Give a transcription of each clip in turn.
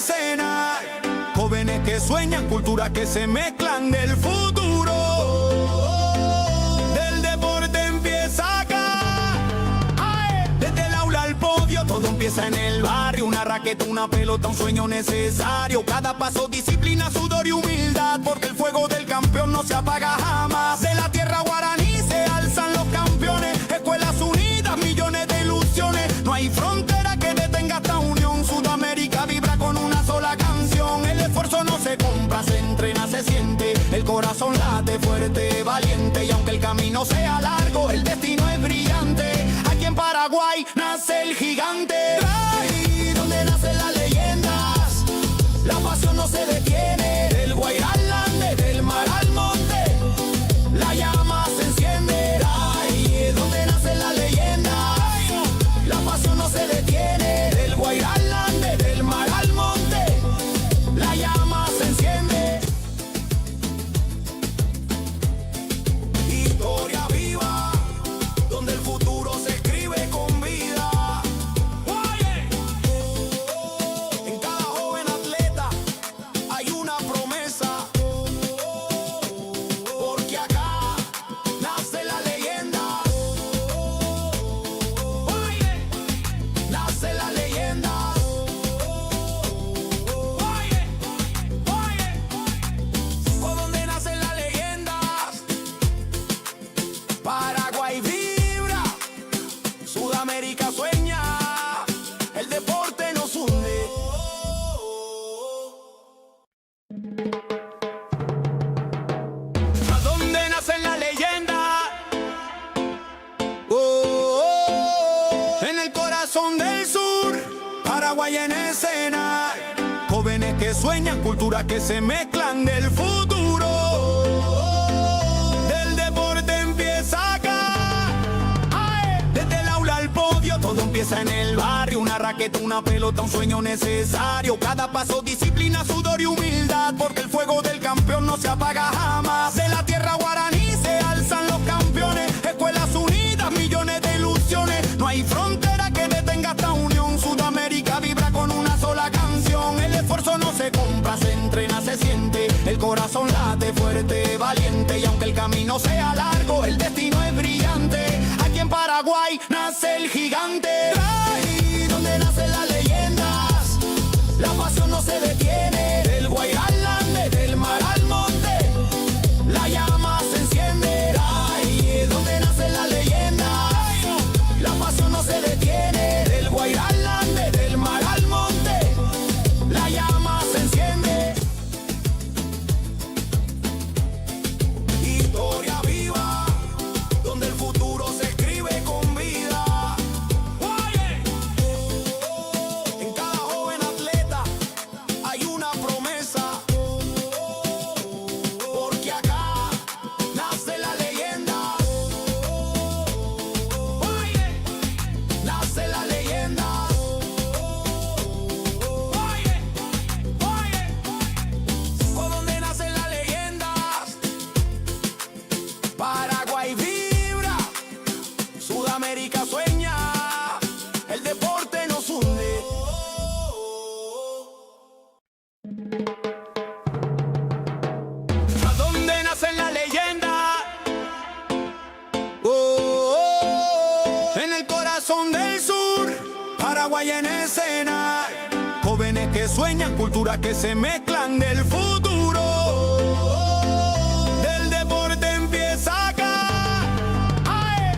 escena. Jóvenes que sueñan, culturas que se mezclan del futuro. Del deporte empieza acá. Desde el aula al podio, todo empieza en el barrio. Una raqueta, una pelota, un sueño necesario. Cada paso, disciplina, sudor y humildad, porque el fuego del campeón no se apaga jamás. De la tierra guaraní se alzan los campeones. Escuelas unidas, millones de ilusiones. No hay frontera que detenga esta unión. Sudamérica vibra con una sola canción. El esfuerzo no se compra, se entrena, se siente. El corazón late fuerte, valiente. Y aunque el camino sea largo, el destino es brillante. Aquí en Paraguay nace el gigante. Ahí donde nacen las leyendas, la pasión no se detiene. Del Guairá al Ande, del mar al monte, la llama se enciende. Ahí donde nacen las leyendas, la pasión no se detiene. Del Guairá al Ande, del mar al monte, la llama se enciende. Historia viva, donde el futuro se escribe con vida. En cada joven atleta hay una promesa, porque acá nace la leyenda. Nace la leyenda. Por donde nacen las leyendas, Paraguay vibra, Sudamérica sueña, el deporte nos hunde. ¿A dónde nacen las leyendas? En el corazón del sur, Paraguay en escena. Jóvenes que sueñan, culturas que se mezclan del futuro. Del deporte empieza acá. Desde el aula al podio, todo empieza en el barrio. Una raqueta, una pelota, un sueño necesario. Cada paso, disciplina, sudor y humildad, porque el fuego del campeón no se apaga jamás. De la tierra guaraní se alzan los campeones. Escuelas unidas, millones de ilusiones. No hay frontera que detenga esta unión. Sudamérica vibra con una sola canción. El esfuerzo no se compra, se entrena, se siente. El corazón late fuerte, valiente. Y aunque el camino sea largo, el destino es brillante. Aquí en Paraguay nace el gigante. Ahí donde nacen las leyendas, la pasión no se detiene. Del Guairá al Ande, del mar al monte, la llama se enciende. Ahí donde nacen las leyendas, la pasión no se detiene. Del Guairá al Ande, del mar al monte, la llama se enciende. Historia viva, donde el futuro se escribe con vida. En cada joven atleta hay una promesa, porque acá nace la leyenda. Nace la leyenda. Por donde nacen las leyendas, Paraguay vibra, Sudamérica sueña, el deporte nos hunde. ¿A dónde nacen las leyendas? En el corazón del sur, Paraguay en escena. Jóvenes que sueñan, culturas que se mezclan del futuro. Del deporte empieza acá.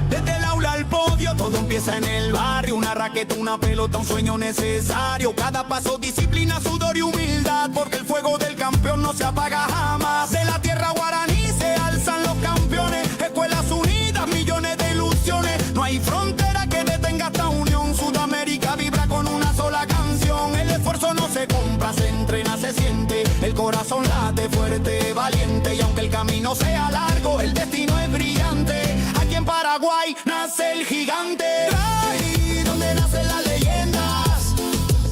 Desde el aula al podio, todo empieza en el barrio. Una raqueta, una pelota, un sueño necesario. Cada paso, disciplina, sudor y humildad, porque el fuego del campeón no se apaga jamás. De la tierra guaraní se alzan los campeones. Escuelas unidas, millones de ilusiones. No hay frontera que detenga esta unión. Sudamérica vibra con una sola canción. El esfuerzo no se compra, se entrena, se siente. El corazón late fuerte, valiente. Y aunque el camino sea largo, el destino es brillante. Aquí en Paraguay nace el gigante. Ahí donde nacen las leyendas,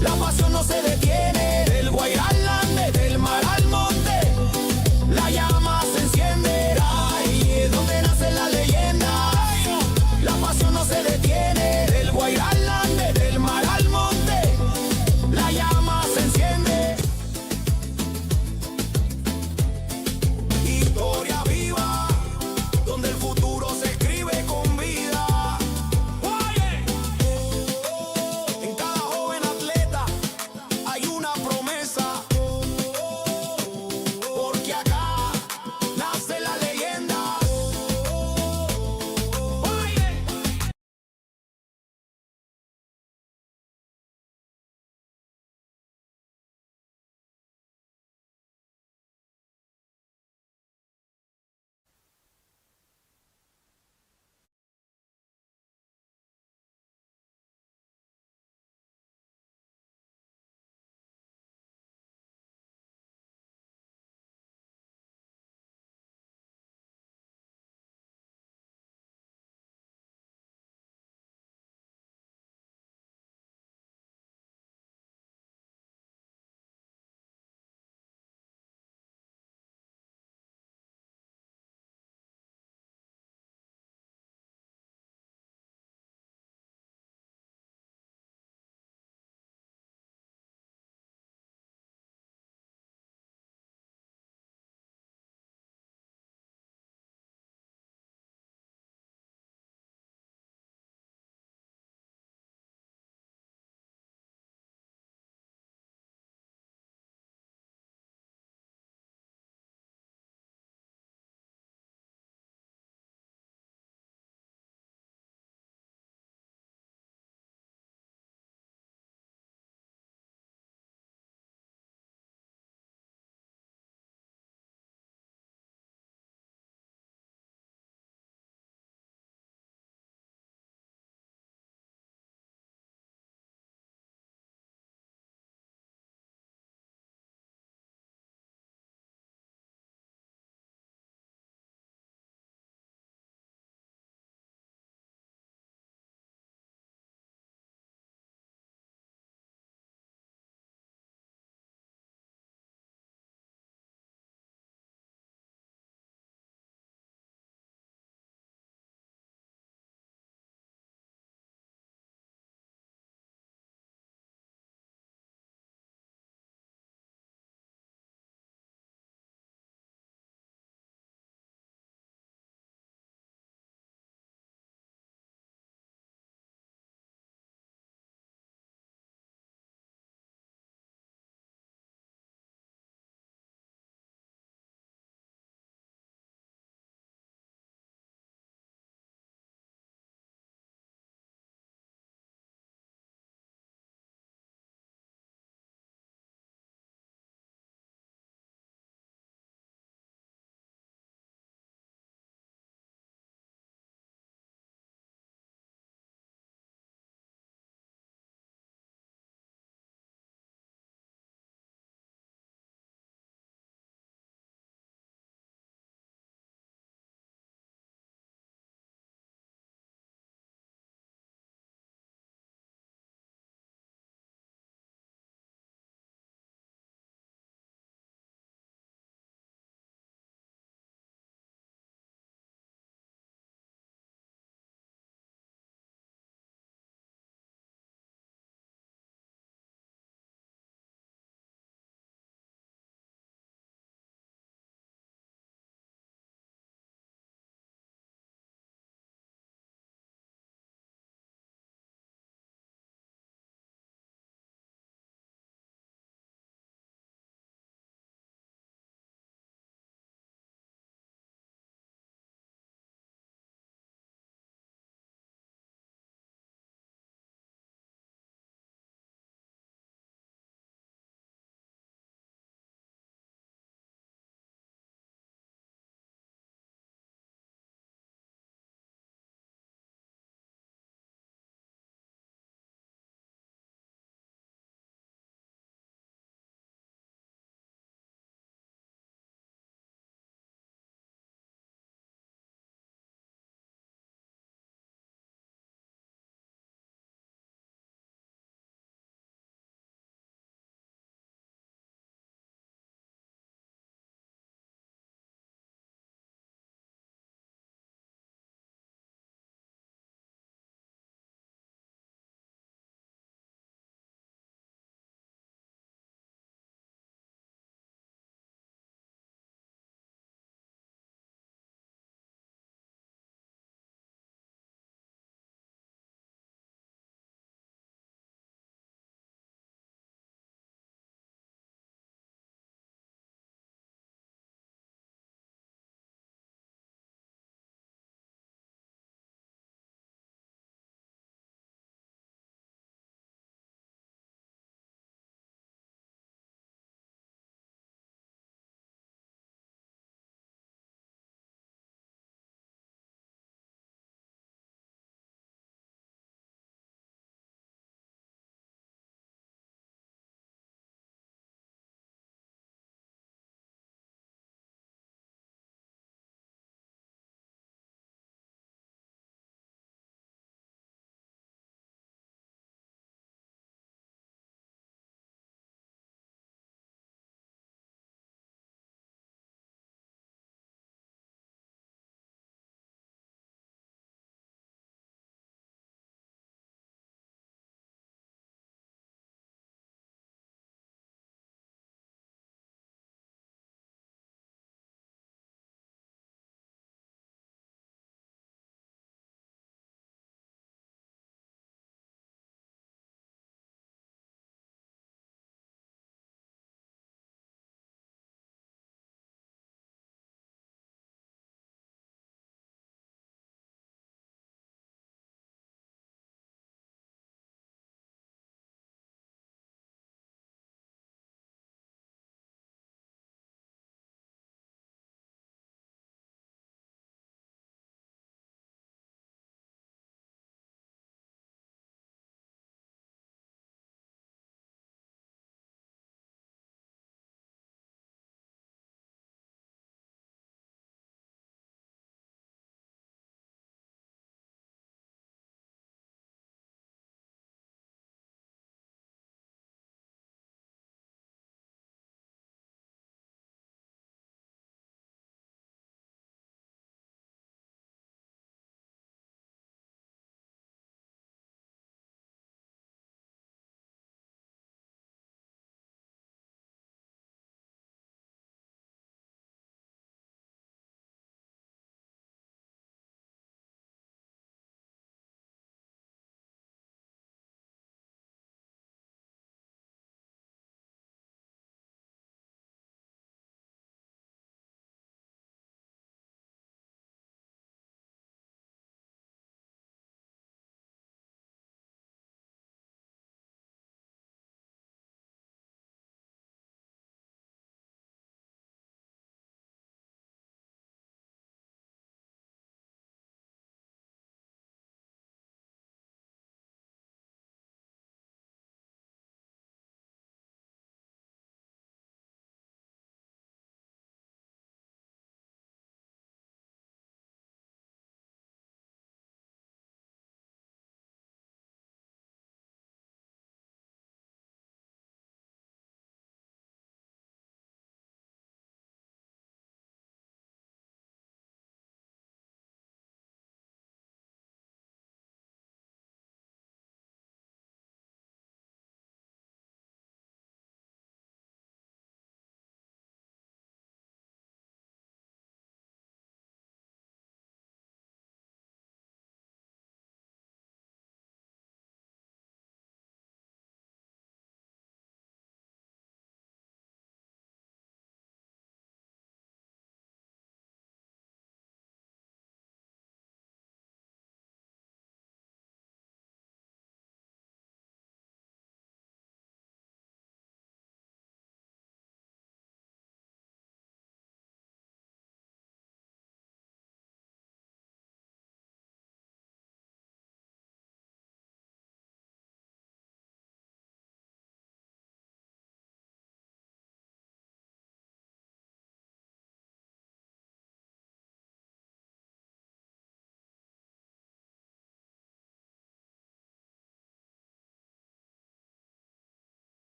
la pasión no se detiene. Del Guairá al Ande, del mar al monte, la llama se enciende. Ahí donde nacen las leyendas, la pasión no se detiene. Del Guairá al Ande, del mar al monte, la llama se enciende.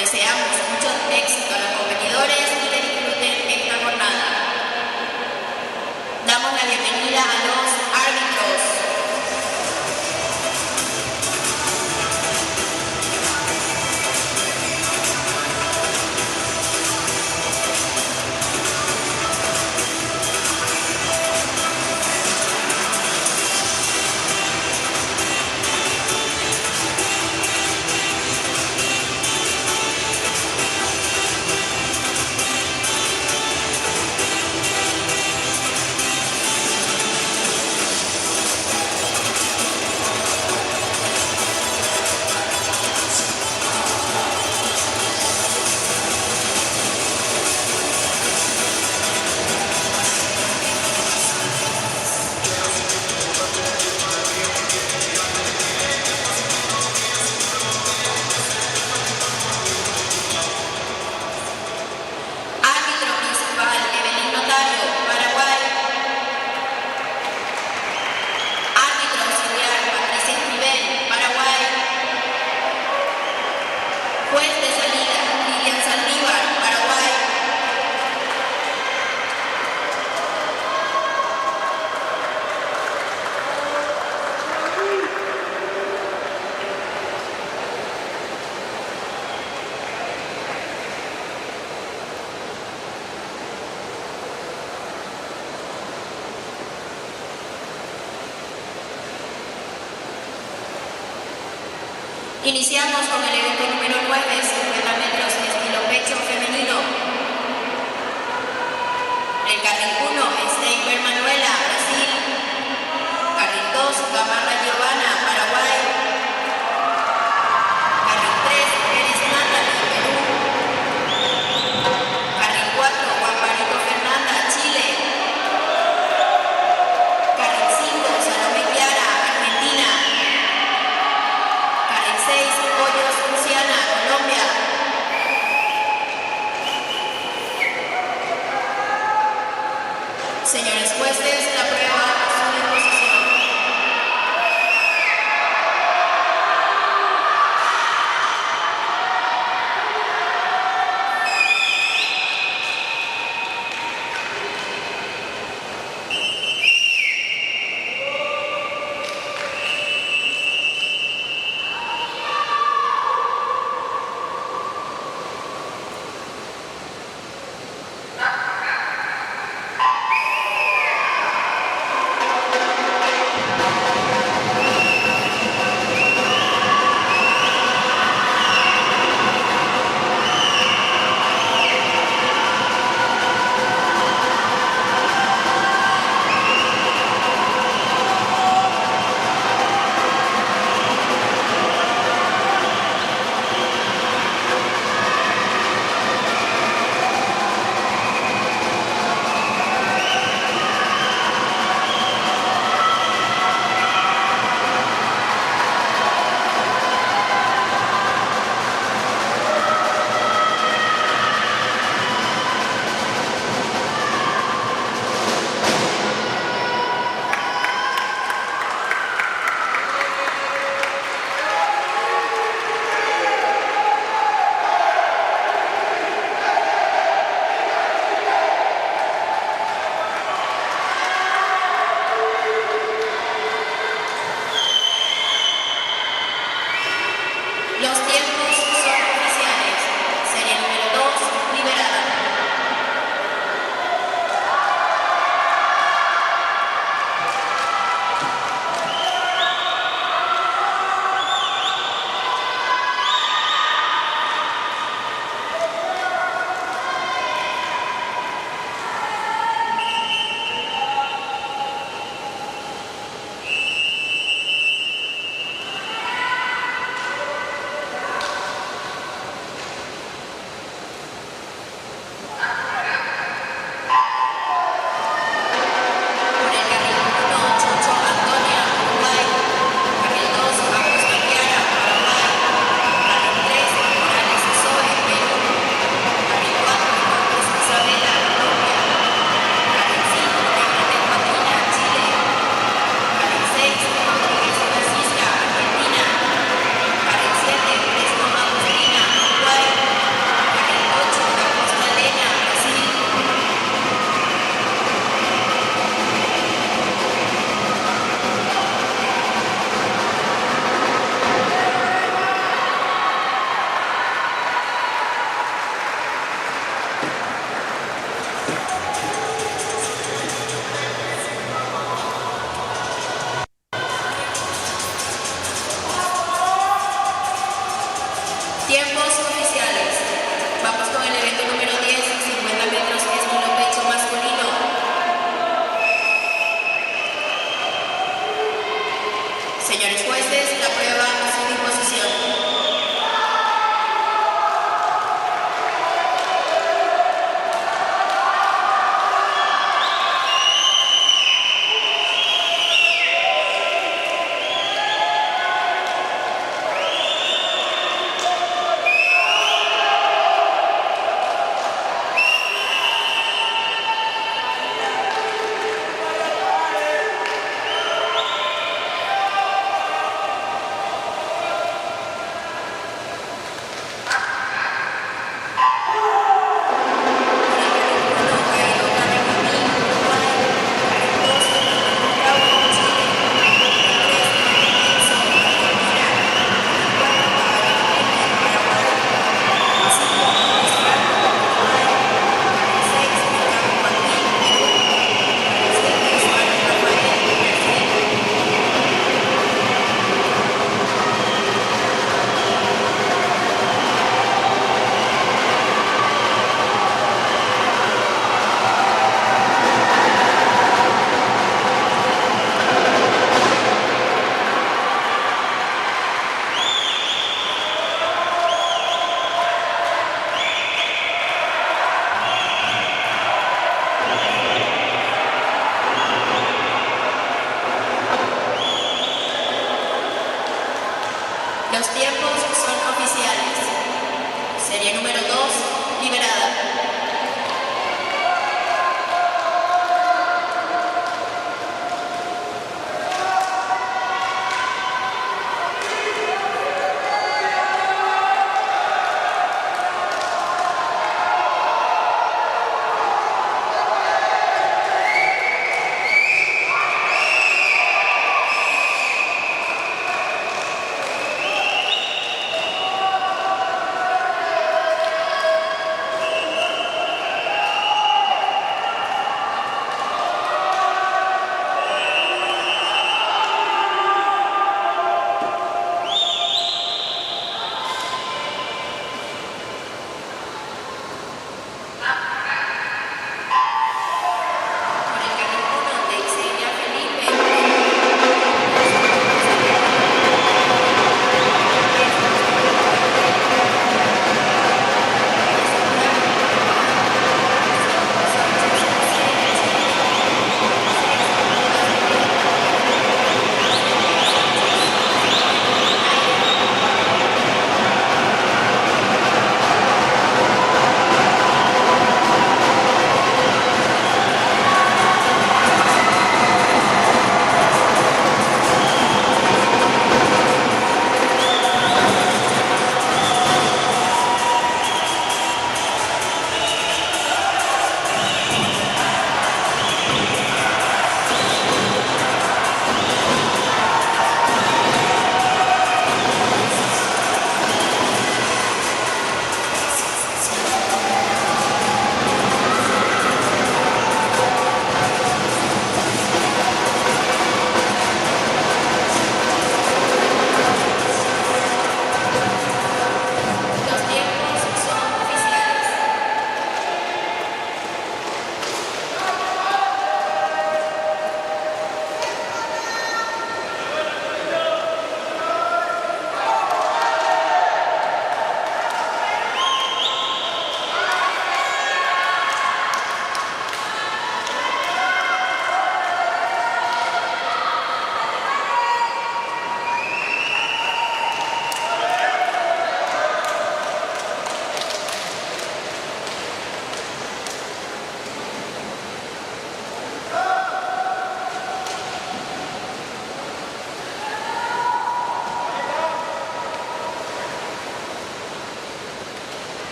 Deseamos mucho éxito a los competidores y que disfruten esta jornada. Damos la bienvenida a los árbitros. Iniciamos con el evento número 9, 50 metros estilo pecho femenino. El carril 1, Steiber Manuela, Brasil. Carril 2, Gamarra Giovanna, Paraguay. Carril 3, Pérez Natalie, Perú. Carril 4, Guamparito Fernanda, Chile. Carril 5, Salomé Clara, Argentina. Carril 6, Hoyos Luciana, Colombia. Señores jueces, la prueba a su disposición.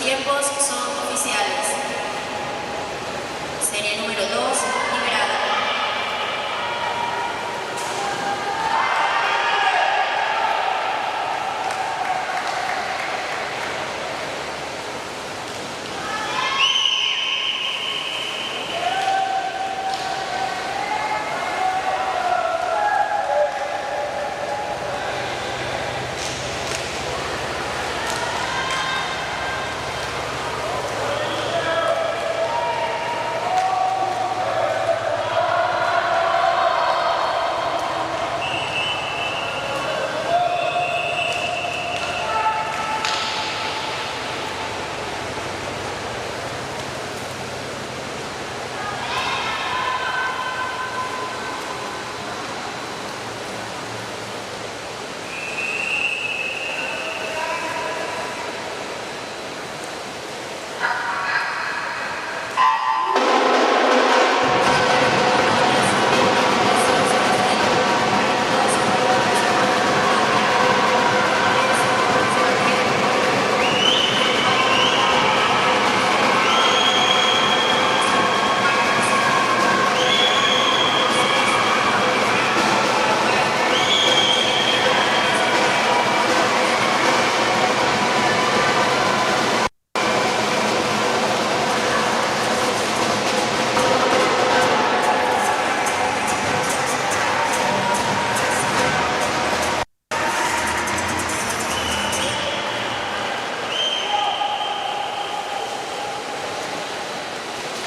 tiempos son oficiales. Serie número 2, liberada.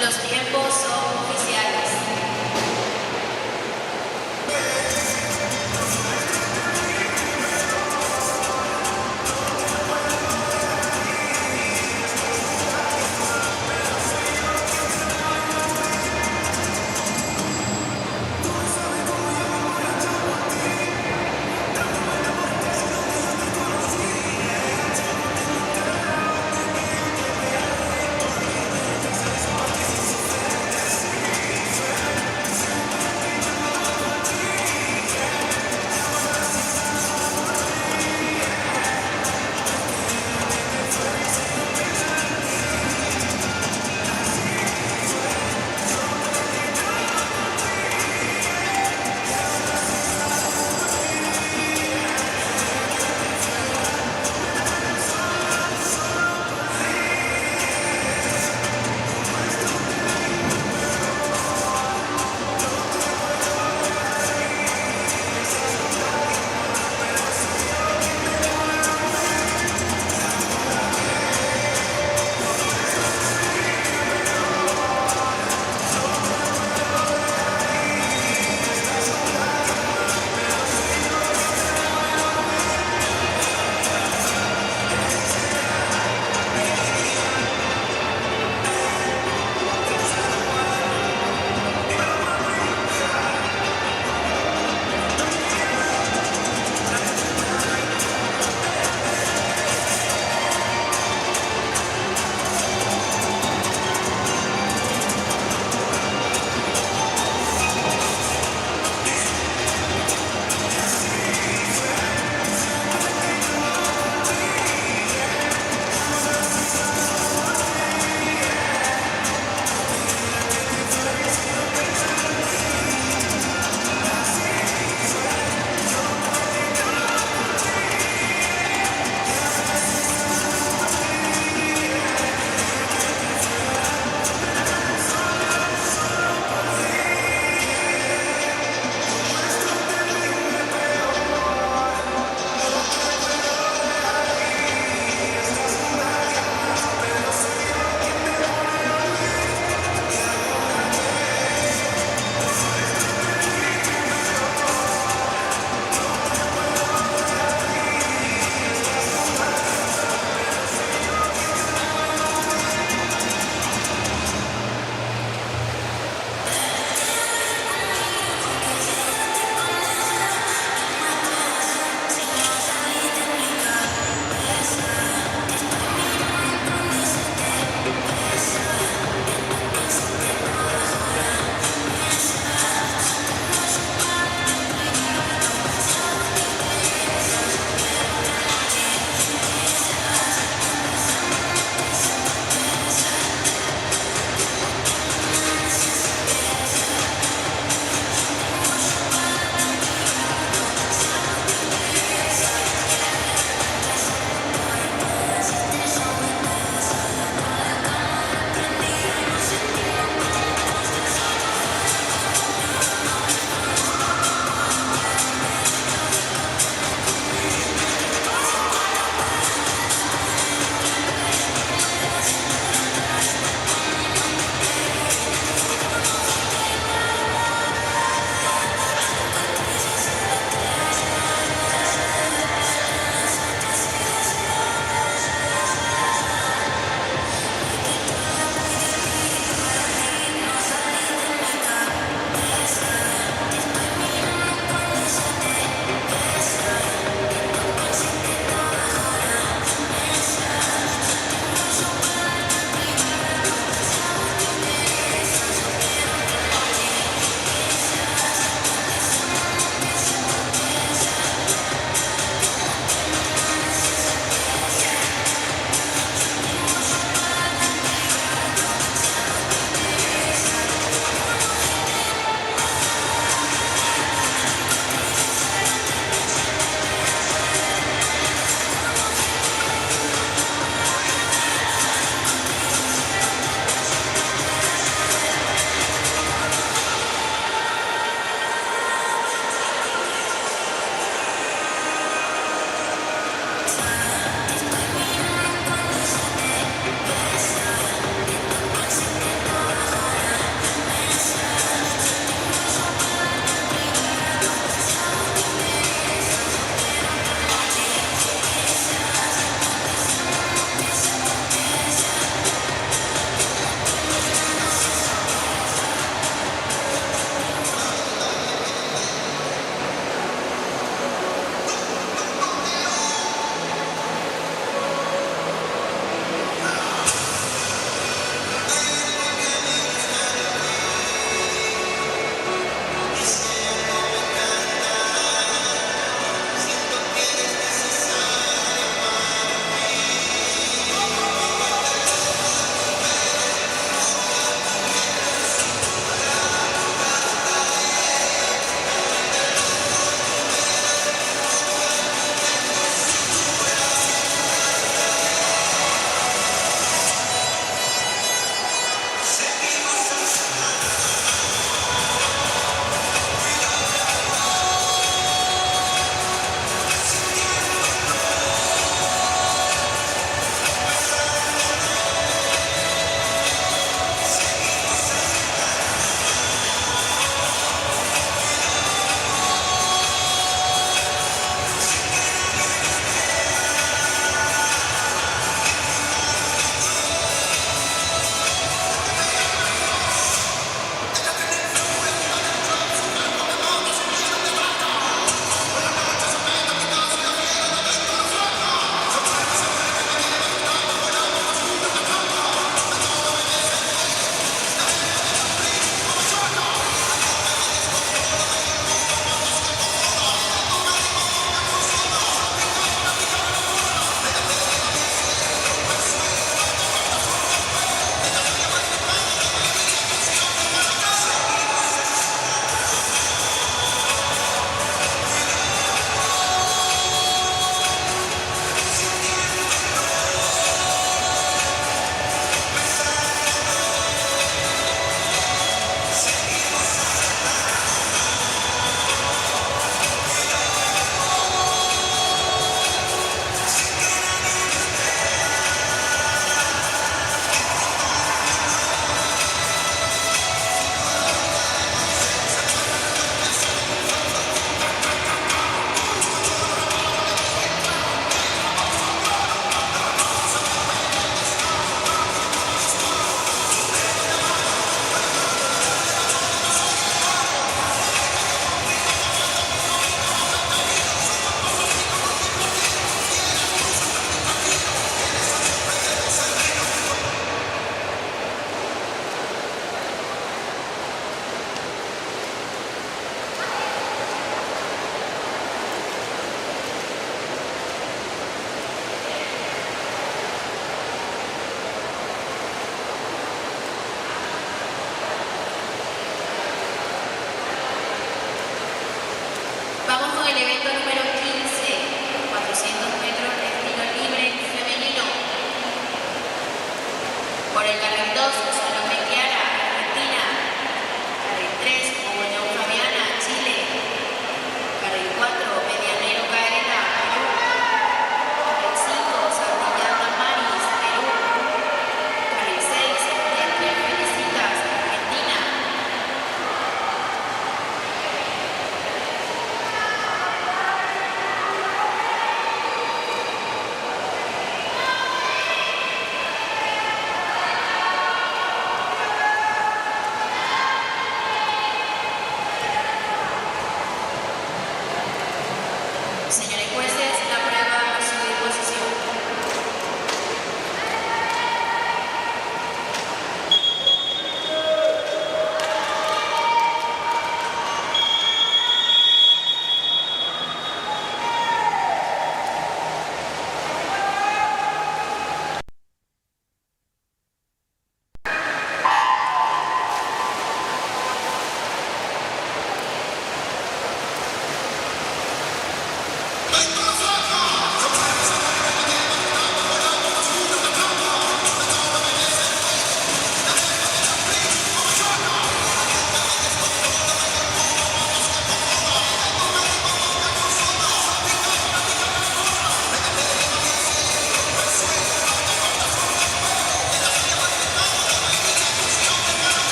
Los tiempos son oficiales.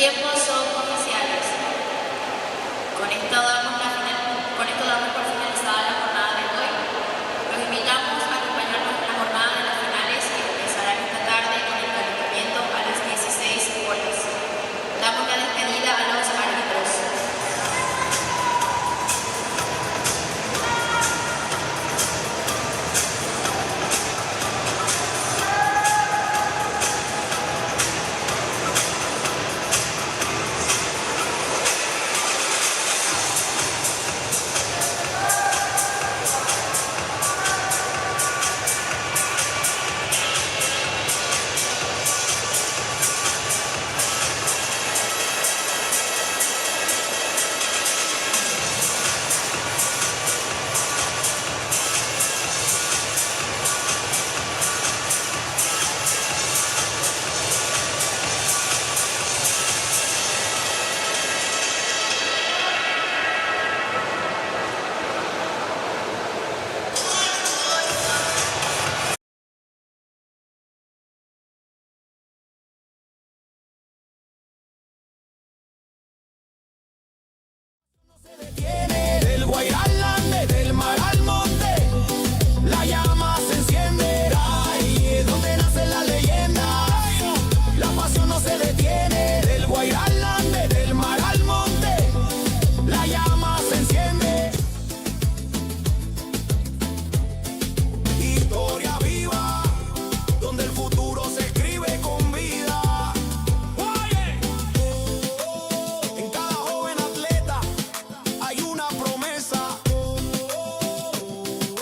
tiempos son oficiales. Con esto damos por finalizada la jornada de hoy. Los invitamos a acompañarnos en la jornada de las finales que empezarán esta tarde con el calentamiento a las 16 horas. Damos la despedida a los árbitros. Del Guaira al Ande, del mar al monte, la llama se enciende. Ahí es donde nace la leyenda. La pasión no se detiene. Del Guaira al Ande, del mar al monte, la llama se enciende. Historia viva, donde el futuro se escribe con vida. En cada joven atleta hay una promesa,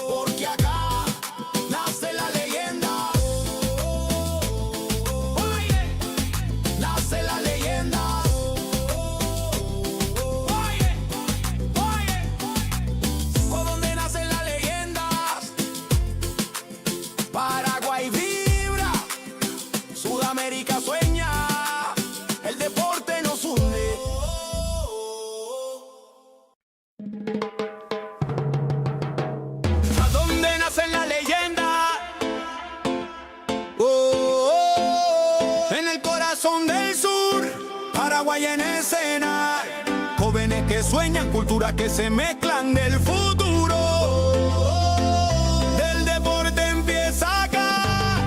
porque acá nace la leyenda. Nace la leyenda. ¿Por dónde nacen las leyendas? Paraguay vibra, Sudamérica sueña, el deporte nos hunde. ¿A dónde nacen la leyenda? En el corazón del sur, Paraguay en escena. Jóvenes que sueñan, culturas que se mezclan del futuro. Del deporte empieza acá.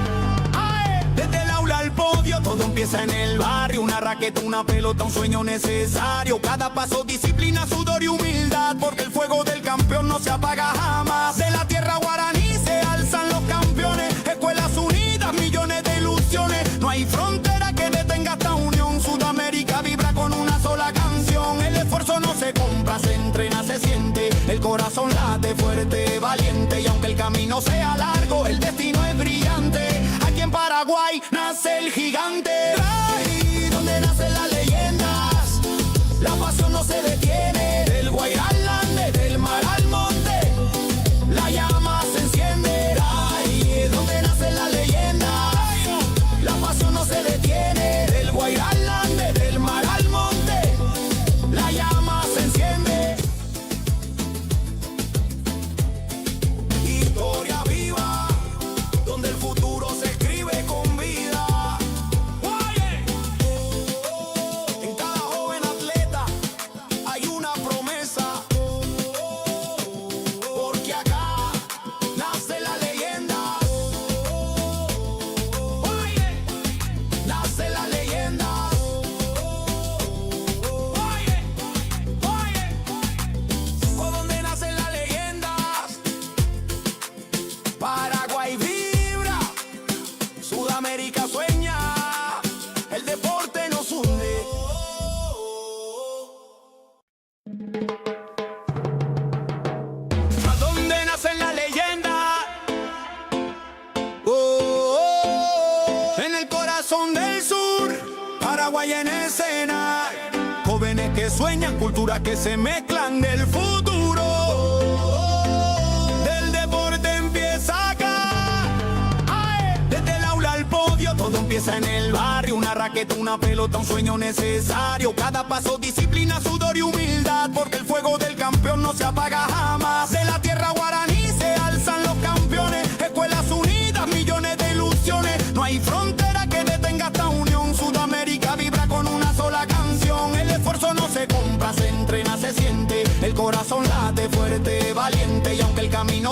¡Ae! Desde el aula al podio, todo empieza en el barrio. Una raqueta, una pelota, un sueño necesario. Cada paso, disciplina, sudor y humildad, porque el fuego del campeón no se apaga jamás. De la tierra guaraní se alzan los campeones. Escuelas unidas, millones de ilusiones. No hay frontera que detenga esta unión. Sudamérica vibra con una sola canción. El esfuerzo no se compra, se entrena, se siente. El corazón late fuerte, valiente. Y aunque el camino sea largo, el destino es brillante. Aquí en Paraguay nace el gigante. Ahí donde nacen las leyendas, la pasión no se detiene. Del Guaira al Ande, del mar al monte, la llama se enciende. Ahí es donde nace la leyenda. La pasión no se detiene. Del Guaira al Ande, del mar al monte, la llama se enciende. Historia viva, donde el futuro se escribe con vida. En cada joven atleta hay una promesa, porque acá nace la leyenda. Nace la leyenda. ¿Por dónde nacen las leyendas? Paraguay vibra, Sudamérica sueña, el deporte nos hunde. ¿A dónde nacen las leyendas? En el corazón del sur, Paraguay en escena. Jóvenes que sueñan, culturas que se mezclan del futuro. Del deporte empieza acá. ¡Ae! Desde el aula al podio, todo empieza en el barrio. Una raqueta, una pelota, un sueño necesario. Cada paso, disciplina, sudor y humildad, porque el fuego del campeón no se apaga jamás. De la tierra guaraní se alzan los campeones. Escuelas unidas, millones de ilusiones. No hay frontera que detenga esta unión. Sudamérica vibra con una sola canción.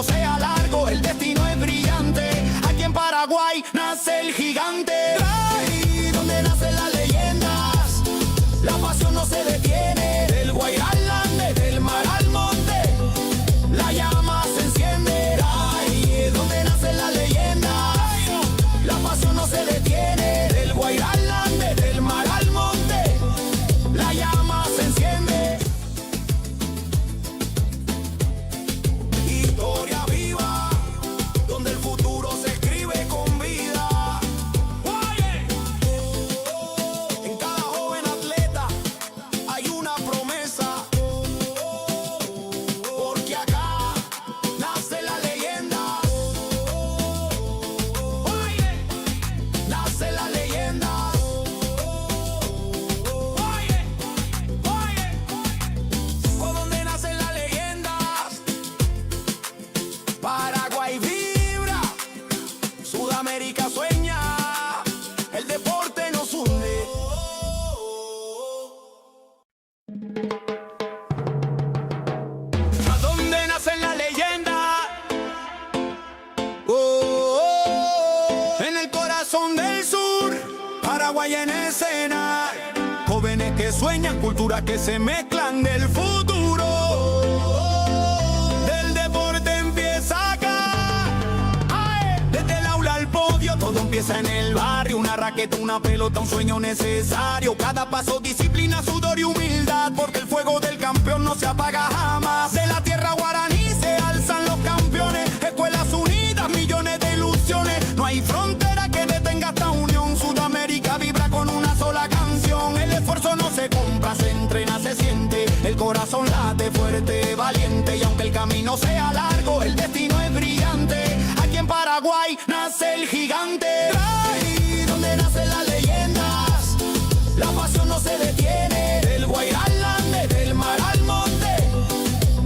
sea largo, el destino es brillante. Aquí en Paraguay nace el gigante. Ahí donde nacen las leyendas, la pasión no se detiene. Del Guairá al Ande, del mar al monte, la llama se enciende. Ahí es donde nacen las leyendas, la pasión no se detiene. Del Guairá al Ande, del mar al monte, la llama se enciende. Historia viva, donde el futuro se escribe con vida. En cada joven atleta hay una promesa, porque acá nace la leyenda. Nace la leyenda. Por donde nacen las leyendas, Paraguay vibra, Sudamérica sueña, el deporte nos une. ¿A dónde nacen las leyendas? En el corazón del sur, Paraguay en escena. Jóvenes que sueñan, culturas que se mezclan del futuro. Del deporte empieza acá. ¡Ae! Desde el aula al podio, todo empieza en el barrio. Una raqueta, una pelota, un sueño necesario. Cada paso, disciplina, sudor y humildad, porque el fuego del campeón no se apaga jamás. De la tierra guaraní se alzan los campeones. Escuelas unidas, millones de ilusiones. No hay frontera que detenga esta unión. Sudamérica vibra con una sola canción. El esfuerzo no se compra, se entrena, se siente. El corazón late fuerte, valiente. Y aunque el camino sea largo, el destino es brillante. Aquí en Paraguay nace el gigante. Ahí donde nacen las leyendas, la pasión no se detiene. Del Guairá al Ande, del mar al monte,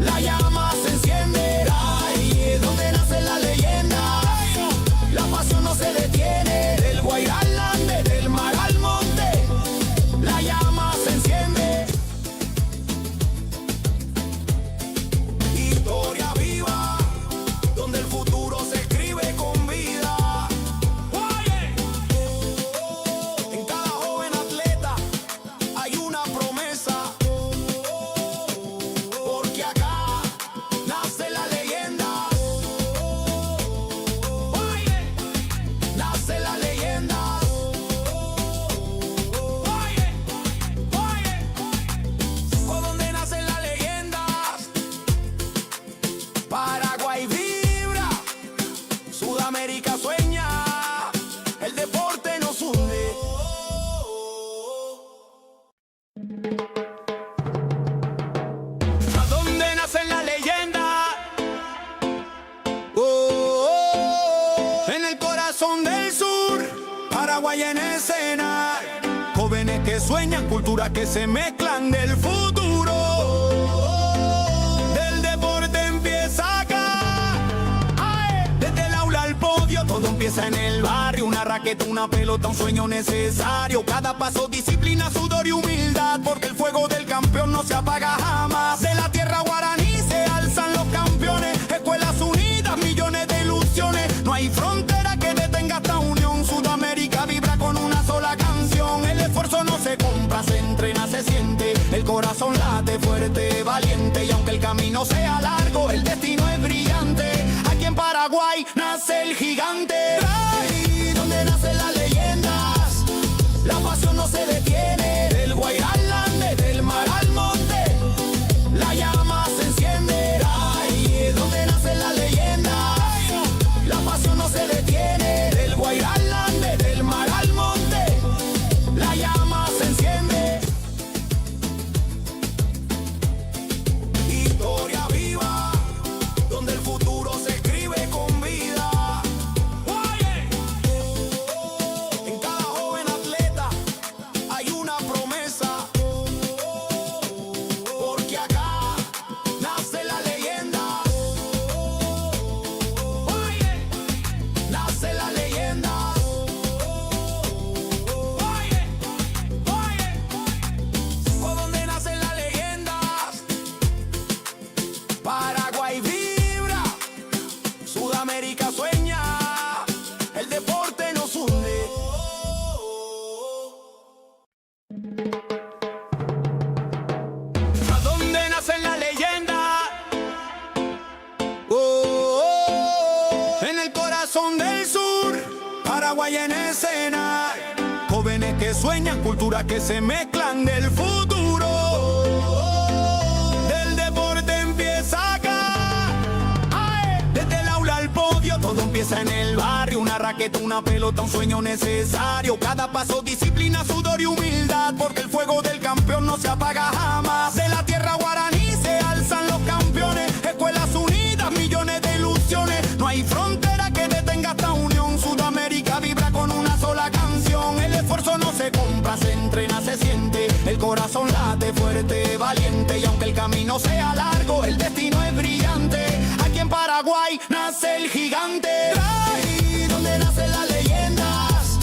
la llama se enciende. Ahí es donde nacen las leyendas, la pasión no se detiene. Del Guairá al Ande, del mar al monte, la llama se enciende. Historia viva, donde el futuro se escribe con vida. En cada joven atleta hay una promesa, porque acá nace la leyenda. Nace la leyenda. Por donde nacen las leyendas, Paraguay vibra, Sudamérica sueña, el deporte nos une. ¿A dónde nacen las leyendas? En el corazón del sur, Paraguay en escena. Jóvenes que sueñan, culturas que se mezclan del futuro. Del deporte empieza acá. ¡Ae! Desde el aula al podio, todo empieza en el barrio. Una raqueta, una pelota, un sueño necesario. Cada paso, disciplina, sudor y humildad, porque el fuego del campeón no se apaga jamás. De la tierra guaraní se alzan los campeones. Escuelas unidas, millones de ilusiones. No hay frontera que detenga esta unión. Sudamérica vibra con una sola canción. El esfuerzo no se compra, se entrena, se siente. El corazón late fuerte, valiente. Y aunque el camino sea largo, el destino es brillante. Aquí en Paraguay nace el gigante. Ahí donde nacen las leyendas, la pasión no se detiene. Del Guairá al Ande, del mar al monte, la llama se enciende. Ahí es donde nacen las leyendas, la pasión no se detiene. Del Guairá al Ande, del mar al monte, la llama se enciende. Historia viva, donde el futuro se escribe con vida. Sudamérica sueña, el deporte nos hunde. ¿A dónde nace la leyenda? En el corazón del sur, Paraguay en escena. Jóvenes que sueñan, culturas que se mezclan del futuro. Del deporte empieza acá. ¡Ay! Desde el aula al podio, todo empieza en el barrio. Una raqueta, una pelota, un sueño necesario. Cada paso, disciplina, sudor y humildad. Porque el fuego del campeón no se apaga jamás. De la tierra guaraní se alzan los campeones. Escuelas unidas, millones de ilusiones. No hay frontera que detenga esta unión. Sudamérica vibra con una sola canción. El esfuerzo no se compra, se entrena, se siente. El corazón late fuerte, valiente. Y aunque el camino sea largo, el destino es brillante. Aquí en Paraguay nace el gigante. Ahí donde nacen las leyendas,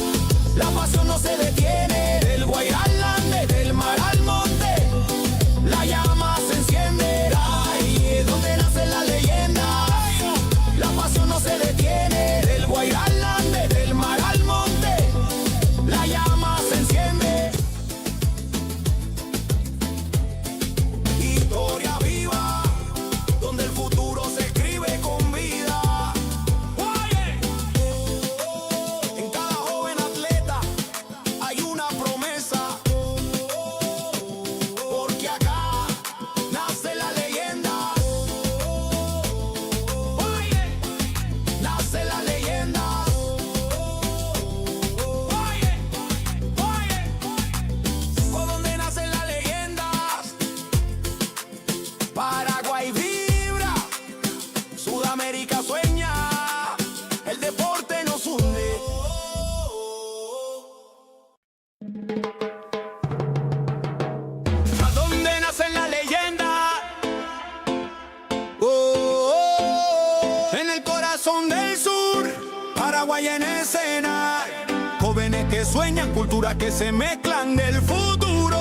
la pasión no se detiene. Del Guairá al Ande, del mar al monte, la llama se enciende. Ahí donde nacen las leyendas, la pasión no se detiene. Del Guairá al Ande, del mar al monte, la llama se enciende. Historia viva, donde el futuro se escribe con vida. En cada joven atleta hay una promesa, porque acá nace la leyenda. Nace la leyenda. ¿Por dónde nacen las leyendas? Paraguay vibra, Sudamérica sueña, el deporte nos hunde. ¿A dónde nacen las leyendas? En el corazón del sur, Paraguay en escena. Jóvenes que sueñan, culturas que se mezclan del futuro.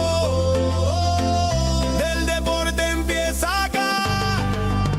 Del deporte empieza acá.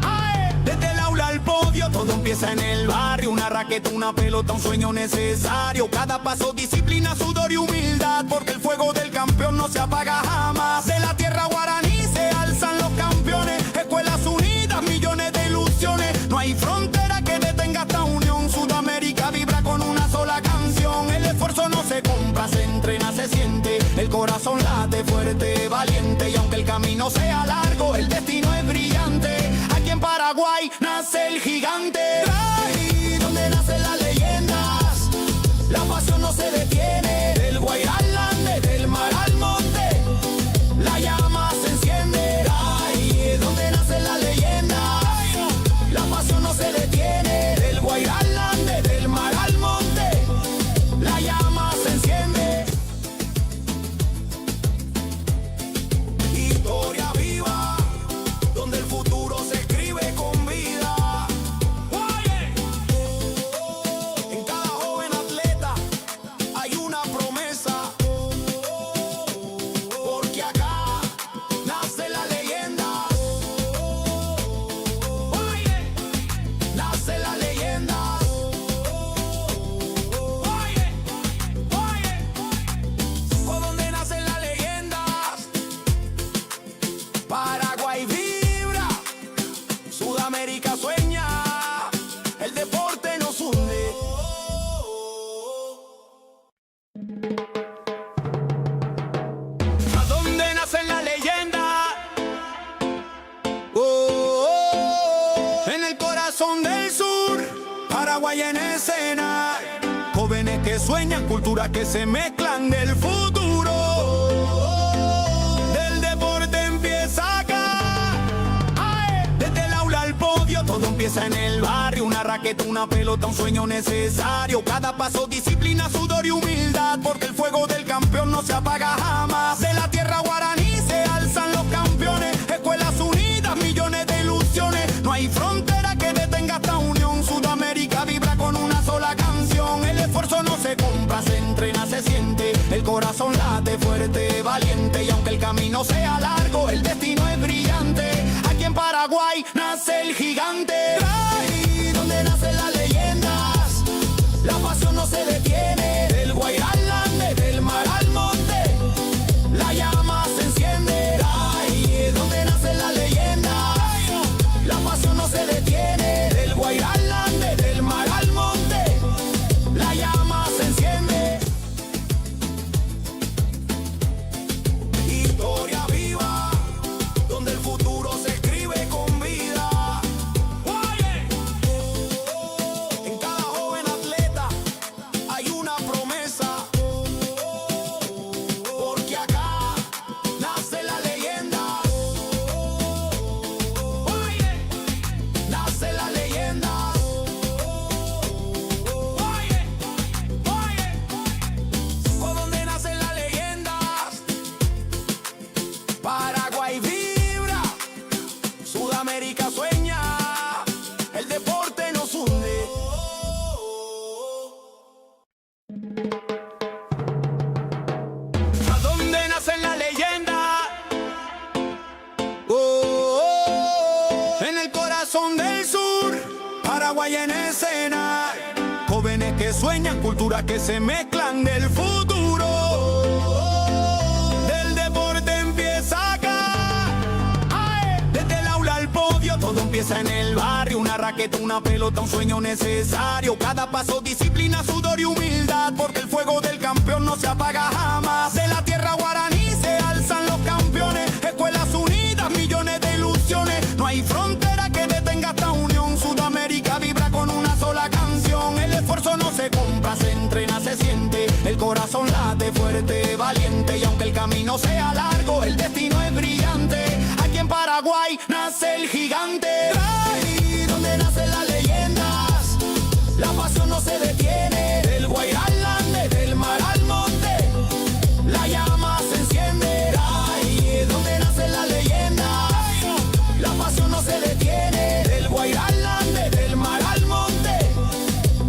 ¡Ay! Desde el aula al podio, todo empieza en el barrio. Una raqueta, una pelota, un sueño necesario. Cada paso, disciplina, sudor y humildad. Porque el fuego del campeón no se apaga jamás. De la tierra guaraní se alzan los campeones. Escuelas unidas, millones de ilusiones. No hay frontera que detenga esta unión. Sudamérica vibra con una sola canción. El esfuerzo no se compra, se entrena, se siente. El corazón late fuerte, valiente. Y aunque el camino sea largo, el destino es brillante. Aquí en Paraguay nace el gigante. Ahí donde nacen las leyendas, la pasión no se detiene. Del Guairá al Ande, del mar al monte, la llama se enciende. Ahí donde nacen las leyendas, la pasión no se detiene. Del Guairá al Ande, del mar al monte, la llama se enciende. Historia viva, donde el futuro se escribe con vida. En cada joven atleta hay una promesa, porque acá nace la leyenda. Nace la leyenda. ¿Por dónde nacen las leyendas? Paraguay vibra, Sudamérica sueña, el deporte nos hunde. ¿A dónde nacen las leyendas? En el corazón del sur, Paraguay en escena. Jóvenes que sueñan, culturas que se mezclan del futuro. Del deporte empieza acá. ¡Ay! Desde el aula al podio, todo empieza en el barrio. Una raqueta, una pelota, un sueño necesario. Cada paso, disciplina, sudor y humildad. Porque el fuego del campeón no se apaga jamás. De la tierra guaraní se alzan los campeones. Escuelas unidas, millones de ilusiones. No hay frontera que detenga esta unión. Sudamérica vibra con una sola canción. El esfuerzo no se compra, se entrena, se siente. El corazón late fuerte, valiente. Y aunque el camino sea largo, el destino es brillante. Aquí en Paraguay nace el gigante. Ahí donde nace la leyenda, escena. Jóvenes que sueñan, culturas que se mezclan del futuro. Del deporte empieza acá. ¡Ae! Desde el aula al podio, todo empieza en el barrio. Una raqueta, una pelota, un sueño necesario. Cada paso, disciplina, sudor y humildad. Porque el fuego del campeón no se apaga jamás. De la tierra guaraní se alzan los campeones. Escuelas unidas, millones de ilusiones. No hay frontera que detenga esta unión. Sudamérica vibra con una sola canción. El esfuerzo no se compra, se entrena, se siente. El corazón late fuerte, valiente. Y aunque el camino sea largo, el destino es brillante. Aquí en Paraguay nace el gigante. Ahí donde nacen las leyendas, la pasión no se detiene. Del Guairá al Ande, del mar al monte, la llama se enciende. Ahí donde nacen las leyendas, la pasión no se detiene. Del Guairá al Ande, del mar al monte,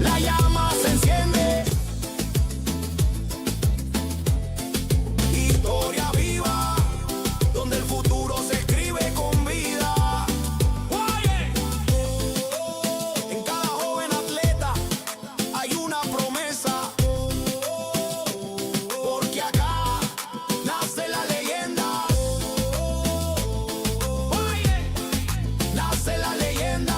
la llama se enciende. Historia viva, donde el futuro se escribe con vida. En cada joven atleta hay una promesa. Porque acá nace la leyenda. Nace la leyenda.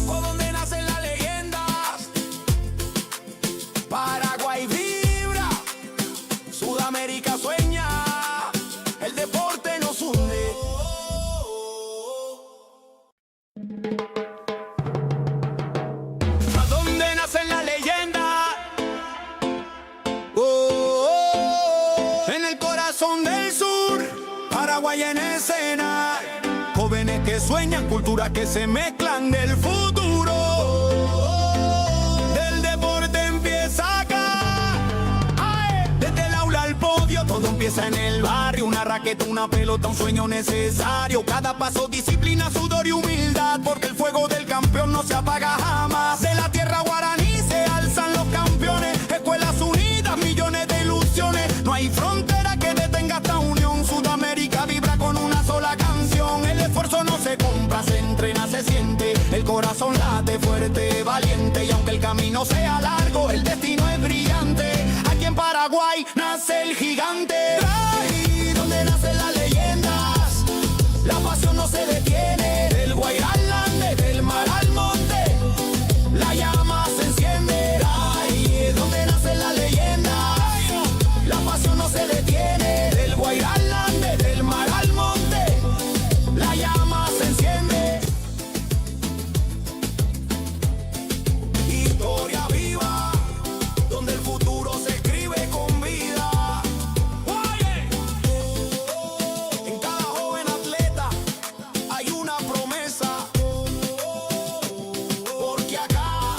Por donde nacen las leyendas, Paraguay vibra, Sudamérica sueña, el deporte nos hunde. ¿A dónde nacen las leyendas? En el corazón del sur, Paraguay en escena. Jóvenes que sueñan, culturas que se mezclan del futuro. Del deporte empieza acá. ¡Ae! Desde el aula al podio, todo empieza en el barrio. Una raqueta, una pelota, un sueño necesario. Cada paso, disciplina, sudor y humildad. Porque el fuego del campeón no se apaga jamás. De la tierra guaraní se alzan los campeones. Escuelas unidas, millones de ilusiones. No hay frontera que detenga esta unión. Sudamérica vibra con una sola canción. El esfuerzo no se compra, se entrena, se siente. El corazón late fuerte, valiente. Y aunque el camino sea largo, el destino es brillante. Aquí en Paraguay nace el gigante. Ahí donde nacen las leyendas, la pasión no se detiene. Del Guairá al Ande, del mar al monte, la llama se enciende. Ahí donde nacen las leyendas, la pasión no se detiene. Del Guairá al Ande, del mar al monte, la llama se enciende. Historia viva, donde el futuro se escribe con vida. En cada joven atleta hay una promesa. Porque acá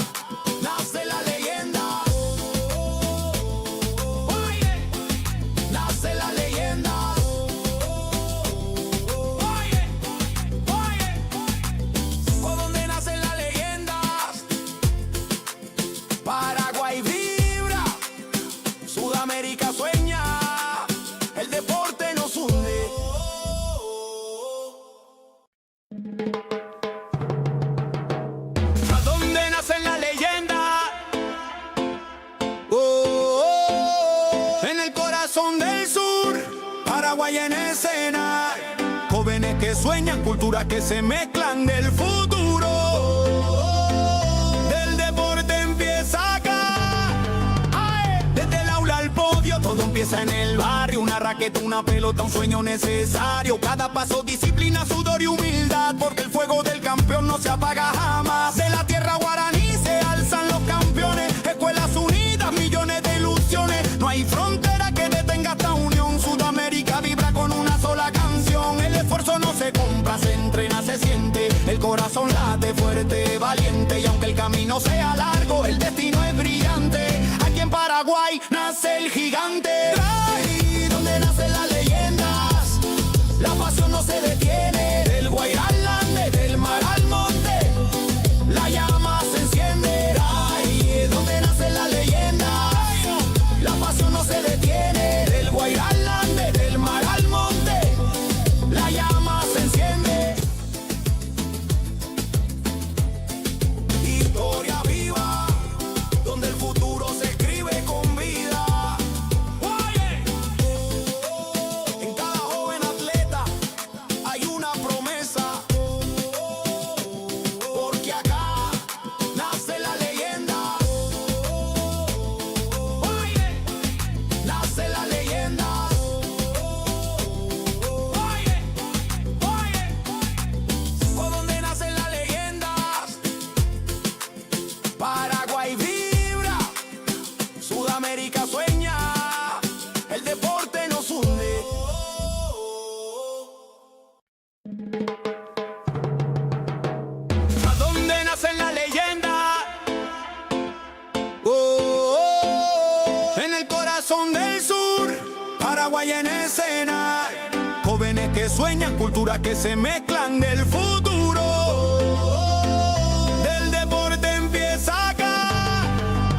nace la leyenda. Nace la leyenda. Por donde nacen las leyendas, Paraguay vibra, Sudamérica sueña, el deporte nos hunde. ¿A dónde nacen las leyendas? En el corazón del sur, Paraguay en escena. Jóvenes que sueñan, culturas que se mezclan del futuro. Del deporte empieza acá. ¡Ae! Desde el aula al podio, todo empieza en el barrio. Una raqueta, una pelota, un sueño necesario. Cada paso, disciplina, sudor y humildad. Porque el fuego del campeón no se apaga jamás. De la tierra guaraní se alzan los campeones. Escuelas unidas, millones de ilusiones. No hay frontera que detenga esta unión. Sudamérica vibra con una sola canción. El esfuerzo no se compra, se entrena, se siente. El corazón late fuerte, valiente. Y aunque el camino sea largo, el destino es brillante. Aquí en Paraguay nace el gigante. Ahí donde nacen las leyendas, la pasión no se detiene. Del Guairá al Ande, del mar al monte, la llama se enciende. Ahí donde nacen las leyendas, la pasión no se detiene. Del Guairá al Ande, del mar al monte, la llama se enciende. sueñan, culturas que se mezclan del futuro. Del deporte empieza acá.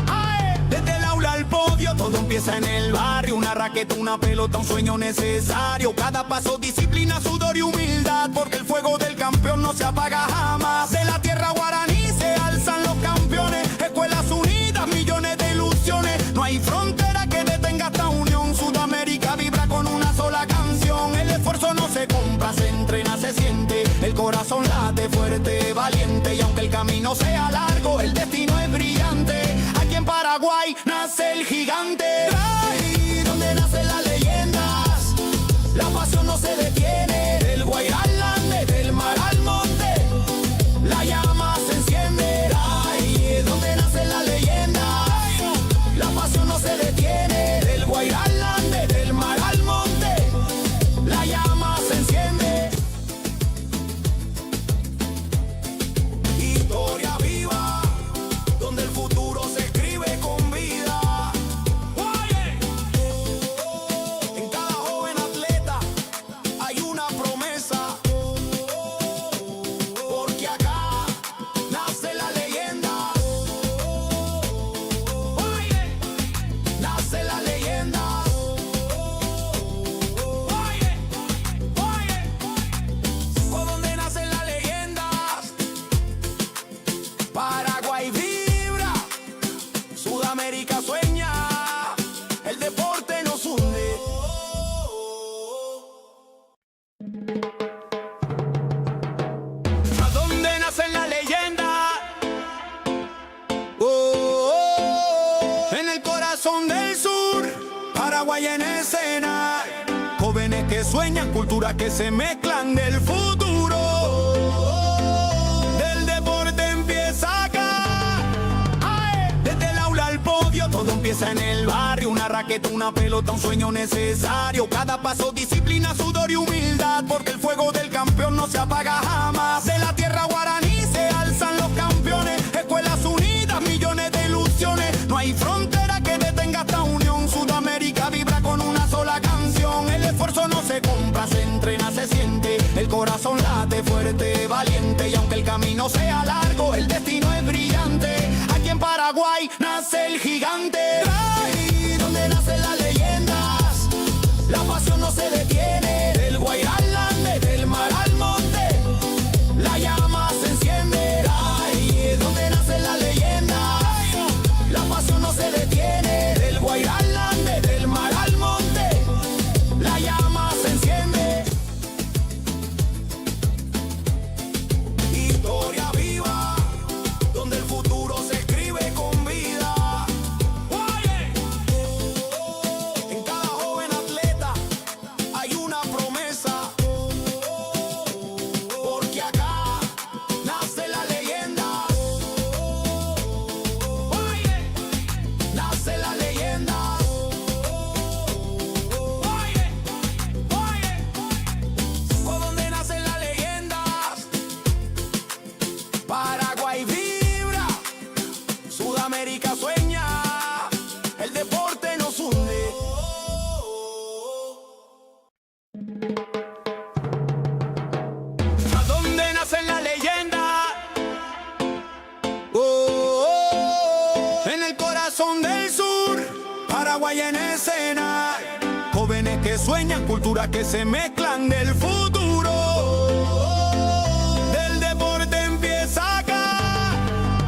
¡Ae! Desde el aula al podio, todo empieza en el barrio. Una raqueta, una pelota, un sueño necesario. Cada paso, disciplina, sudor y humildad, porque el fuego del campeón no se apaga jamás. De la tierra guaraní se alzan los campeones. Escuelas unidas, millones de ilusiones. No hay frontera que detenga esta unión. Sudamérica vibra con una sola canción. El esfuerzo no se compra, se entrena, se siente. El corazón late fuerte, valiente. Y aunque el camino sea largo, el destino es brillante. Aquí en Paraguay nace el gigante. Ahí donde nacen las leyendas, la pasión no se detiene. Del Guairá al Ande, del mar al monte, la llama se enciende. Ahí donde nacen las leyendas, la pasión no se detiene. Del Guairá al Ande, del mar al monte, la llama se enciende. Historia viva, donde el futuro se escribe con vida. Oye, en cada joven atleta hay una promesa, porque acá nace la leyenda. Oye, nace la leyenda. Oye, por donde nacen las leyendas, Paraguay vibra, Sudamérica sueña, el deporte nos hunde. ¿A dónde nacen las leyendas? En el corazón del sur, Paraguay en escena. Jóvenes que sueñan, culturas que se mezclan del futuro. Del deporte empieza acá. ¡Ae! Desde el aula al podio, todo empieza en el barrio. Una raqueta, una pelota, un sueño necesario. Cada paso, disciplina, sudor y humildad, porque el fuego del campeón no se apaga jamás. De la tierra guaraní se alzan los campeones. Escuelas unidas, millones de ilusiones. No hay frontera que detenga esta unión. Sudamérica vibra con una sola canción. El esfuerzo no se compra, se entrena, se siente. El corazón late fuerte, valiente. Y aunque el camino sea largo, el destino es brillante. Aquí en Paraguay nace el gigante. Ahí donde nacen las leyendas, la pasión no se detiene. Del Guairá al Ande, del mar al monte, la llama se enciende. Ahí donde nacen las leyendas, la pasión no se detiene. Del Guairá al Ande, del mar al monte, la llama se enciende. Historia viva, donde el futuro se escribe con vida. Oye, en cada joven atleta hay una promesa, porque acá nace la leyenda. Oye, nace la leyenda. Oye, por donde nacen las leyendas, Paraguay vibra, Sudamérica sueña, el deporte nos hunde. ¿A dónde nacen las leyendas? En el corazón del sur, Paraguay en escena. Jóvenes que sueñan, culturas que se mezclan del futuro. Del deporte empieza acá.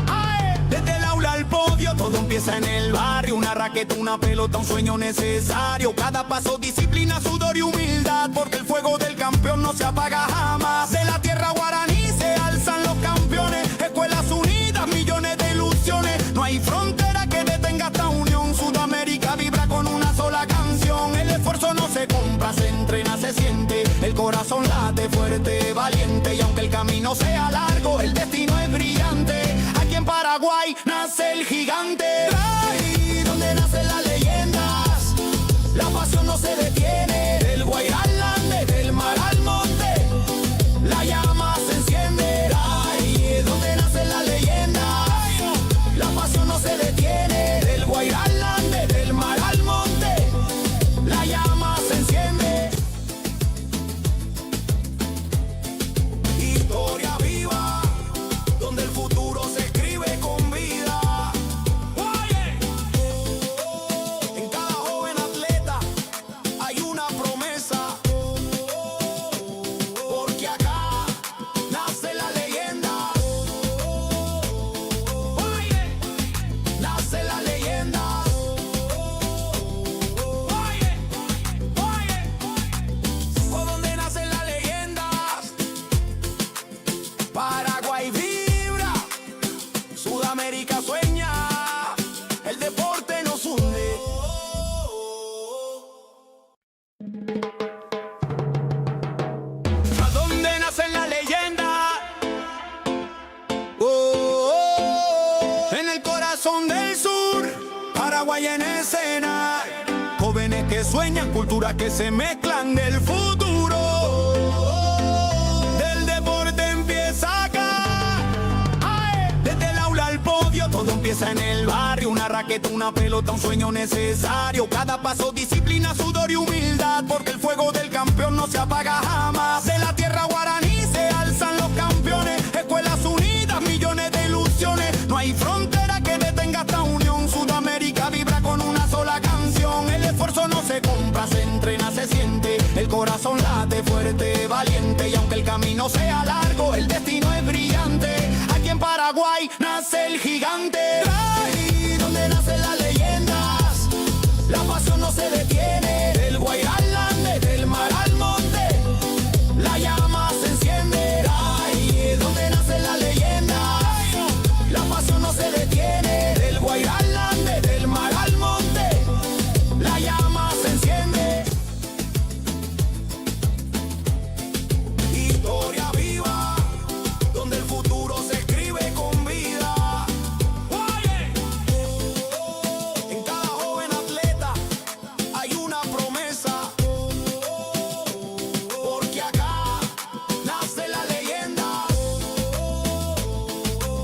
¡Ae! Desde el aula al podio, todo empieza en el barrio. Una raqueta, una pelota, un sueño necesario. Cada paso, disciplina, sudor y humildad, porque el fuego del campeón no se apaga jamás. De la tierra guaraní se alzan los campeones. Escuelas unidas, millones de ilusiones. No hay frontera que detenga esta unión. Sudamérica vibra con una sola canción. El esfuerzo no se compra, se entrena, se siente. El corazón late fuerte, valiente. Y aunque el camino sea largo, el destino es brillante. Aquí en Paraguay nace el gigante. Ahí donde nacen las leyendas, la pasión no se detiene. Del Guairá al Ande, del mar al monte, la llama se enciende. Ahí donde nacen las leyendas, la pasión no se detiene. Del Guairá al Ande, del mar al monte, la llama se enciende. culturas que se mezclan del futuro. Del deporte empieza acá. ¡Ay! Desde el aula al podio, todo empieza en el barrio. Una raqueta, una pelota, un sueño necesario. Cada paso, disciplina, sudor y humildad, porque el fuego del campeón no se apaga jamás. De la tierra guaraní se alzan los campeones. Escuelas unidas, millones de ilusiones. No hay frontera que detenga esta unión. Sudamérica vibra con una sola canción. El esfuerzo no se compra, se entrena, se siente. El corazón late fuerte, valiente. Y aunque el camino sea largo, el destino es brillante. Aquí en Paraguay nace el gigante. Ahí donde nacen las leyendas, la pasión no se detiene. Del Guairá al Ande, del mar al monte, la llama se enciende. Ahí donde nacen las leyendas, la pasión no se detiene. Del Guairá al Ande, del mar al monte, la llama se enciende. Historia viva, donde el futuro se escribe con vida. Oye, en cada joven atleta hay una promesa, porque acá nace la leyenda.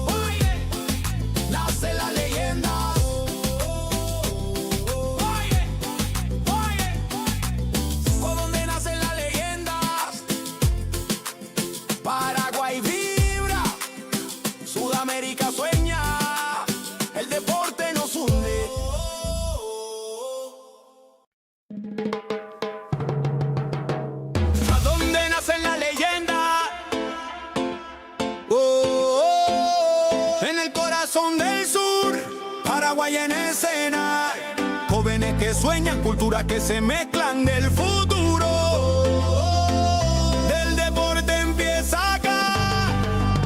Oye, nace la leyenda. Oye, por donde nacen las leyendas, Paraguay vibra, Sudamérica sueña, el deporte nos hunde. ¿A dónde nacen las leyendas? En el corazón del sur, Paraguay en escena. Jóvenes que sueñan, culturas que se mezclan del futuro. Del deporte empieza acá.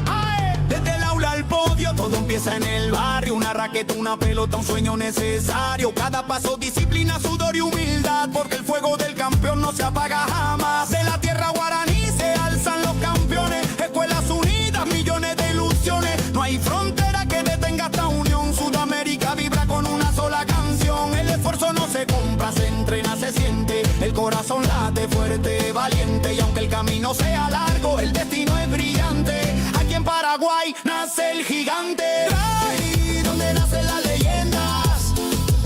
¡Ay! Desde el aula al podio, todo empieza en el barrio. Una raqueta, una pelota, un sueño necesario. Cada paso, disciplina, sudor y humildad, porque el fuego del campeón no se apaga jamás. De la tierra guaraní se alzan los campeones. Escuelas unidas, millones de ilusiones. No hay frontera que detenga esta unión. Sudamérica vibra con una sola canción. El esfuerzo no se compra, se entrena, se siente. El corazón late fuerte, valiente. Y aunque el camino sea largo, el destino es brillante. Aquí en Paraguay nace el gigante. Ahí donde nacen las leyendas,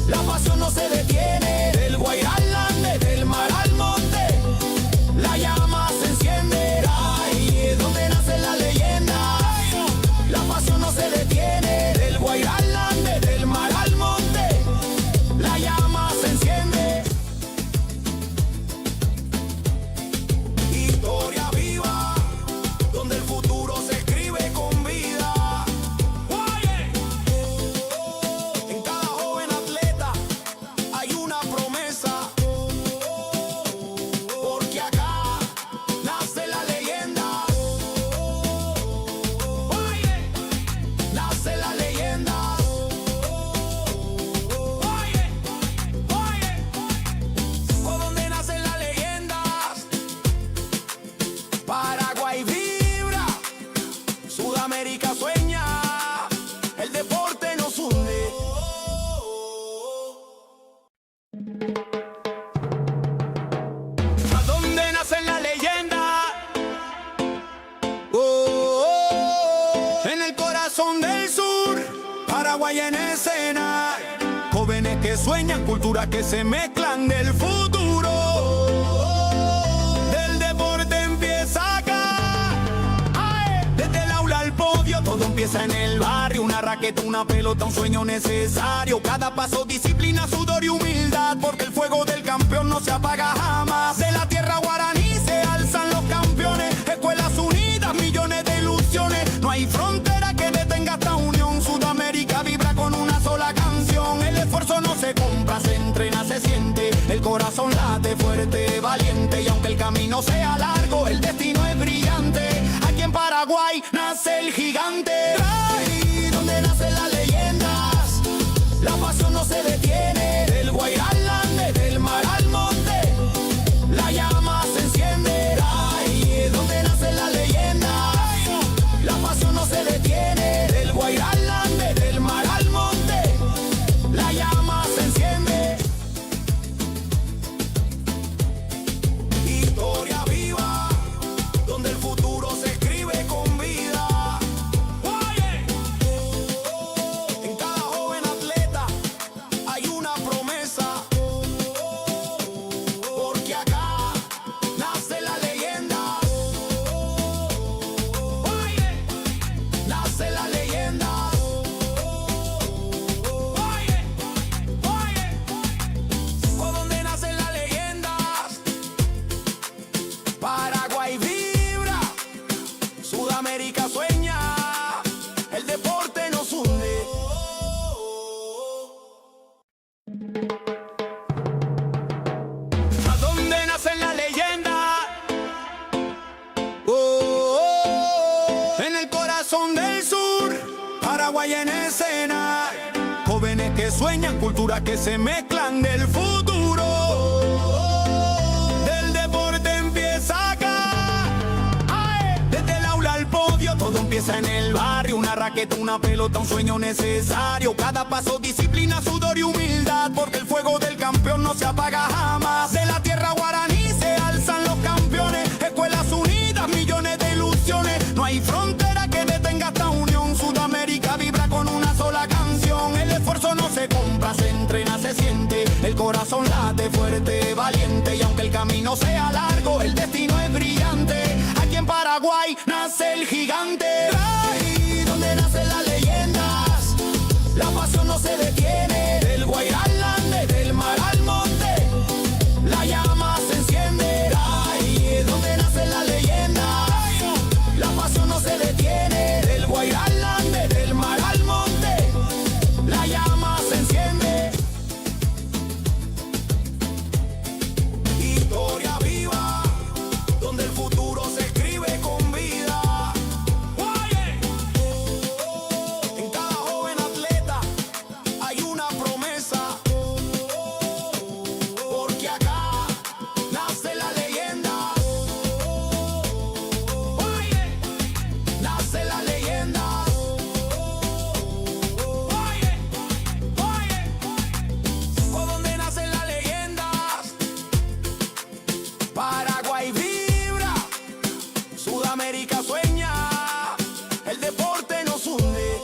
la pasión no se detiene. Del Guairá al Ande, del mar al monte, la llama se enciende. Ahí donde nacen las leyendas, la pasión no se detiene. Del Guairá al Ande, del mar al monte, la llama se enciende. Historia viva, donde el futuro se escribe con vida. Oye, en cada joven atleta hay una promesa, porque acá nace la leyenda. Oye, nace la leyenda. Oye, por donde nacen las leyendas, Paraguay vibra, Sudamérica sueña, el deporte nos hunde. ¿A dónde nacen las leyendas? En el corazón del sur, Paraguay en escena. Jóvenes que sueñan, culturas que se mezclan del futuro. Del deporte empieza acá. ¡Ay! Desde el aula al podio, todo empieza en el barrio. Una raqueta, una pelota, un sueño necesario. Cada paso, disciplina, sudor y humildad, porque el fuego del campeón no se apaga jamás. De la tierra guaraní se alzan los campeones. Escuelas unidas, millones de ilusiones. No hay frontera que detenga esta unión. Sudamérica vibra con una sola canción. El esfuerzo no se compra, se entrena, se siente. El corazón late fuerte, valiente. Y aunque el camino sea largo, el destino es brillante. Aquí en Paraguay nace el gigante. Ahí donde nacen las leyendas, la pasión no se detiene. Del Guairá al Ande, del mar al monte, la llama se enciende. Ahí donde nacen las leyendas, la pasión no se detiene. Del Guairá al Ande, del mar al monte, la llama se enciende. Sudamérica sueña, el deporte nos hunde. ¿A dónde nace la leyenda? En el corazón del sur, Paraguay en escena. Jóvenes que sueñan, culturas que se mezclan del futuro. Del deporte empieza acá. ¡Ay! Desde el aula al podio, todo empieza en el barrio. Una raqueta, una pelota, un sueño necesario. Cada paso, disciplina, sudor y humildad. Porque el fuego del campeón no se apaga jamás. De la tierra guaraní se alzan los campeones. Escuelas unidas, millones de ilusiones. No hay frontera que detenga esta unión. Sudamérica vibra con una sola canción. El esfuerzo no se compra, se entrena, se siente. El corazón late fuerte, valiente. Y aunque el camino sea largo, el destino es brillante. Aquí en Paraguay nace el gigante. Ahí donde nacen las leyendas, la pasión no se detiene. Del Guairá al Ande, del mar al monte, la llama se enciende. Ahí es donde nacen las leyendas, la pasión no se detiene. Del Guairá al Ande, del mar al monte, la llama se enciende. Historia viva, donde el futuro se escribe con vida. En cada joven atleta hay una promesa, porque acá nace la leyenda. Nace la leyenda. ¿Por dónde nacen las leyendas? Paraguay vibra, Sudamérica sueña, el deporte nos hunde.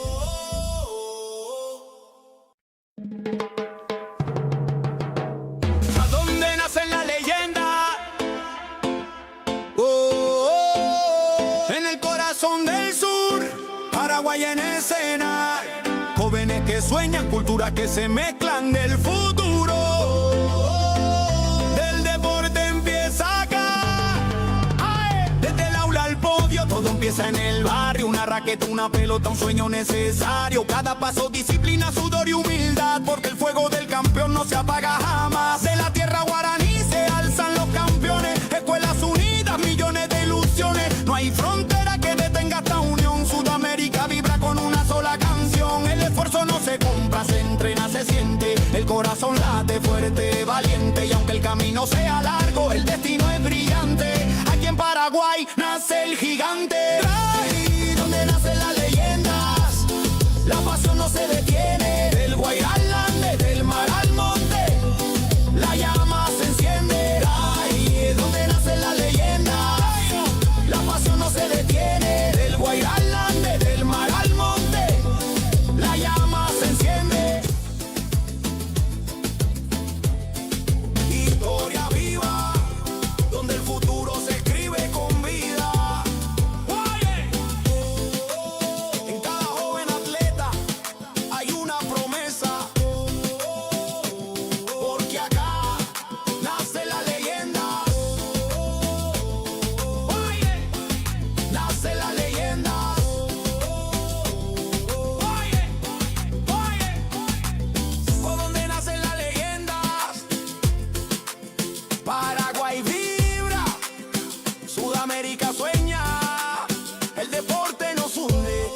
¿A dónde nacen las leyendas? En el corazón del sur, Paraguay en escena. Jóvenes que sueñan, culturas que se mezclan del futuro. Del deporte empieza acá. ¡Ay! Desde el aula al podio, todo empieza en el barrio. Una raqueta, una pelota, un sueño necesario. Cada paso, disciplina, sudor y humildad. Porque el fuego del campeón no se apaga jamás. De la tierra guaraní se alzan los campeones. Escuelas unidas, millones de ilusiones. No hay frontera que detenga esta unión. Sudamérica vibra con una sola canción. El esfuerzo no se compra, se entrena, se siente. El corazón late fuerte, valiente. Y aunque el camino sea largo, el destino es brillante. Aquí en Paraguay nace el gigante. Ahí donde nacen las leyendas, la pasión no se detiene. Del Guairá al Ande, del mar al monte, la llama se enciende. Ahí es donde nacen las leyendas, la pasión no se detiene. Del Guairá al Ande, del mar al monte, la llama se enciende. Historia viva, donde el futuro se escribe con vida. En cada joven atleta hay una promesa, porque acá nace la leyenda. Nace la leyenda. ¿Por dónde nacen las leyendas? Paraguay vibra, Sudamérica sueña, el deporte nos hunde.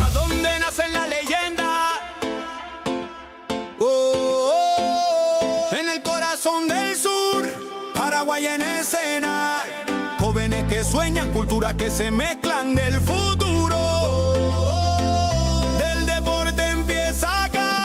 ¿A dónde nacen las leyendas? En el corazón del sur, Paraguay en escena. Jóvenes que sueñan, culturas que se mezclan del futuro. Del deporte empieza acá.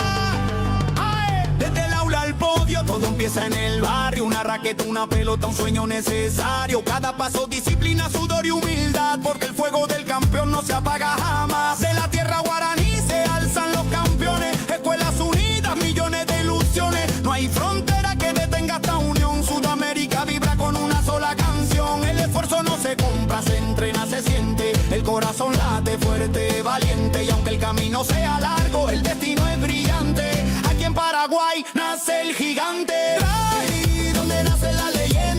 ¡Ay! Desde el aula al podio, todo empieza en el barrio. Una raqueta, una pelota, un sueño necesario. Cada paso, disciplina, sudor y humildad. Porque el fuego del campeón no se apaga jamás. De la tierra guaraní se alzan los campeones. Escuelas unidas, millones de ilusiones. No hay frontera que detenga esta unión. Sudamérica vibra con una sola canción. El esfuerzo no se compra, se entrena, se siente. El corazón late fuerte, valiente. Y aunque el camino sea largo, el destino es brillante. Aquí en Paraguay nace el gigante. Ahí donde nace la leyenda.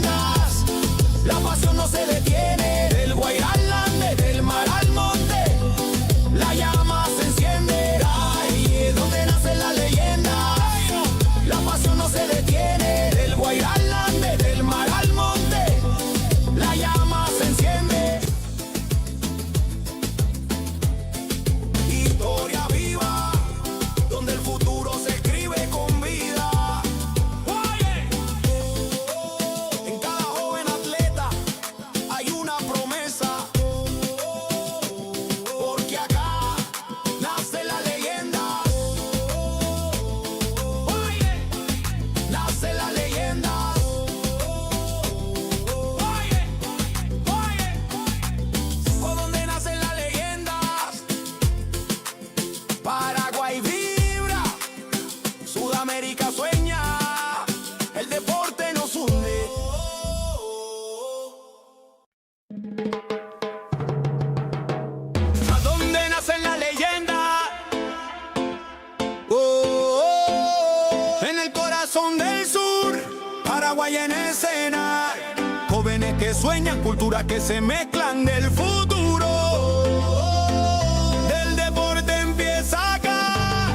Paraguay en escena. Jóvenes que sueñan, culturas que se mezclan del futuro. Del deporte empieza acá.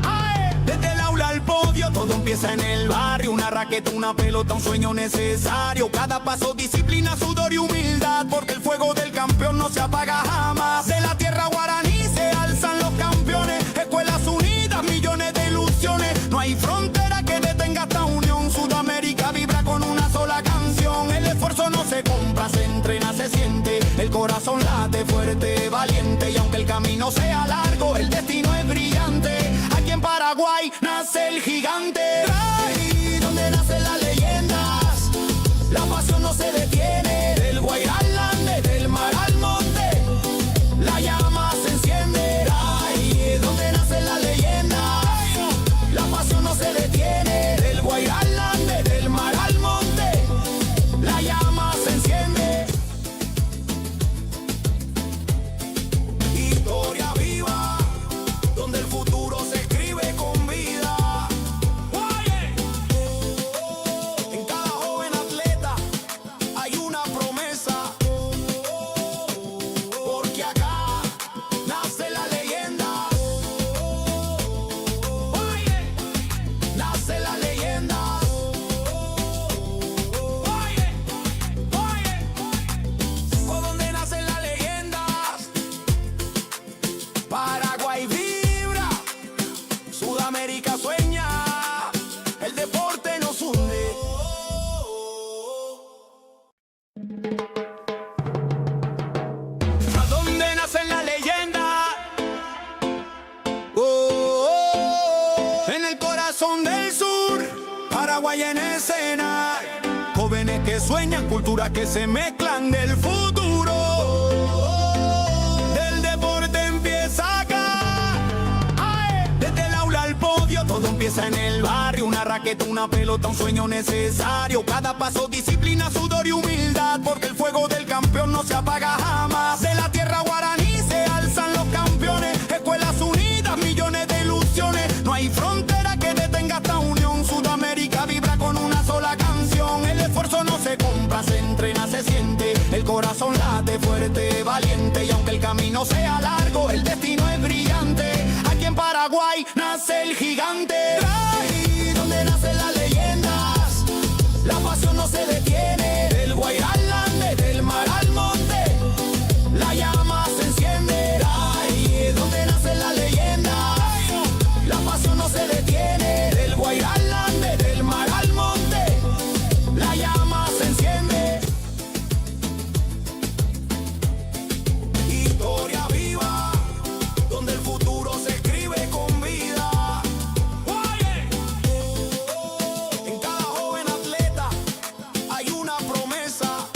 ¡Ay! Desde el aula al podio, todo empieza en el barrio. Una raqueta, una pelota, un sueño necesario. Cada paso, disciplina, sudor y humildad. Porque el fuego del campeón no se apaga jamás. De la tierra guaraní se alzan los campeones. Escuelas unidas, millones de ilusiones. No hay frontera que detenga esta unión. Sudamérica vibra con una sola canción. El esfuerzo no se compra, se entrena, se siente. El corazón late fuerte, valiente. Y aunque el camino sea largo, el destino es brillante. Aquí en Paraguay nace el gigante. Ahí donde nacen las leyendas, la pasión no se detiene. Del Guairá al Ande, del mar al monte, la llama se enciende. Ahí donde nacen las leyendas, la pasión no se detiene. Del Guairá al Ande, del mar al monte, la llama se enciende. Historia viva, donde el futuro se escribe con vida. En cada joven atleta hay una promesa. Porque acá nace la leyenda. Nace la leyenda. Por donde nacen las leyendas, Paraguay vibra, Sudamérica sueña, el deporte nos hunde. ¿A dónde nacen las leyendas? En el corazón del sur, Paraguay en escena. Jóvenes que sueñan, culturas que se mezclan del futuro. Del deporte empieza acá. ¡Ay! Desde el aula al podio, todo empieza en el barrio. Una raqueta, una pelota, un sueño necesario. Cada paso, disciplina, sudor y humildad. Porque el fuego del campeón no se apaga jamás. De la tierra guaraní se alzan los campeones. Escuelas unidas, millones de ilusiones. No hay frontera que detenga esta unión. Sudamérica vibra con una sola canción. El esfuerzo no se compra, se entrena, se siente. El corazón late fuerte, valiente. Y aunque el camino sea largo, el destino es brillante. Aquí en Paraguay nace el gigante. Ahí donde nacen las leyendas, la pasión no se detiene. Del Guairá al Ande, del mar al monte, la llama se enciende. Ahí donde nacen las leyendas, la pasión no se detiene. Del Guairá al Ande, del mar al monte, la llama se enciende. Historia viva, donde el futuro se escribe con vida. En cada joven atleta hay una promesa.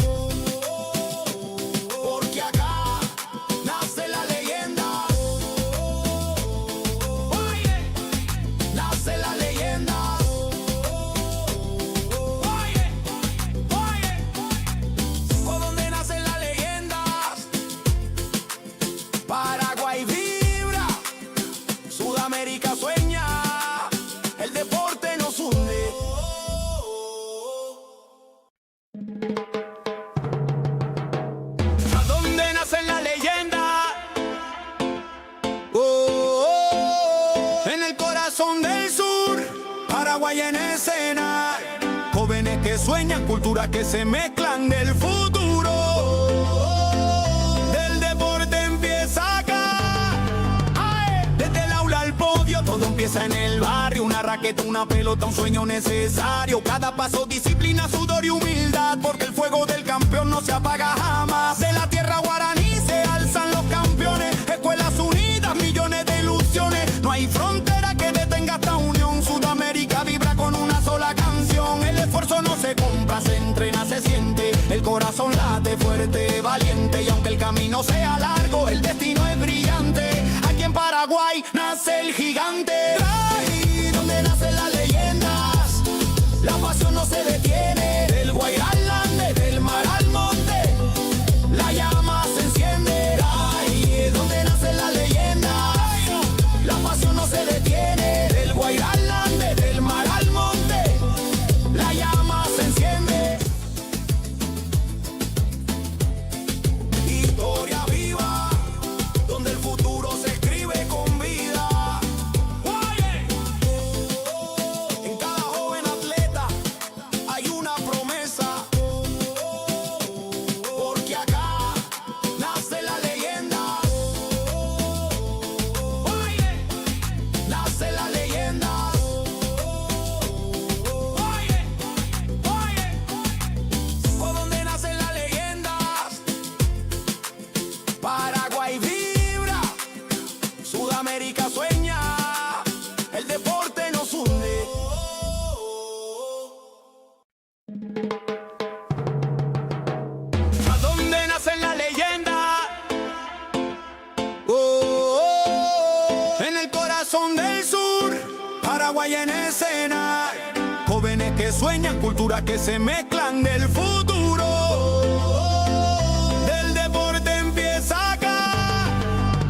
Porque acá nace la leyenda. Nace la leyenda. Por donde nacen las leyendas, Paraguay vibra, Sudamérica sueña, el deporte nos hunde. ¿A dónde nacen las leyendas? En el corazón del sur, Paraguay en escena. Jóvenes que sueñan, culturas que se mezclan del futuro. Del deporte empieza acá. ¡Ay! Desde el aula al podio, todo empieza en el barrio. Una raqueta, una pelota, un sueño necesario. Cada paso, disciplina, sudor y humildad. Porque el fuego del campeón no se apaga jamás. De la tierra guaraní se alzan los campeones. Escuelas unidas, millones de ilusiones. No hay frontera que detenga esta unión. Sudamérica vibra con una sola canción. El esfuerzo no se compra, se entrena, se siente. El corazón late fuerte, valiente. Y aunque el camino sea largo, el destino es brillante. Aquí en Paraguay nace el gigante. Ahí donde nacen las leyendas, la pasión no se detiene. Del Guairá al Ande, del mar al monte, la llama se enciende. Ahí donde nacen las leyendas, la pasión no se detiene. Del Guairá al Ande, del mar al monte, la llama se enciende. Paraguay en escena. Jóvenes que sueñan, culturas que se mezclan del futuro. Del deporte empieza acá.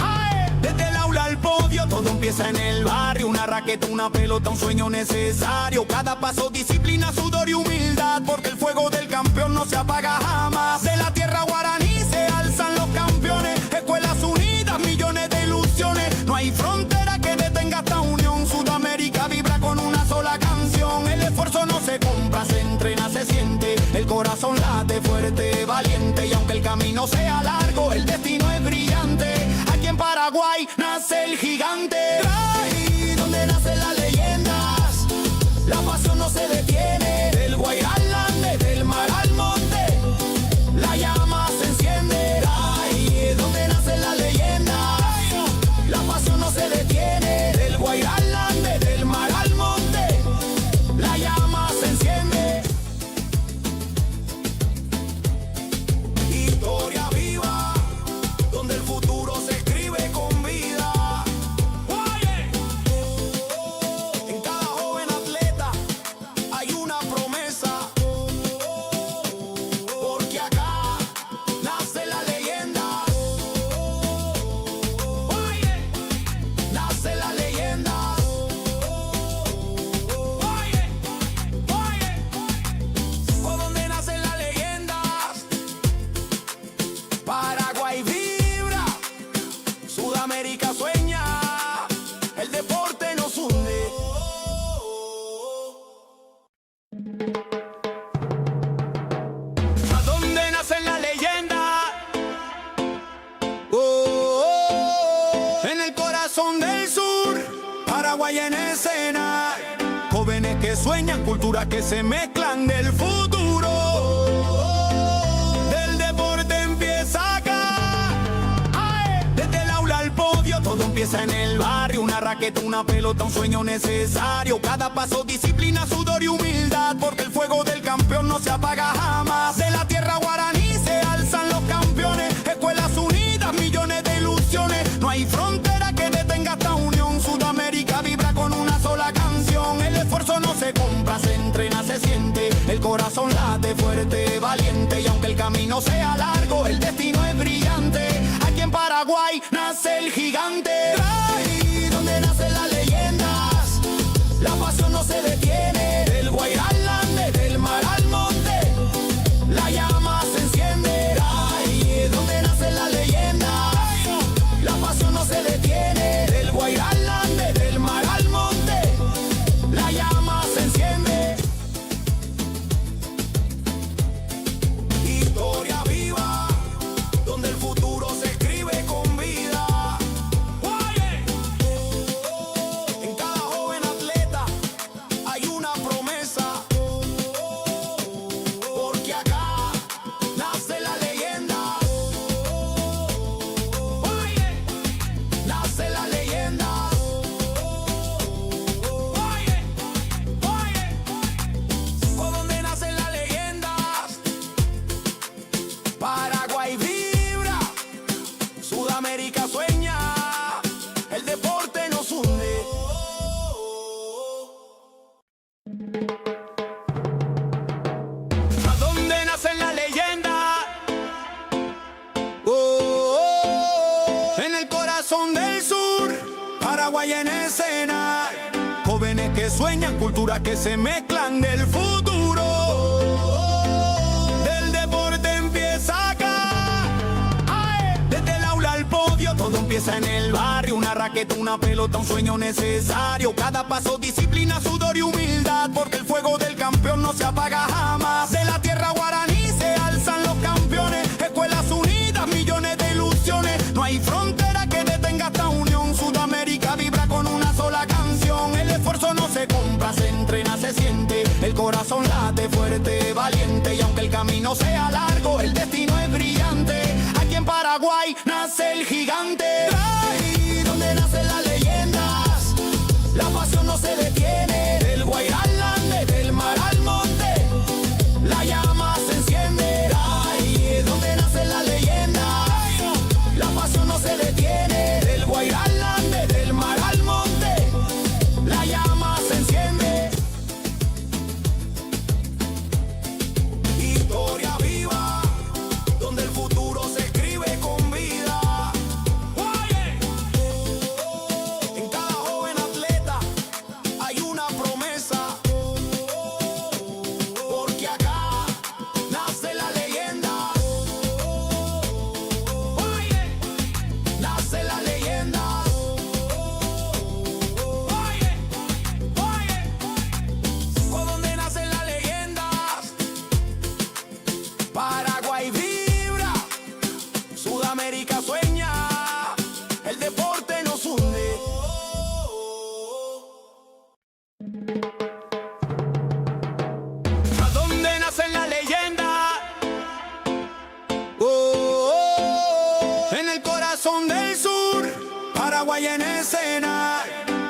¡Ae! Desde el aula al podio, todo empieza en el barrio. Una raqueta, una pelota, un sueño necesario. Cada paso, disciplina, sudor y humildad. Porque el fuego del campeón no se apaga jamás. De la tierra guaraní se alzan los campeones. Escuelas unidas, millones de ilusiones. No hay frontera que detenga esta unión. Sudamérica vibra con una sola canción. El esfuerzo no se compra, se entrena, se siente. El corazón late fuerte, valiente. Y aunque el camino sea largo, el destino es brillante. Aquí en Paraguay nace el gigante. Ahí donde nacen las leyendas, la pasión no se detiene. Del Guairá al Ande, del mar al monte, la llama se enciende. Ahí es donde nacen las leyendas, la pasión no se detiene. Del Guairá al Ande, del mar al monte, la llama se enciende. Historia viva, donde el futuro se escribe con vida. En cada joven atleta hay una promesa, porque acá nace la leyenda. Nace la leyenda. Por donde nacen las leyendas, Paraguay vibra, Sudamérica sueña, el deporte nos hunde. ¿A dónde nacen las leyendas? En el corazón del sur, Paraguay en escena. Jóvenes que sueñan, culturas que se mezclan del futuro. Del deporte empieza acá. ¡Ae! Desde el aula al podio, todo empieza en el barrio. Una raqueta, una pelota, un sueño necesario. Cada paso, disciplina, sudor y humildad. Porque el fuego del campeón no se apaga jamás. De la tierra guaraní se alzan los campeones. Escuelas unidas, millones de ilusiones. No hay frontera que detenga esta unión. Sudamérica vibra con una sola canción. El esfuerzo no se compra, se entrena, se siente. El corazón late fuerte, valiente. Y aunque el camino sea largo, el destino es brillante. Aquí en Paraguay nace el gigante. Ahí donde nacen las leyendas, la pasión no se detiene. Del Guairá al Ande, del mar al monte, la llama se enciende. Ahí es donde nacen las leyendas, la pasión no se detiene. Del Guairá al Ande, del mar al monte, la llama se enciende. Historia viva, donde el futuro se escribe con vida. En cada joven atleta hay una promesa, porque acá nace la leyenda. Nace la leyenda. Por donde nacen las leyendas, Paraguay vibra, Sudamérica sueña, el deporte nos hunde. ¿A dónde nacen las leyendas? En el corazón del sur, Paraguay en escena. Jóvenes que sueñan, culturas que se mezclan del futuro. Del deporte empieza acá. ¡Ae! Desde el aula al podio, todo empieza en el barrio. Una raqueta, una pelota, un sueño necesario. Cada paso, disciplina, sudor y humildad. Porque el fuego del campeón no se apaga jamás. De la tierra guaraní se alzan los campeones. Escuelas unidas, millones de ilusiones. No hay frontera que detenga esta unión. Sudamérica vibra con una sola canción. El esfuerzo no se compra, se entrena, se siente. El corazón late fuerte, valiente. Y aunque el camino sea largo, el destino es brillante. Aquí en Paraguay nace el gigante. Ahí donde nacen las leyendas, la pasión no se detiene. Del Guairá al Ande, del mar al monte, la llama Paraguay en escena.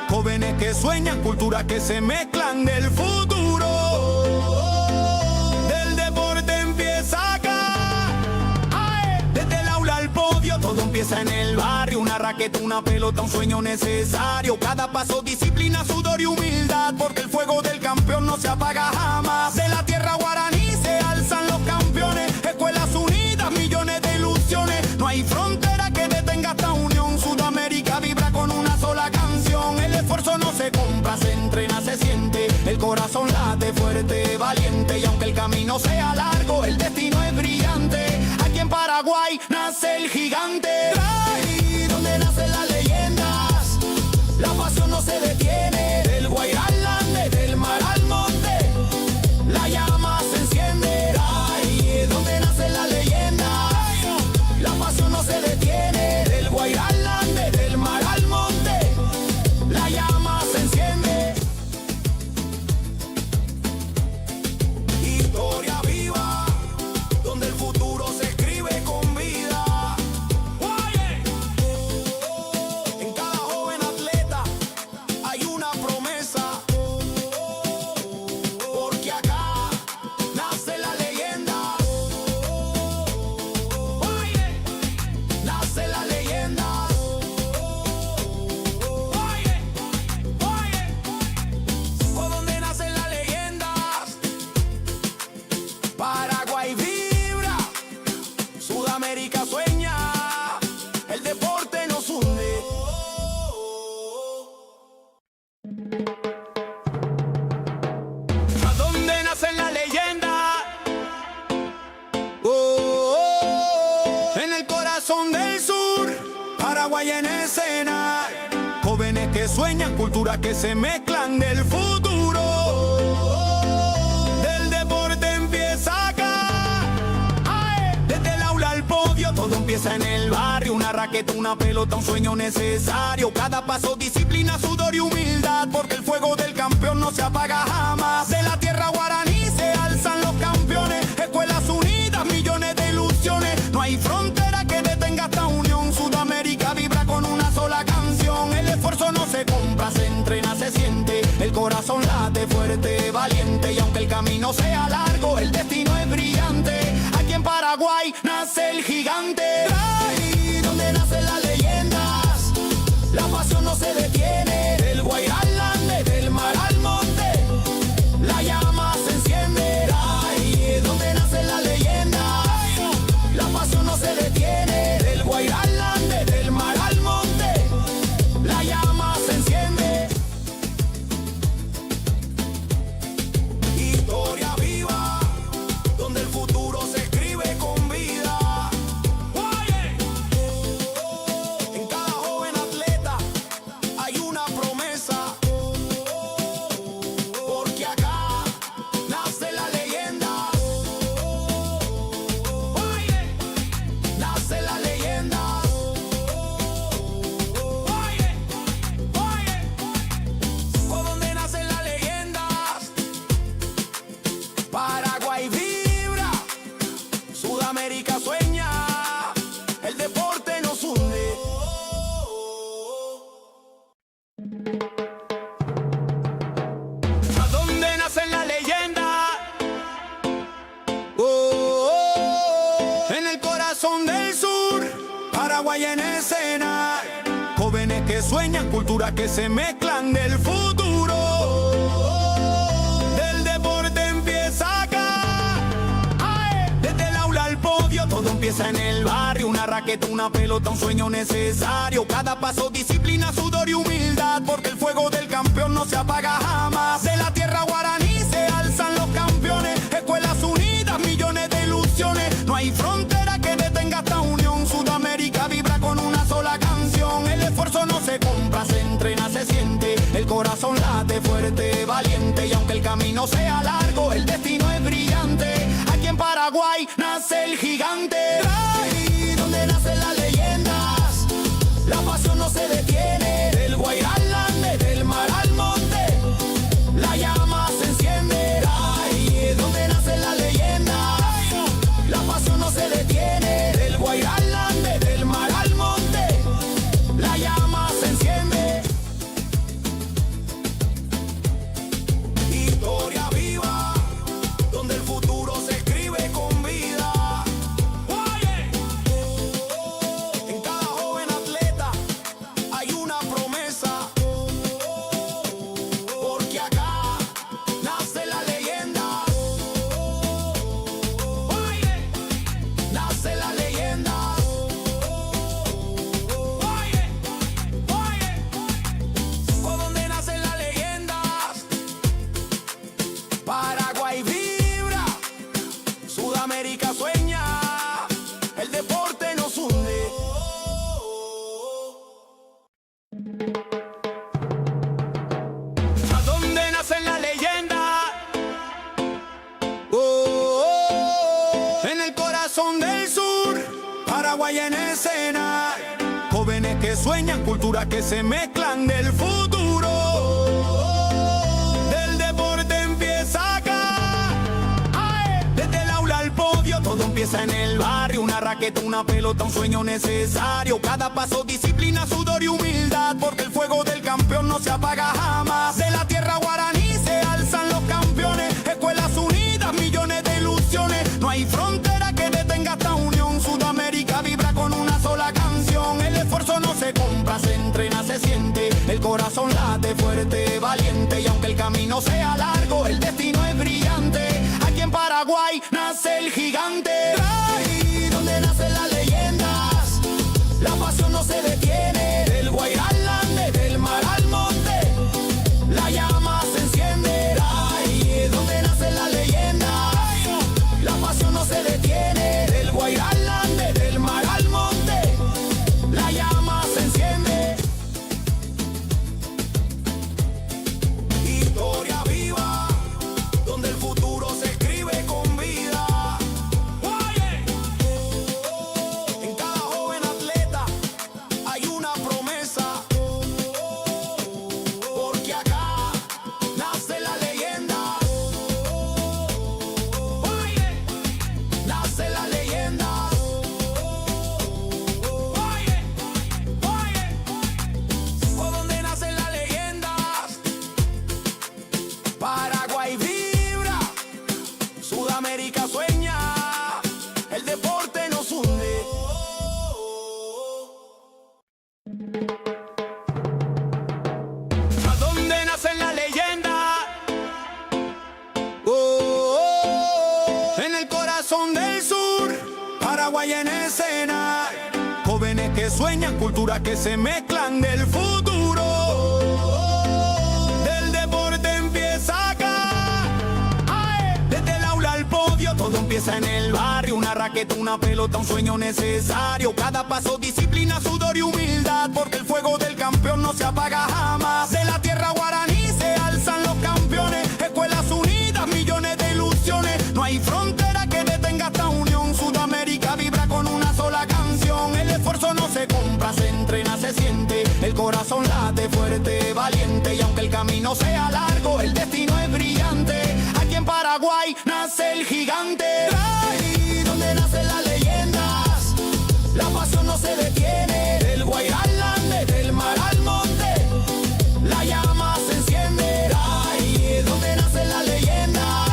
Jóvenes que sueñan, culturas que se mezclan del futuro. Del deporte empieza acá. ¡Ay! Desde el aula al podio, todo empieza en el barrio. Una raqueta, una pelota, un sueño necesario. Cada paso, disciplina, sudor y humildad. Porque el fuego del campeón no se apaga jamás. De la tierra guaraní se alzan los campeones. Escuelas unidas, millones de ilusiones. No hay frontera que detenga esta unión. Sudamérica vibra con una sola canción. El esfuerzo no se compra, se entrena, se siente. El corazón late fuerte, valiente. Y aunque el camino sea largo, el destino es brillante. Aquí en Paraguay nace el gigante. Ahí donde nacen las leyendas, la pasión no se detiene. Del Guairá al Ande, del mar al monte, la llama se enciende. Ahí donde nacen las leyendas, la pasión no se detiene. Del Guairá al Ande, del mar al monte, la llama se enciende. Historia viva, donde el futuro se escribe con vida. Oye, en cada joven atleta hay una promesa. Porque acá nace la leyenda. Oye, nace la leyenda. Oye, por donde nacen las leyendas. Paraguay vibra, Sudamérica sueña, el deporte nos hunde. ¿A dónde nacen las leyendas? En el corazón del sur, Paraguay en escena. Jóvenes que sueñan, culturas que se mezclan del futuro. Del deporte empieza acá. ¡Ay! Desde el aula al podio, todo empieza en el barrio. Una raqueta, una pelota, un sueño necesario. Cada paso, disciplina, sudor y humildad. Porque el fuego del campeón no se apaga jamás. De la tierra guaraní se alzan los campeones. Escuelas unidas, millones de ilusiones. No hay frontera que detenga esta unión. Sudamérica vibra con una sola canción. El esfuerzo no se compra, se entrena, se siente. El corazón late fuerte, valiente. Y aunque el camino sea largo, el destino es brillante. Aquí en Paraguay nace el gigante. Ahí donde nacen las leyendas, la pasión no se detiene. Del Guairá al Ande, del mar al monte, la llama se enciende. Ahí donde nacen las leyendas, la pasión no se detiene. Del Guairá al Ande, del mar al monte, la llama se enciende. Historia viva, donde el futuro se escribe con vida. Oye, en cada joven atleta hay una promesa. Porque acá nace la leyenda. Oye, nace la leyenda. Oye, por donde nacen las leyendas. Paraguay vibra, Sudamérica sueña, el deporte nos hunde. ¿A dónde nacen las leyendas? En el corazón del sur, Paraguay en escena. Jóvenes que sueñan, culturas que se mezclan del futuro. Del deporte empieza acá. ¡Ay! Desde el aula al podio, todo empieza en el barrio. Una raqueta, una pelota, un sueño necesario. Cada paso, disciplina, sudor y humildad. Porque el fuego del campeón no se apaga jamás. De la tierra guaraní se alzan los campeones. Escuelas unidas, millones de ilusiones. No hay frontera que detenga esta unión. Sudamérica vibra con una sola canción. El esfuerzo no se compra, se entrena, se siente. El corazón late fuerte, valiente. Y aunque el camino sea largo, el destino es brillante. Aquí en Paraguay nace el gigante. Ahí donde nacen las leyendas, la pasión no se detiene. Del Guairá al Ande, del mar al monte, la llama se enciende. Ahí donde nacen las leyendas, la pasión no se detiene. Del Guairá al Ande, del mar al monte, la llama se enciende. Sudamérica sueña, el deporte nos hunde. ¿A dónde nace la leyenda? En el corazón del sur, Paraguay en escena. Jóvenes que sueñan, culturas que se mezclan del futuro. Del deporte empieza acá. ¡Ay! Desde el aula al podio, todo empieza en el barrio. Una raqueta, una pelota, un sueño necesario. Cada paso, disciplina, sudor y humildad. Porque el fuego del campeón no se apaga jamás. De la tierra guaraní se alzan los campeones. Escuelas unidas, millones de ilusiones. No hay frontera que detenga esta unión. Sudamérica vibra con una sola canción. El esfuerzo no se compra, se entrena, se siente. El corazón late fuerte, valiente. Y aunque el camino sea largo, el destino es brillante. Aquí en Paraguay nace el gigante. Ahí donde nacen las leyendas, la pasión no se detiene. Del Guairá al Ande, del mar al monte, la llama se enciende. Ahí donde nacen las leyendas, la pasión no se detiene. Del Guairá al Ande, del mar al monte, la llama se enciende. Historia viva, donde el futuro se escribe con vida. Oye, en cada joven atleta hay una promesa. Porque acá nace la leyenda. Oye, nace la leyenda. Oye, ¿por dónde nacen las leyendas? Paraguay vibra, Sudamérica sueña, el deporte nos hunde. ¿A dónde nacen las leyendas? En el corazón del sur, Paraguay en escena. Jóvenes que sueñan, culturas que se mezclan del futuro. Del deporte empieza acá. ¡Ay! Desde el aula al podio, todo empieza en el barrio. Una raqueta, una pelota, un sueño necesario. Cada paso, disciplina, sudor y humildad. Porque el fuego del campeón no se apaga jamás. De la tierra guaraní se alzan los campeones. Escuelas unidas, millones de ilusiones. No hay frontera que detenga esta unión. Sudamérica vibra con una sola canción. El esfuerzo no se compra, se entrena, se siente. El corazón late fuerte, valiente. Y aunque el camino sea largo, el destino es brillante. Aquí en Paraguay nace el gigante. Ahí donde nacen las leyendas, la pasión no se detiene. Del Guairá al Ande, del mar al monte, la llama se enciende. Ahí donde nacen las leyendas,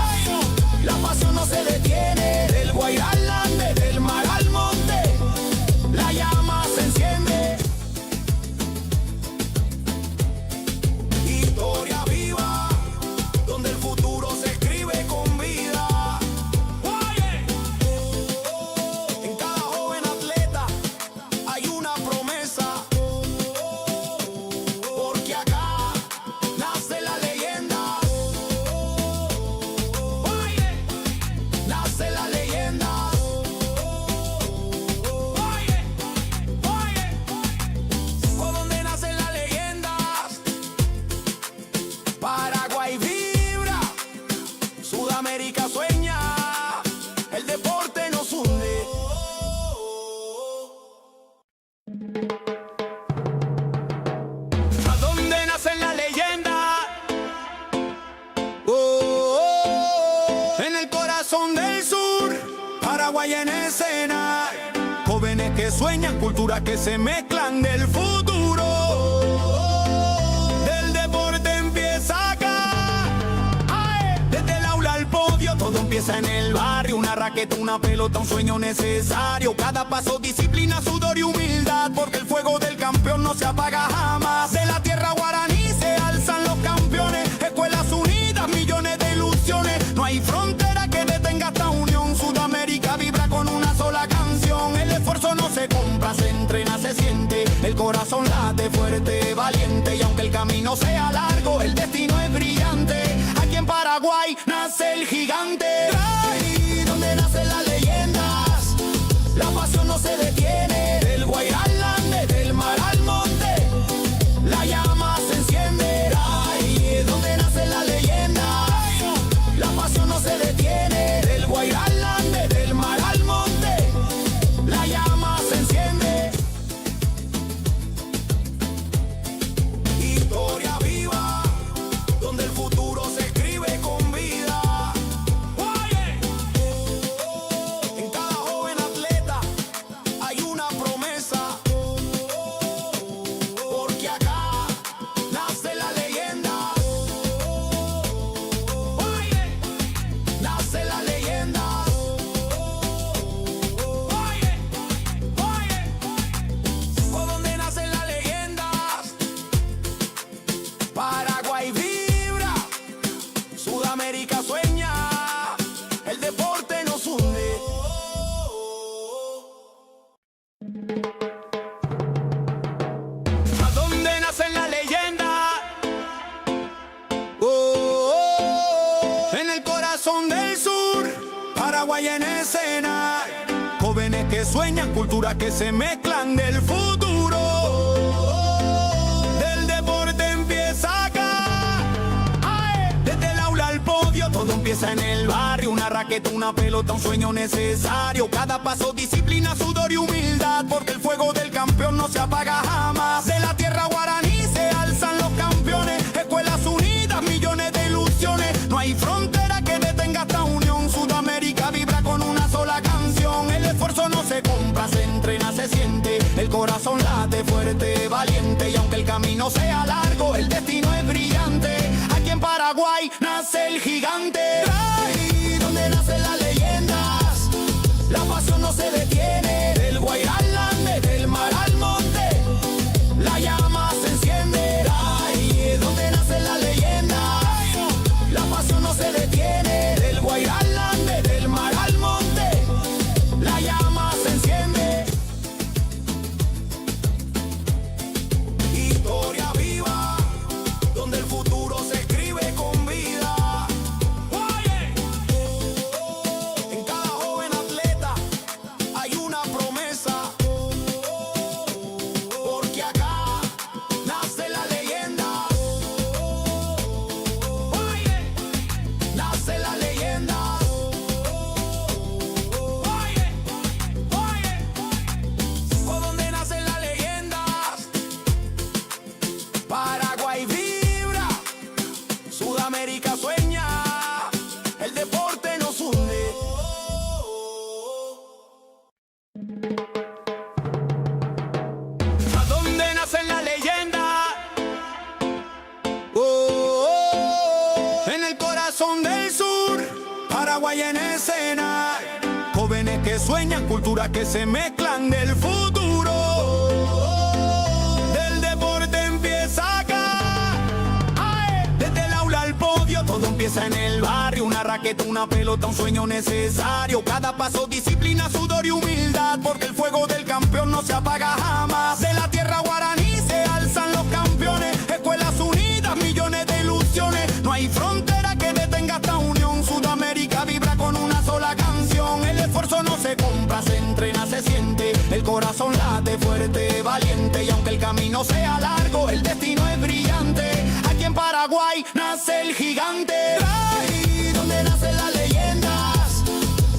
la pasión no se detiene. Del Guairá al Ande, del mar al monte, la llama se enciende. Historia viva, donde el futuro se escribe con vida. Oye, en cada joven atleta hay una promesa. Porque acá nace la leyenda. Oye, nace la leyenda. Oye, ¿por dónde nacen las leyendas? Paraguay vibra, Sudamérica sueña, el deporte nos hunde. ¿A dónde nacen las leyendas? En el corazón del sur, Paraguay en escena. Jóvenes que sueñan, culturas que se mezclan del futuro. Del deporte empieza acá. ¡Ay! Desde el aula al podio, todo empieza en el barrio. Una raqueta, una pelota, un sueño necesario. Cada paso, disciplina, sudor y humildad. Porque el fuego del campeón no se apaga jamás. De la tierra guaraní se alzan los campeones. Escuelas unidas, millones de ilusiones. No hay frontera que detenga esta unión. Sudamérica vibra con una sola canción. El esfuerzo no se compra, se entrena, se siente. El corazón late fuerte, valiente. Y aunque el camino sea largo, el destino es brillante. Aquí en Paraguay nace el gigante. Ahí donde nace la leyenda. que sueñan, culturas que se mezclan del futuro. Del deporte empieza acá. ¡Ae! Desde el aula al podio, todo empieza en el barrio. Una raqueta, una pelota, un sueño necesario. Cada paso, disciplina, sudor y humildad, porque el fuego del campeón no se apaga jamás. De la tierra guaraní se alzan los campeones. Escuelas unidas, millones de ilusiones. No hay frontera que detenga esta unión. Sudamérica vibra con una sola canción. El esfuerzo no se compra, se entrena, se siente. El corazón late fuerte, valiente. Y aunque el camino sea largo, el destino es brillante. Aquí en Paraguay nace el gigante. Ahí donde nacen las leyendas, la pasión no se detiene. Del Guairá al Ande, del mar al monte, la llama se enciende. Ahí es donde nacen las leyendas, la pasión no se detiene. Del Guairá al Ande, del mar al monte, la llama se enciende. Historia viva, donde el futuro se escribe con vida. Oye, en cada joven atleta hay una promesa, porque acá nace la leyenda. Oye, nace la leyenda. Oye, por donde nacen las leyendas, Paraguay vibra, Sudamérica sueña, el deporte nos une. ¿A dónde nacen las leyendas? En el corazón del sur, Paraguay en escena. Jóvenes que sueñan, culturas que se mezclan del futuro. Del deporte empieza acá. ¡Ae! Desde el aula al podio, todo empieza en el barrio. Una raqueta, una pelota, un sueño necesario. Cada paso, disciplina, sudor y humildad, porque el fuego del campeón no se apaga jamás. De la tierra guaraní se alzan los campeones. Escuelas unidas, millones de ilusiones. No hay frontera que detenga esta unión. Sudamérica vibra con una sola canción. El esfuerzo no se compra, se entrena, se siente. El corazón late fuerte, valiente. Y aunque el camino sea largo, el destino es brillante. Aquí en Paraguay nace el gigante. Ahí donde nacen las leyendas,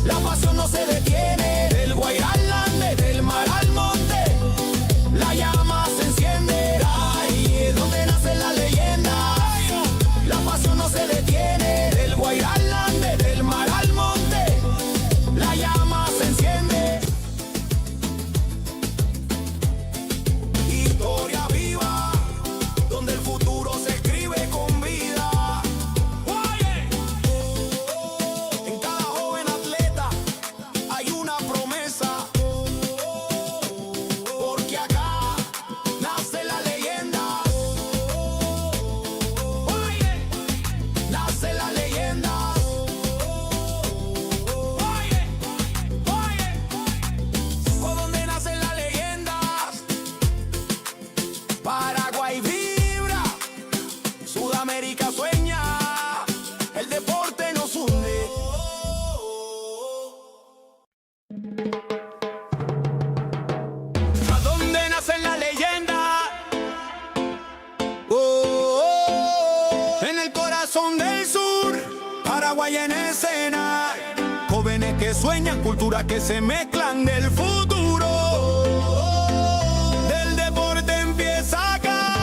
la pasión no se detiene. Del Guairá al Ande, del mar al monte, la llama se enciende. Ahí es donde nacen las leyendas, la pasión no se detiene. Del Guairá al Ande, del mar al monte, la llama se enciende. Historia viva, donde el futuro se escribe con vida. Oye, en cada joven atleta hay una promesa, porque acá nace la leyenda. Oye, nace la leyenda. Oye, por donde nacen las leyendas, Paraguay vibra, Sudamérica sueña, el deporte nos une. ¿A dónde nacen las leyendas? En el corazón del sur, Paraguay en escena. Jóvenes que sueñan, culturas que se mezclan del futuro. Del deporte empieza acá.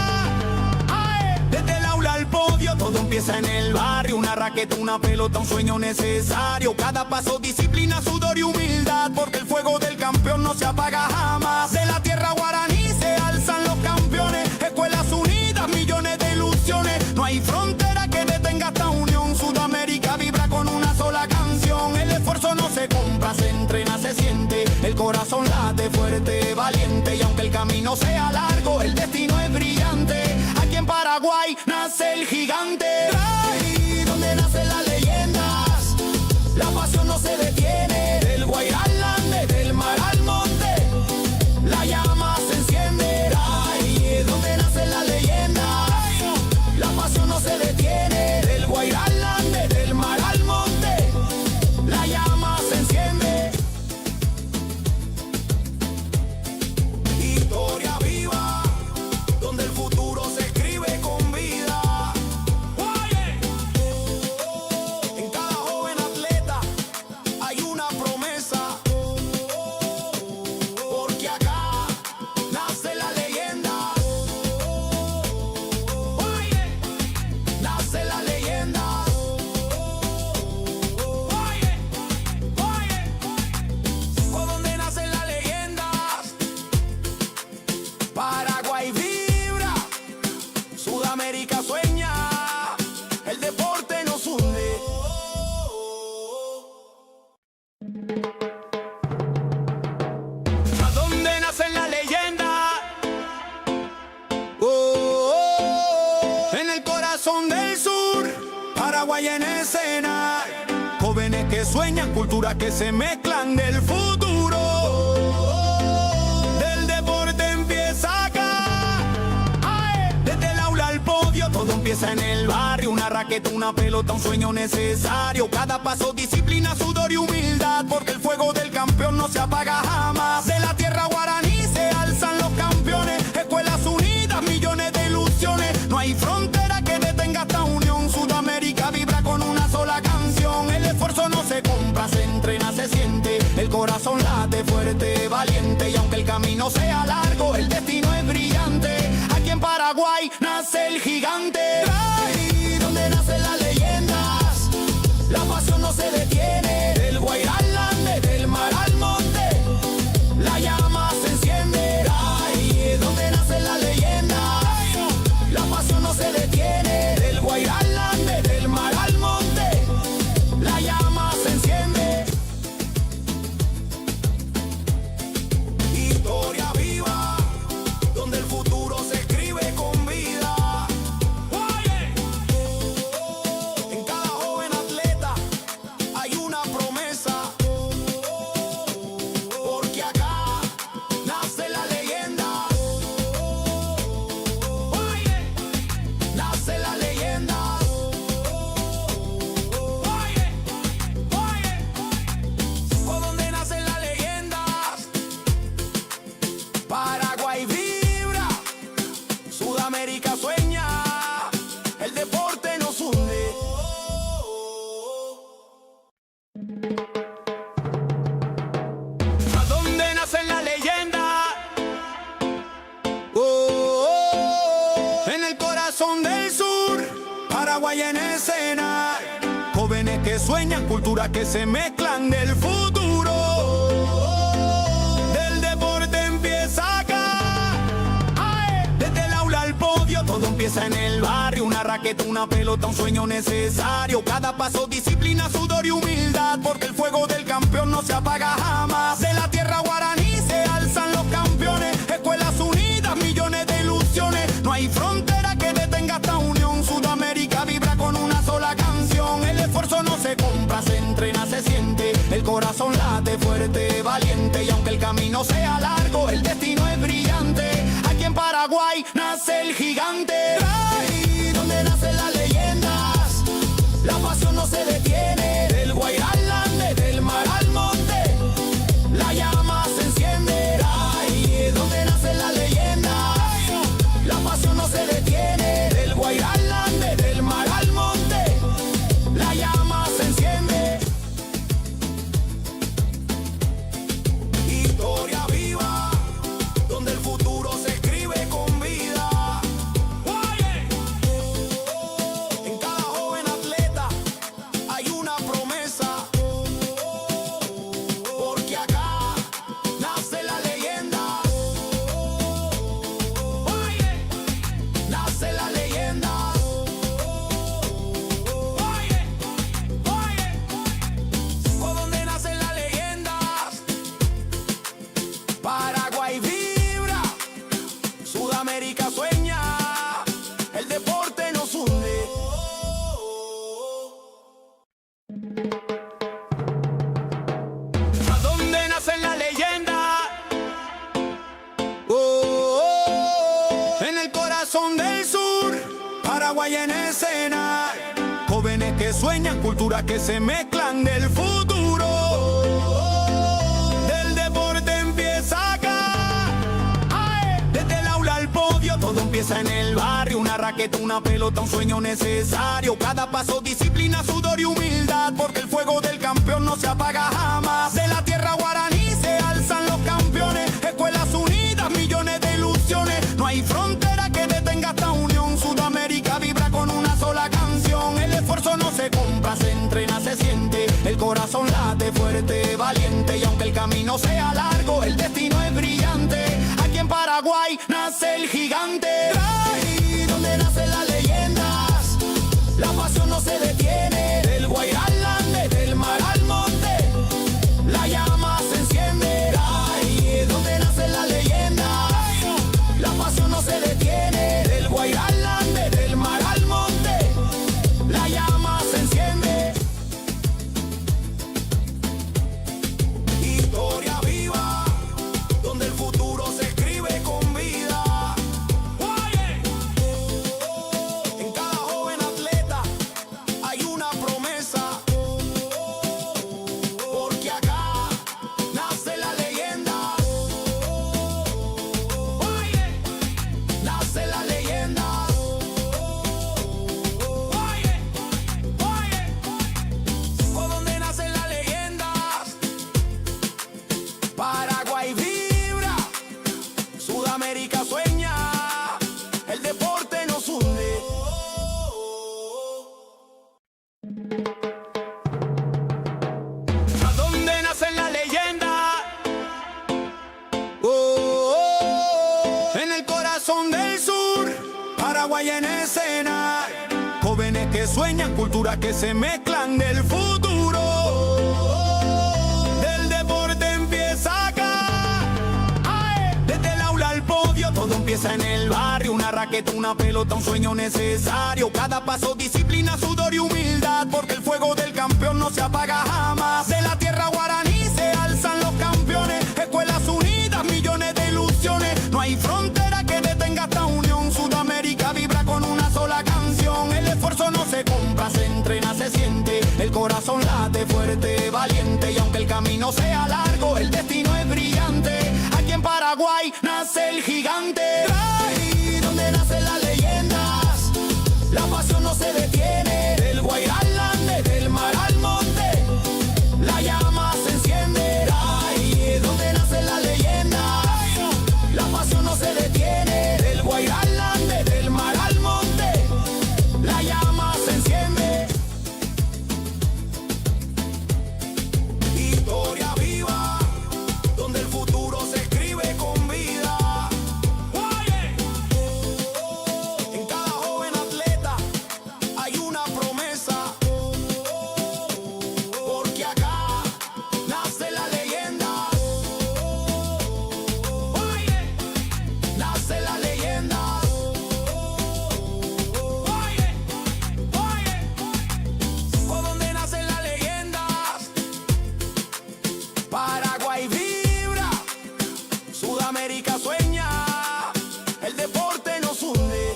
¡Ae! Desde el aula al podio, todo empieza en el barrio. Una raqueta, una pelota, un sueño necesario. Cada paso, disciplina, sudor y humildad, porque el fuego del campeón no se apaga jamás. De la tierra guaraní se alzan los campeones. Escuelas unidas, millones de ilusiones. No hay frontera que detenga esta unión. Sudamérica vibra con una sola canción. El esfuerzo no se compra, se entrena, se siente. El corazón late fuerte, valiente. Y aunque el camino sea largo, el destino es brillante. Aquí en Paraguay nace el gigante. Ahí donde nacen las leyendas, la pasión no se detiene. Del Guairá al Ande, del mar al monte, la llama se enciende. Ahí es donde nacen las leyendas, la pasión no se detiene. Del Guairá al Ande, del mar al monte, la llama se enciende. sueñan, culturas que se mezclan del futuro. Del deporte empieza acá. ¡Ay! Desde el aula al podio, todo empieza en el barrio. Una raqueta, una pelota, un sueño necesario. Cada paso, disciplina, sudor y humildad, porque el fuego del campeón no se apaga jamás. De la tierra guaraní se alzan los campeones. Escuelas unidas, millones de ilusiones. No hay frontera que detenga esta unión. Sudamérica vibra con una sola canción. El esfuerzo no se compra, se entrena, se siente. El corazón late fuerte, valiente. Y aunque el camino sea largo, el destino es brillante. Aquí en Paraguay nace el gigante. Ahí donde nacen las leyendas, la pasión no se detiene. Del Guairá al Ande, del mar al monte, la llama se enciende. Ahí donde nacen las leyendas, la pasión no se detiene. Del Guairá al Ande, del mar al monte, la llama se enciende. Historia viva, donde el futuro se escribe con vida. En cada joven atleta hay una promesa, porque acá nace la leyenda. Nace la leyenda. Por donde nacen las leyendas, Paraguay vibra, Sudamérica sueña, el deporte nos hunde. ¿A dónde nacen las leyendas? En el corazón del sur, Paraguay en escena. Jóvenes que sueñan, culturas que se mezclan del futuro. Del deporte empieza acá. ¡Ay! Desde el aula al podio, todo empieza en el barrio. Una raqueta, una pelota, un sueño necesario. Cada paso, disciplina, sudor y humildad, porque el fuego del campeón no se apaga jamás. De la tierra guaraní se alzan los campeones. Escuelas unidas, millones de ilusiones. No hay frontera que detenga esta unión. Sudamérica vibra con una sola canción. El esfuerzo no se compra, se entrena, se siente. El corazón late fuerte, valiente. Y aunque el camino sea largo, el destino es brillante. Aquí en Paraguay nace el gigante. Ahí donde nacen las leyendas, la pasión no se detiene. Del Guairá al Ande, del mar al monte, la llama se enciende. Ahí donde nacen las leyendas, la pasión no se detiene. Del Guairá al Ande, del mar al monte, la llama se enciende. Historia viva, donde el futuro se escribe con vida. En cada joven atleta hay una promesa, porque acá nace la leyenda. Nace la leyenda. Por donde nacen las leyendas, Paraguay vibra, Sudamérica sueña, el deporte nos hunde. ¿A dónde nacen las leyendas? En el corazón del sur, Paraguay en escena. Jóvenes que sueñan, culturas que se mezclan del futuro. Del deporte empieza acá. ¡Ay! Desde el aula al podio, todo empieza en el barrio. Una raqueta, una pelota, un sueño necesario. Cada paso, disciplina, sudor y humildad, porque el fuego del campeón no se apaga jamás. De la tierra guaraní se alzan los campeones. Escuelas unidas, millones de ilusiones. No hay frontera que detenga esta unión. Sudamérica vibra con una sola canción. El esfuerzo no se compra, se entrena, se siente. El corazón late fuerte, valiente. Y aunque el camino sea largo, el destino es brillante. Aquí en Paraguay nace el gigante. Ahí donde nacen las leyendas, la pasión no se detiene. Del Guairá al Ande, del mar al monte, la llama se enciende. Ahí donde nacen las leyendas, la pasión no se detiene. Del Guairá al Ande, del mar al monte, la llama se enciende. Paraguay en escena. Jóvenes que sueñan, culturas que se mezclan del futuro. Del deporte empieza acá. ¡Ae! Desde el aula al podio, todo empieza en el barrio. Una raqueta, una pelota, un sueño necesario. Cada paso, disciplina, sudor y humildad. Porque el fuego del campeón no se apaga jamás. De la tierra guaraní se alzan los campeones. Escuelas unidas, millones de ilusiones. No hay frontera que detenga esta unión. Sudamérica vibra con una sola canción. El esfuerzo no se compra, se entrena, se siente. El corazón late fuerte, valiente. Y aunque el camino sea largo, el destino es brillante. Aquí en Paraguay nace el gigante. Ahí donde nacen las leyendas, la pasión no se detiene. Del Guairá al Ande, del mar al monte, la llama se enciende. Ahí es donde nacen las leyendas, la pasión no se detiene. Del Guairá al Ande, del mar al monte, la llama se enciende. Historia viva, donde el futuro se escribe con vida. En cada joven atleta hay una promesa, porque acá nace la leyenda. Nace la leyenda. Por donde nacen las leyendas, Paraguay vibra, Sudamérica sueña, el deporte nos hunde.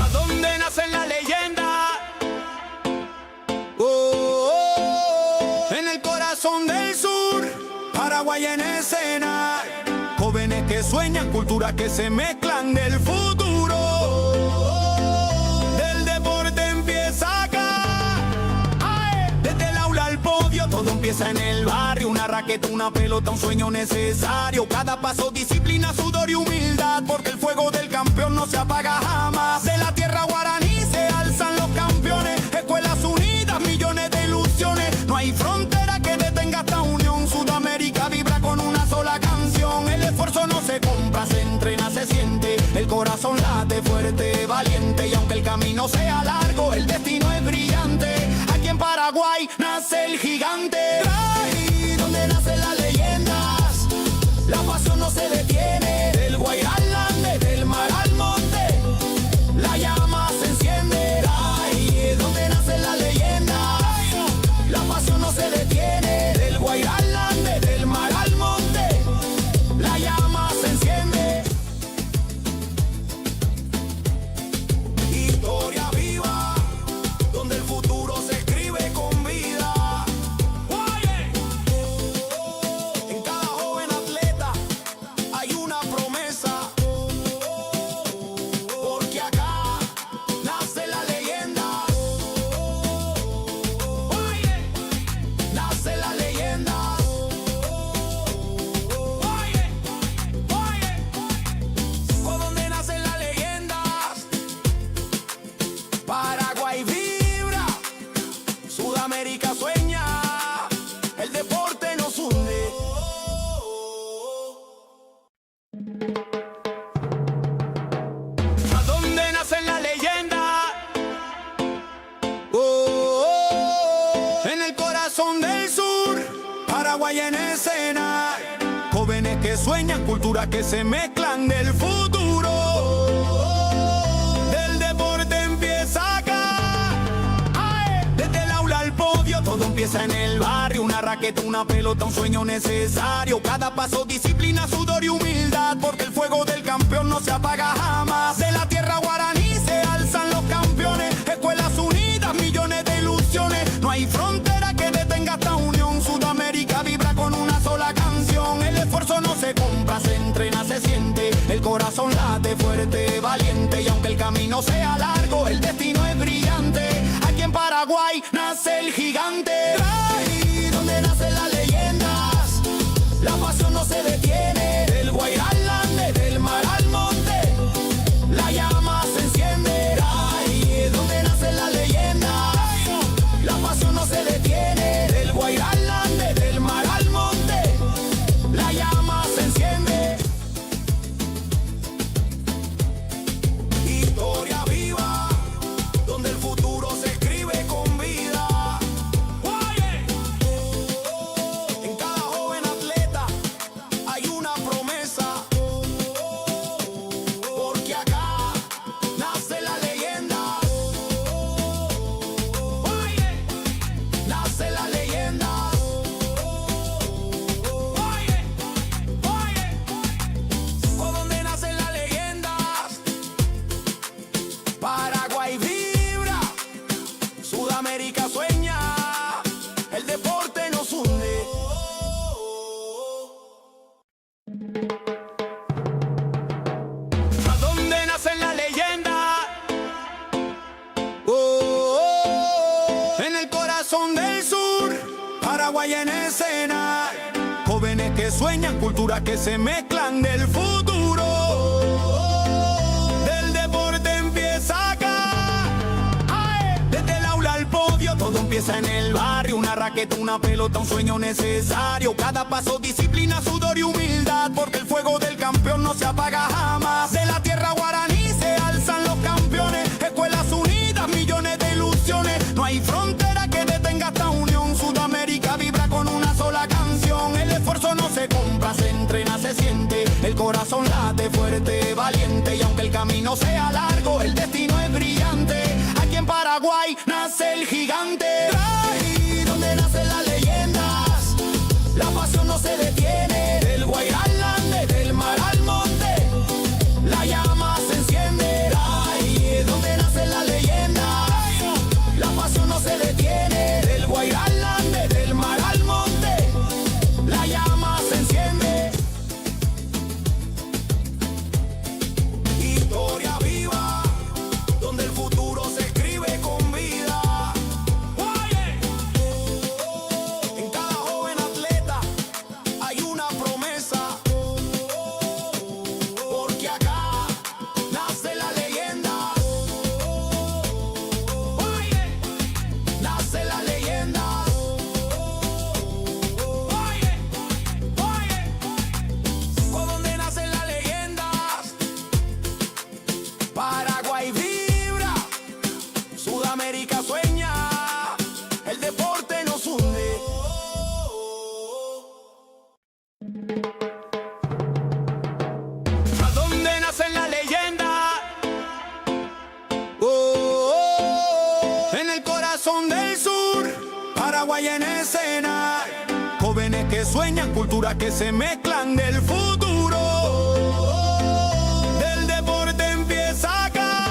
¿A dónde nacen las leyendas? En el corazón del sur, Paraguay en escena. Jóvenes que sueñan, culturas que se mezclan del futuro. Del deporte empieza acá. ¡Ae! Desde el aula al podio, todo empieza en el barrio. Una raqueta, una pelota, un sueño necesario. Cada paso, disciplina, sudor y humildad. Porque el fuego del campeón no se apaga jamás. De la tierra guaraní se alzan los campeones. Escuelas unidas, millones de ilusiones. No hay frontera que detenga esta unión. Sudamérica vibra con una sola canción. El esfuerzo no se compra, se entrena, se siente. El corazón late fuerte, valiente. Y aunque el camino sea largo, el destino es brillante. Aquí en Paraguay nace el gigante. Ahí donde nacen las leyendas, la pasión no se detiene. Del Guairá al Ande, del mar al monte, la llama se enciende. Ahí es donde nacen las leyendas, la pasión no se detiene. Del Guairá al Ande, del mar al monte, la llama se enciende. Historia viva, donde el futuro se escribe con vida. En cada joven atleta hay una promesa, porque acá nace la leyenda. Nace la leyenda. Por donde nacen las leyendas, Paraguay vibra, Sudamérica sueña, el deporte nos hunde. ¿A dónde nacen las leyendas? En el corazón del sur, Paraguay en escena. Jóvenes que sueñan, culturas que se mezclan del futuro. Del deporte empieza acá. ¡Ae! Desde el aula al podio, todo empieza en el barrio. Una raqueta, una pelota, un sueño necesario. Cada paso, disciplina, sudor y humildad. Porque el fuego del campeón no se apaga jamás. De la tierra guaraní se alzan los campeones. Escuelas unidas, millones de ilusiones. No hay frontera que detenga esta unión. Sudamérica vibra con una sola canción. El esfuerzo no se compra, se entrena, se siente. El corazón late fuerte, valiente. Y aunque el camino sea largo, el destino es brillante. Aquí en Paraguay nace el gigante. Ahí donde nacen las leyendas, la pasión no se detiene. Del Guairá al Ande, del mar al monte, la llama se enciende. Ahí es donde nacen las leyendas, la pasión no se detiene. Del Guairá al Ande, del mar al monte, la llama se enciende. Sudamérica sueña, el deporte nos hunde. ¿A dónde nace la leyenda? En el corazón del sur, Paraguay en escena. Jóvenes que sueñan, culturas que se mezclan del futuro. Del deporte empieza acá. ¡Ay! Desde el aula al podio, todo empieza en el barrio. Una raqueta, una pelota, un sueño necesario. Cada paso, disciplina, sudor y humildad. Porque el fuego del campeón no se apaga jamás. De la tierra guaraní se alzan los campeones. Escuelas unidas, millones de ilusiones. No hay frontera que detenga esta unión. Sudamérica vibra con una sola canción. El esfuerzo no se compra, se entrena, se siente. El corazón late fuerte, valiente. Y aunque el camino sea largo, el destino es brillante. Aquí en Paraguay nace el gigante. Ahí donde nacen las leyendas, la pasión no se detiene. Del Guairá al Ande, del mar al monte, la llama se enciende. Ahí donde nacen las leyendas, la pasión no se detiene. Del Guairá al Ande, del mar al monte, la llama se enciende. Historia viva, donde el futuro se escribe con vida. Oye, en cada joven atleta hay una promesa. Porque acá nace la leyenda. Oye, nace la leyenda. Oye, ¿por dónde nacen las leyendas? Paraguay vibra, Sudamérica sueña, el deporte nos hunde. ¿A dónde nacen las leyendas? En el corazón del sur, Paraguay en escena. Jóvenes que sueñan, culturas que se mezclan del futuro. Del deporte empieza acá.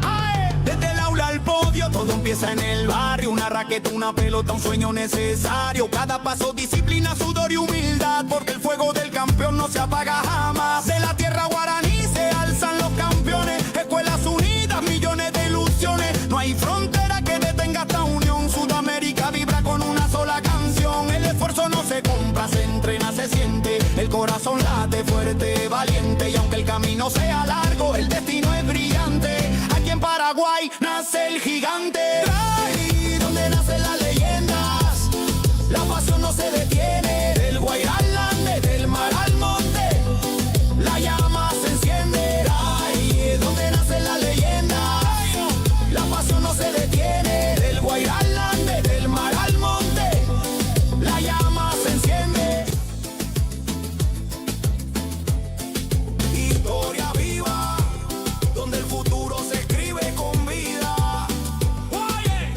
¡Ay! Desde el aula al podio, todo empieza en el barrio. Una raqueta, una pelota, un sueño necesario. Cada paso, disciplina, sudor y humildad. Porque el fuego del campeón no se apaga jamás. De la tierra guaraní se alzan los campeones. Escuelas unidas, millones de ilusiones. No hay frontera que detenga esta unión. Sudamérica vibra con una sola canción. El esfuerzo no se compra, se entrena, se siente. El corazón late fuerte, valiente. Y aunque el camino sea largo, el destino es brillante. Aquí en Paraguay nace el gigante. Ahí donde nacen las leyendas, la pasión no se detiene. Del Guairá al Ande, del mar al monte, la llama se enciende. Ahí donde nacen las leyendas, la pasión no se detiene. Del Guairá al Ande, del mar al monte, la llama se enciende. Historia viva, donde el futuro se escribe con vida. Oye,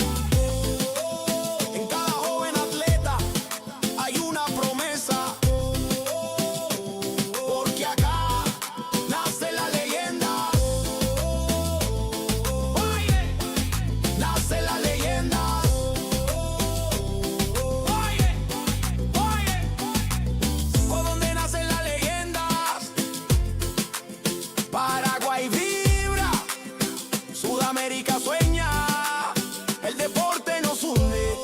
en cada joven atleta hay una promesa. Porque acá nace la leyenda. Oye, nace la leyenda. Oye, ¿por dónde nacen las leyendas? Paraguay vibra, Sudamérica sueña, el deporte nos hunde.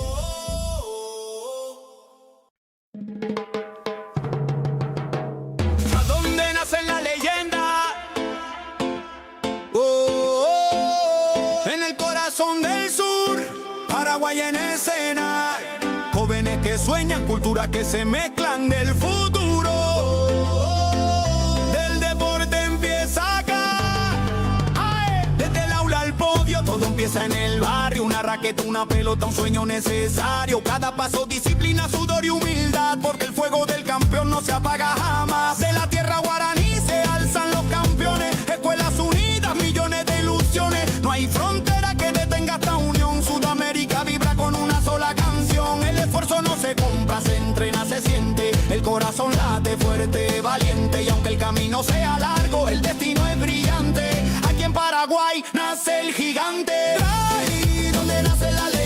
¿A dónde nacen las leyendas? En el corazón del sur, Paraguay en escena. Jóvenes que sueñan, culturas que se mezclan del futuro. Del deporte empieza acá. ¡Ay! Desde el aula al podio, todo empieza en el barrio. Una raqueta, una pelota, un sueño necesario. Cada paso, disciplina, sudor y humildad. Porque el fuego del campeón no se apaga jamás. De la tierra guaraní se alzan los campeones. Escuelas unidas, millones de ilusiones. No hay frontera que detenga esta unión. Sudamérica vibra con una sola canción. El esfuerzo no se compra, se entrena, se siente. El corazón late fuerte, valiente. Y aunque el camino sea largo, el destino es brillante. Aquí en Paraguay nace el gigante. Ahí donde nace la leyenda.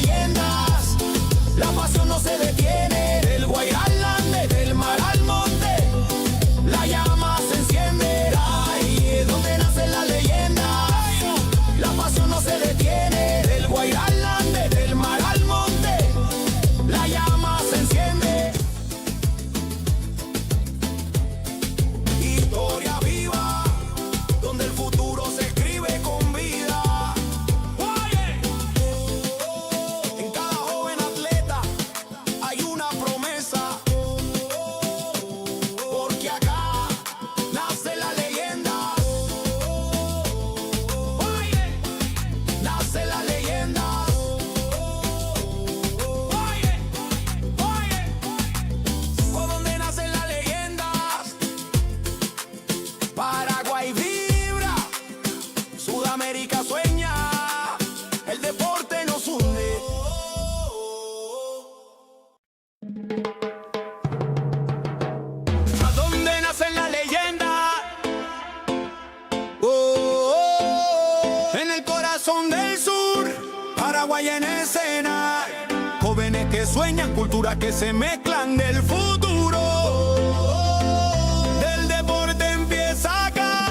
Paraguay en escena. Jóvenes que sueñan, culturas que se mezclan del futuro. Del deporte empieza acá.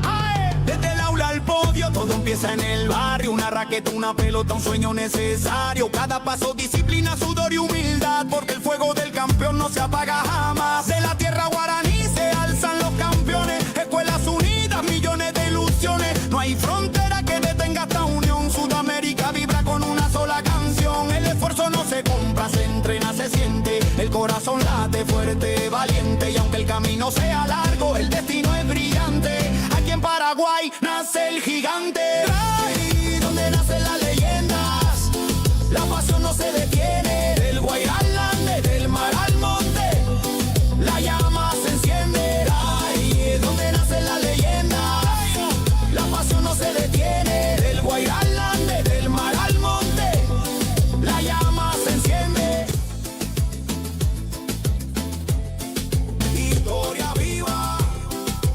¡Ae! Desde el aula al podio, todo empieza en el barrio. Una raqueta, una pelota, un sueño necesario. Cada paso, disciplina, sudor y humildad. Porque el fuego del campeón no se apaga jamás. De la tierra guaraní se alzan los campeones. Escuelas unidas, millones de ilusiones. No hay frontera que detenga esta unión. Sudamérica vibra con una sola canción. El esfuerzo no se compra, se entrena, se siente. El corazón late fuerte, valiente. Y aunque el camino sea largo, el destino es brillante. Aquí en Paraguay nace el gigante. Ahí donde nacen las leyendas, la pasión no se detiene. Del Guairá al Ande, del mar al monte, la llama se enciende. Ahí donde nacen las leyendas, la pasión no se detiene. Del Guairá al Ande, del mar al monte, la llama se enciende. Historia viva,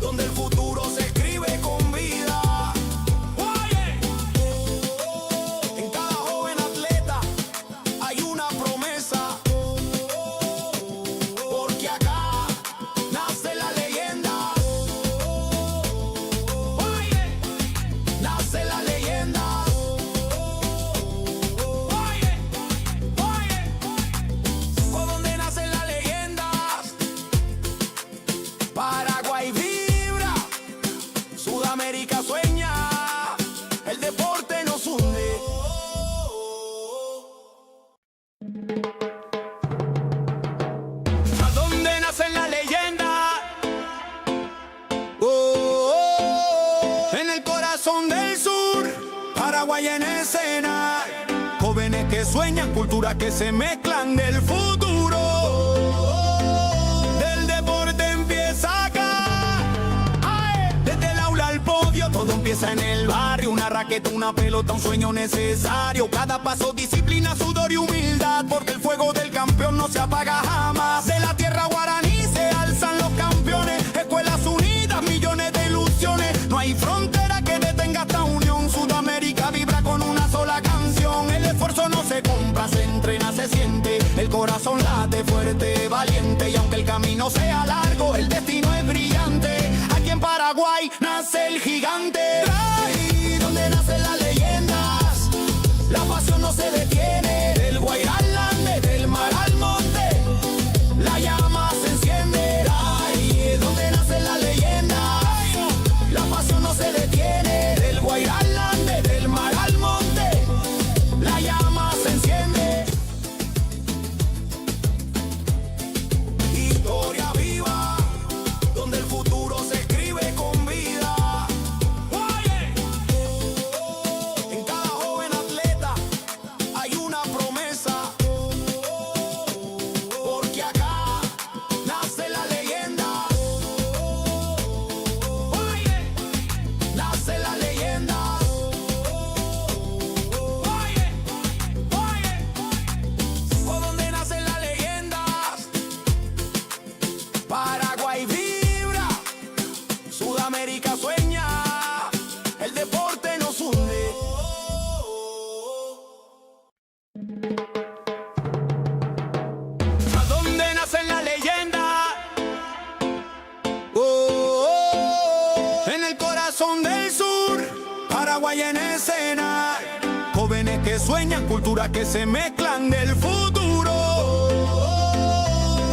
donde el futuro se escribe con vida. Oye, en cada joven atleta hay una promesa. Porque acá nace la leyenda. Oye, nace la leyenda. Oye, por donde nacen las leyendas. Paraguay vibra, Sudamérica sueña, el deporte nos hunde. ¿A dónde nacen las leyendas? En el corazón del sur, Paraguay en escena. Jóvenes que sueñan, culturas que se mezclan del futuro. Del deporte empieza acá. ¡Ae! Desde el aula al podio, todo empieza en el barrio. Una raqueta, una pelota, un sueño necesario. Cada paso, disciplina, sudor y humildad. Porque el fuego del campeón no se apaga jamás. De la tierra guaraní se alzan los campeones. Escuelas unidas, millones de ilusiones. No hay frontera que detenga esta unión. Sudamérica vibra con una sola canción. El esfuerzo no se compra, se entrena, se siente. El corazón late fuerte, valiente. Y aunque el camino sea largo, el destino es brillante. Aquí en Paraguay nace el gigante. Ahí donde nacen las leyendas, la pasión no se detiene. Del Guairá al Ande, del mar al monte, la llama se enciende. Ahí donde nacen las leyendas, la pasión no se detiene. Del Guairá al Ande, del mar al monte, la llama se enciende. Historia viva, donde el futuro se escribe con vida. Oye, en cada joven atleta hay una promesa. Porque acá nace la leyenda. Oye, nace la leyenda. Oye, por donde nacen las leyendas. Paraguay vibra, Sudamérica sueña, el deporte nos hunde. ¿A dónde nacen las leyendas? En el corazón del sur, Paraguay en escena. Jóvenes que sueñan, culturas que se mezclan del futuro.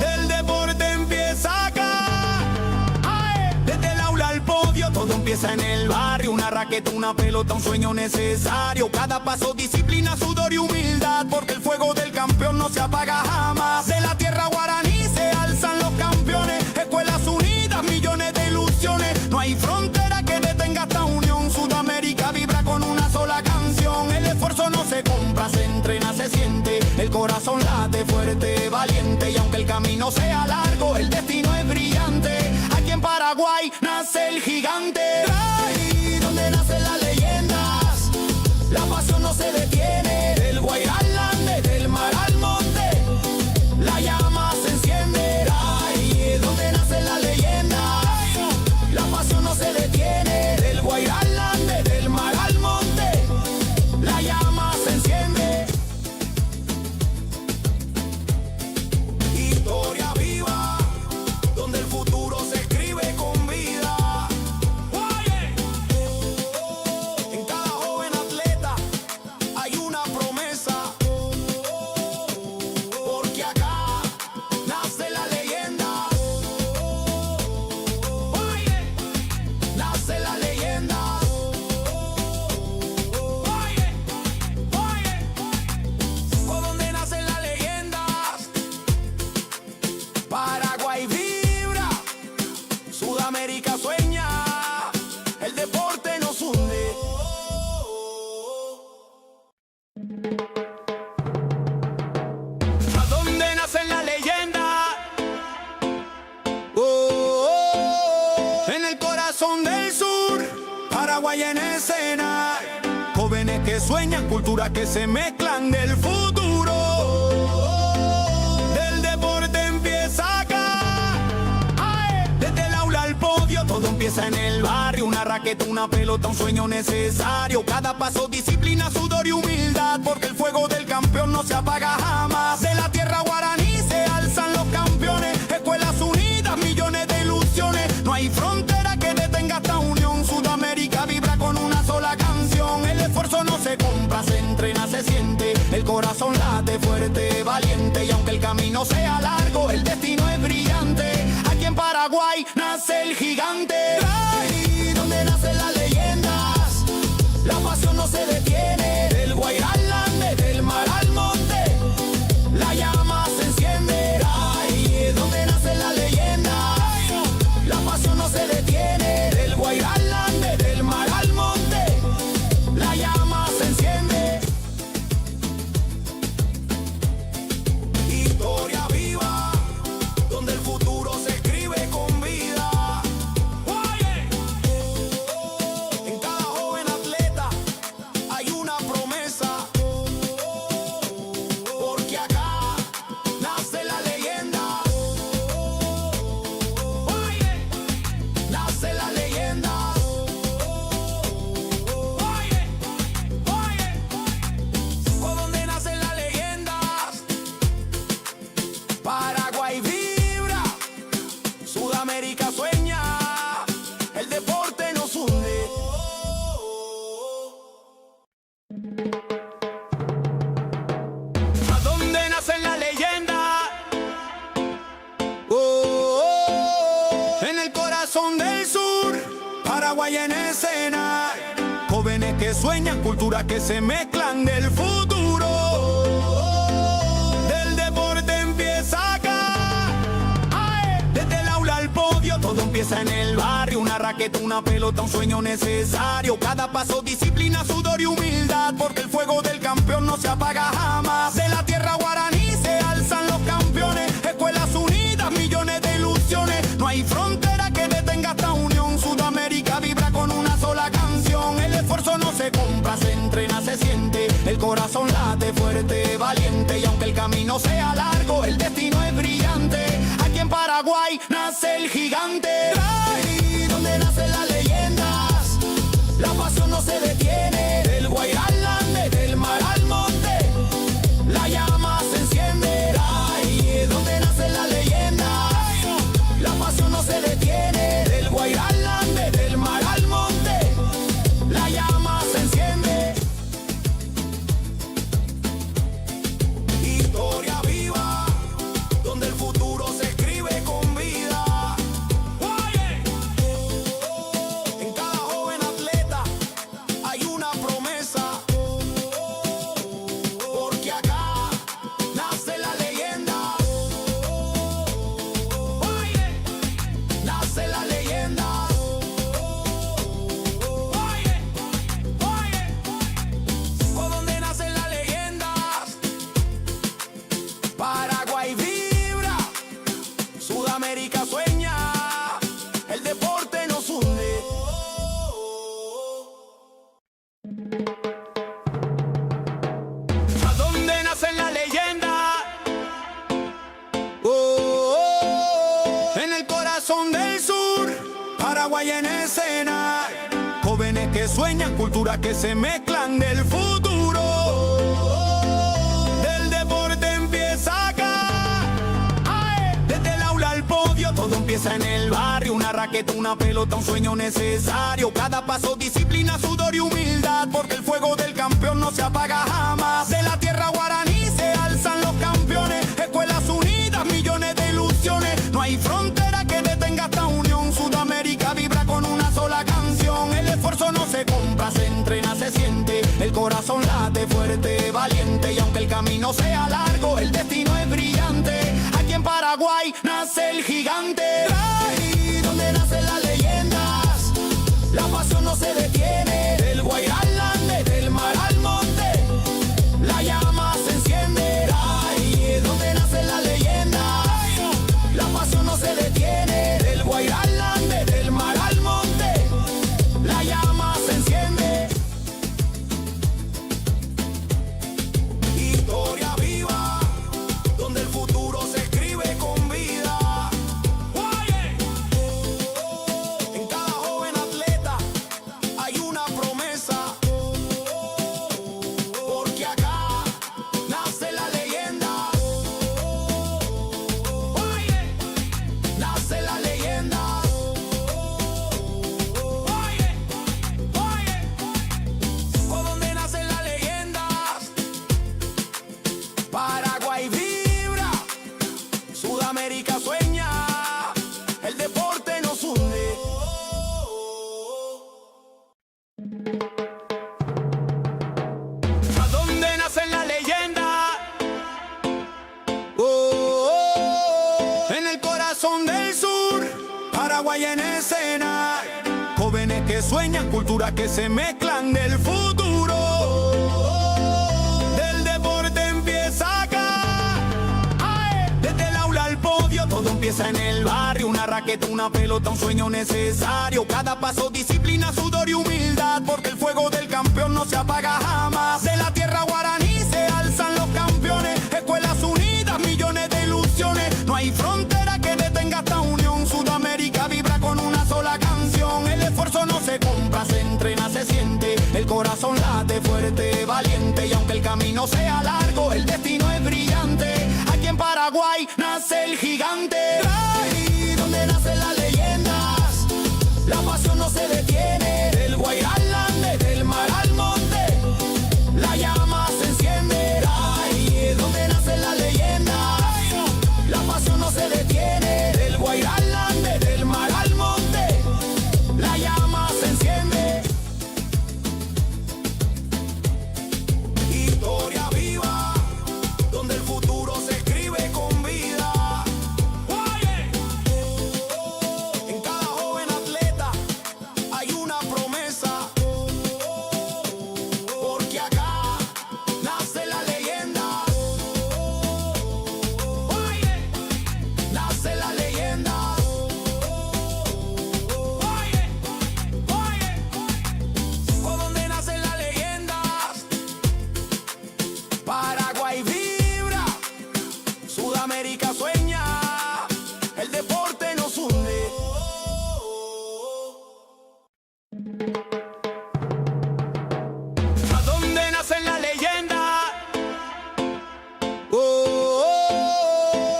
Del deporte empieza acá. ¡Ae! Desde el aula al podio, todo empieza en el barrio. Una raqueta, una pelota, un sueño necesario. Cada paso, disciplina, sudor y humildad. Porque el fuego del campeón no se apaga jamás. De la tierra guaraní se alzan los campeones. Escuelas unidas, millones de ilusiones. No hay frontera que detenga esta unión. Sudamérica vibra con una sola canción. El esfuerzo no se compra, se entrena, se siente. El corazón late fuerte, valiente. Y aunque el camino sea largo, el destino es brillante. Aquí en Paraguay nace el gigante. Ahí donde nacen las leyendas, la pasión no se detiene. Del Guairá al Ande, del mar al monte, la llama se enciende. Ahí donde nacen las leyendas, la pasión no se detiene. Del Guairá al Ande, del mar al monte, la llama se enciende. Paraguay en escena. Jóvenes que sueñan, culturas que se mezclan del futuro. Del deporte empieza acá. ¡Ay! Desde el aula al podio, todo empieza en el barrio. Una raqueta, una pelota, un sueño necesario. Cada paso, disciplina, sudor y humildad. Porque el fuego del campeón no se apaga jamás. De la tierra guaraní se alzan los campeones. Escuelas unidas, millones de ilusiones. No hay frontera que detenga esta unión. Sudamérica vibra con una sola canción. El esfuerzo no se compra, se entrena, se siente. El corazón late fuerte, valiente. Y aunque el camino sea largo, el destino es brillante. Aquí en Paraguay nace el gigante. Ahí donde nacen las leyendas, la pasión no se detiene. Del Guairá al Ande, del mar al monte, la llama se enciende. Ahí donde nacen las leyendas, la pasión no se detiene. Del Guairá al Ande, del mar al monte, la llama se enciende. Historia viva, donde el futuro se escribe con vida. Oye, en cada joven atleta hay una promesa. Porque acá nace la leyenda. Oye, nace la leyenda. Oye, por donde nacen las leyendas. Paraguay vibra, Sudamérica sueña, el deporte nos hunde. ¿A dónde nacen las leyendas? En el corazón del sur, Paraguay en escena. Jóvenes que sueñan, culturas que se mezclan del futuro. Del deporte empieza acá. ¡Ay! Desde el aula al podio, todo empieza en el barrio. Una raqueta, una pelota, un sueño necesario. Cada paso, disciplina, sudor y humildad. Porque el fuego del campeón no se apaga jamás. De la tierra guaraní se alzan los campeones. Escuelas unidas, millones de ilusiones. No hay frontera que detenga esta unión. Sudamérica vibra con una sola canción. El esfuerzo no se compra, se entrena, se siente. El corazón late fuerte, valiente. Y aunque el camino sea largo, el destino es brillante. Aquí en Paraguay nace el gigante. Ahí donde nacen las leyendas, la pasión no se detiene. Del Guairá al Ande, del mar al monte, la llama se enciende. Ahí donde nacen las leyendas, la pasión no se detiene. Del Guairá al Ande, del mar al monte, la llama se enciende. Historia viva, donde el futuro se escribe con vida. Oye, en cada joven atleta hay una promesa. Porque acá nace la leyenda. Oye, nace la leyenda. Oye, por donde nacen las leyendas. Paraguay vibra, Sudamérica sueña, el deporte nos hunde. ¿A dónde nacen las leyendas? En el corazón del sur, Paraguay en escena. Jóvenes que sueñan, culturas que se mezclan del futuro. Del deporte empieza acá. ¡Ay! Desde el aula al podio, todo empieza en el barrio. Una raqueta, una pelota, un sueño necesario. Cada paso, disciplina, sudor y humildad. Porque el fuego del campeón no se apaga jamás. De la tierra guaraní se alzan los campeones. Escuelas unidas, millones de ilusiones. No hay frontera que detenga esta unión. Sudamérica vibra con una sola canción. El esfuerzo no se compra, se entrena, se siente. El corazón late fuerte, valiente. Y aunque el camino sea largo, el destino es brillante. Aquí en Paraguay nace el gigante. Ahí donde nacen las leyendas, la pasión no se detiene. Del Guairá al Ande, del mar al monte, la llama se enciende. Ahí donde nacen las leyendas, la pasión no se detiene. Del Guairá al Ande, del mar al monte, la llama se enciende. Sudamérica sueña, el deporte nos hunde. ¿A dónde nacen las leyendas? En el corazón del sur, Paraguay en escena. Jóvenes que sueñan, culturas que se mezclan del futuro. Del deporte empieza acá. ¡Ay! Desde el aula al podio, todo empieza en el barrio. Una raqueta, una pelota, un sueño necesario. Cada paso, disciplina, sudor y humildad. Porque el fuego del campeón no se apaga jamás. De la tierra guaraní se alzan los campeones. Escuelas unidas, millones de ilusiones. No hay frontera que detenga esta unión. Sudamérica vibra con una sola canción. El esfuerzo no se compra, se entrena, se siente. El corazón late fuerte, valiente. Y aunque el camino sea largo, el destino es brillante. Aquí en Paraguay nace el gigante. Ay, donde nacen las leyendas, la pasión no se detiene. Del Guairá al Ande, del mar al monte, la llama se enciende. Ay, donde nacen las leyendas, la pasión no se detiene. Del Guairá al Ande, del mar al monte, la llama se enciende. Historia viva, donde el futuro se escribe con vida. En cada joven atleta hay una promesa, porque acá nace la leyenda. Nace la leyenda. ¿Por dónde nacen las leyendas? Paraguay vibra, Sudamérica sueña, el deporte nos hunde. ¿A dónde nacen las leyendas?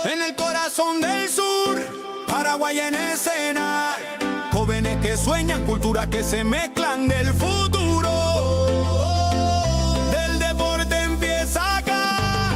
En el corazón del sur, Paraguay en escena. Jóvenes que sueñan, culturas que se mezclan del futuro. Del deporte empieza acá.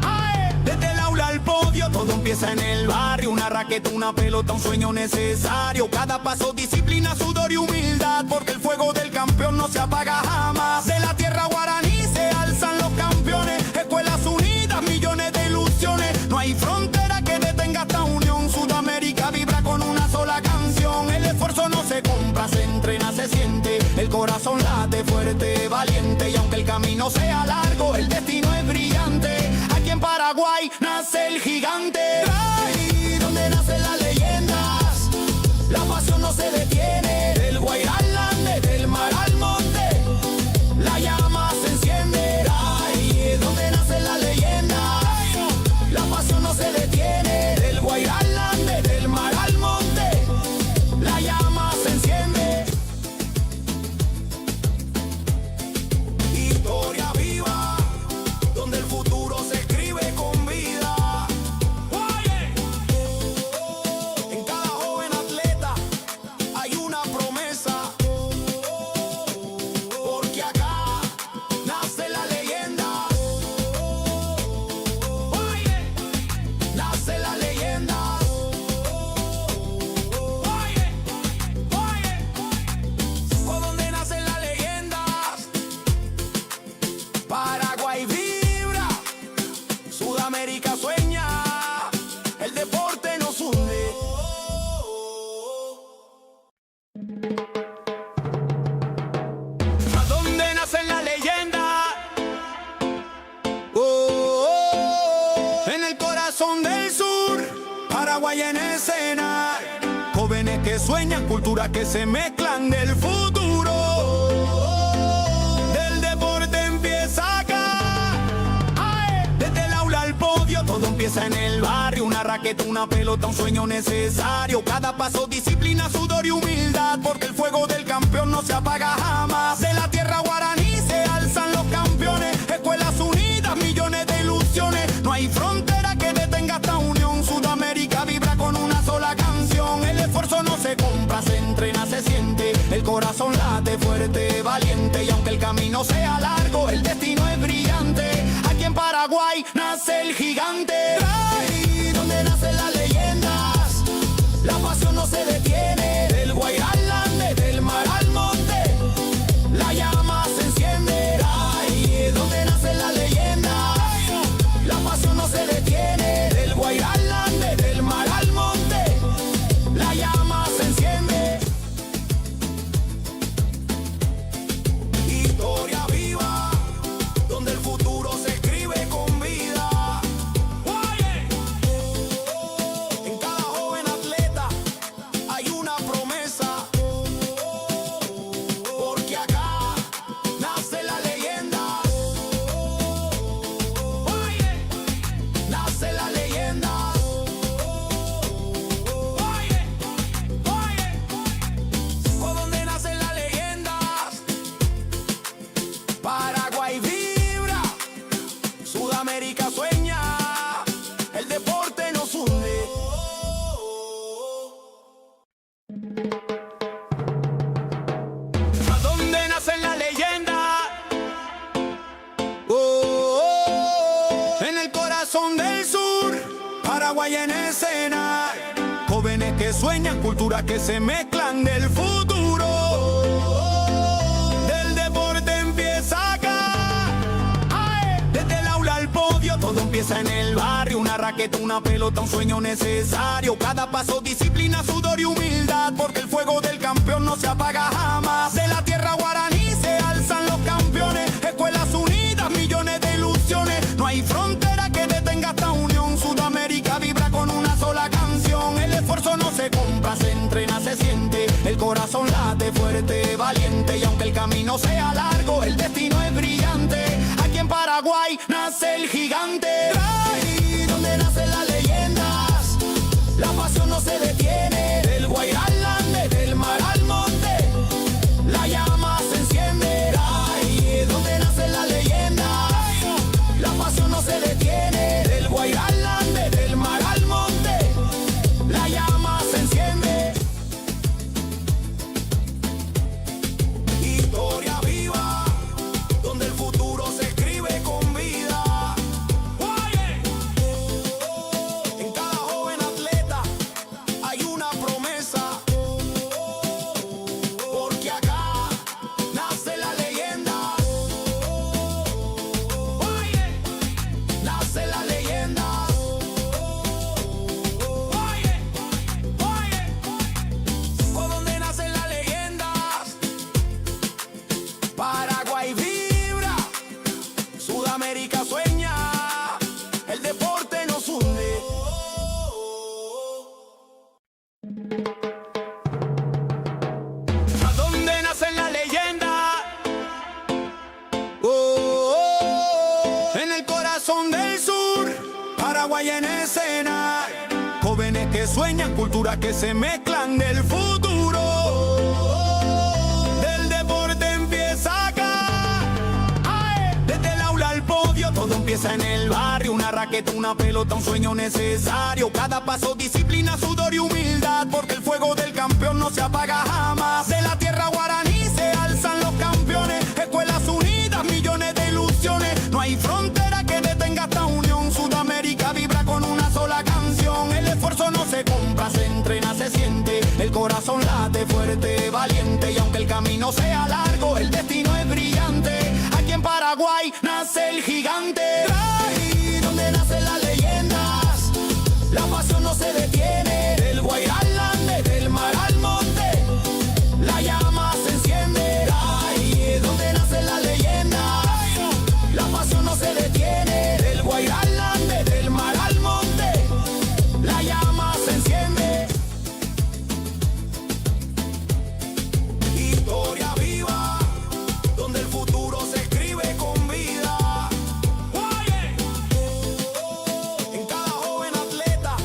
¡Ay! Desde el aula al podio, todo empieza en el barrio. Una raqueta, una pelota, un sueño necesario. Cada paso, disciplina, sudor y humildad. Porque el fuego del campeón no se apaga jamás. De la tierra guaraní se alzan los campeones. Escuelas unidas, millones de ilusiones. No hay frontera que detenga esta unión. Sudamérica vibra con una sola canción. El esfuerzo no se compra, se entrena, se siente. El corazón late fuerte, valiente. Y aunque el camino sea largo, el destino es brillante. Aquí en Paraguay nace el gigante. Ay, donde nacen las leyendas, la pasión no se detiene. Del Guairá al Ande, del mar al monte, la llama se enciende. Ay, donde nacen las leyendas, la pasión no se detiene. Del Guairá al Ande, del mar al monte, la llama se enciende. Historia viva, donde el futuro se escribe con vida. En cada joven atleta hay una promesa, porque acá nace la leyenda. Nace la leyenda. ¿Por dónde nacen las leyendas? Paraguay vibra, Sudamérica sueña, el deporte nos hunde. ¿A dónde nacen las leyendas? En el corazón del sur, Paraguay en escena. Jóvenes que sueñan, culturas que se mezclan del futuro. Del deporte empieza acá. ¡Ay! Desde el aula al podio, todo empieza en el barrio. Una raqueta, una pelota, un sueño necesario. Cada paso, disciplina, sudor y humildad. Porque el fuego del campeón no se apaga jamás. De la tierra guaraní se alzan los campeones. Escuelas unidas, millones de ilusiones. No hay frontera que detenga esta unión. Sudamérica vibra con una sola canción. El esfuerzo no se compra, se entrena, se siente. El corazón late fuerte, valiente. Y aunque el camino sea largo, el destino es brillante. Aquí en Paraguay nace el gigante. Ay, donde nace la leyenda. Paraguay en escena. Jóvenes que sueñan, culturas que se mezclan del futuro. Del deporte empieza acá. ¡Ay! Desde el aula al podio, todo empieza en el barrio. Una raqueta, una pelota, un sueño necesario. Cada paso, disciplina, sudor y humildad, porque el fuego del campeón no se apaga jamás. De la tierra guaraní se alzan los campeones. Escuelas unidas, millones de ilusiones. No hay frontera que detenga esta unión. Sudamérica vibra con una sola canción. El esfuerzo no se compra, se entrena, se siente. El corazón late fuerte, valiente. Y aunque el camino sea largo, el destino es brillante. Aquí en Paraguay nace el gigante. Ahí donde nacen las leyendas, la pasión no se detiene. Del Guairá al Ande, del mar al monte, la llama se enciende. Ahí donde nacen las leyendas, la pasión no se detiene. Del Guairá al Ande, del mar al monte, la llama se enciende. Historia viva, donde el futuro se escribe con vida. Oye, en cada joven atleta hay una promesa, porque acá nace la leyenda. Oye, nace la leyenda. Oye, por donde nacen las leyendas. Paraguay vibra, Sudamérica sueña, el deporte nos hunde. ¿A dónde nacen las leyendas? En el corazón del sur, Paraguay en escena. Jóvenes que sueñan, culturas que se mezclan del futuro. Del deporte empieza acá. ¡Ay! Desde el aula al podio, todo empieza en el barrio. Una raqueta, una pelota, un sueño necesario. Cada paso, disciplina, sudor y humildad, porque el fuego del campeón no se apaga jamás. De la tierra guaraní se alzan los campeones. Escuelas unidas, millones de ilusiones. No hay frontera que detenga esta unión. Sudamérica vibra con una sola canción. El esfuerzo no se compra, se entrena, se siente. El corazón late fuerte, valiente. Y aunque el camino sea largo, el destino es brillante. Aquí en Paraguay nace el gigante. Ahí donde nacen las leyendas, la pasión no se detiene. Del Guairá al Ande, del mar al monte, la llama se enciende. Ahí donde nacen las leyendas, la pasión no se detiene. Del Guairá al Ande, del mar al monte, la llama se enciende. Historia viva, donde el futuro se escribe con vida. Oye, en cada joven atleta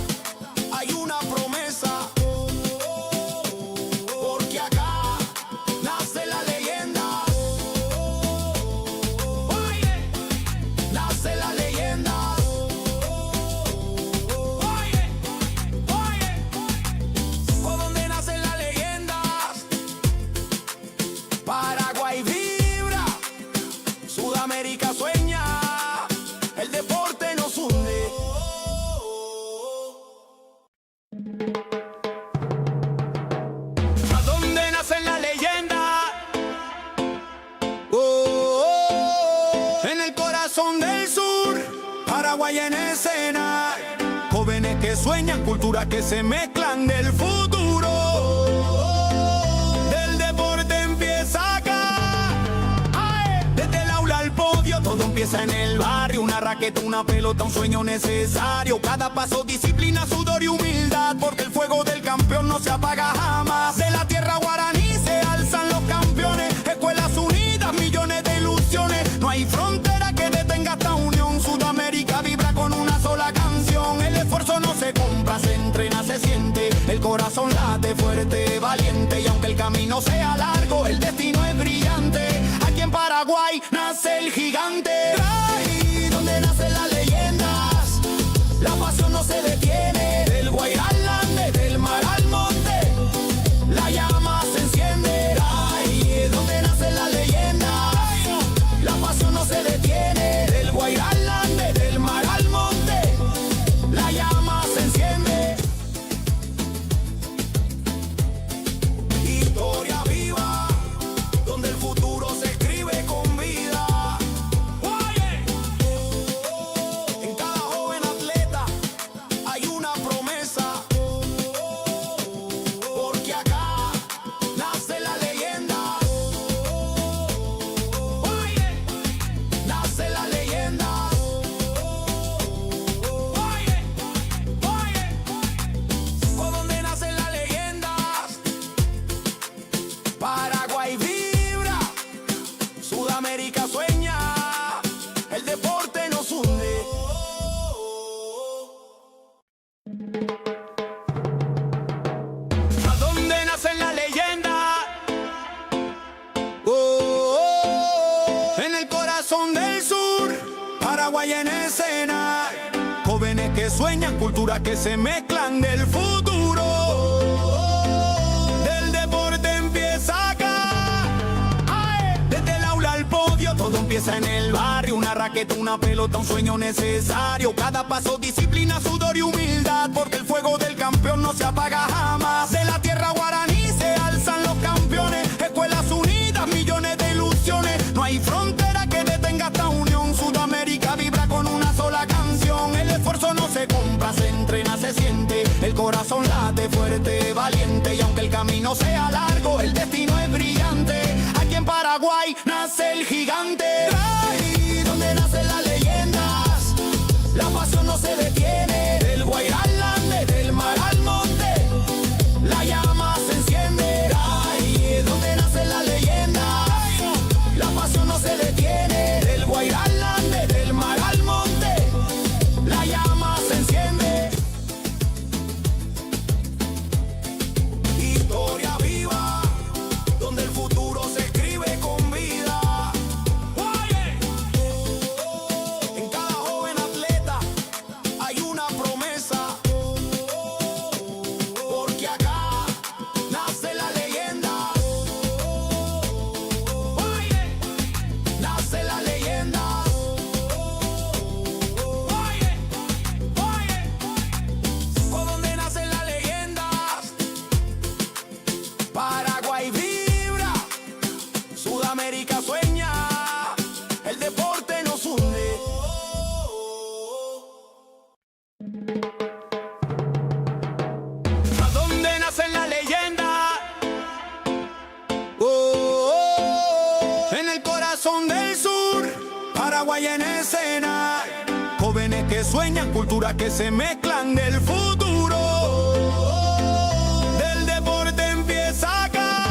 hay una promesa, porque acá nace la leyenda. Oye, nace la leyenda. Oye, por donde nacen las leyendas. Paraguay vibra, Sudamérica sueña, el deporte nos hunde. ¿A dónde nacen las leyendas? En el corazón del sur, Paraguay en escena. Jóvenes que sueñan, culturas que se mezclan del futuro. Del deporte empieza acá. ¡Ay! Desde el aula al podio, todo empieza en el barrio. Una raqueta, una pelota, un sueño necesario. Cada paso, disciplina, sudor y humildad, porque el fuego del campeón no se apaga jamás. De la tierra guaraní se alzan los campeones. Escuelas unidas, millones de ilusiones. No hay frontera que detenga esta unión. Sudamérica vibra con una sola canción. El esfuerzo no se compra, se entrena, se siente. El corazón late fuerte, valiente. Y aunque el camino sea largo, el destino es brillante. Aquí en Paraguay nace el gigante. Ahí donde nacen las leyendas, la pasión no se detiene. Del Guairá al Ande, del mar al monte, la llama se enciende. Ahí donde nacen las leyendas, la pasión no se detiene. Del Guairá al Ande, del mar al monte, la llama se que sueñan, culturas que se mezclan del futuro. Del deporte empieza acá. ¡Ay! Desde el aula al podio, todo empieza en el barrio. Una raqueta, una pelota, un sueño necesario. Cada paso, disciplina, sudor y humildad, porque el fuego del campeón no se apaga jamás. De la tierra guaraní se alzan los campeones. Escuelas unidas, millones de ilusiones. No hay frontera que detenga esta unión. Sudamérica vibra con una sola canción. El esfuerzo no se compra, se entrena, se siente. El corazón late fuerte, valiente. Y aunque el camino sea largo, el destino es brillante. Aquí en Paraguay nace el gigante. Ahí donde nacen las leyendas, la pasión no se detiene. Del Guairá al Ande, del mar al monte, la llama se enciende. Ahí donde nacen las leyendas, la pasión no se detiene. Del Guairá al Ande, del mar al monte, la llama se enciende. Historia viva, donde el futuro se escribe con vida. Oye, en cada joven atleta hay una promesa, porque acá nace la leyenda. Oye, nace la leyenda. Oye, por donde nacen las leyendas, Paraguay vibra, Sudamérica sueña, el deporte nos une. ¿A dónde nacen las leyendas? En el corazón del sur, Paraguay en escena. Jóvenes que sueñan, culturas que se mezclan del futuro. Del deporte empieza acá.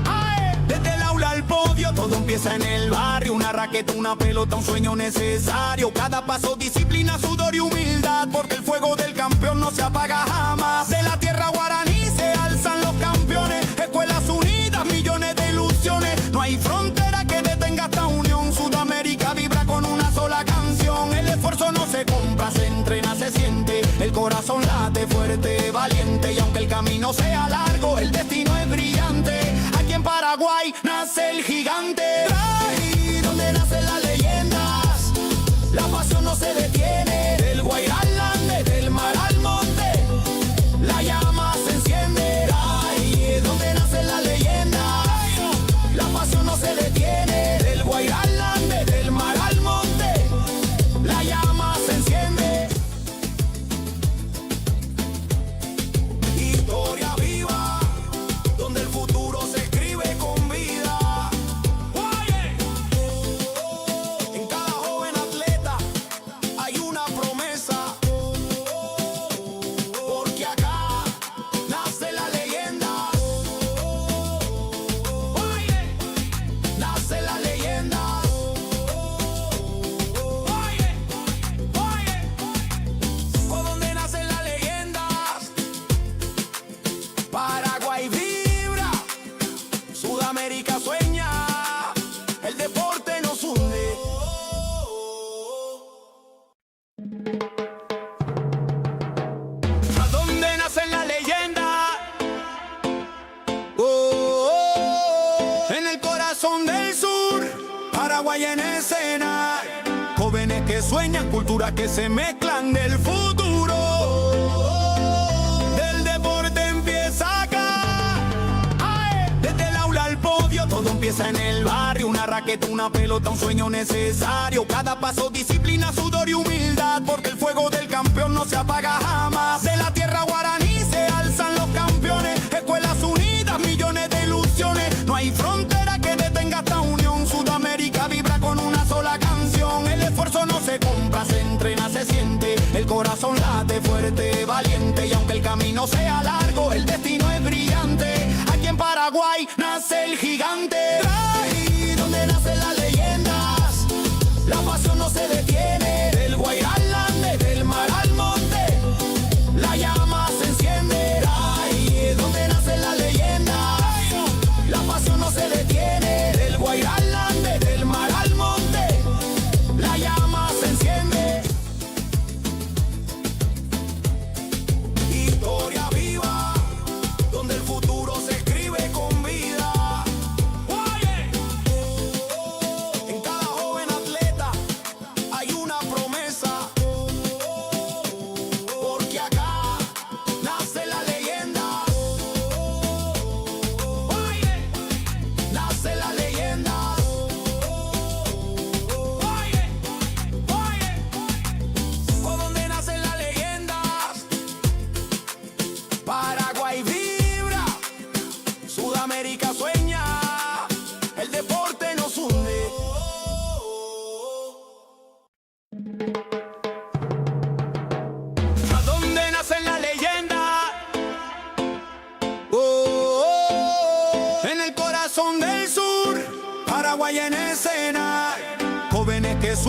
¡Ay! Desde el aula al podio, todo empieza en el barrio. Una raqueta, una pelota, un sueño necesario. Cada paso, disciplina, sudor y humildad, porque el fuego del campeón no se apaga jamás. De la tierra guaraní se alzan los campeones. Escuelas unidas, millones de ilusiones. No hay frontera que detenga esta unión. Sudamérica vibra con una sola canción. El esfuerzo no se compra, se entrena, se siente. El corazón late fuerte, valiente. Y aunque el camino sea largo, el destino es brillante. Aquí en Paraguay nace el gigante. Ahí donde nacen las leyendas, la pasión no se detiene. Del Guairá al Ande, del mar al monte, la llama se enciende. Ahí donde nacen las leyendas, la pasión no se detiene. Del Guairá al Ande, del mar al monte, la llama se enciende. Historia viva, donde el futuro se escribe con vida. Oye, en cada joven atleta hay una promesa, porque acá nace la leyenda. Oye, nace la leyenda. Oye, por donde nacen las leyendas, Paraguay vibra, Sudamérica sueña, el deporte nos une. ¿A dónde nacen las leyendas? En el corazón del sur, Paraguay en escena. Jóvenes que sueñan, culturas que se mezclan del futuro. Del deporte empieza acá. ¡Ay! Desde el aula al podio, todo empieza en el barrio. Una raqueta, una pelota, un sueño necesario. Cada paso, disciplina, sudor y humildad, porque el fuego del campeón no se apaga jamás. De la tierra guaraní se alzan los campeones. Escuelas unidas, millones de ilusiones. No hay frontera que detenga esta unión. Sudamérica vibra con una sola canción. El esfuerzo no se compra, se entrena, se siente. El corazón late fuerte, valiente. Y aunque el camino sea largo, el destino es brillante. Aquí en Paraguay nace el gigante. Ahí donde nacen las leyendas, la pasión no se detiene. Del Guairá al Ande, del mar al monte, la llama se enciende. Ahí donde nacen las leyendas, la pasión no se detiene. Del Guairá al Ande, del mar al monte, la llama se enciende.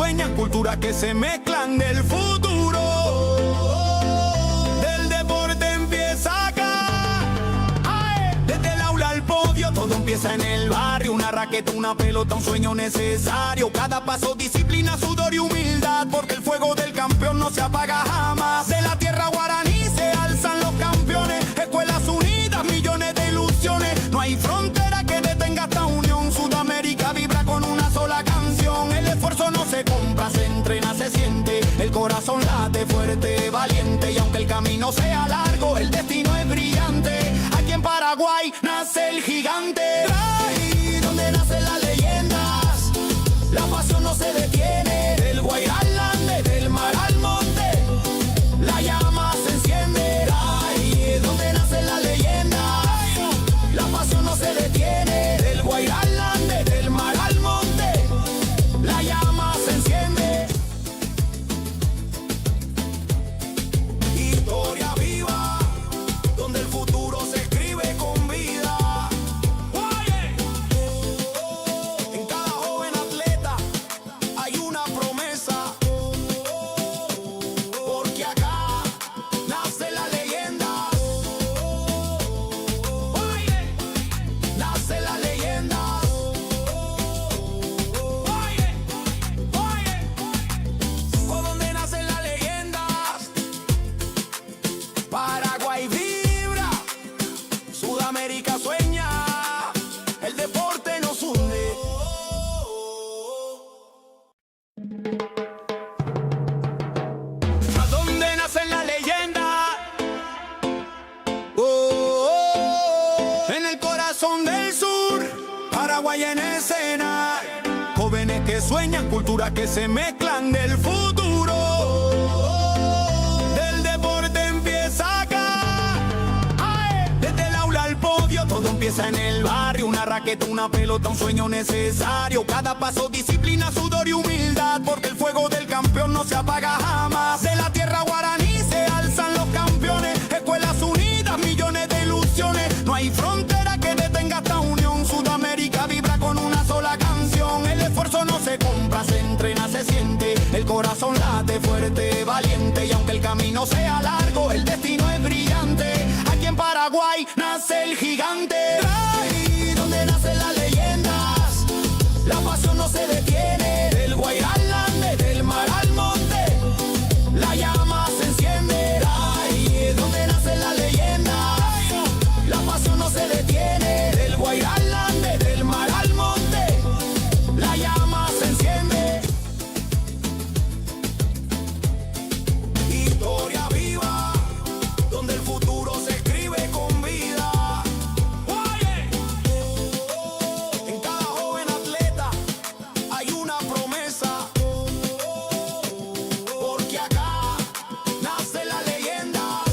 sueñan, culturas que se mezclan del futuro. Del deporte empieza acá. ¡Ae! Desde el aula al podio, todo empieza en el barrio. Una raqueta, una pelota, un sueño necesario. Cada paso, disciplina, sudor y humildad, porque el fuego del campeón no se apaga jamás. De la tierra guaraní se alzan los campeones. Escuelas unidas, millones de ilusiones. No hay frontera que detenga esta unión. Sudamérica vibra con una sola canción. El esfuerzo no se compra, se entrena, se siente. El corazón late fuerte, valiente. Y aunque el camino sea largo, el destino es brillante. Aquí en Paraguay nace el gigante. Ahí donde nacen las leyendas, la pasión no se detiene. Del Guairá al Ande, del mar al monte, la llama se enciende. Ahí donde nacen las leyendas, la pasión no se detiene. Del Guairá al Ande, del mar al monte, la llama se enciende. Historia viva, donde el futuro se escribe con vida. En cada joven atleta hay una promesa, porque acá nace la leyenda. Nace la leyenda. ¿Por dónde nacen las leyendas? Paraguay vibra, Sudamérica sueña, el deporte nos hunde. ¿A dónde nacen las leyendas? En el corazón del sur, Paraguay en escena. Jóvenes que sueñan, culturas que se mezclan del futuro. Del deporte empieza acá. ¡Ae! Desde el aula al podio, todo empieza en el barrio. Una raqueta, una pelota, un sueño necesario. Cada paso, disciplina, sudor y humildad, porque el fuego del campeón no se apaga jamás. De la tierra guaraní se alzan los campeones. Escuelas unidas, millones de ilusiones. No hay frontera que detenga esta unión. Sudamérica vibra con una sola canción. El esfuerzo no se compra, se entrena, se siente. El corazón late fuerte, valiente. Y aunque el camino sea largo, el destino es brillante. Aquí en Paraguay nace el gigante. Ahí donde nacen las leyendas, la pasión no se detiene. Del Guairá al Ande, del mar al monte, la llama se enciende. Ahí donde nacen las leyendas, la pasión no se detiene. Del Guairá al Ande, del mar al monte, la llama se enciende. Historia viva, donde el futuro se escribe con vida. En cada joven atleta hay una promesa, porque acá nace la leyenda.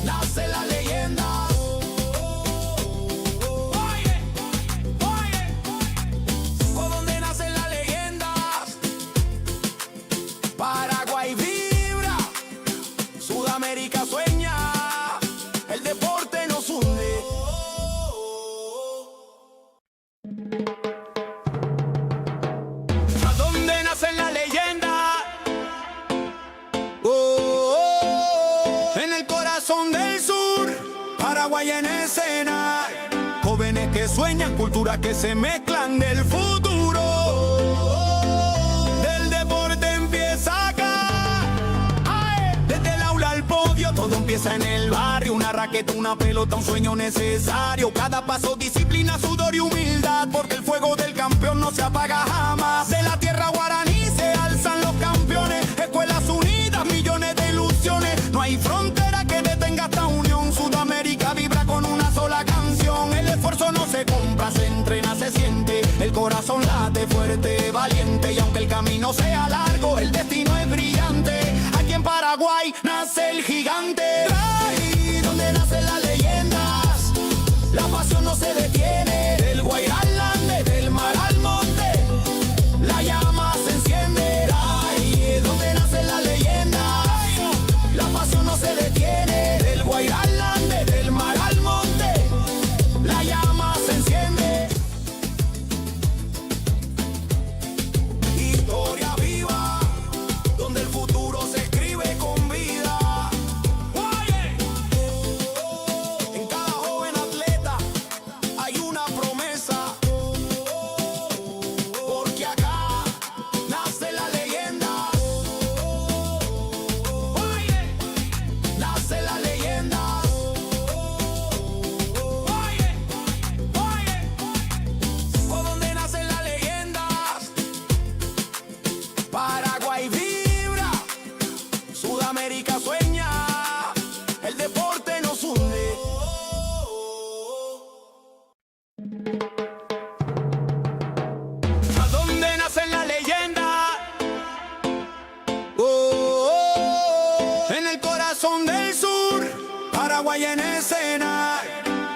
Nace la leyenda. ¿Por dónde nacen las leyendas? Paraguay vibra, Sudamérica sueña, el deporte nos hunde. ¿A dónde nacen las leyendas? En el corazón del sur, Paraguay en escena. Jóvenes que sueñan, culturas que se mezclan del futuro. Del deporte empieza acá. ¡Ae! Desde el aula al podio, todo empieza en el barrio. Una raqueta, una pelota, un sueño necesario. Cada paso, disciplina, sudor y humildad, porque el fuego del campeón no se apaga jamás. De la tierra guaraní se alzan los campeones. Escuelas unidas, millones de ilusiones. No hay frontera que detenga esta unión. Sudamérica vibra con una sola canción. El esfuerzo no se compra, se entrena, se siente. El corazón late fuerte, valiente. Y aunque el camino sea largo, el destino es brillante. Aquí en Paraguay nace el gigante. Ahí donde nacen las leyendas, la pasión no se detiene. Del Guairá al Ande, del mar al monte, la llama se enciende. Ahí donde nacen las leyendas, la pasión no se detiene. Del Guairá al Ande, del mar al monte, la llama se enciende. Paraguay vibra, Sudamérica sueña, el deporte nos une. ¿A dónde nace la leyenda? En el corazón del sur, Paraguay en escena.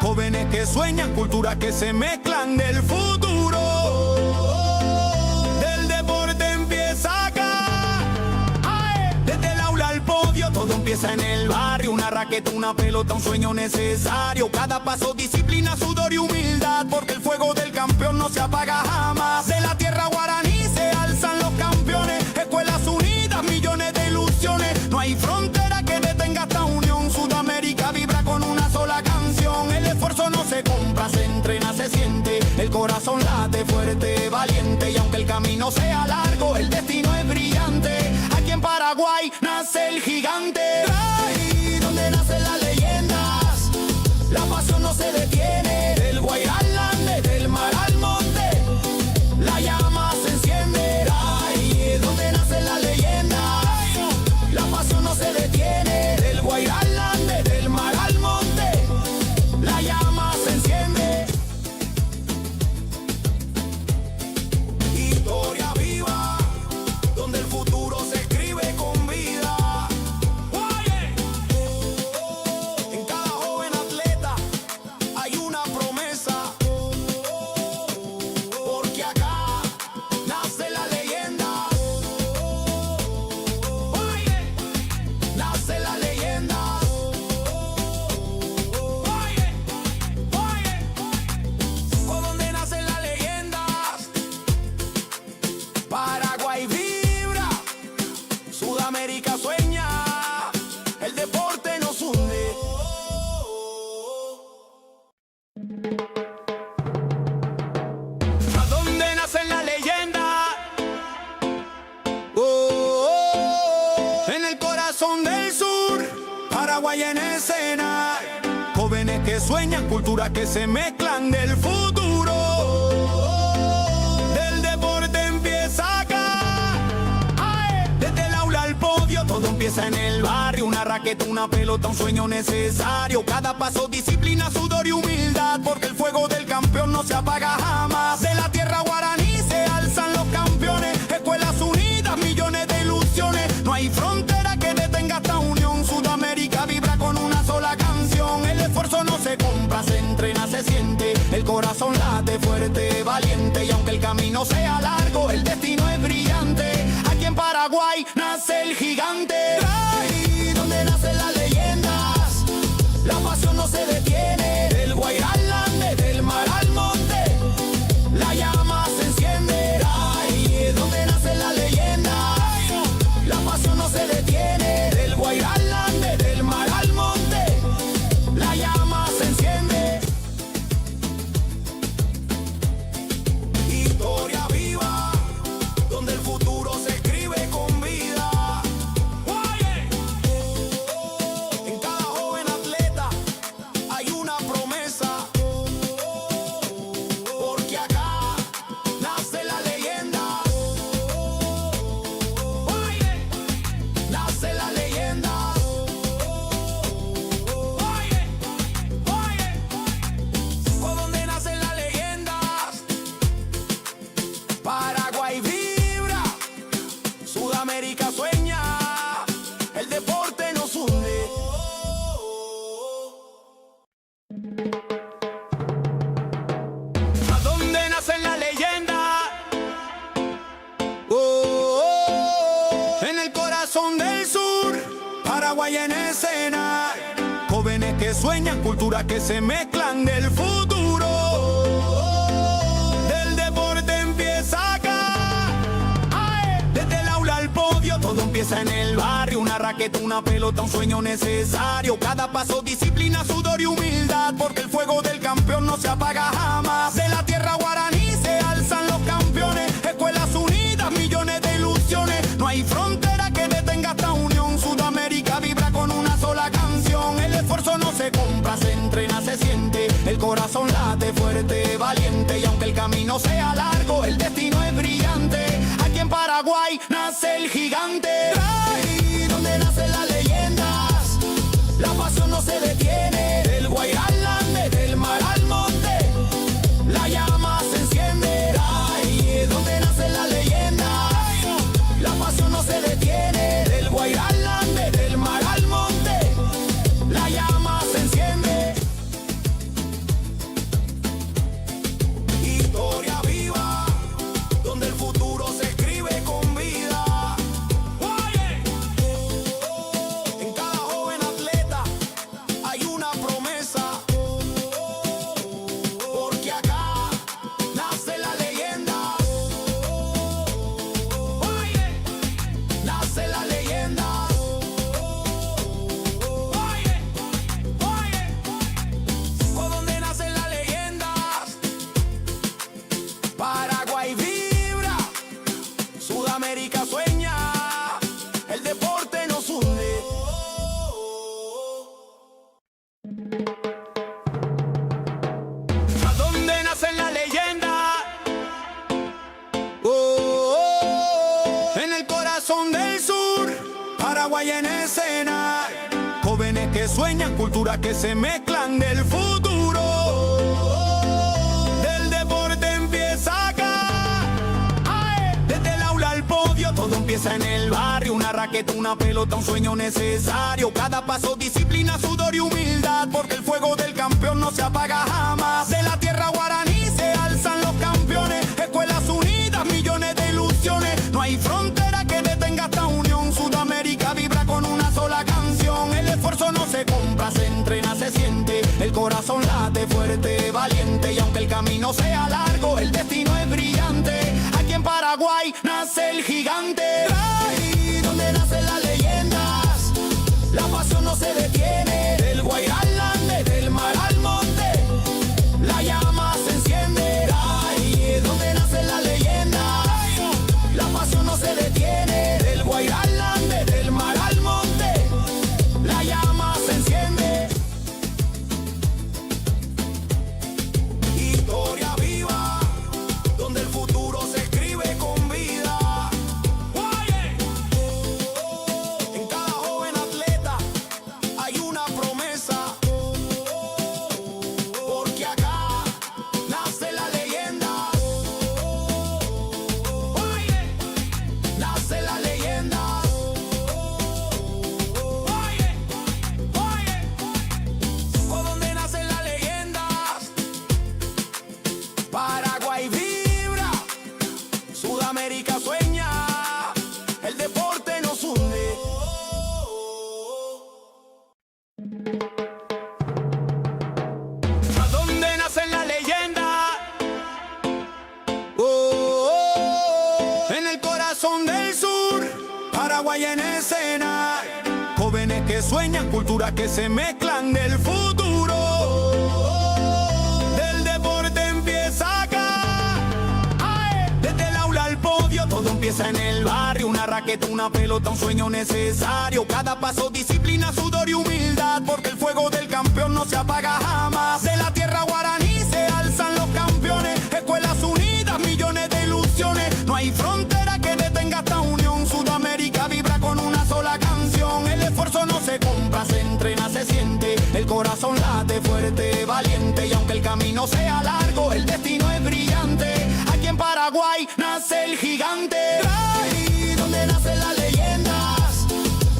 Jóvenes que sueñan, culturas que se mezclan del futuro. Del deporte empieza acá. ¡Ay! Desde el aula al podio, todo empieza en el barrio. Una raqueta, una pelota, un sueño necesario. Cada paso, disciplina, sudor y humildad. Porque el fuego del campeón no se apaga jamás. De la tierra guaraní se alzan los campeones. Escuelas unidas, millones de ilusiones. No hay frontera que detenga esta unión. Sudamérica vibra con una sola canción. El esfuerzo no se compra, se entrena, se siente. El corazón late fuerte, valiente. Y aunque el camino sea largo, el destino es brillante. Aquí en Paraguay nace el gigante. Ahí donde nacen las leyendas, la pasión no se detiene. Del Guairá al Ande, del mar al monte, la llama se enciende. Ahí donde nacen las leyendas, la pasión no se detiene. Del Guairá al Ande, del mar al monte, la llama se enciende. Historia viva, donde el futuro se escribe con vida. En cada joven atleta hay una promesa, porque acá nace la leyenda. Nace la leyenda. ¿Por dónde nacen las leyendas? Paraguay vibra, Sudamérica sueña, el deporte nos une. ¿A dónde nacen las leyendas? En el corazón del sur, Paraguay en escena. Jóvenes que sueñan, culturas que se mezclan del futuro. Del deporte empieza acá. ¡Ay! Desde el aula al podio, todo empieza en el barrio. Una raqueta, una pelota, un sueño necesario. Cada paso, disciplina, sudor y humildad. Porque el fuego del campeón no se apaga jamás. De la tierra guaraní se alzan los campeones. Escuelas unidas, millones de ilusiones. No hay frontera que detenga esta unión. Sudamérica vibra con una sola canción. El esfuerzo no se compra, se entrena, se siente. El corazón late fuerte, valiente. Y aunque el camino sea largo, el destino es brillante. Aquí en Paraguay nace el gigante. Ahí donde nacen las leyendas, la pasión no se detiene. Del Guairá al Ande, del mar al monte, la llama se enciende. Ahí donde nacen las leyendas, la pasión no se detiene. Del Guairá al Ande, del mar al monte, la llama se enciende. Historia viva, donde el futuro se escribe con vida. En cada joven atleta hay una promesa, porque acá nace la leyenda. Nace la leyenda. ¿Por dónde nacen las leyendas? Paraguay vibra, Sudamérica sueña, el deporte nos une. ¿A dónde nacen las leyendas? En el corazón del sur, Paraguay en escena. Jóvenes que sueñan, culturas que se mezclan del futuro. Del deporte empieza acá. ¡Ay! Desde el aula al podio, todo empieza en el barrio. Una raqueta, una pelota, un sueño necesario. Cada paso, disciplina, sudor y humildad. Porque el fuego del campeón no se apaga jamás. De la tierra guaraní se alzan los campeones. Escuelas unidas, millones de ilusiones. No hay frontera que detenga esta unión. Sudamérica vibra con una sola canción. El esfuerzo no se compra, se entrena, se siente. El corazón late fuerte, valiente. Y aunque el camino sea largo, el destino es brillante. Aquí en Paraguay Paraguay nace el gigante. Ahí donde nacen las leyendas, la pasión no se detiene. Del Guairá al Ande, del mar al monte, la llama se enciende. Ahí donde nacen las leyendas, la pasión no se detiene. Del Guairá al Ande, del mar al monte, la llama se enciende. Historia viva, donde el futuro se escribe con vida. Oye, en cada joven atleta hay una promesa, porque acá nace la leyenda. Oye, nace la leyenda. Oye, por donde nacen las leyendas, Paraguay vibra, Sudamérica sueña, el deporte nos hunde. ¿A dónde nacen las leyendas? En el corazón del sur, Paraguay en escena. Jóvenes que sueñan, culturas que se mezclan del futuro. Del deporte empieza acá. Ae. Desde el aula al podio, todo empieza en el barrio. Una raqueta, una pelota, un sueño necesario. Cada paso, disciplina, sudor y humildad, porque el fuego del campeón no se apaga jamás. De la tierra guaraní se alzan los campeones. Escuelas unidas, millones de ilusiones. No hay frontera que detenga esta unión. Sudamérica vibra con una sola canción. El esfuerzo no se compra, se entrena, se siente. El corazón late fuerte, valiente. Y aunque el camino sea largo, el destino es brillante. Aquí en Paraguay nace el gigante. Ahí donde nacen las leyendas, la pasión no se detiene. Del Guairá al Ande, del mar al monte, la llama se enciende. Ahí donde nacen las leyendas, la pasión no se detiene. Del Guairá al Ande, del mar al monte, la llama se enciende. Historia viva, donde el futuro se escribe con vida. Oye, en cada joven atleta hay una promesa, porque acá nace la leyenda. Oye, nace la leyenda. Oye, por donde nacen las leyendas, Paraguay vibra, Sudamérica sueña, el deporte nos hunde. ¿A dónde nacen las leyendas? En el corazón del sur, Paraguay en escena. Jóvenes que sueñan, culturas que se mezclan del futuro. Del deporte empieza acá. Ae. Desde el aula al podio, todo empieza en el barrio. Una raqueta, una pelota, un sueño necesario. Cada paso, disciplina, sudor y humildad, porque el fuego del campeón no se apaga jamás. De la tierra guaraní se alzan los campeones. Escuelas unidas, millones de ilusiones. No hay frontera que detenga esta unión. Sudamérica vibra con una sola canción. El esfuerzo no se compra, se entrena, se siente. El corazón late fuerte, valiente. Y aunque el camino sea largo, el destino es brillante. Aquí en Paraguay nace el gigante. Ahí donde nacen las leyendas,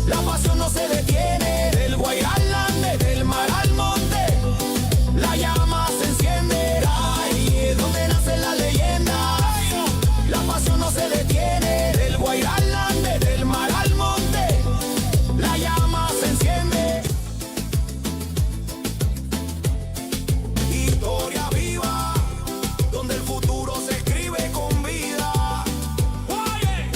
la pasión no se detiene. Del Guairá al Ande, del mar al monte, la llama se enciende. Ahí donde nacen las leyendas, la pasión no se detiene. Del Guairá al Ande, del mar al monte, la llama se enciende. Historia viva, donde el futuro se escribe con vida. Oye,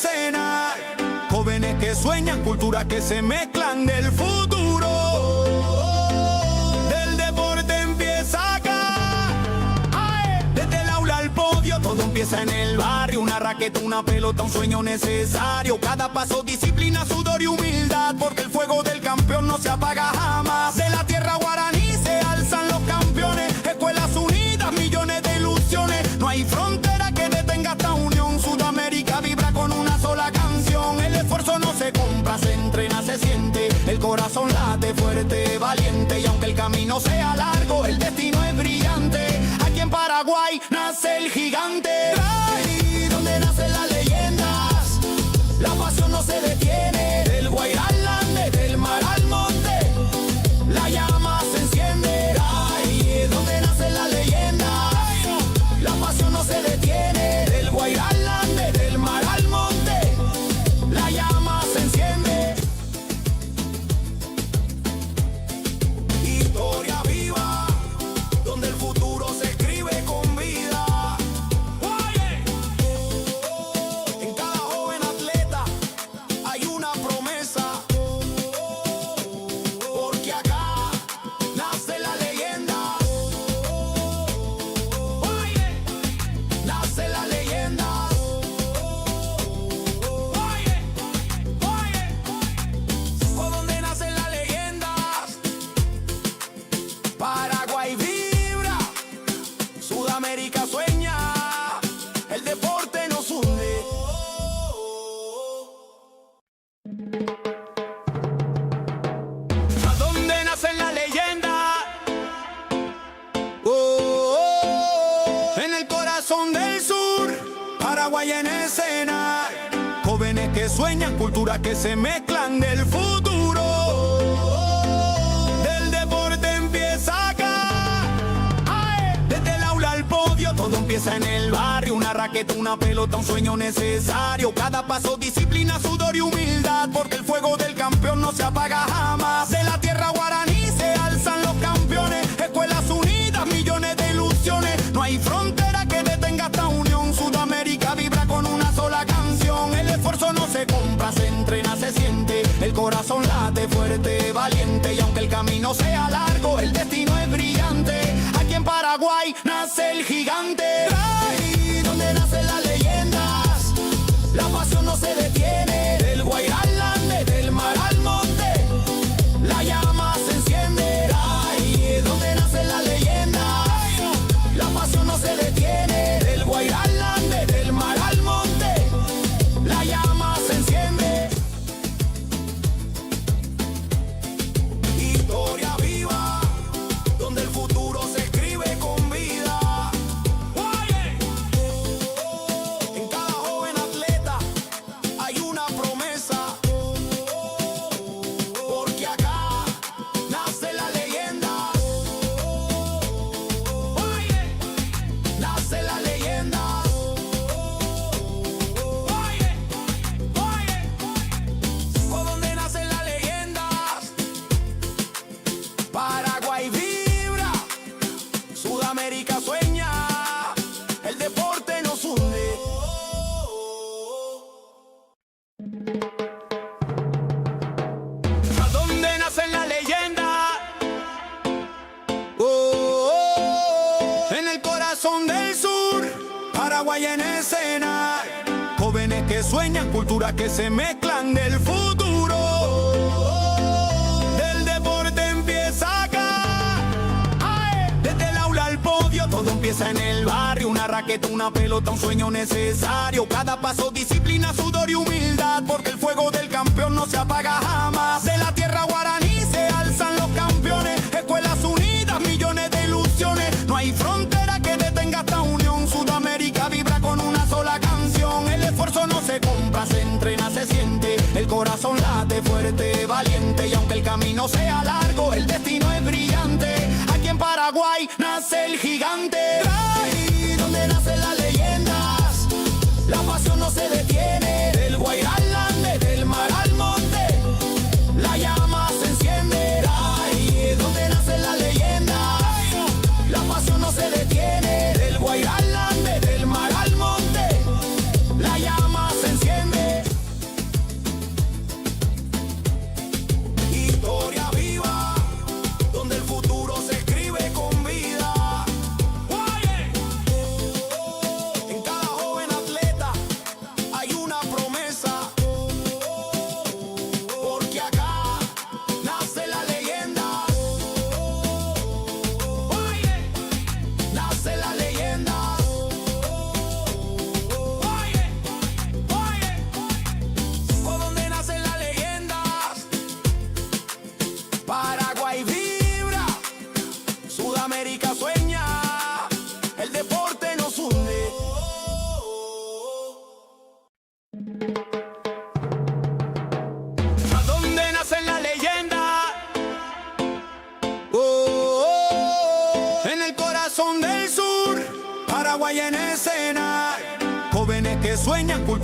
escena. Jóvenes que sueñan, culturas que se mezclan del futuro. Del deporte empieza acá. ¡Ae! Desde el aula al podio, todo empieza en el barrio. Una raqueta, una pelota, un sueño necesario. Cada paso, disciplina, sudor y humildad, porque el fuego del campeón no se apaga jamás. De la tierra guaraní se alzan los campeones. Escuelas unidas, millones de ilusiones. No hay frontera que detenga esta unión. Sudamérica vibra con una sola canción. El esfuerzo no se compra, se entrena, se siente. El corazón late fuerte, valiente. Y aunque el camino sea largo, el destino es brillante. Aquí en Paraguay nace el gigante. Ahí donde nacen las leyendas, la pasión no se detiene. Del Guairá al Ande, del mar al monte, la llama se enciende. Ahí donde nacen las leyendas, la pasión no se detiene. Del Guairá al Ande, del mar al monte, la llama se enciende. Historia viva, donde el futuro se escribe con vida. En cada joven atleta hay una promesa, porque acá nace la leyenda. Nace la leyenda. ¿Por dónde nacen las leyendas? Paraguay vibra, Sudamérica sueña, el deporte nos hunde. ¿A dónde nacen las leyendas? En el corazón del sur, Paraguay en escena. Jóvenes que sueñan, culturas que se mezclan del futuro. Del deporte empieza acá. ¡Ae! Desde el aula al podio, todo empieza en el barrio. Una raqueta, una pelota, un sueño necesario. Cada paso, disciplina, sudor y humildad, porque el fuego del campeón no se apaga jamás. De la tierra guaraní se alzan los campeones. Escuelas unidas, millones de ilusiones. No hay frontera que detenga esta unión. Sudamérica vibra con una sola canción. El esfuerzo no se compra, se entrena, se siente. El corazón late fuerte, valiente. Y aunque el camino sea largo, el destino es brillante. Aquí en Paraguay nace el gigante. Ahí donde nacen las leyendas, la pasión no se detiene. Del Guairá al Ande, del mar al monte, la llama se enciende. Ahí donde nacen las leyendas, la pasión no se detiene. Del Guairá al Ande, del mar al monte, la llama se enciende. Historia viva, donde el futuro se escribe con vida. En cada joven atleta hay una promesa, porque acá nace la leyenda. Nace la leyenda. ¿Por dónde nacen las leyendas? Paraguay vibra, Sudamérica sueña, el deporte nos hunde. ¿A dónde nacen las leyendas? En el corazón del sur, Paraguay en escena. Jóvenes que sueñan, culturas que se mezclan del futuro. Del deporte empieza acá. ¡Ae! Desde el aula al podio, todo empieza en el barrio. Una raqueta, una pelota, un sueño necesario. Cada paso, disciplina, sudor y humildad, porque el fuego del campeón no se apaga jamás. De la tierra guaraní se alzan los campeones. Escuelas unidas, millones de ilusiones. No hay frontera que detenga esta unión. Sudamérica vibra con una sola canción. El esfuerzo no se compra, se entrena, se siente. El corazón late fuerte, valiente. Y aunque el camino sea largo, el destino es brillante. Aquí en Paraguay nace el gigante. Ahí donde nacen las leyendas, la pasión no se detiene. Del Guairá al Ande, del mar al monte, la llama se enciende. Ahí donde nacen las leyendas, la pasión no se detiene. Del Guairá al Ande, del mar al monte, la llama se enciende.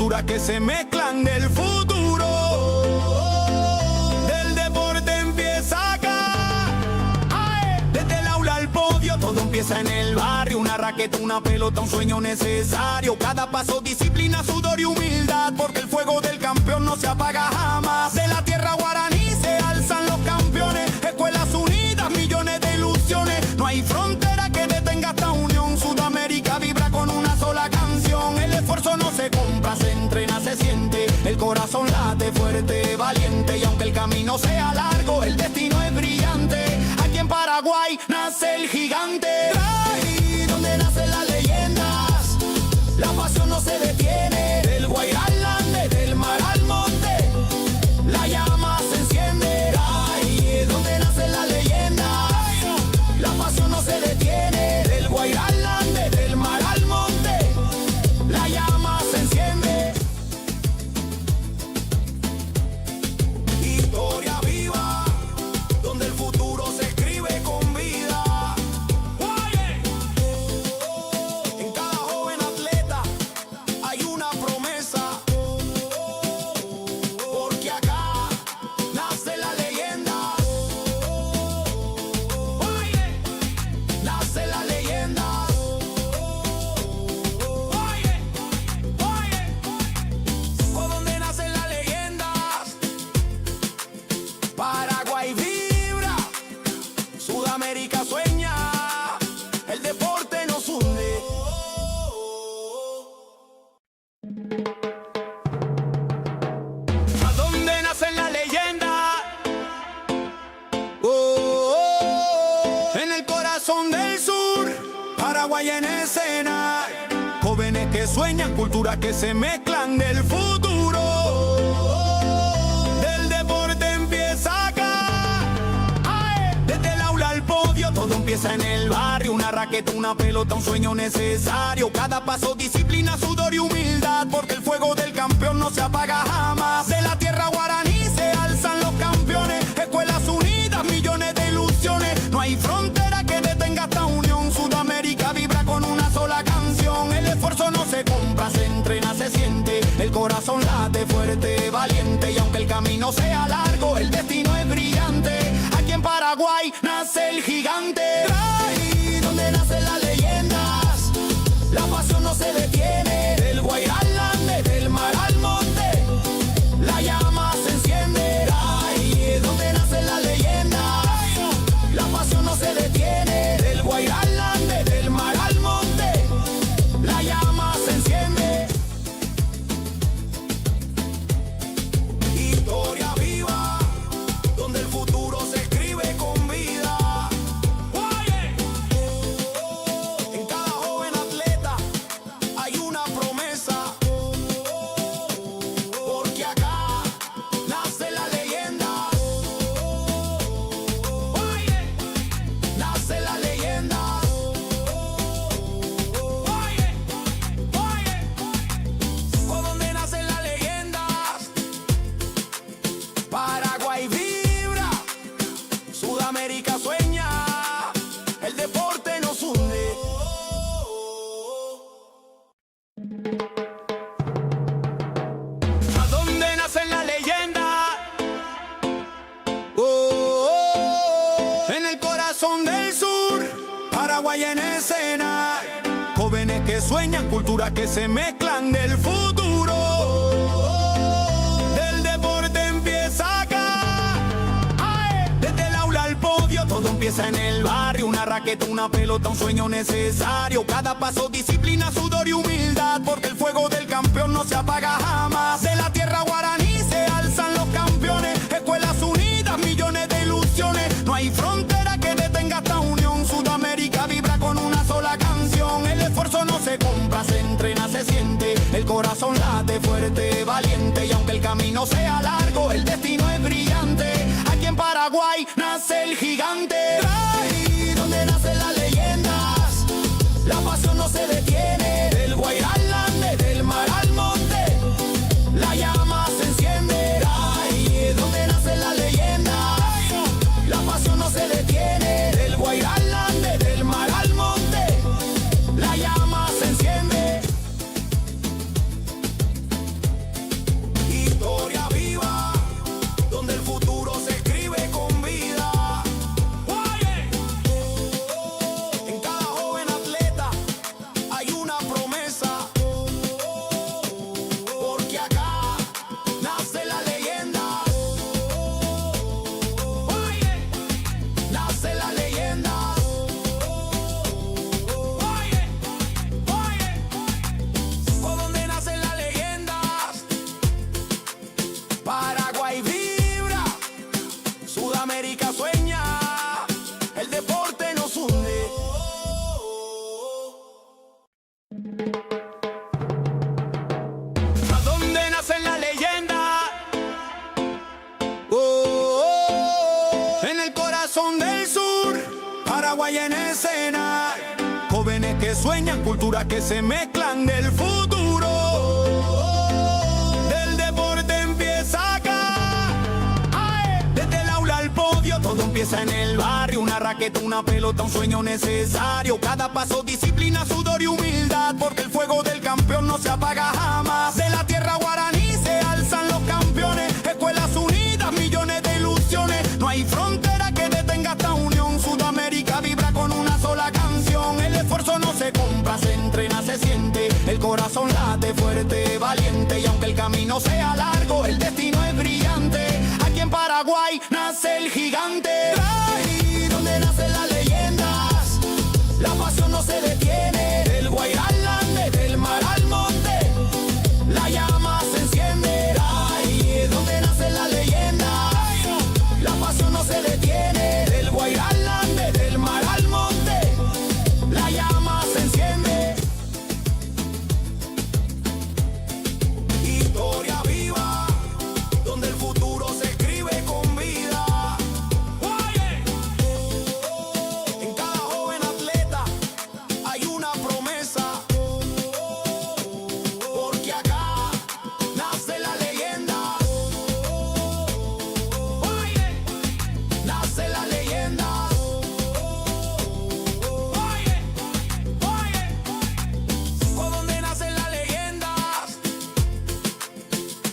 culturas que se mezclan del futuro. Del deporte empieza acá. ¡Ay! Desde el aula al podio, todo empieza en el barrio. Una raqueta, una pelota, un sueño necesario. Cada paso, disciplina, sudor y humildad, porque el fuego del campeón no se apaga jamás. De la tierra guaraní se alzan los campeones. Escuelas unidas, millones de ilusiones. No hay frontera que detenga esta unión. Sudamérica vibra con una sola canción. El esfuerzo no se compra, se entrena, se siente. El corazón late fuerte, valiente. Y aunque el camino sea largo, el destino es brillante. Aquí en Paraguay nace el gigante. Ahí donde nacen las leyendas, la pasión no se detiene. Del Guairá al Ande, del mar al monte, la llama se enciende. Ahí es donde nacen las leyendas, la pasión no se detiene. Del Guairá al Ande, del mar al monte, la llama se enciende. Historia viva, donde el futuro se escribe con vida. En cada joven atleta hay una promesa, porque acá nace la leyenda. Nace la leyenda. Por donde nacen las leyendas, Paraguay vibra, Sudamérica sueña, el deporte nos hunde. ¿A dónde nacen las leyendas? En el corazón del sur, Paraguay en escena. Jóvenes que sueñan, culturas que se mezclan del futuro. Del deporte empieza acá. ¡Ay! Desde el aula al podio, todo empieza en el barrio. Una raqueta, una pelota, un sueño necesario. Cada paso, disciplina, sudor y humildad, porque el fuego del campeón no se apaga jamás. De la tierra guaraní se alzan los campeones. Escuelas unidas, millones de ilusiones. No hay frontera que detenga esta unión. Sudamérica vibra con una sola canción. El esfuerzo no se compra, se entrena, se siente. El corazón late fuerte, valiente. Y aunque el camino sea largo, el destino es brillante. Aquí en Paraguay nace el gigante. Ahí donde nacen las leyendas, la pasión no se detiene. Del Guairá al Ande, del mar al monte, la llama se enciende. Ahí es donde nacen las leyendas, la pasión no se detiene. Del Guairá al Ande, del mar al monte, la llama se enciende. Historia viva, donde el futuro se escribe con vida. En cada joven atleta hay una promesa, porque acá nace la leyenda. Nace la leyenda. Por donde nacen las leyendas, Paraguay vibra, Sudamérica sueña, el deporte nos hunde. ¿A dónde nacen las leyendas? En el corazón del sur, Paraguay en escena. Jóvenes que sueñan, culturas que se mezclan del futuro. Del deporte empieza acá. ¡Ay! Desde el aula al podio, todo empieza en el barrio. Una raqueta, una pelota, un sueño necesario. Cada paso, disciplina, sudor y humildad, porque el fuego del campeón no se apaga jamás. De la tierra guaraní se alzan los campeones. Escuelas unidas, millones de ilusiones. No hay frontera que detenga esta unión. Sudamérica vibra con una sola canción. El esfuerzo no se compra, se entrena, se siente. El corazón late fuerte, valiente. Y aunque el camino sea largo, el destino es brillante. Aquí en Paraguay nace el gigante. Ahí donde nacen las leyendas, la pasión no se detiene. Del Guairá al Ande, del mar al monte, la llama se enciende. Ahí es donde nacen las leyendas, la pasión no se detiene. Del Guairá al Ande, del mar al monte, la llama se enciende. Paraguay en escena. Jóvenes que sueñan, culturas que se mezclan del futuro. Del deporte empieza acá. ¡Ae! Desde el aula al podio, todo empieza en el barrio. Una raqueta, una pelota, un sueño necesario. Cada paso, disciplina, sudor y humildad. Porque el fuego del campeón no se apaga jamás. De la tierra guaraní se alzan los campeones. Escuelas unidas, millones de ilusiones. No hay frontera que detenga esta unión. Sudamérica vibra con una sola canción. El esfuerzo no se compra, se entrena, se siente. El corazón late fuerte, valiente. Y aunque el camino sea largo, el destino es brillante. Aquí en Paraguay nace el gigante. Ahí donde nacen las leyendas, la pasión no se detiene. Del Guairá al Ande, del mar al monte, la llama se enciende. Ahí es donde nacen las leyendas, la pasión no se detiene. Del Guairá al Ande, del mar al monte, la llama se enciende. Historia viva, donde el futuro se escribe con vida. En cada joven atleta hay una promesa, porque acá nace la leyenda. Nace la leyenda. Por donde nacen las leyendas,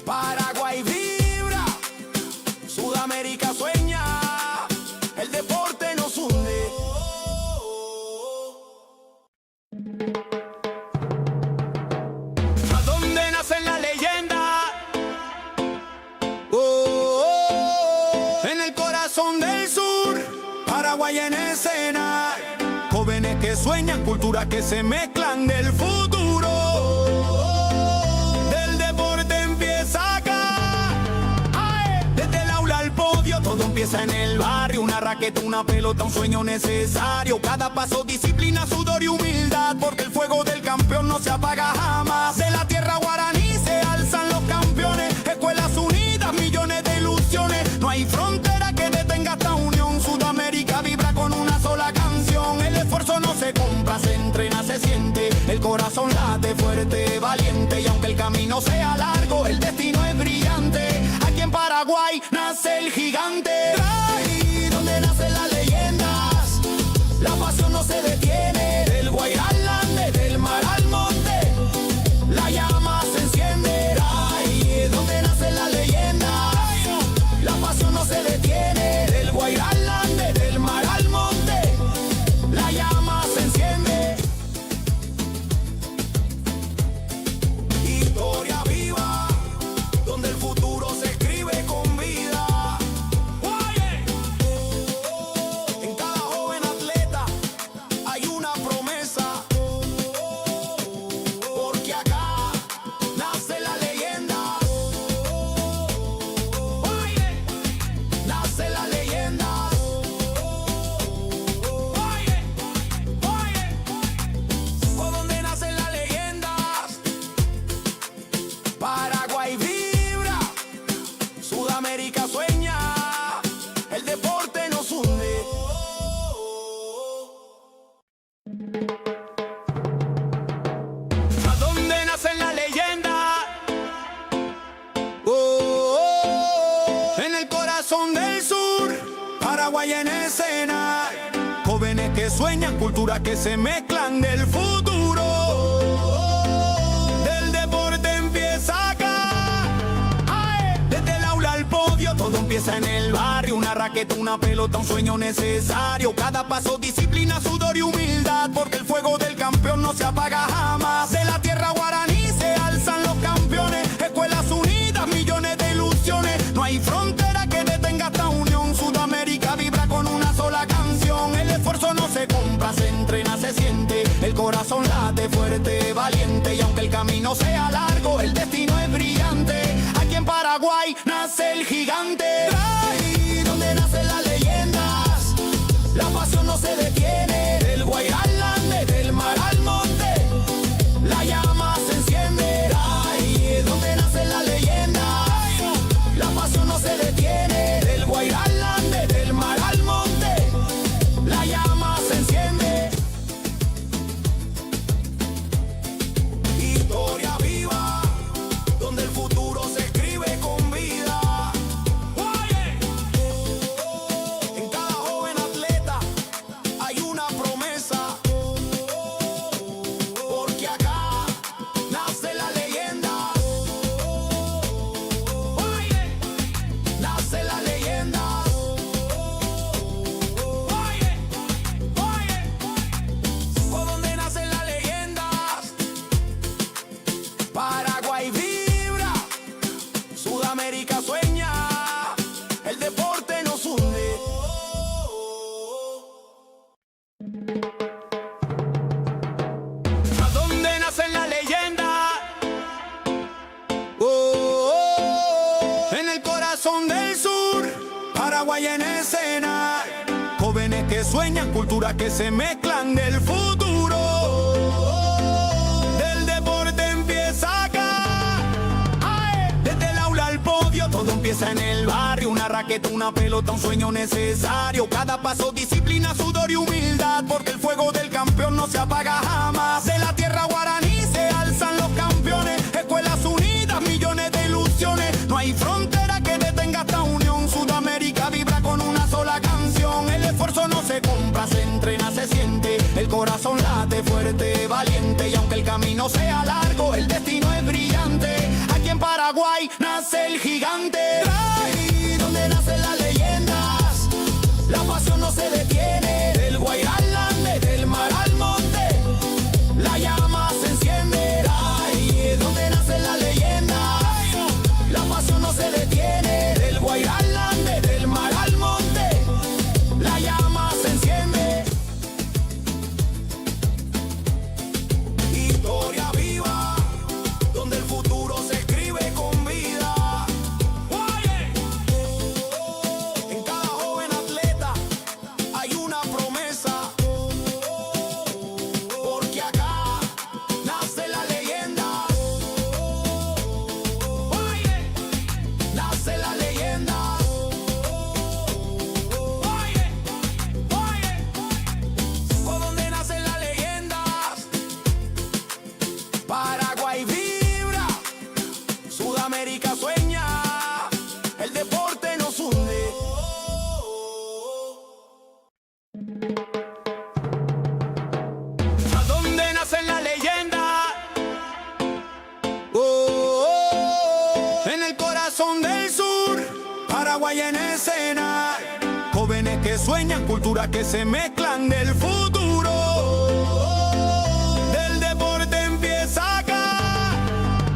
Paraguay vibra, Sudamérica sueña, el deporte nos hunde. ¿A dónde nacen las leyendas? En el corazón del sur, Paraguay en escena. Jóvenes que sueñan, culturas que se mezclan del futuro. Del deporte empieza acá. ¡Ae! Desde el aula al podio, todo empieza en el barrio. Una raqueta, una pelota, un sueño necesario. Cada paso, disciplina, sudor y humildad. Porque el fuego del campeón no se apaga jamás. De la tierra guaraní se alzan los campeones. Escuelas unidas, millones de ilusiones. No hay frontera que detenga esta unión. Sudamérica vibra con una sola canción. El esfuerzo no se compra, se entrena, se siente. El corazón late fuerte, valiente. Y aunque el camino sea largo, el destino es brillante. Aquí en Paraguay nace el gigante. Ahí donde nacen las leyendas, la pasión no se detiene. Del Guairá al Ande, del mar al monte, la llama se enciende. Ahí es donde nacen las leyendas, la pasión no se detiene. Del Guairá al Ande, del mar al monte, la llama se enciende. Historia viva, donde el futuro se escribe con vida. En cada joven atleta hay una promesa, porque acá nace la leyenda. Nace la leyenda. Por donde nacen las leyendas, Paraguay vibra, Sudamérica sueña, el deporte nos hunde. ¿A dónde nacen las leyendas? En el corazón del sur, Paraguay en escena. Jóvenes que sueñan, culturas que se mezclan del futuro. Del deporte empieza acá. ¡Ae! Desde el aula al podio, todo empieza en el barrio. Una raqueta, una pelota, un sueño necesario. Cada paso, disciplina, sudor y humildad. Porque el fuego del campeón no se apaga jamás. De la tierra guaraní se alzan los campeones. Escuelas unidas, millones de ilusiones. No hay frontera que detenga esta unión. Sudamérica vibra con una sola canción. El esfuerzo no se compra, se entrena, se siente. El corazón late fuerte, valiente. Y aunque el camino sea largo, el destino es brillante. Aquí en Paraguay nace el gigante. Ahí donde nacen las leyendas, la pasión no se detiene. Del Guairá al Ande, del mar al monte, la llama se enciende. Ahí es donde nacen las leyendas, la pasión no se detiene. Del Guairá al Ande, del mar al monte, la llama se enciende. corazón del sur, Paraguay en escena. Jóvenes que sueñan, culturas que se mezclan del futuro. Del deporte empieza acá. ¡Ay! Desde el aula al podio, todo empieza en el barrio. Una raqueta, una pelota, un sueño necesario. Cada paso, disciplina, sudor y humildad. Porque el fuego del campeón no se apaga jamás. De la tierra guaraní se alzan los campeones. Escuelas unidas, millones de ilusiones. No hay frontera que detenga esta unión. Sudamérica vibra con una sola canción. El esfuerzo no se compra, se entrena, se siente. El corazón late fuerte, valiente. Y aunque el camino sea largo, el destino es brillante. Aquí en Paraguay nace el gigante. Ahí donde nacen las leyendas, la pasión no se detiene. Del Guairá al Ande, del mar al monte, la llama se enciende. Ahí donde nacen las leyendas, la pasión no se detiene. Del Guairá al Ande, del mar al monte, la llama se enciende. Historia viva, donde el futuro se escribe con vida. Oye, en cada joven atleta hay una promesa. Porque acá nace la leyenda. Oye, nace la leyenda. Oye, por donde nacen las leyendas. Paraguay vibra, Sudamérica sueña, el deporte nos hunde. ¿A dónde nacen las leyendas? En el corazón del sur, Paraguay en escena. Jóvenes que sueñan, culturas que se mezclan del futuro. Del deporte empieza acá.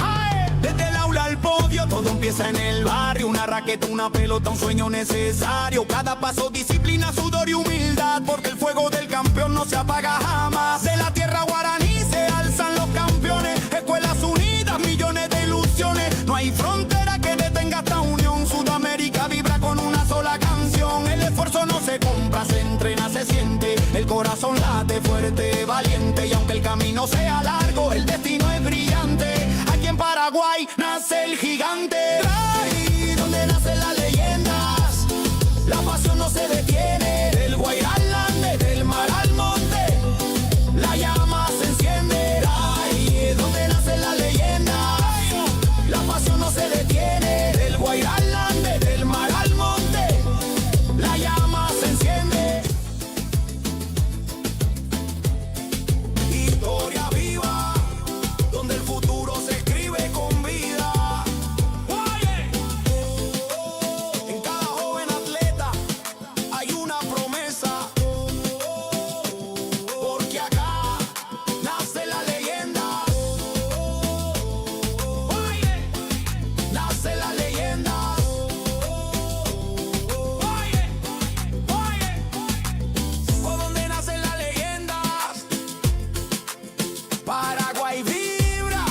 ¡Ay! Desde el aula al podio, todo empieza en el barrio. Una raqueta, una pelota, un sueño necesario. Cada paso, disciplina, sudor y humildad. Porque el fuego del campeón no se apaga jamás. De la tierra guaraní se alzan los campeones. Escuelas unidas, millones de ilusiones. No hay frontera que detenga esta unión. Sudamérica vibra con una sola canción. El esfuerzo no se compra, se entrena, se siente. El corazón late fuerte, valiente. Y aunque el camino sea largo, el destino es brillante. Aquí en Paraguay nace el gigante. Ahí donde nacen las leyendas, la pasión no se detiene. Del Guairá al Ande, del mar al monte, la llama se enciende. Ahí donde nacen las leyendas, la pasión no se detiene. Del Guairá al Ande, del mar al monte, la llama se enciende. Historia viva, donde el futuro se escribe con vida. Oye, en cada joven atleta hay una promesa. Porque acá nace la leyenda. Oye, nace la leyenda. Oye, por donde nacen las leyendas. Paraguay vibra,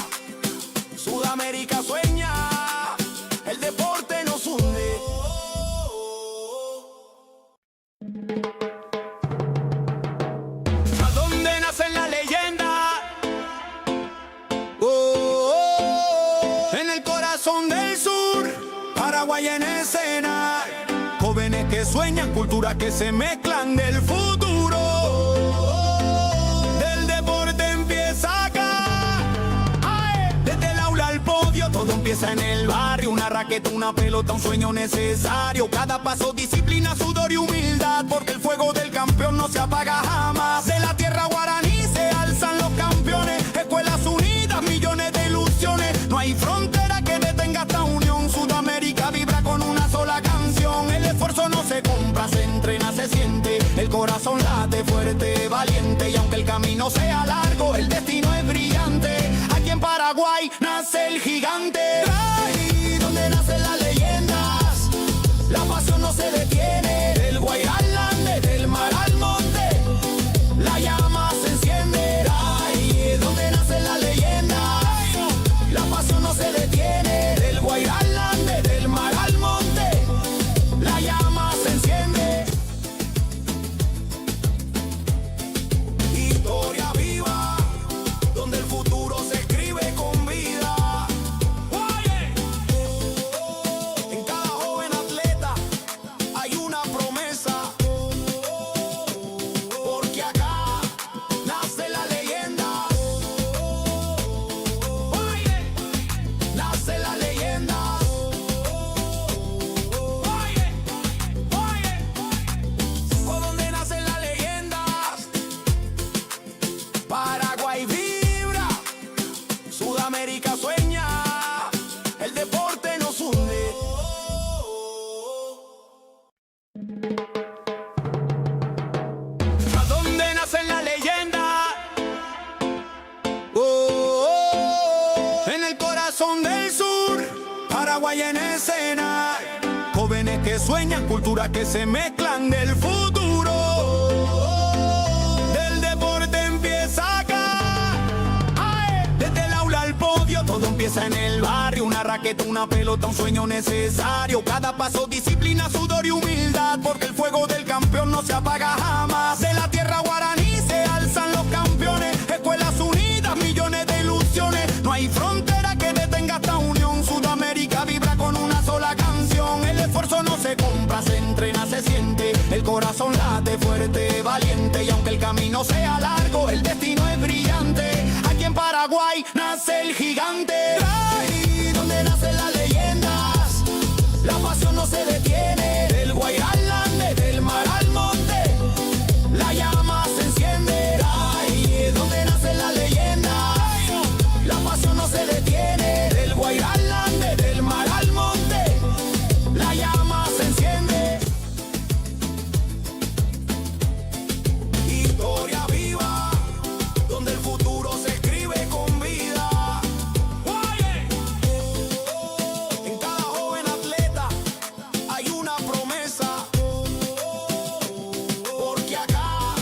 Sudamérica sueña, el deporte nos hunde. ¿A dónde nacen las leyendas? En el corazón del sur, Paraguay en escena. Jóvenes que sueñan, culturas que se mezclan del futuro. Del deporte empieza acá. ¡Ay! Desde el aula al podio, todo empieza en el barrio. Una raqueta, una pelota, un sueño necesario. Cada paso, disciplina, sudor y humildad. Porque el fuego del campeón no se apaga jamás. De la tierra guaraní se alzan los campeones. Escuelas unidas, millones de ilusiones. No hay frontera que detenga esta unión. Sudamérica vibra con una sola canción. El esfuerzo no se compra, se entrena, se siente. El corazón late fuerte, valiente. Y aunque el camino sea largo, el destino es brillante. Aquí en Paraguay nace el gigante. Ahí donde nacen las leyendas, la pasión no se detiene. Del Guairá al Ande, del mar al monte, la llama se enciende. Ahí donde nacen las leyendas, la pasión no se detiene. Del Guairá al Ande, del mar al monte, Paraguay en escena. Jóvenes que sueñan, culturas que se mezclan del futuro. Del deporte empieza acá. ¡Ae! Desde el aula al podio, todo empieza en el barrio. Una raqueta, una pelota, un sueño necesario. Cada paso, disciplina, sudor y humildad. Porque el fuego del campeón no se apaga jamás. De la tierra guaraní se alzan los campeones. Escuelas unidas, millones de ilusiones. No hay frontera que detenga esta unión. Sudamérica vibra con una sola canción. El esfuerzo no se compra, se entrena, se siente. El corazón late fuerte, valiente. Y aunque el camino sea largo, el destino es brillante. Aquí en Paraguay nace el gigante. Ahí donde nacen las leyendas, la pasión no se detiene. Del Guairá al Ande, del mar al monte, la llama se enciende. Ahí donde nacen las leyendas, la pasión no se detiene. Del Guairá al Ande, del mar al monte, la llama se enciende. Historia viva, donde el futuro se escribe con vida. En cada joven atleta hay una promesa. Porque acá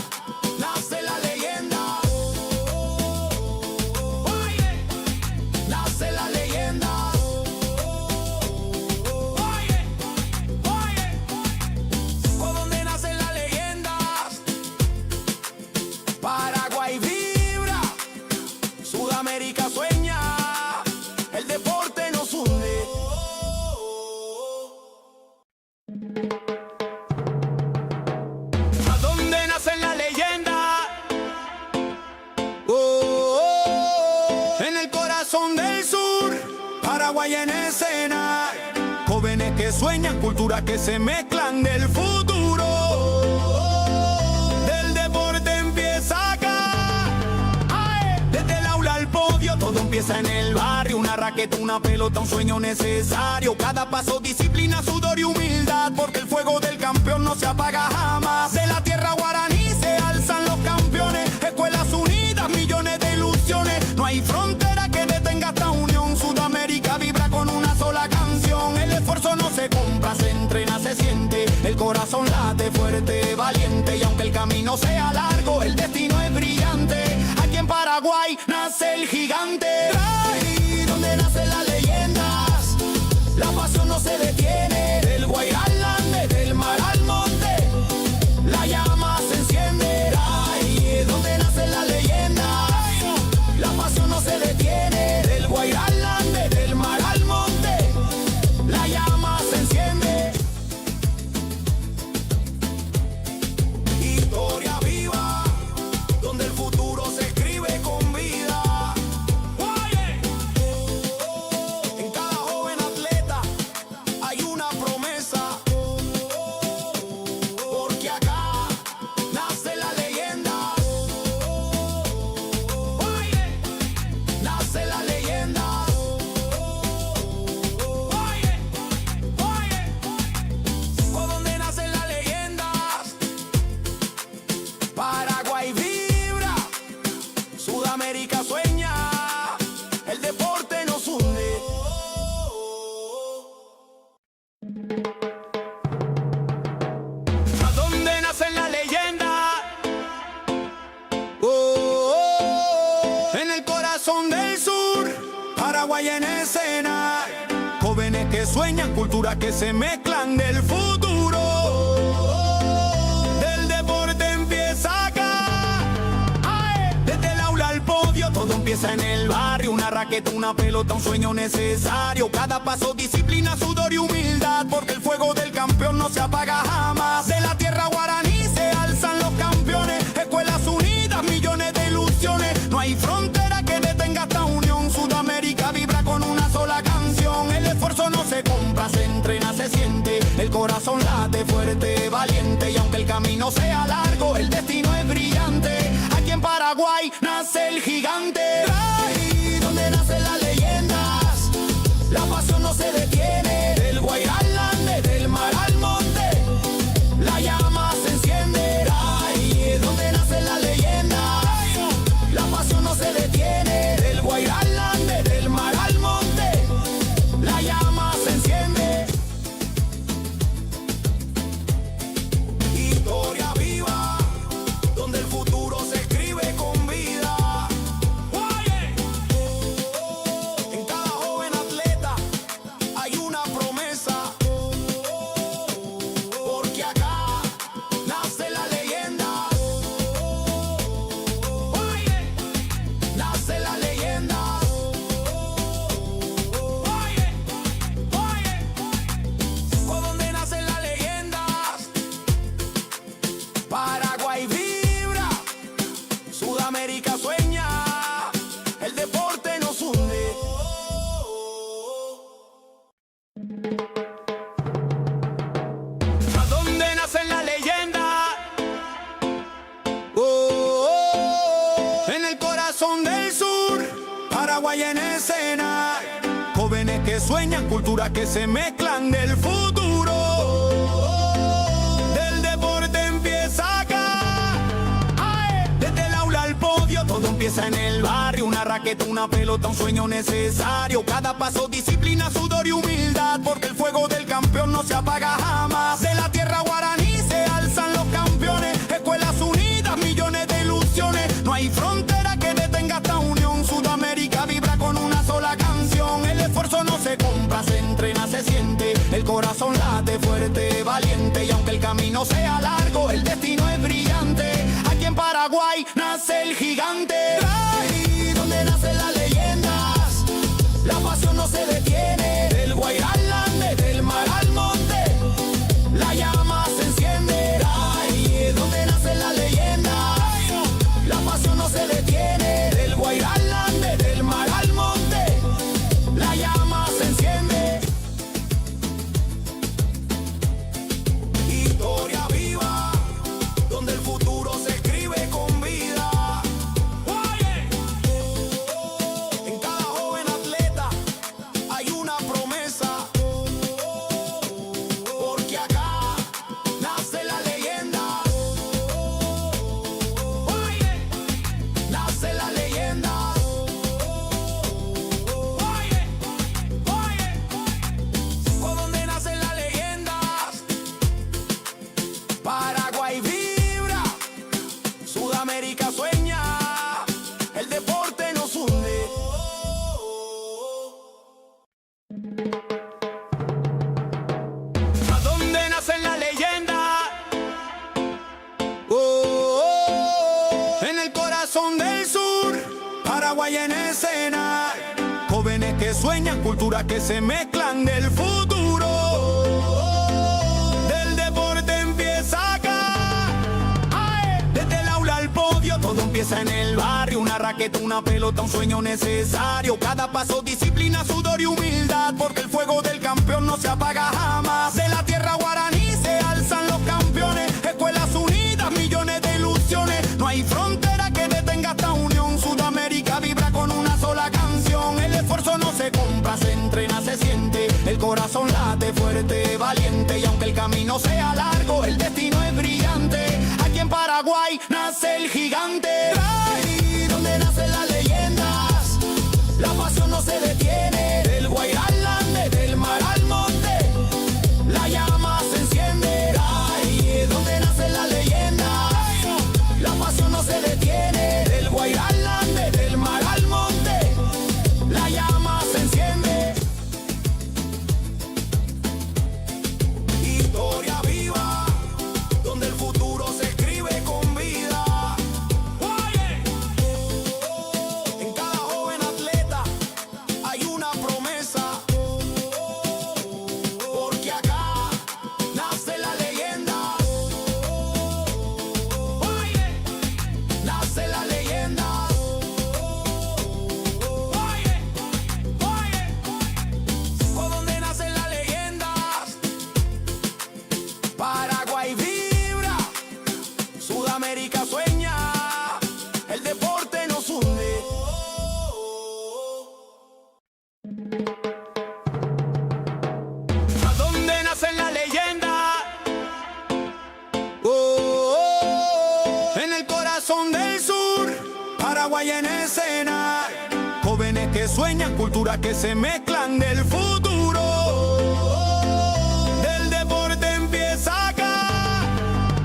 nace la leyenda. Nace la leyenda. Por donde nacen las leyendas, Paraguay vibra, Sudamérica sueña, el deporte nos hunde. ¿A dónde nacen las leyendas? En el corazón del sur, Paraguay en escena. Jóvenes que sueñan, culturas que se mezclan del futuro. Del deporte empieza acá. ¡Ae! Desde el aula al podio, todo empieza en el barrio. Una raqueta, una pelota, un sueño necesario. Cada paso, disciplina, sudor y humildad. Porque el fuego del campeón no se apaga jamás. De la tierra guaraní se alzan los campeones. Escuelas unidas, millones de ilusiones. No hay frontera que detenga esta unión. Sudamérica vibra con una sola canción. El esfuerzo no se compra, se entrena, se siente. El corazón late fuerte, valiente. Y aunque el camino sea largo, el destino es brillante. Aquí en Paraguay nace el gigante. Ahí donde nacen las leyendas, la pasión no se detiene. Del Guairá al Ande, del mar al monte, la llama se enciende. Ahí donde nacen las leyendas, la pasión no se detiene. Del Guairá al Ande, del mar al monte, la llama se enciende. Historia viva, donde el futuro se escribe con vida. En cada joven atleta hay una promesa. Porque acá nace la leyenda. Nace la leyenda. Por donde nacen las leyendas, Paraguay vibra, Sudamérica sueña, el deporte nos hunde. ¿A dónde nacen las leyendas? En el corazón del sur, Paraguay en escena. Jóvenes que sueñan, culturas que se mezclan del futuro. Del deporte empieza acá. ¡Ae! Desde el aula al podio, todo empieza en el barrio. Una raqueta, una pelota, un sueño necesario. Cada paso, disciplina, sudor y humildad. Porque el fuego del campeón no se apaga jamás. De la tierra guaraní se alzan los campeones. Escuelas unidas, millones de ilusiones. No hay frontera que detenga esta unión. Sudamérica vibra con una sola canción. El esfuerzo no se compra, se entrena, se siente. El corazón late fuerte, valiente. Y aunque el camino sea largo, el destino es brillante. Aquí en Paraguay nace el gigante. Ahí donde nacen las leyendas, la pasión no se detiene. Del Guairá al Ande, del mar al monte, la llama se enciende. Ahí donde nacen las leyendas, la pasión no se detiene. Del Guairá al Ande, del mar al monte, la llama se enciende. ¿A dónde nace la leyenda? Oh, oh, en el corazón del sur, Paraguay en escena. Jóvenes que sueñan, culturas que se mezclan del futuro. Del deporte empieza acá. Ay, desde el aula al podio, todo empieza en el barrio. Una raqueta, una pelota, un sueño necesario. Cada paso, disciplina, sudor y humildad, porque el fuego del campeón no se apaga jamás. De la tierra guaraní se alzan los campeones. Escuelas unidas, millones de ilusiones. No hay frontera que detenga esta unión. Sudamérica vibra con una sola canción. El esfuerzo no se compra, se entrena, se siente. El corazón late fuerte, valiente. Y aunque el camino sea largo, el destino es brillante. Aquí en Paraguay nace el gigante. Ahí donde nacen las leyendas, la pasión no se detiene. Del Guairá al Ande, del mar al monte, la llama se enciende. Ahí es donde nacen las leyendas, la pasión no se detiene. Del Guairá al Ande, del mar al monte, la llama se enciende. Historia viva, donde el futuro se escribe con vida. En cada joven atleta hay una promesa, porque acá nace la leyenda. Nace la leyenda. ¿Por dónde nacen las leyendas? Paraguay vibra, Sudamérica sueña, el deporte nos hunde. ¿A dónde nacen las leyendas? Oh, oh, en el corazón del sur, Paraguay en escena. Jóvenes que sueñan, culturas que se mezclan del futuro. Del deporte empieza acá. Ay, desde el aula al podio, todo empieza en el barrio. Una raqueta, una pelota, un sueño necesario. Cada paso, disciplina, sudor y humildad, porque el fuego del campeón no se apaga jamás. De la tierra guaraní se alzan los campeones. Escuelas unidas, millones de ilusiones. No hay frontera que detenga esta unión. Sudamérica vibra con una sola canción. El esfuerzo no se compra, se entrena, se siente. El corazón late fuerte, valiente. Y aunque el camino sea largo, el destino es brillante. Aquí en Paraguay nace el gigante. Ahí donde nacen las leyendas, la pasión no se detiene. Del Guairá al Ande, del mar al monte, la llama se enciende. Ahí es donde nacen las leyendas, la pasión no se detiene. Del Guairá al Ande, del mar al monte, la llama se enciende. Historia viva, donde el futuro se escribe con vida. En cada joven atleta hay una promesa, porque acá nace la leyenda. Nace la leyenda. ¿Por dónde nacen las leyendas? Paraguay vibra, Sudamérica sueña, el deporte nos hunde. ¿A dónde nacen las leyendas? Oh, oh, en el corazón del sur, Paraguay en escena. Jóvenes que sueñan, culturas que se mezclan del futuro. Del deporte empieza acá.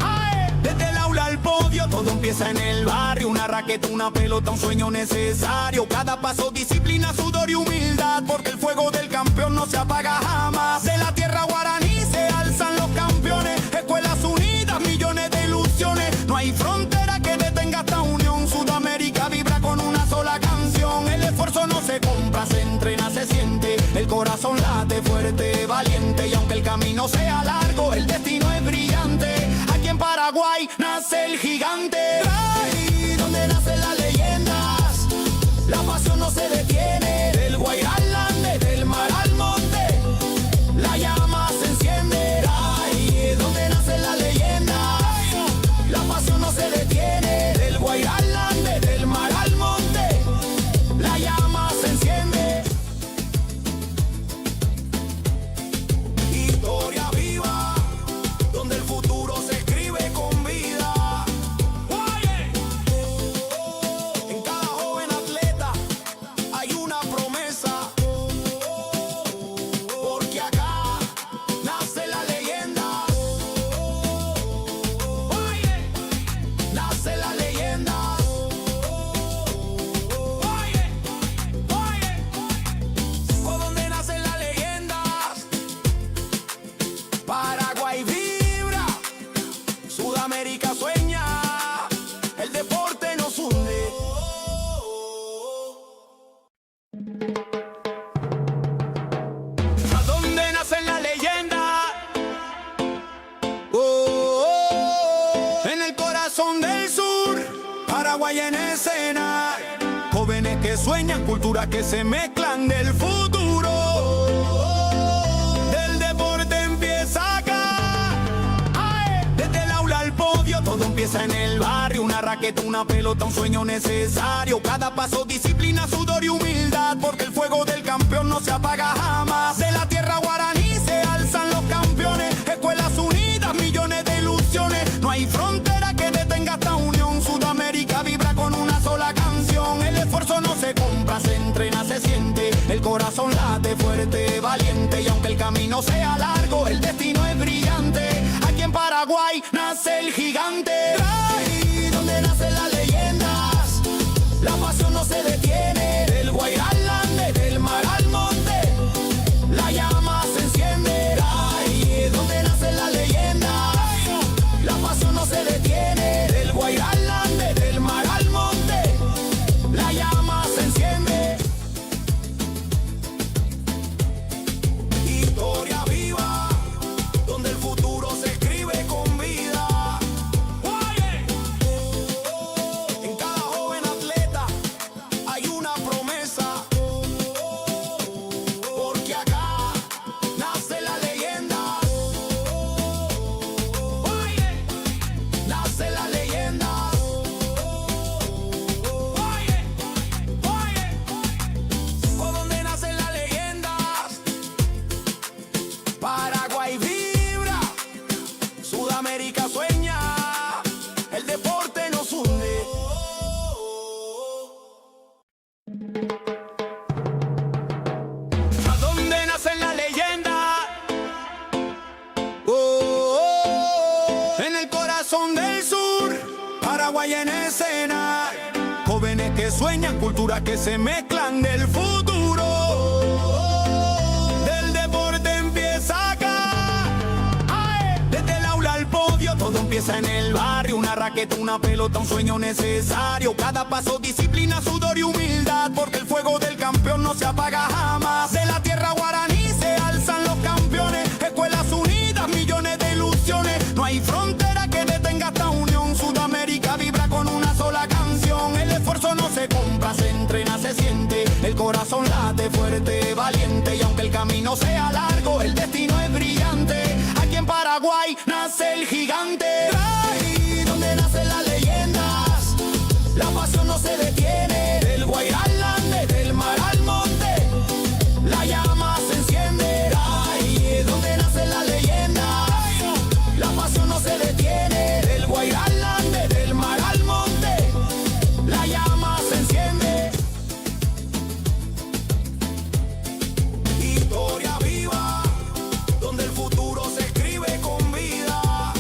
Ay, desde el aula al podio, todo empieza en el barrio. Una raqueta, una pelota, un sueño necesario. Cada paso, disciplina, sudor y humildad, porque el fuego del campeón no se apaga jamás. De la tierra guaraní se alzan los campeones. Escuelas unidas, millones de ilusiones. No hay frontera que detenga esta unión. Sudamérica vibra con una sola canción. El esfuerzo no se compra, se entrena, se siente. El corazón late fuerte, valiente. Y aunque el camino sea largo, el destino es brillante. Aquí en Paraguay nace el gigante. Ahí donde nacen las leyendas, la pasión no se detiene. Del Guairá al Ande, del mar al monte, la escena. Jóvenes que sueñan, culturas que se mezclan del futuro. Del deporte empieza acá. ¡Ay! Desde el aula al podio, todo empieza en el barrio. Una raqueta, una pelota, un sueño necesario. Cada paso, disciplina, sudor y humildad. Porque el fuego del campeón no se apaga jamás. De la tierra guaraní se alzan los campeones. Escuelas unidas, millones de ilusiones. No hay frontera que detenga esta unión. Sudamérica vibra con una sola canción. El esfuerzo no se compra, se entrena, se siente. El corazón late fuerte, valiente. Y aunque el camino sea largo, el destino es brillante. Aquí en Paraguay nace el gigante. Ahí donde nacen las leyendas, la pasión no se detiene. Del Guairá al Ande, del mar al monte, la llama se enciende. Ahí donde nacen las leyendas, la pasión no se detiene. Del Guairá al Ande, del mar al monte, la llama se enciende. Historia viva, donde el futuro se escribe con vida. En cada joven atleta hay una promesa. Porque acá nace la leyenda. Nace la leyenda. Por donde nacen las leyendas, Paraguay vibra, Sudamérica sueña, el deporte nos hunde. ¿A dónde nacen las leyendas? En el corazón del sur, Paraguay en escena. Jóvenes que sueñan, culturas que se mezclan del futuro. Del deporte empieza acá. ¡Ay! Desde el aula al podio, todo empieza en el barrio. Una raqueta, una pelota, un sueño necesario. Cada paso, disciplina, sudor y humildad. Porque el fuego del campeón no se apaga jamás. De la tierra guaraní se alzan los campeones. Escuelas unidas, millones de ilusiones. No hay frontera que detenga esta unión. Sudamérica vibra con una sola canción. El esfuerzo no se compra, se entrena, se siente. El corazón late fuerte, valiente. Y aunque el camino sea largo, el destino es brillante. Aquí en Paraguay nace el gigante. Ahí donde nacen las leyendas, la pasión no se detiene. Del Guairá al Ande, del mar al monte, la llama se enciende. Ahí donde nacen las leyendas, la pasión no se detiene. Del Guairá al Ande, del mar al monte, la llama se enciende. Historia viva, donde el futuro se escribe con vida.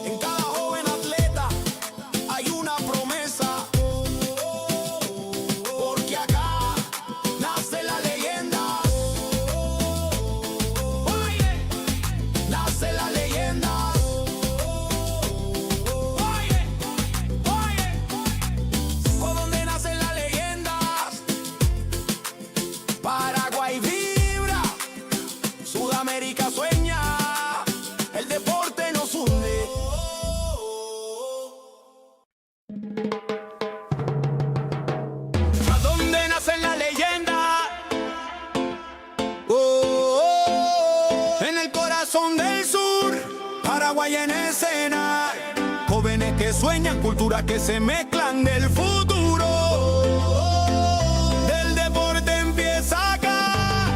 En cada joven atleta hay una promesa. Porque acá nace la leyenda. Nace la leyenda. Por donde nacen las leyendas, Paraguay vibra, Sudamérica sueña, el deporte nos hunde. ¿A dónde nacen las leyendas? En el corazón del sur, Paraguay en escena. Jóvenes que sueñan, culturas que se mezclan del futuro. Del deporte empieza acá.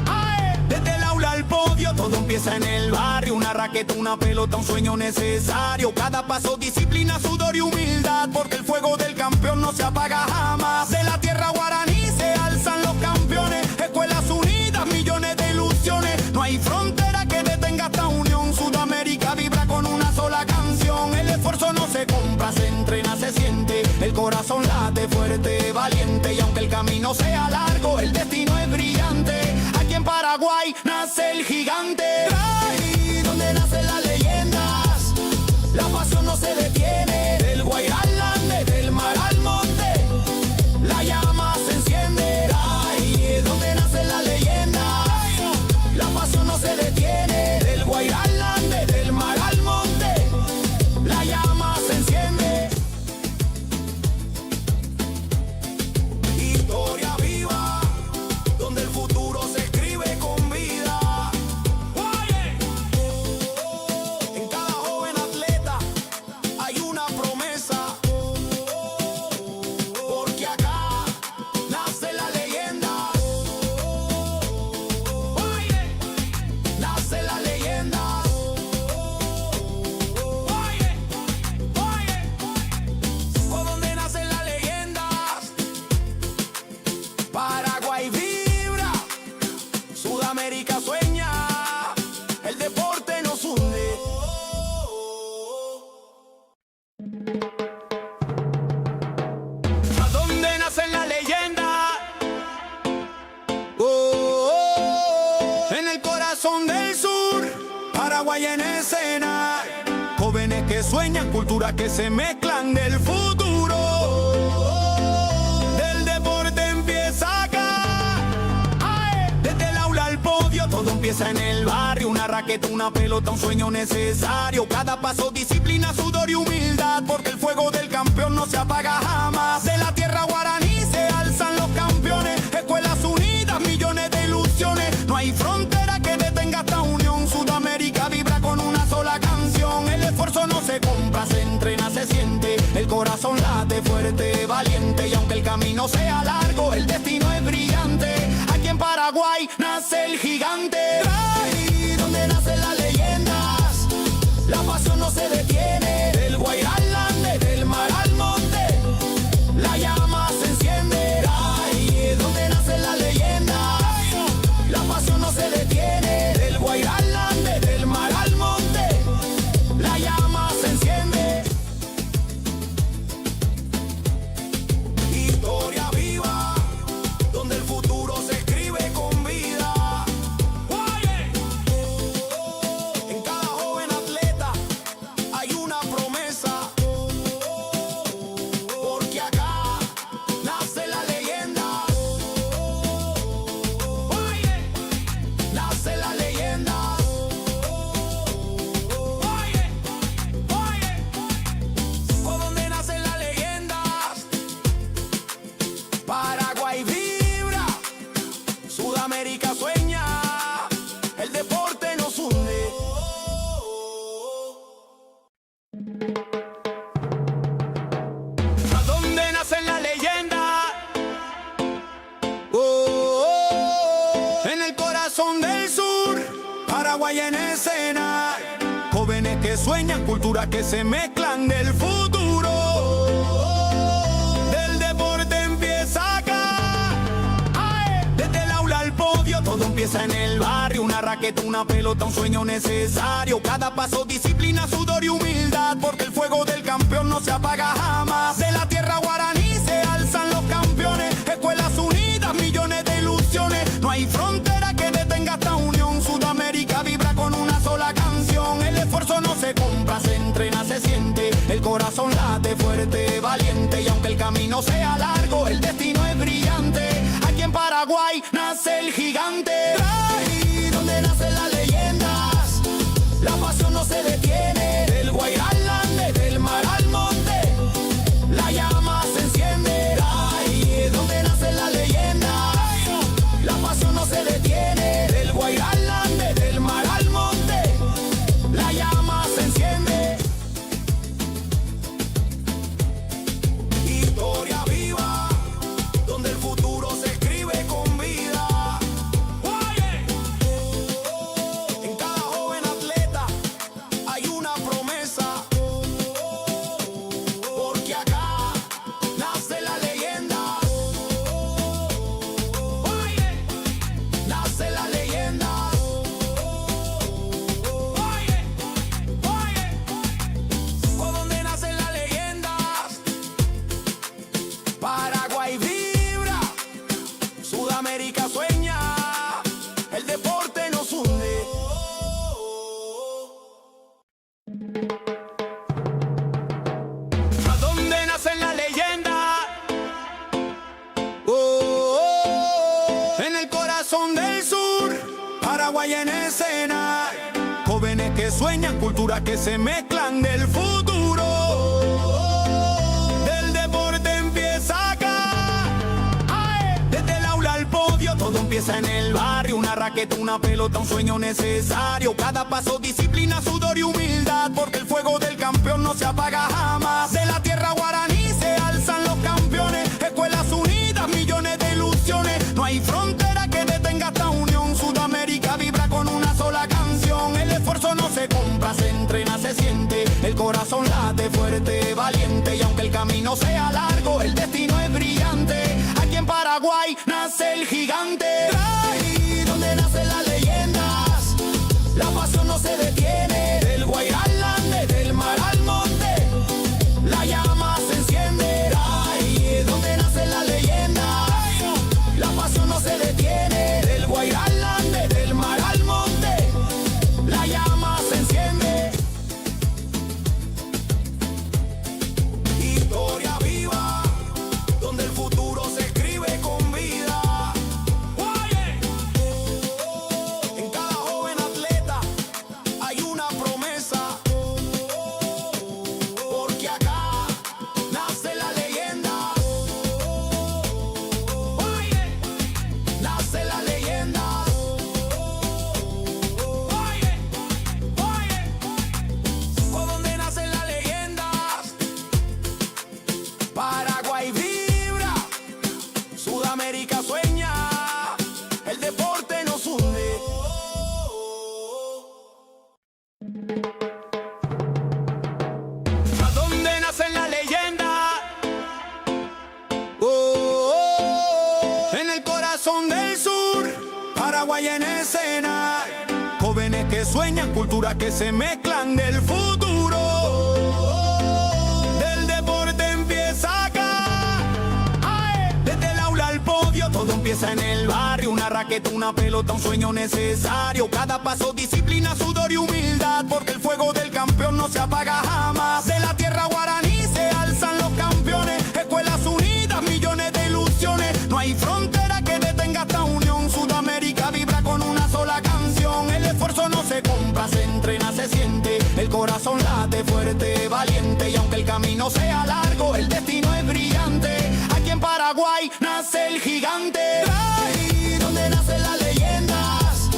¡Ay! Desde el aula al podio, todo empieza en el barrio. Una raqueta, una pelota, un sueño necesario. Cada paso, disciplina, sudor y humildad. Porque el fuego del campeón no se apaga jamás. De la tierra guaraní se alzan los campeones. Escuelas unidas, millones de ilusiones. No hay frontera que detenga esta unión. Sudamérica vibra con una sola canción. El esfuerzo no se compra, se entrena, se siente. El corazón late fuerte, valiente. Y aunque el camino sea largo, el destino es brillante. Aquí en Paraguay nace el gigante. Ahí donde nacen las leyendas, la pasión no se detiene. Del Guairá al Ande, del mar al monte, la llama se enciende. Ahí donde nacen las leyendas, la pasión no se detiene. Del Guairá al Ande, del mar al monte, la llama se enciende. Sudamérica sueña, el deporte nos hunde. ¿A dónde nacen las leyendas? En el corazón del sur, Paraguay en escena. Jóvenes que sueñan, culturas que se mezclan del futuro. Del deporte empieza acá. ¡Ay! Desde el aula al podio, todo empieza en el barrio. Una raqueta, una pelota, un sueño necesario. Cada paso, disciplina, sudor y humildad. Porque el fuego del campeón no se apaga jamás. De la tierra guaraní se alzan los campeones. Escuelas unidas, millones de ilusiones. No hay frontera que detenga esta unión. Sudamérica vibra con una sola canción. El esfuerzo no se compra, se entrena, se siente. El corazón late fuerte, valiente. Y aunque el camino sea largo, el destino es brillante. Aquí en Paraguay nace el gigante. Ahí donde nacen las leyendas, la pasión no se detiene. Del Guairá al Ande, del mar al monte, la llama se enciende. Ahí donde nacen las leyendas, la pasión no se detiene. Del Guairá al Ande, del mar al monte, la llama se enciende. Historia viva, donde el futuro se escribe con vida. En cada joven atleta hay una promesa, porque acá nace la leyenda. Nace la leyenda. ¿Por dónde nacen las leyendas? Paraguay vibra, Sudamérica sueña, el deporte nos hunde. ¿A dónde nacen las leyendas? En el corazón del sur, Paraguay en escena. Jóvenes que sueñan, culturas que se mezclan del futuro. Del deporte empieza acá. ¡Ay! Desde el aula al podio, todo empieza en el barrio. Una raqueta, una pelota, un sueño necesario. Cada paso, disciplina, sudor y humildad. Porque el fuego del campeón no se apaga jamás. De la tierra guaraní se alzan los campeones. Escuelas unidas, millones de ilusiones. No hay frontera que detenga esta unión. Sudamérica vibra con una sola canción. El esfuerzo no se compra, se entrena, se siente. El corazón late fuerte, valiente. Y aunque el camino sea largo, el destino es brillante. Aquí en Paraguay nace el gigante. Ahí donde nacen las leyendas, la pasión no se detiene. Del Guairá al Ande, del mar al monte, la llama se enciende. Ahí donde nacen las leyendas, la pasión no se detiene. Del Guairá al Ande, del mar al monte, la llama se enciende. Historia viva, donde el futuro se escribe con vida. En cada joven atleta hay una promesa, porque acá nace la leyenda. Nace la leyenda. ¿Por dónde nacen las leyendas? Paraguay vibra, Sudamérica sueña, el deporte nos hunde. ¿A dónde nacen las leyendas? En el corazón del sur, Paraguay en escena. Jóvenes que sueñan, culturas que se mezclan del futuro. Del deporte empieza acá. ¡Ay! Desde el aula al podio, todo empieza en el barrio. Una raqueta, una pelota, un sueño necesario. Cada paso, disciplina, sudor y humildad. Porque el fuego del campeón no se apaga jamás. De la tierra guaraní se alzan los campeones. Escuelas unidas, millones de ilusiones. No hay frontera que detenga esta unión. Sudamérica vibra con una sola canción. El esfuerzo no se compra, se entrena, se siente. El corazón late fuerte, valiente. Y aunque el camino sea largo, el destino es brillante. Aquí en Paraguay nace el gigante. Ahí donde nace la leyenda. escena. Jóvenes que sueñan, culturas que se mezclan del futuro. Del deporte empieza acá. ¡Ae! Desde el aula al podio, todo empieza en el barrio. Una raqueta, una pelota, un sueño necesario. Cada paso, disciplina, sudor y humildad. Porque el fuego del campeón no se apaga jamás. De la tierra guaraní se alzan los campeones. Escuelas unidas, millones de ilusiones. No hay frontera que detenga esta unión. Sudamérica vibra con una sola canción. El esfuerzo no se compra, se entrena, se siente. El corazón late fuerte, valiente. Y aunque el camino sea largo, el destino es brillante. Aquí en Paraguay nace el gigante. Ahí donde nacen las leyendas,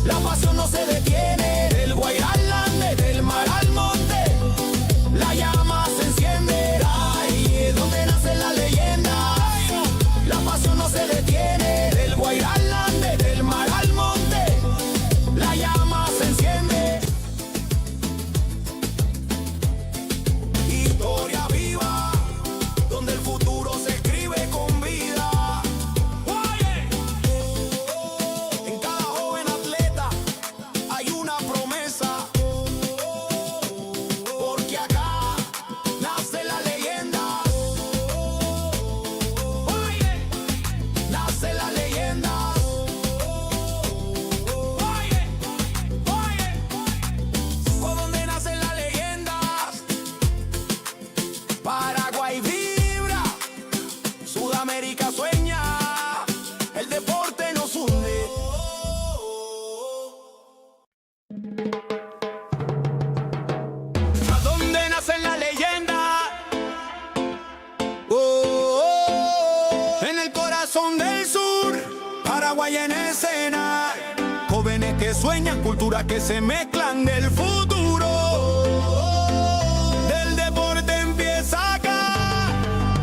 la pasión no se detiene. Del Guairalande, del mar al monte, la llama se enciende. Ahí donde nacen las leyendas, la pasión no se detiene. Del Guairalande, del mar al monte, la llama se enciende. Historia viva, donde el futuro se escribe con vida. Oye, en cada joven atleta hay una promesa. Porque acá nace la leyenda. Oye, nace la leyenda. Oye, por donde nacen las leyendas. Paraguay vibra, Sudamérica sueña, el deporte nos hunde. ¿A dónde nacen las leyendas? En el corazón del sur, Paraguay en escena. Jóvenes que sueñan, culturas que se mezclan del futuro. Del deporte empieza acá.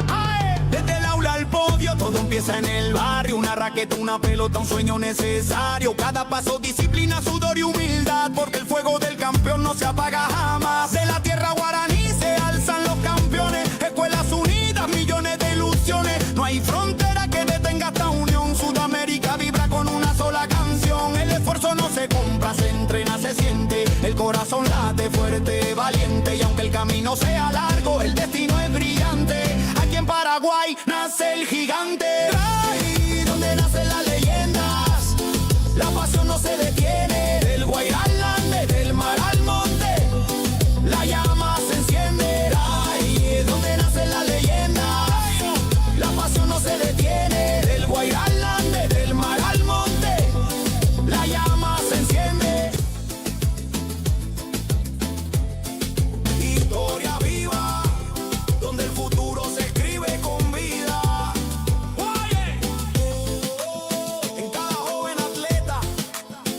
¡Ae! Desde el aula al podio, todo empieza en el barrio. Una raqueta, una pelota, un sueño necesario. Cada paso, disciplina, sudor y humildad. Porque el fuego del campeón no se apaga jamás. De la tierra guaraní se alzan los campeones. Escuelas unidas, millones de ilusiones. No hay frontera que detenga esta unión. Sudamérica vibra con una sola canción. El esfuerzo no se compra, se entrena, se siente. El corazón late fuerte, valiente. Y aunque el camino sea largo, el destino es brillante. Aquí en Paraguay nace el gigante. Ahí donde nacen las leyendas, la pasión no se detiene. Del Guairalande, del mar al monte, la llama se enciende. Ahí donde nacen las leyendas, la pasión no se detiene. Del Guairalande, del mar al monte, la llama se enciende. Historia viva, donde el futuro se escribe con vida. Oye, en cada joven atleta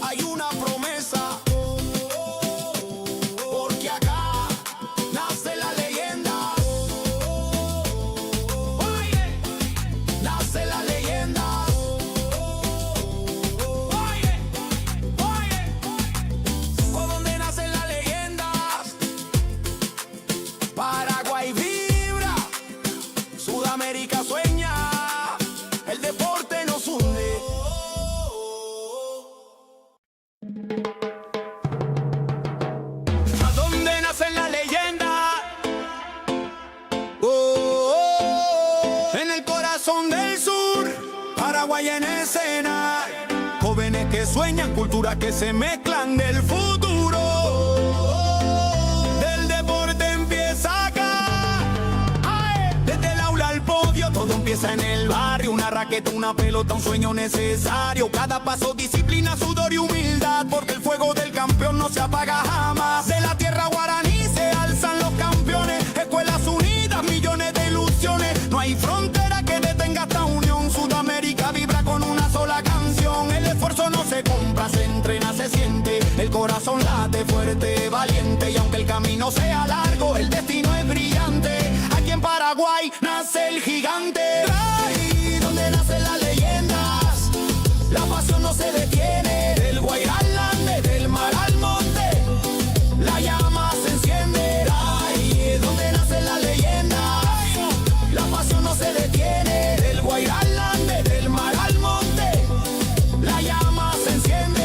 hay una promesa. Porque acá nace la leyenda. Oye, nace la leyenda. Oye, por donde nacen las leyendas. Paraguay vibra, Sudamérica sueña, el deporte nos hunde. ¿A dónde nacen las leyendas? En el corazón del sur, Paraguay en escena. Jóvenes que sueñan, culturas que se mezclan del futuro. Del deporte empieza acá. ¡Ae! Desde el aula al podio, todo empieza en el barrio. Una raqueta, una pelota, un sueño necesario. Cada paso, disciplina, sudor y humildad. Porque el fuego del campeón no se apaga jamás. De la tierra guaraní se alzan los campeones. Escuelas unidas, millones de ilusiones. No hay frontera que detenga esta unión. Sudamérica vibra con una sola canción. El esfuerzo no se compra, se entrena, se siente. El corazón late fuerte, valiente. Y aunque el camino sea largo, el destino es brillante. Aquí en Paraguay nace el gigante. Ahí donde nacen las leyendas, la pasión no se detiene. Del Guairalande, del mar al monte, la llama se enciende. Ahí donde nacen las leyendas, la pasión no se detiene. Del Guairalande, del mar al monte, la llama se enciende.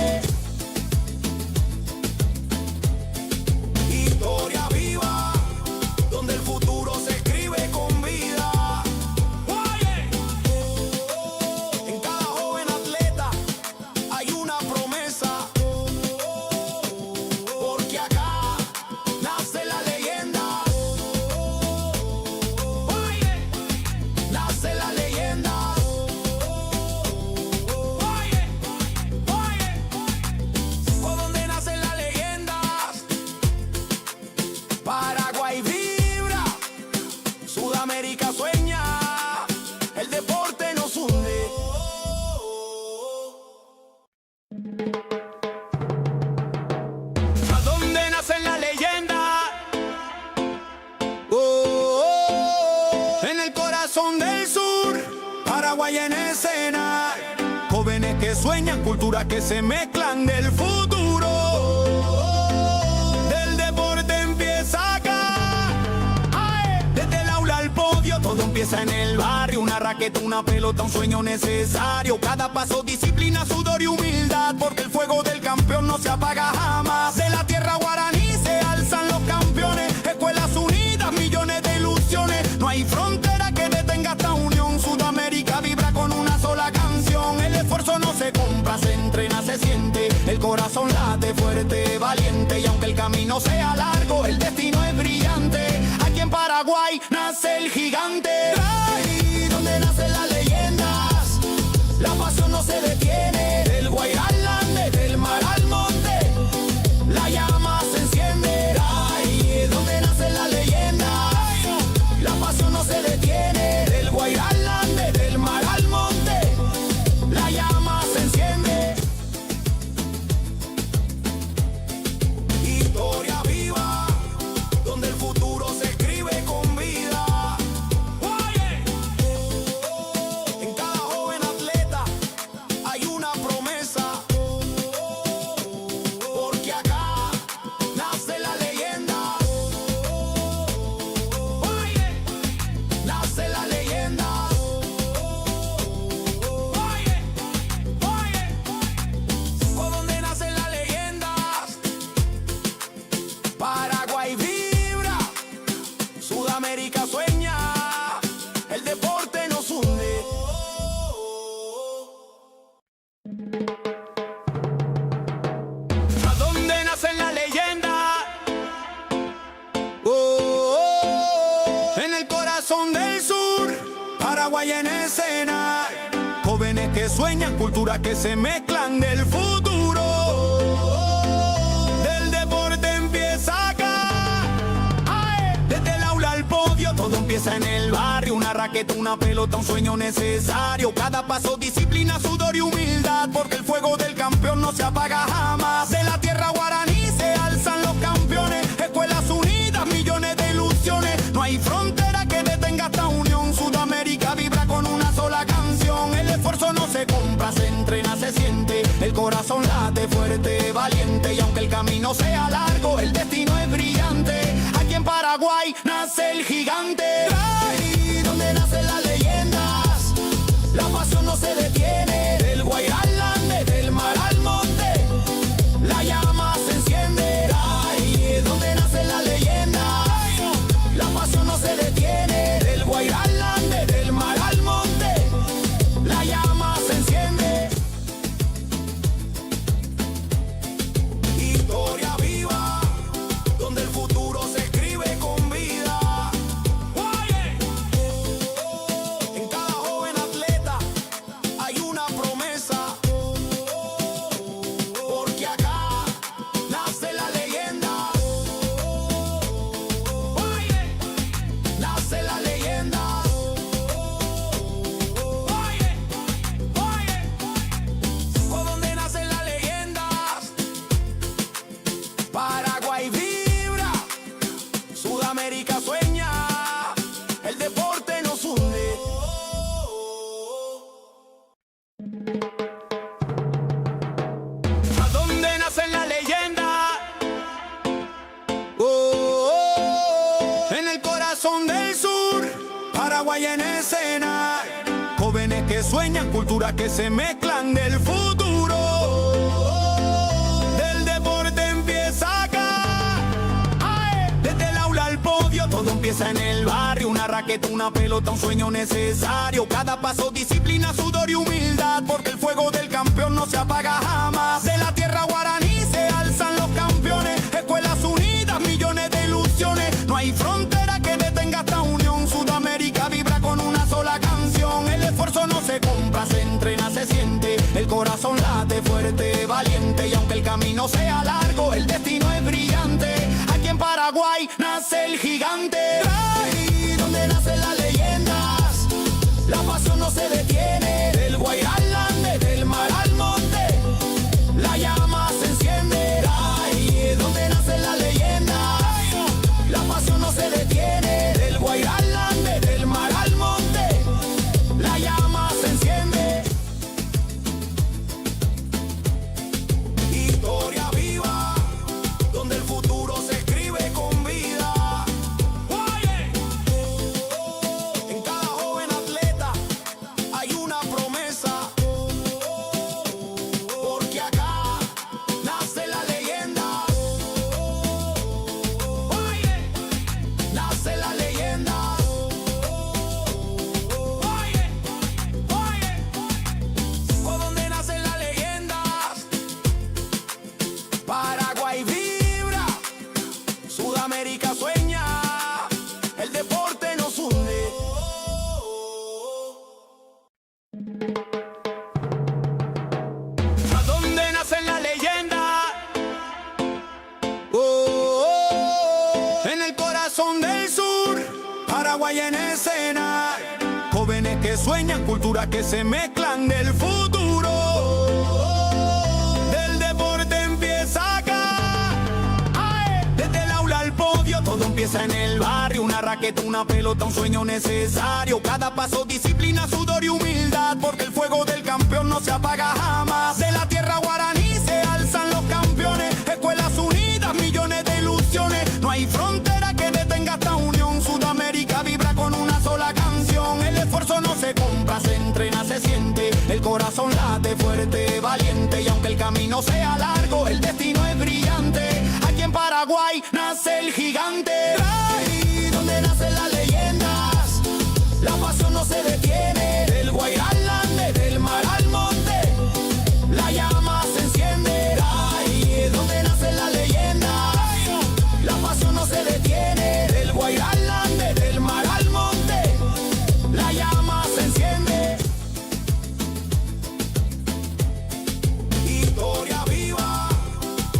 culturas que se mezclan del futuro. Del deporte empieza acá. ¡Ay! Desde el aula al podio, todo empieza en el barrio. Una raqueta, una pelota, un sueño necesario. Cada paso, disciplina, sudor y humildad, porque el fuego del campeón no se apaga jamás. De la tierra guaraní se alzan los campeones. Escuelas unidas, millones de ilusiones. No hay frontera que detenga esta unión. Sudamérica vibra con una sola canción. El esfuerzo no se compra, se entrena, se siente. El corazón late fuerte, valiente. Y aunque el camino sea largo, el destino es brillante. Aquí en Paraguay nace el gigante. Ahí donde nacen las leyendas, la pasión no se detiene. Del Guairá al Ande, del mar al monte, la llama se enciende. Ahí donde nacen las leyendas, la pasión no se detiene. Del Guairá al Ande, del mar al monte, la llama se enciende. Historia viva, donde el futuro se escribe con vida. Oye, en cada joven atleta hay una promesa, porque acá nace la leyenda. Oye, nace la leyenda. Oye, por donde nacen las leyendas, Paraguay vibra, Sudamérica sueña, el deporte nos hunde. ¿A dónde nacen las leyendas? En el corazón del sur, Paraguay en escena. Jóvenes que sueñan, culturas que se mezclan del futuro. Del deporte empieza acá. ¡Ay! Desde el aula al podio, todo empieza en el barrio. Una raqueta, una pelota, un sueño necesario. Cada paso, disciplina, sudor y humildad, porque el fuego del campeón no se apaga jamás. De la tierra guaraní se alzan los campeones. Escuelas unidas, millones de ilusiones. No hay frontera que detenga esta unión. Sudamérica vibra con una sola canción. El esfuerzo no se compra, se entrena, se siente. El corazón late fuerte, valiente. Y aunque el camino sea largo, el destino es brillante. Aquí en Paraguay nace el gigante. Ahí donde nacen las leyendas, la pasión no se detiene. Del Guairá al Ande, del mar al monte, la llama se enciende. Ahí donde nacen las leyendas, la pasión no se detiene. Del Guairá al Ande, del mar al monte, la llama se enciende. Historia viva, donde el futuro se escribe con vida. Oye, en cada joven atleta hay una promesa, porque acá nace la leyenda. Oye, nace la leyenda. Oye, por donde nacen las leyendas, Paraguay vibra, Sudamérica sueña, el deporte nos hunde. ¿A dónde nacen las leyendas? En el corazón del sur, Paraguay en escena. Jóvenes que sueñan, culturas que se mezclan del futuro. Del deporte empieza acá. ¡Ay! Desde el aula al podio, todo empieza en el barrio. Una raqueta, una pelota, un sueño necesario. Cada paso, disciplina, sudor y humildad, porque el fuego del campeón no se apaga jamás. De la tierra guaraní se alzan los campeones. Escuelas unidas, millones de ilusiones. No hay frontera que detenga esta unión. Sudamérica vibra con una sola canción. El esfuerzo no se compra, se entrena, se siente. El corazón late fuerte, valiente. Y aunque el camino sea largo, el destino es brillante. Aquí en Paraguay nace el gigante. Ahí donde nacen las leyendas, la pasión no se detiene. Del Guairá al Ande, del mar al monte, la llama se enciende. Ahí donde nacen las leyendas, la pasión no se detiene. Del Guairá al Ande, del mar al monte, la llama se enciende. Paraguay en escena. Jóvenes que sueñan, culturas que se mezclan del futuro. Del deporte empieza acá. ¡Ae! Desde el aula al podio, todo empieza en el barrio. Una raqueta, una pelota, un sueño necesario. Cada paso, disciplina, sudor y humildad. Porque el fuego del campeón no se apaga jamás. De la tierra guaraní se alzan los campeones. Escuelas unidas, millones de ilusiones. No hay frontera que detenga esta unión. Sudamérica vibra con una sola canción. El esfuerzo no se compra, se entrena, se siente. El corazón late fuerte, valiente. Y aunque el camino sea largo, el destino es brillante. Aquí en Paraguay nace el gigante. Ahí donde nacen las leyendas, la pasión no se detiene. Del Guairá al Ande, del mar al monte, la llama se enciende. Ahí es donde nacen las leyendas, la pasión no se detiene. Del Guairá al Ande, del mar al monte, la llama se enciende. Historia viva,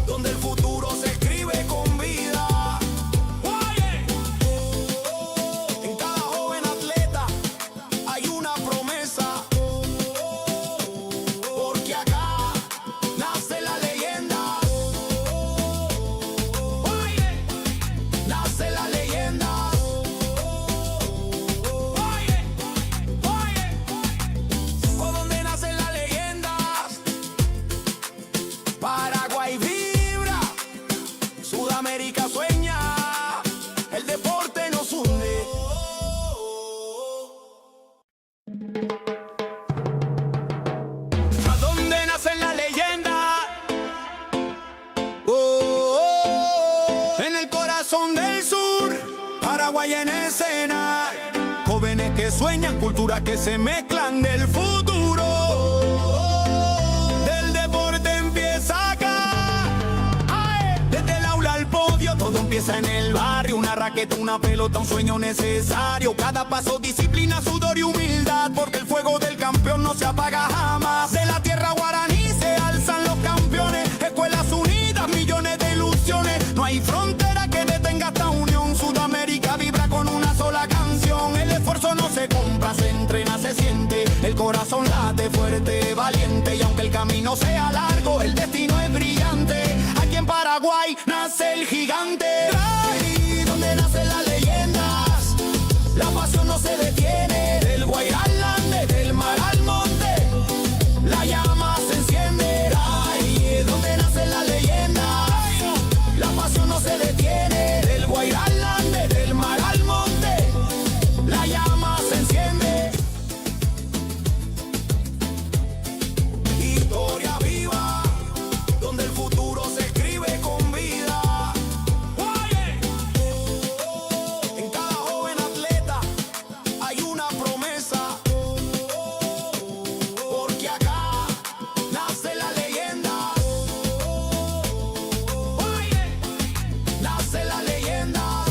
donde el futuro se escribe con vida. En cada joven atleta hay una promesa, porque acá nace la leyenda. Nace la leyenda. ¿Por dónde nacen las leyendas? Paraguay vibra, Sudamérica sueña, el deporte nos hunde. ¿A dónde nacen las leyendas? En el corazón del sur, Paraguay en escena. Jóvenes que sueñan, culturas que se mezclan del futuro. Del deporte empieza acá. ¡Ae! Desde el aula al podio, todo empieza en el barrio. Una raqueta, una pelota, un sueño necesario. Cada paso, disciplina, sudor y humildad. Porque el fuego del campeón no se apaga jamás. De la tierra guaraní se alzan los campeones. Escuelas unidas, millones de ilusiones. No hay frontera que detenga esta unión. Sudamérica vibra con una sola canción. El esfuerzo no se compra, se entrena, se siente. El corazón late fuerte, valiente. Y aunque el camino sea largo, el destino es brillante. Aquí en Paraguay nace el gigante. Ahí donde nacen las leyendas, la pasión no se detiene. Del Guairá al Ande, del mar al monte, la llama se enciende. Ahí es donde nacen las leyendas, la pasión no se detiene. Del Guairá al Ande, del mar al monte, la llama se enciende. Historia viva, donde el futuro se escribe con vida. En cada joven atleta hay una promesa, porque acá nace la leyenda. Nace la leyenda.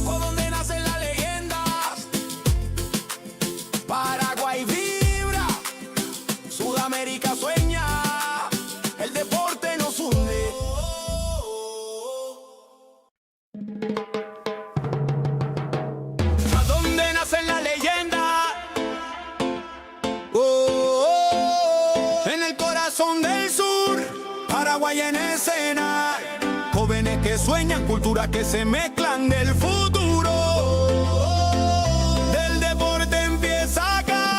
¿Por dónde nacen las leyendas? Paraguay vibra, Sudamérica sueña, el deporte nos hunde. ¿A dónde nacen las leyendas? En el corazón del sur, Paraguay en escena. Jóvenes que sueñan, culturas que se mezclan del futuro. Del deporte empieza acá.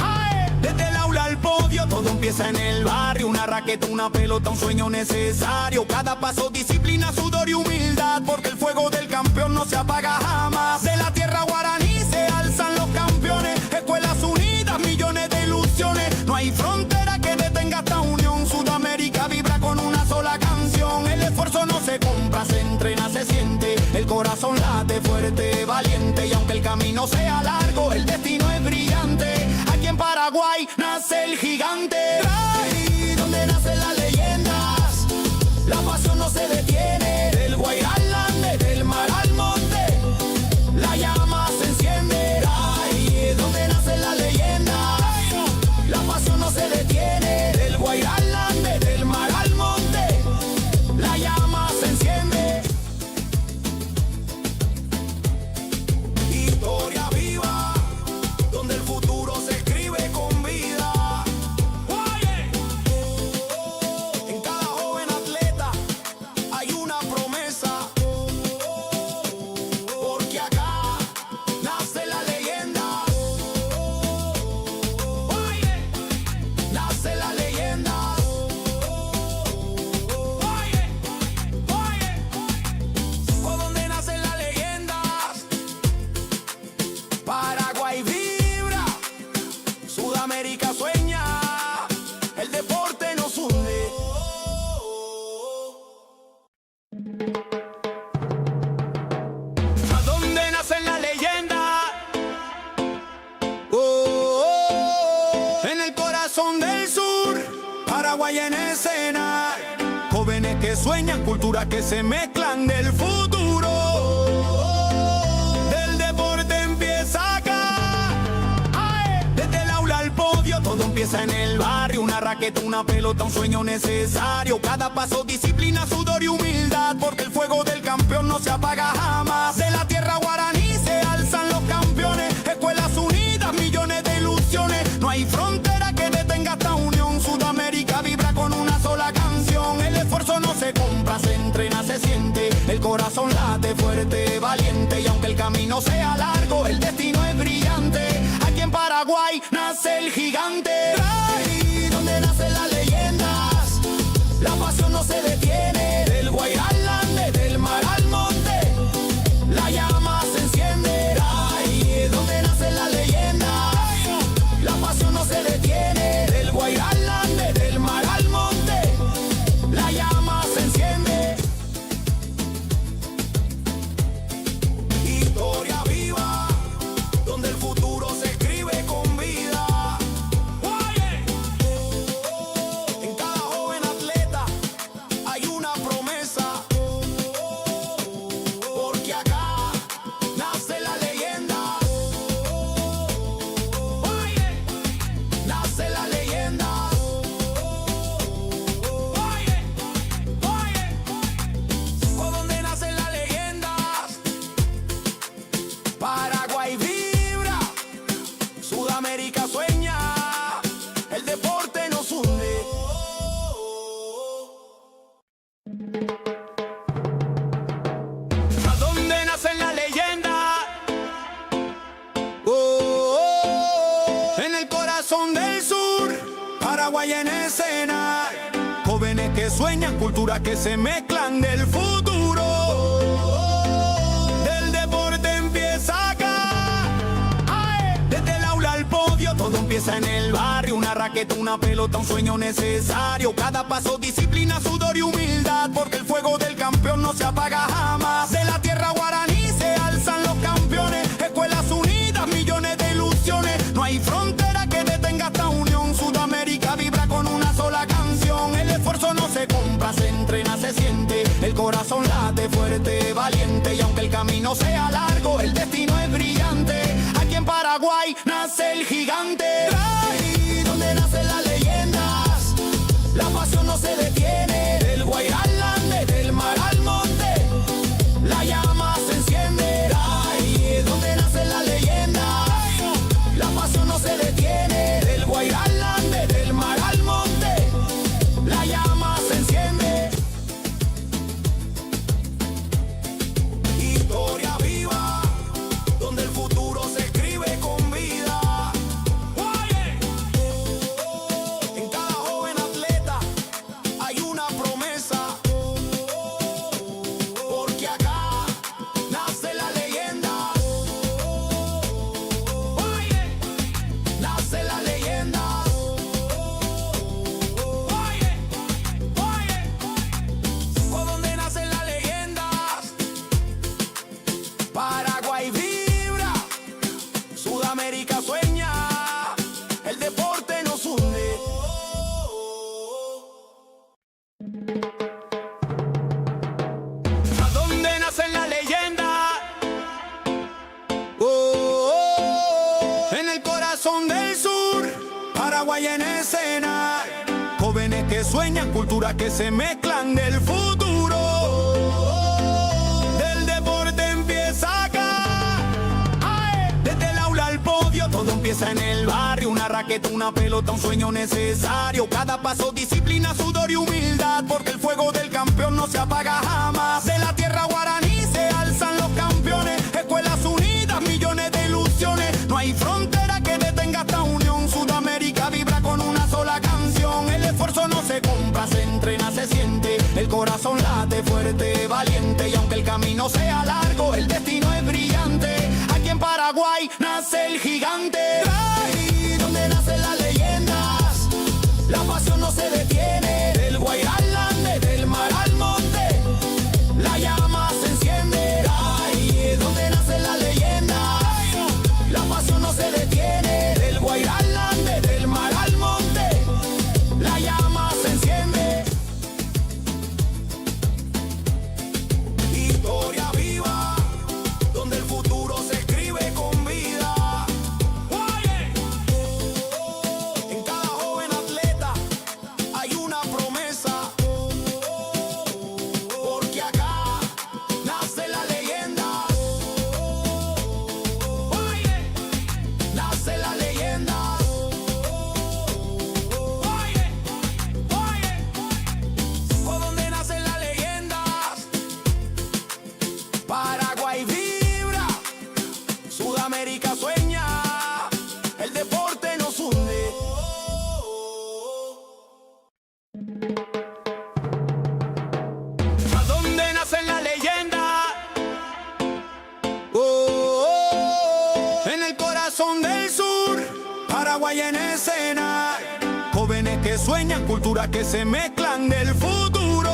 ¡Ae! Desde el aula al podio, todo empieza en el barrio. Una raqueta, una pelota, un sueño necesario. Cada paso, disciplina, sudor y humildad. Porque el fuego del campeón no se apaga jamás. De la tierra guaraní se alzan los campeones. Escuelas unidas, millones de ilusiones. No hay frontera que detenga esta unión. Sudamérica vibra con una sola canción. El esfuerzo no se compra, se entrena, se siente. El corazón late fuerte, valiente. Y aunque el camino sea largo, el destino es brillante. Aquí en Paraguay nace el gigante. Ahí donde nacen las leyendas, la pasión no se detiene. Del Guairá al Ande, del mar al monte, la llama se enciende. Ahí es donde nacen las leyendas, la pasión no se detiene. Del Guairá al Ande, del mar al monte, la llama se Sudamérica sueña, el deporte nos hunde. ¿A dónde nacen las leyendas? En el corazón del sur, Paraguay en escena. Jóvenes que sueñan, culturas que se mezclan del futuro. Del deporte empieza acá. ¡Ay! Desde el aula al podio, todo empieza en el barrio. Una raqueta, una pelota, un sueño necesario. Cada paso, disciplina, sudor y humildad. Porque el fuego del campeón no se apaga jamás. De la tierra guaraní se alzan los campeones. Escuelas unidas, millones de ilusiones. No hay frontera que detenga esta unión. Sudamérica vibra con una sola canción. El esfuerzo no se compra, se entrena, se siente. El corazón late fuerte, valiente. Y aunque el camino sea largo, el destino es brillante. Aquí en Paraguay nace el gigante. Ahí donde nacen las leyendas, la pasión no se detiene. Del Guairá al Ande, del mar al monte, la llama se enciende. Ahí donde nacen las leyendas, la pasión no se detiene. Del Guairá al Ande, del mar al monte, la llama se enciende. Historia viva, donde el futuro se escribe con vida. En cada joven atleta hay una promesa, porque acá nace la leyenda. Nace la leyenda. ¿Por dónde nacen las leyendas? Paraguay vibra, Sudamérica sueña, el deporte nos hunde. ¿A dónde nacen las leyendas? En el corazón del sur, Paraguay en escena. Jóvenes que sueñan, culturas que se mezclan del futuro. Del deporte empieza acá. ¡Ay! Desde el aula al podio, todo empieza en el barrio. Una raqueta, una pelota, un sueño necesario. Cada paso, disciplina, sudor y humildad. Porque el fuego del campeón no se apaga jamás. De la tierra guaraní se alzan los campeones. Escuelas unidas, millones de ilusiones. No hay frontera que detenga esta unión. Sudamérica vibra con una sola canción. El esfuerzo no se compra, se entrena, se siente. El corazón late fuerte, valiente. Y aunque el camino sea largo, el destino es brillante. Aquí en Paraguay nace el gigante. Ahí donde nacen las leyendas, la pasión no se detiene. Del Guairá al Ande, del mar al monte, la llama se enciende. Ahí donde nacen las leyendas, la pasión no se detiene. Del Guairá al Ande, del mar al monte, la llama se enciende. Historia viva, donde el futuro se escribe con vida. En cada joven atleta hay una promesa, porque acá nace la leyenda. Nace la leyenda. ¿Por dónde nacen las leyendas? Paraguay vibra, Sudamérica sueña, el deporte nos hunde. ¿A dónde nacen las leyendas? En el corazón del sur, Paraguay en escena. Jóvenes que sueñan, culturas que se mezclan del futuro. Del deporte empieza acá. ¡Ay! Desde el aula al podio, todo empieza en el barrio. Una raqueta, una pelota, un sueño necesario. Cada paso, disciplina, sudor y humildad. Porque el fuego del campeón no se apaga jamás. De la tierra guaraní se alzan los campeones. Escuelas unidas, millones de ilusiones. No hay frontera que detenga esta unión. Sudamérica vibra con una sola canción. El esfuerzo no se compra, se entrena, se siente. El corazón late fuerte, valiente. Y aunque el camino sea largo, el destino es brillante. Aquí en Paraguay nace el gigante. Ahí donde nace la leyenda. Paraguay en escena. Jóvenes que sueñan, culturas que se mezclan del futuro.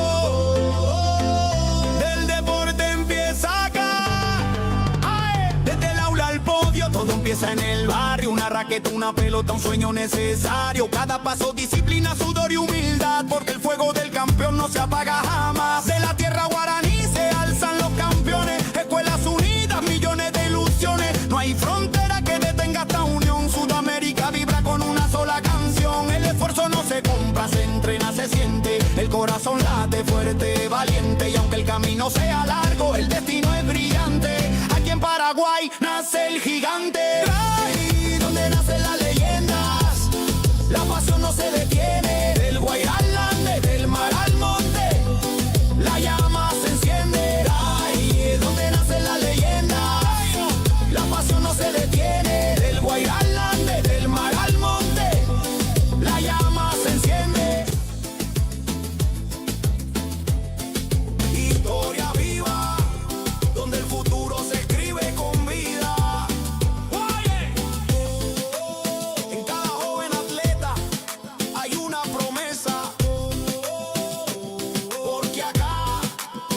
Del deporte empieza acá. ¡Ae! Desde el aula al podio, todo empieza en el barrio. Una raqueta, una pelota, un sueño necesario. Cada paso, disciplina, sudor y humildad. Porque el fuego del campeón no se apaga jamás. De la tierra guaraní se alzan los campeones. Escuelas unidas, millones de ilusiones. No hay frontera que detenga esta unión. Sudamérica vibra con una sola canción. El esfuerzo no se compra, se entrena, se siente. El corazón late fuerte, valiente. Y aunque el camino sea largo, el destino es brillante. Aquí en Paraguay nace el gigante. Ahí donde nacen las leyendas, la pasión no se detiene. Del Guairá al Ande, del mar al monte, la llama se enciende. Ahí es donde nacen las leyendas, la pasión no se detiene. Del Guairá al Ande, del mar al monte, la llama se enciende. Historia viva, donde el futuro se escribe con vida. Oye, en cada joven atleta hay una promesa, porque acá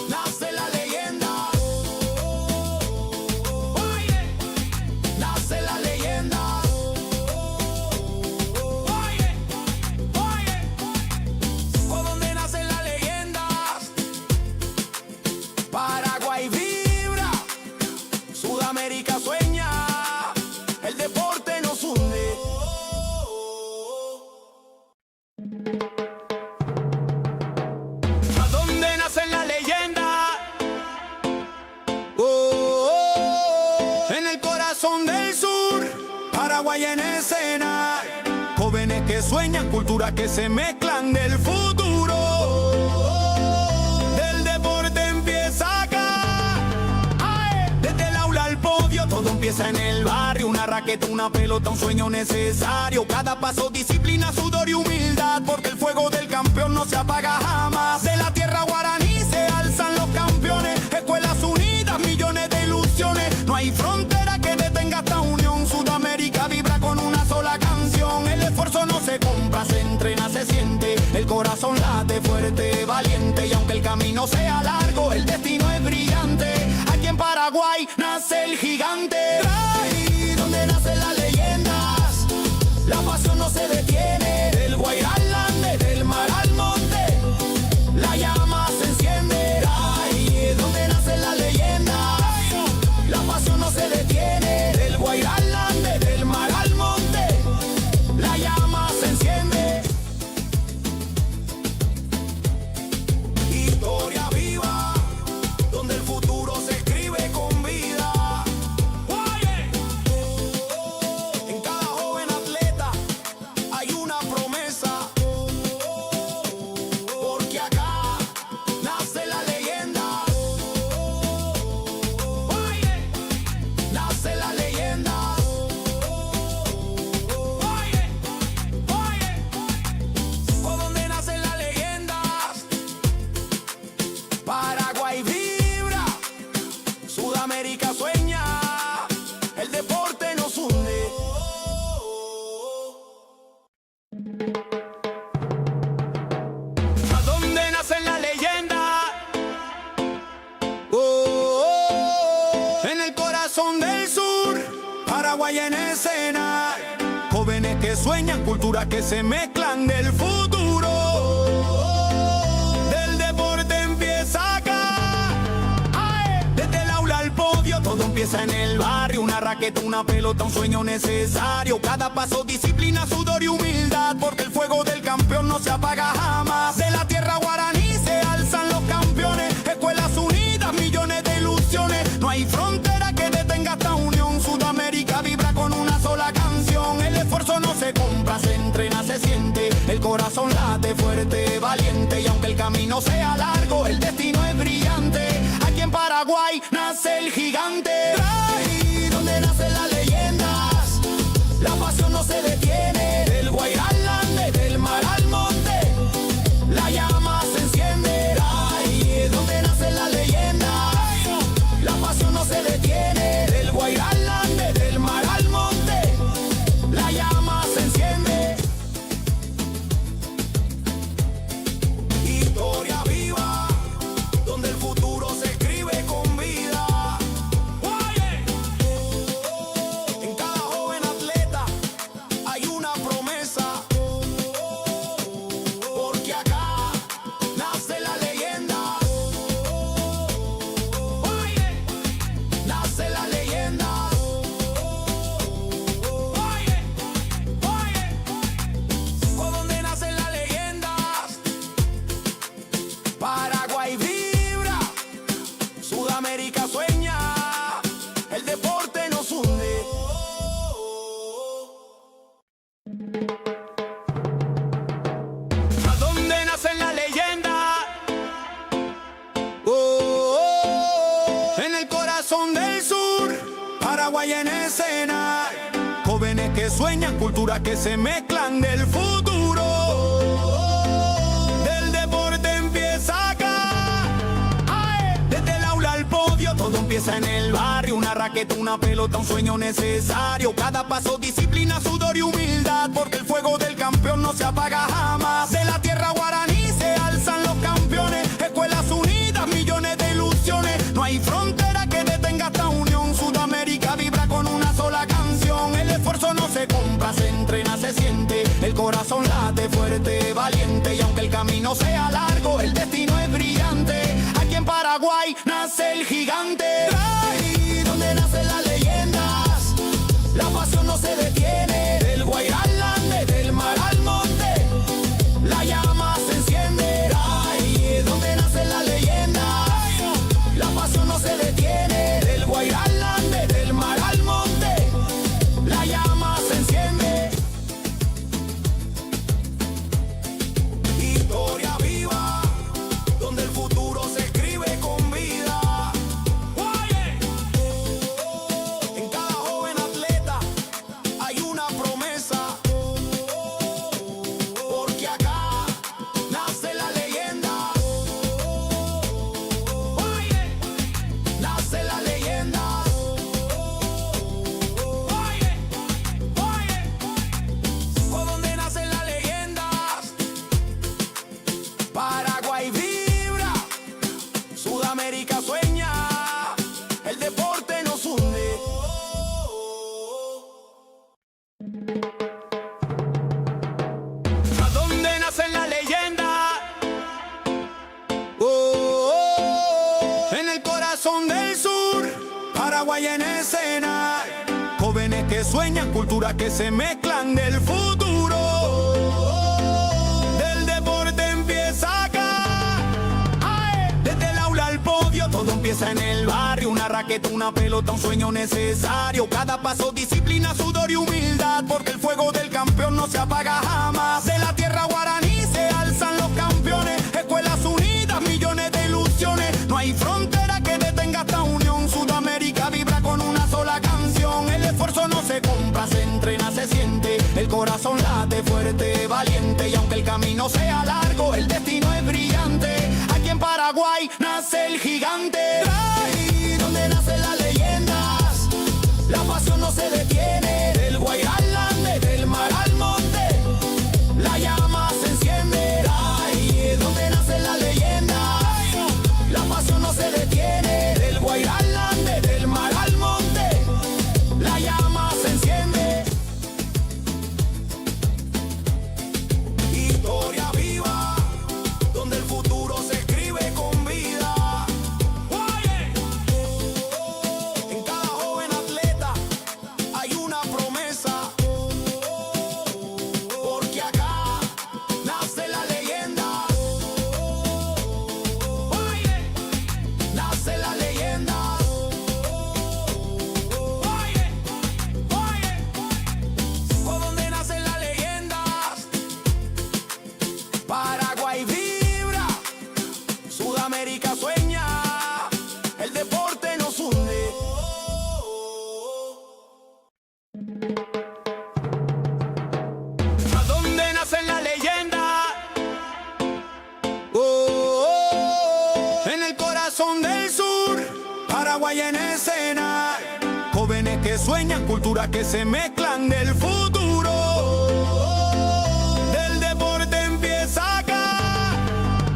nace la leyenda. Oye, nace la leyenda. Oye, por donde nacen las leyendas. Paraguay vibra, Sudamérica sueña, el deporte nos hunde. ¿A dónde nacen las leyendas? En el corazón del sur, Paraguay en escena. Jóvenes que sueñan, culturas que se mezclan del futuro. Del deporte empieza acá. ¡Ae! Desde el aula al podio, todo empieza en el barrio. Una raqueta, una pelota, un sueño necesario. Cada paso, disciplina, sudor y humildad. Porque el fuego del campeón no se apaga jamás. De la tierra guaraní se alzan los campeones. Escuelas unidas, millones de ilusiones. No hay frontera que detenga esta unión. Sudamérica vibra con una sola canción. El esfuerzo no se compra, se entrena, se siente. El corazón late fuerte, valiente. Y aunque el camino sea largo, el destino es brillante. Aquí en Paraguay nace el gigante. Ahí donde nacen las leyendas, la pasión no se detiene. Del Guairá al Ande, del mar al monte, la llama se enciende. Ahí es donde nacen las leyendas, la pasión no se detiene. Del Guairá al Ande, del mar al monte, la llama se enciende. Historia viva, donde el futuro se escribe con vida. Oye, en cada joven atleta hay una promesa, porque acá nace la leyenda. Oye, nace la leyenda. Oye, por donde nacen las leyendas. Paraguay vibra, Sudamérica sueña, el deporte nos hunde. ¿A dónde nacen las leyendas? En el corazón del sur, Paraguay en escena. Jóvenes que sueñan, culturas que se mezclan del futuro. Del deporte empieza acá. ¡Ae! Desde el aula al podio, todo empieza en el barrio. Una raqueta, una pelota, un sueño necesario. Cada paso, disciplina, sudor y humildad. Porque el fuego del campeón no se apaga jamás. De la tierra guaraní se alzan los campeones. Escuelas unidas, millones de ilusiones. No hay frontera que detenga esta unión. Sudamérica vibra con una sola canción. El esfuerzo no se compra, se entrena, se siente. El corazón late fuerte, valiente. Y aunque el camino sea largo, el destino es brillante. Aquí en Paraguay nace el gigante. Ahí donde nacen las leyendas, la pasión no se detiene. Del Guairá al Ande, del mar al monte, la llama se enciende. Ahí es donde nacen las leyendas, la pasión no se detiene. Del Guairá al Ande, del mar al monte, la llama se enciende. escena. Jóvenes que sueñan, culturas que se mezclan del futuro. Del deporte empieza acá. ¡Ay! Desde el aula al podio, todo empieza en el barrio. Una raqueta, una pelota, un sueño necesario. Cada paso, disciplina, sudor y humildad. Porque el fuego del campeón no se apaga jamás. De la tierra guaraní se alzan los campeones. Escuelas unidas, millones de ilusiones. No hay frontera que detenga esta unión. Sudamérica vibra con una sola canción. El esfuerzo no se compra, se entrena, se siente. El corazón late fuerte, valiente. Y aunque el camino sea largo, el destino es brillante. Aquí en Paraguay nace el gigante. Ahí donde nacen las leyendas, la pasión no se detiene. Del Guairá al Ande, del mar al monte, la llama se enciende. Ahí donde nacen las leyendas, la pasión no se detiene. Del Guairá al Ande, del mar al monte, la llama se enciende. Historia viva, donde el futuro se escribe con vida. Oye, en cada joven atleta hay una promesa. Porque acá nace la leyenda. Oye, nace la leyenda. Oye, por donde nacen las leyendas. Paraguay vibra, Sudamérica sueña, el deporte nos hunde. ¿A dónde nacen las leyendas? En el corazón del sur, Paraguay en escena. Jóvenes que sueñan, culturas que se mezclan del futuro. Del deporte empieza acá. ¡Ay! Desde el aula al podio, todo empieza en el barrio. Una raqueta, una pelota, un sueño necesario. Cada paso, disciplina, sudor y humildad. Porque el fuego del campeón no se apaga jamás. De la tierra guaraní se alzan los campeones. Escuelas unidas, millones de ilusiones. No hay frontera que detenga esta unión. Sudamérica vibra con una sola canción. El esfuerzo no se compra, se entrena, se siente. El corazón late fuerte, valiente. Y aunque el camino sea largo, el destino es brillante. Aquí en Paraguay nace el gigante. Ahí donde nacen las leyendas, la pasión no se detiene. Del Guairá al Ande, del mar al monte, la llama se enciende. Ahí donde nacen las leyendas, la pasión no se detiene. Del Guairá al Ande, del mar al monte, la llama se enciende. Historia viva, donde el futuro se escribe con vida. Oye, en cada joven atleta hay una promesa. Porque acá nace la leyenda. Oye, nace la leyenda. Oye, por donde nacen las leyendas. Paraguay vibra, Sudamérica sueña, el deporte nos hunde. ¿A dónde nacen las leyendas? En el corazón del sur, Paraguay en escena. Jóvenes que sueñan, culturas que se mezclan del futuro. Del deporte empieza acá.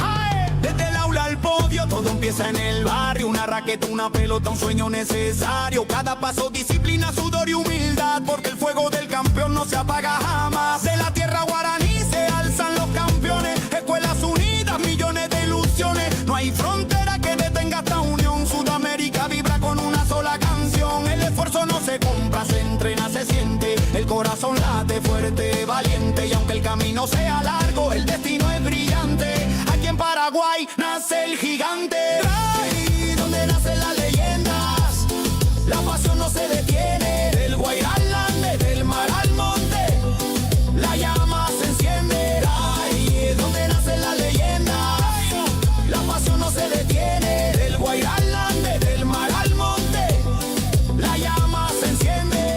¡Ay! Desde el aula al podio, todo empieza en el barrio. Una raqueta, una pelota, un sueño necesario. Cada paso, disciplina, sudor y humildad. Porque el fuego del campeón no se apaga jamás. De la tierra guaraní se alzan los campeones. Escuelas unidas, millones de ilusiones. No hay frontera que detenga esta unión. Sudamérica vibra con una sola canción. El esfuerzo no se compra, se entrena, se siente. El corazón late fuerte, valiente. Y aunque el camino sea largo, el destino es brillante. Aquí en Paraguay nace el gigante. Ahí donde nacen las leyendas, la pasión no se detiene. Del Guairá al Ande, del mar al monte, la llama se enciende. Ahí donde nacen las leyendas, la pasión no se detiene. Del Guairá al Ande, del mar al monte, la llama se enciende.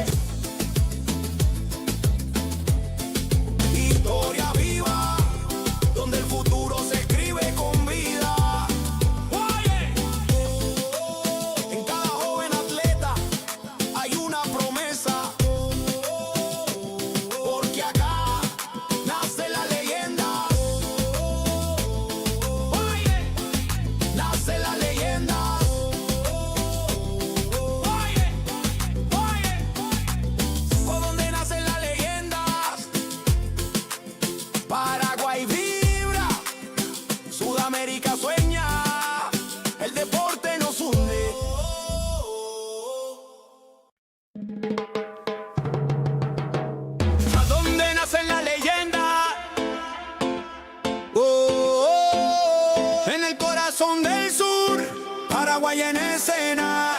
Paraguay en escena.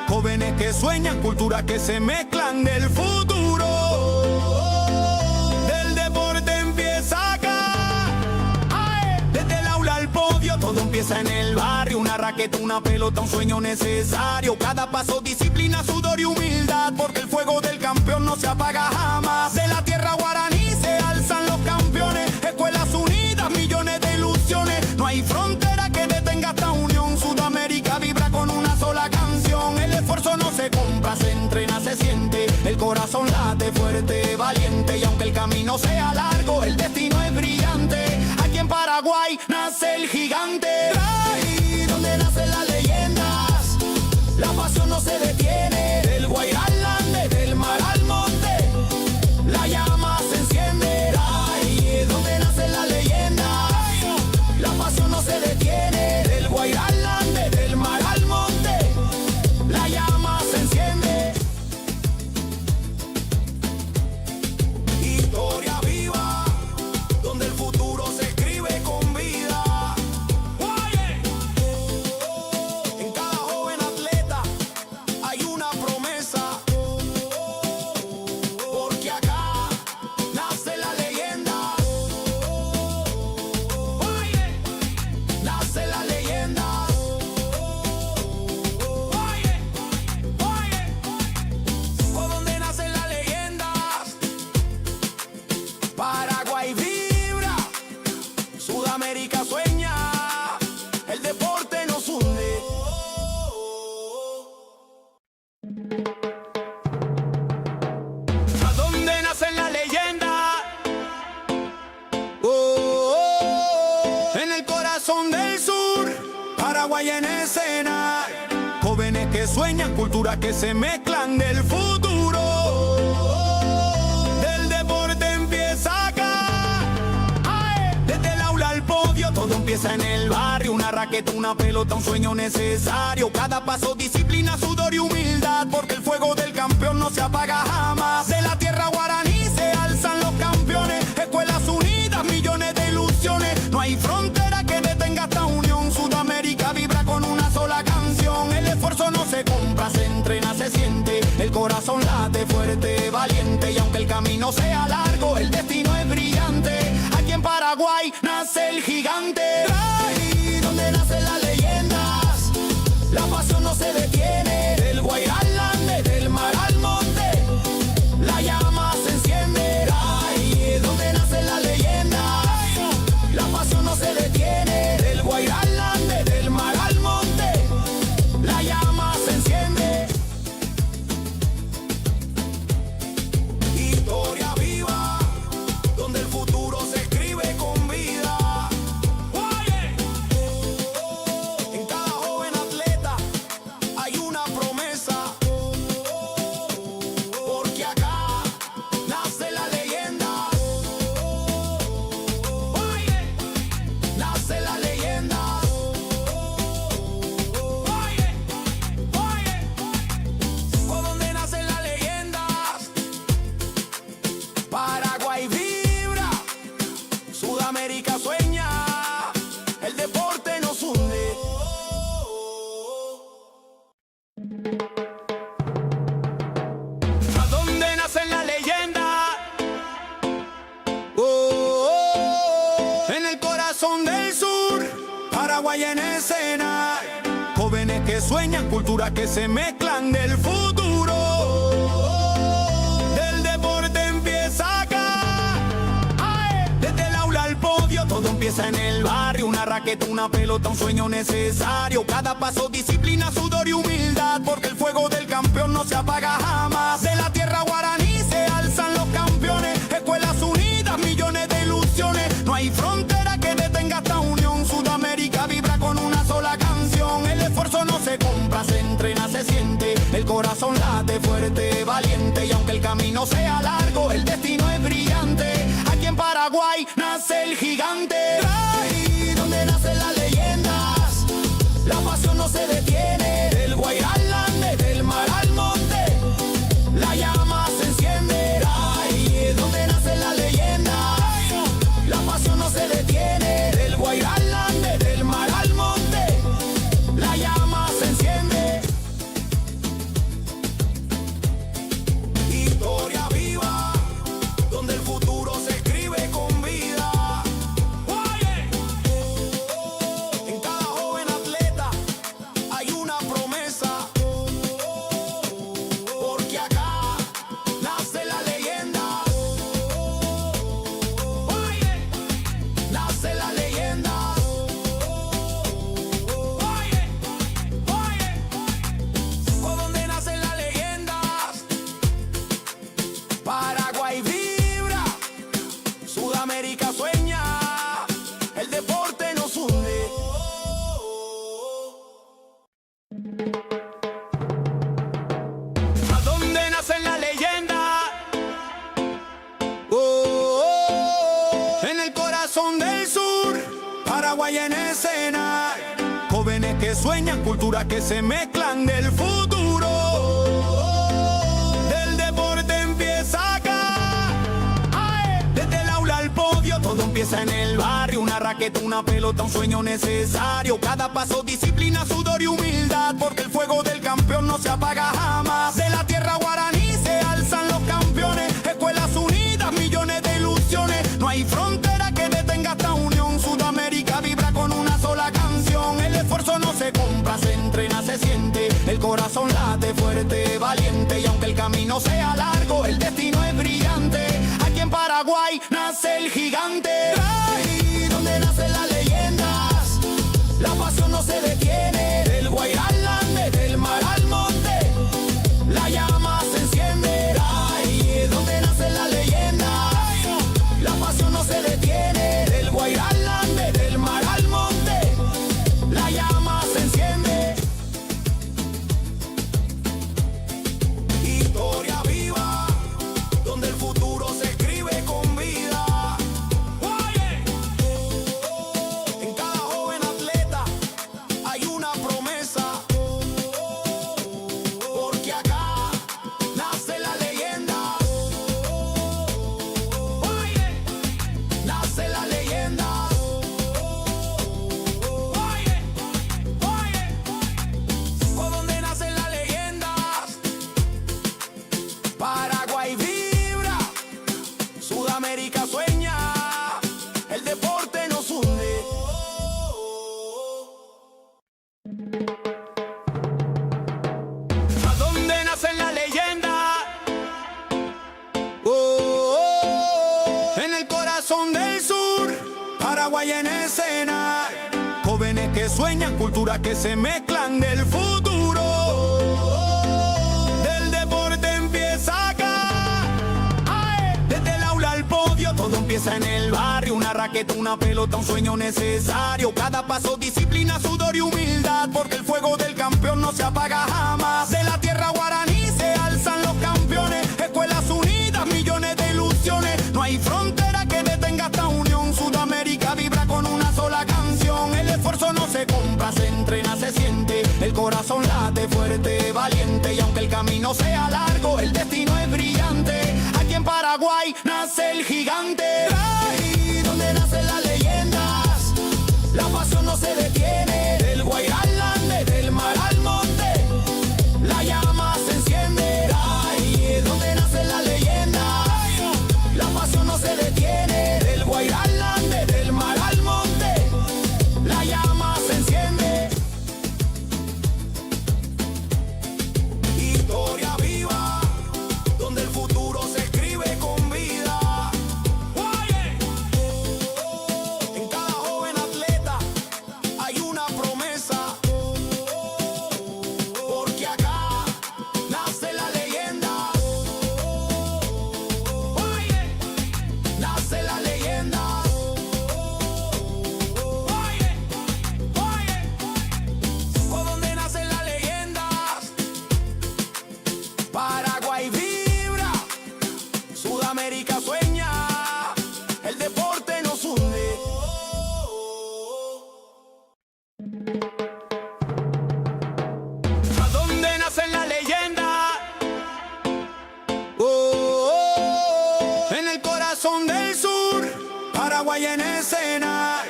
Jóvenes que sueñan, culturas que se mezclan del futuro. Del deporte empieza acá. Desde el aula al podio, todo empieza en el barrio. Una raqueta, una pelota, un sueño necesario. Cada paso, disciplina, sudor y humildad. Porque el fuego del campeón no se apaga jamás. De la tierra guaraní se alzan los campeones. Escuelas unidas, millones de ilusiones. No hay frontera que detenga esta unión. Sudamérica vibra con una sola canción. El esfuerzo no se compra, se entrena, se siente. El corazón late fuerte, valiente. Y aunque el camino sea largo, el destino es brillante. Aquí en Paraguay nace el gigante. Ahí donde nacen las leyendas, la pasión no se detiene. Del Guairá al Ande, del mar al monte, la llama se enciende. Ahí donde nacen las leyendas, la pasión no se detiene. Del Guairá al Ande, del mar al monte, la llama se enciende. Historia viva, donde el futuro se escribe con vida. En cada joven atleta hay una promesa. Porque acá nace la leyenda. Nace la leyenda. Por donde nacen las leyendas, Paraguay vibra, Sudamérica sueña, el deporte nos hunde. ¿A dónde nacen las leyendas? En el corazón del sur, Paraguay en escena. Jóvenes que sueñan, culturas que se mezclan del futuro. Del deporte empieza acá. Desde el aula al podio, todo empieza en el barrio. Una raqueta, una pelota, un sueño necesario. Cada paso, disciplina, sudor y humildad. Porque el fuego del campeón no se apaga jamás. De la tierra guaraní se alzan los campeones. Escuelas unidas, millones de ilusiones. No hay frontera que detenga esta unión. Sudamérica vibra con una sola canción. El esfuerzo no se compra, se entrena, se siente. El corazón late fuerte, valiente. Y aunque el camino sea largo, el destino es brillante. Aquí en Paraguay nace el gigante. Ahí donde nacen las leyendas, la pasión no se detiene. Del Guairá al Ande, del mar al monte, la llama se enciende. Ahí donde nacen las leyendas, la pasión no se detiene. Del Guairá al Ande, del mar al monte, la llama se enciende. Historia viva, donde el futuro se escribe con vida. En cada joven atleta hay una promesa. Porque acá nace la leyenda. Nace la leyenda. Por donde nacen las leyendas, Paraguay vibra, Sudamérica sueña, el deporte nos hunde. ¿A dónde nacen las leyendas? En el corazón del sur, Paraguay en escena. Jóvenes que sueñan, culturas que se mezclan del futuro. Del deporte empieza acá. Desde el aula al podio, todo empieza en el barrio. Una raqueta, una pelota, un sueño necesario. Cada paso, disciplina, sudor y humildad. Porque el fuego del campeón no se apaga jamás. De la tierra guaraní se alzan los campeones. Escuelas unidas, millones de ilusiones. No hay frontera que detenga esta unión. Sudamérica vibra con una sola canción. El esfuerzo no se compra, se entrena, se siente. El corazón late fuerte, valiente. Y aunque el camino sea largo, el destino es brillante. Aquí en Paraguay nace el gigante. Ahí donde nacen las leyendas, la pasión no se detiene. Del Guairá al Ande, del mar al monte, la llama se enciende. Ahí donde nacen las leyendas, la pasión no se detiene. Del Guairá al Ande, del mar al monte, la llama se enciende. Sudamérica sueña, el deporte nos hunde. ¿A dónde nace la leyenda? En el corazón del sur, Paraguay en escena. Jóvenes que sueñan, culturas que se mezclan del futuro. Del deporte empieza acá. ¡Ay! Desde el aula al podio, todo empieza en el barrio. Una raqueta, una pelota, un sueño necesario. Cada paso, disciplina, sudor y humildad. Porque el fuego del campeón no se apaga jamás. De la tierra guaraní se alzan los campeones. Escuelas unidas, millones de ilusiones. No hay frontera que detenga esta unión. Sudamérica vibra con una sola canción. El esfuerzo no se compra, se entrena, se siente. El corazón late fuerte, valiente. Y aunque el camino sea largo, el destino es brillante. Aquí en Paraguay nace el gigante. Ahí donde nacen las leyendas, la pasión no se detiene. Del Guairá al Ande, del mar al monte, la llama se enciende. Ahí donde nacen las leyendas, la pasión no se detiene. Del Guairá al Ande, del mar al monte, la llama se enciende. Historia viva, donde el futuro se escribe con vida. Oye, en cada joven atleta hay una promesa. Porque acá nace la leyenda. Oye, nace la leyenda. Oye, ¿por dónde nacen las leyendas? Paraguay vibra, Sudamérica sueña, el deporte nos hunde. ¿A dónde nacen las leyendas? En el corazón del sur, Paraguay en escena. Jóvenes que sueñan, culturas que se mezclan del futuro. Del deporte empieza acá. ¡Ay! Desde el aula al podio, todo empieza en el barrio. Una raqueta, una pelota, un sueño necesario. Cada paso, disciplina, sudor y humildad. Porque el fuego del campeón no se apaga jamás. De la tierra guaraní se alzan los campeones. Escuelas unidas, millones de ilusiones. No hay frontera que detenga esta unión. Sudamérica vibra con una sola canción. El esfuerzo no se compra, se entrena, se siente. El corazón late fuerte, valiente. Y aunque el camino sea largo, el destino es brillante. Aquí en Paraguay nace el gigante. Ahí donde nacen las leyendas, la pasión no se detiene. Del Guairá al Ande, del mar al monte, la llama se enciende. Ahí donde nacen las leyendas, la pasión no se detiene. Del Guairá al Ande, del mar al monte, la llama se enciende. Historia viva, donde el futuro se escribe con vida. Oye, en cada joven atleta hay una promesa. Porque acá nace la leyenda. Oye, nace la leyenda. Oye, ¿por dónde nacen las leyendas? Paraguay vibra, Sudamérica sueña, el deporte nos hunde. ¿A dónde nacen las leyendas? En el corazón del sur, Paraguay en escena.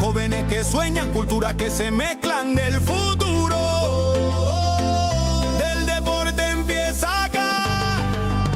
Jóvenes que sueñan, culturas que se mezclan del futuro. Del deporte empieza acá.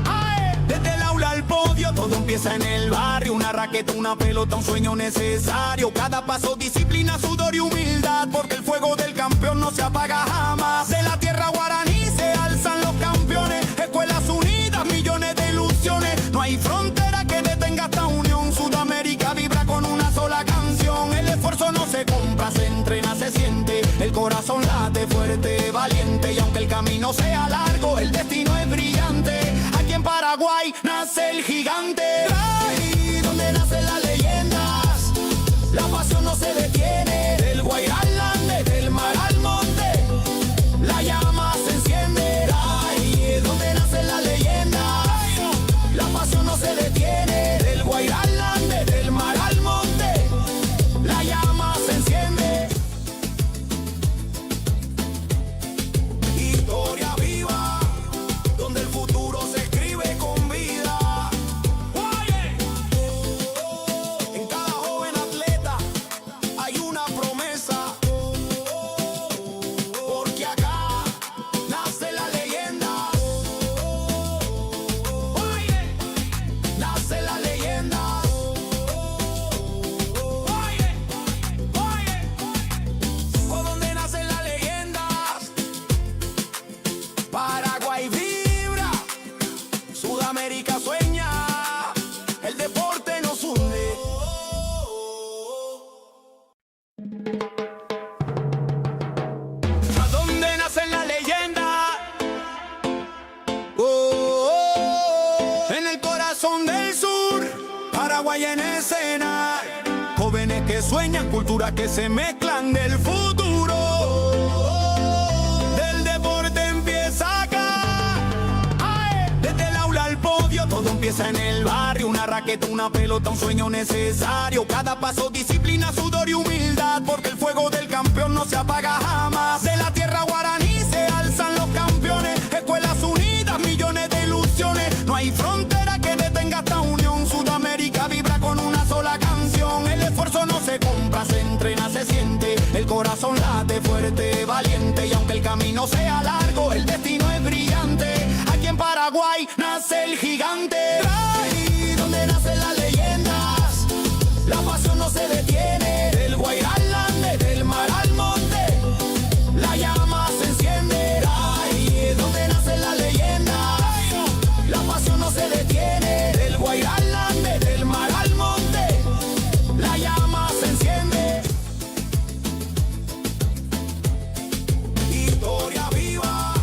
¡Ay! Desde el aula al podio, todo empieza en el barrio. Una raqueta, una pelota, un sueño necesario. Cada paso, disciplina, sudor y humildad. Porque el fuego del campeón no se apaga jamás. De la tierra guaraní se alzan los campeones. Escuelas unidas, millones de ilusiones. No hay frontera que detenga esta unión. Sudamérica vibra con una sola canción. El esfuerzo no se compra, se entrena, se siente. El corazón late fuerte, valiente. Y aunque el camino sea largo, el destino es brillante. Aquí en Paraguay nace el gigante. Ahí donde nace la leyenda. sueñan, culturas que se mezclan del futuro. Del deporte empieza acá. ¡Ay! Desde el aula al podio, todo empieza en el barrio. Una raqueta, una pelota, un sueño necesario. Cada paso, disciplina, sudor y humildad, porque el fuego del campeón no se apaga jamás. De la tierra guaraní se alzan los campeones. Escuelas unidas, millones de ilusiones. No hay frontera que detenga esta unión. Sudamérica vibra con una sola canción. El esfuerzo no se compra, se entrena, se siente. El corazón late fuerte, valiente. Y aunque el camino sea largo, el destino es brillante. Aquí en Paraguay nace el gigante. Ahí donde nacen las leyendas, la pasión no se detiene. Del Guairá al Ande, del mar al monte, la llama se enciende. Ahí donde nacen las leyendas, la pasión no se detiene. Del Guairá al Ande, del mar al monte, la llama se enciende. Historia viva,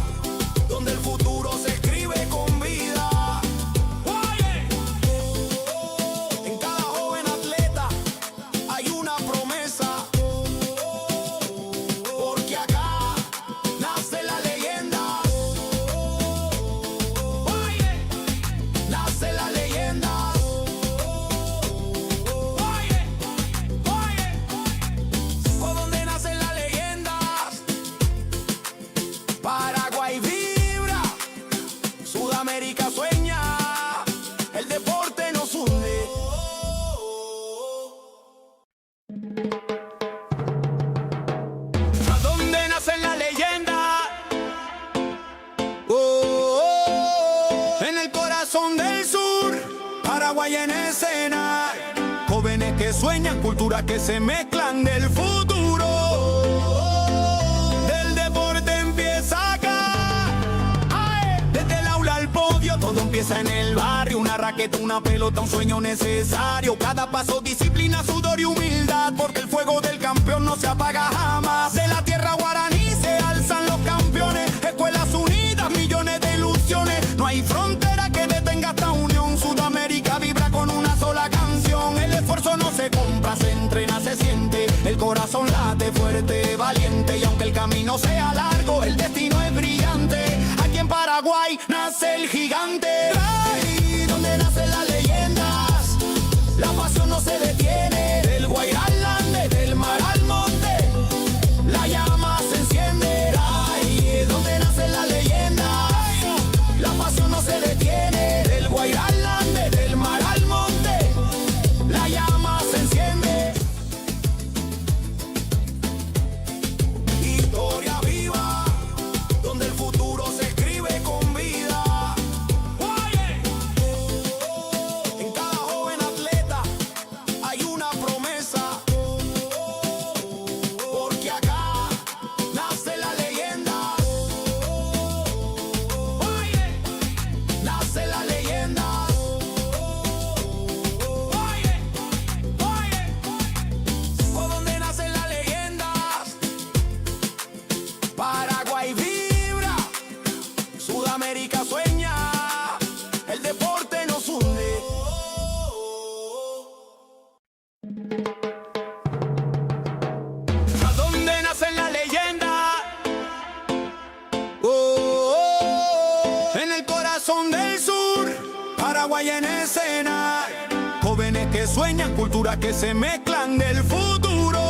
donde el futuro se escribe con vida. En cada joven atleta hay una promesa, porque acá nace la leyenda. Nace la leyenda. Por donde nacen las leyendas, Paraguay vibra, Sudamérica sueña, el deporte nos hunde. ¿A dónde nacen las leyendas? En el corazón del sur, Paraguay en escena. Jóvenes que sueñan, culturas que se mezclan del futuro. Del deporte empieza acá. ¡Ay! Desde el aula al podio, todo empieza en el barrio. Una raqueta, una pelota, un sueño necesario. Cada paso, disciplina, sudor y humildad, porque el fuego del campeón no se apaga jamás. De la tierra guaraní se alzan los campeones. Escuelas unidas, millones de ilusiones. No hay frontera que detenga esta unión. Sudamérica vibra con una sola canción. El esfuerzo no se compra, se entrena, se siente. El corazón late fuerte, valiente. Y aunque el camino sea largo, el destino es brillante. Aquí en Paraguay nace el gigante. Ahí donde nacen las leyendas, la pasión no se detiene. Del Guairá al Ande, del mar al monte, la llama se enciende. Ahí donde nacen las leyendas, la pasión no se detiene. Del Guairá al Ande, del mar al monte, la llama se enciende. Historia viva, donde el futuro se escribe con vida. En cada joven atleta hay una promesa, porque acá nace la leyenda. Nace la leyenda. Por donde nacen las leyendas, Paraguay vibra, Sudamérica sueña, el deporte nos hunde. ¿A dónde nacen las leyendas? En el corazón del sur, Paraguay en escena. Jóvenes que sueñan, culturas que se mezclan del futuro.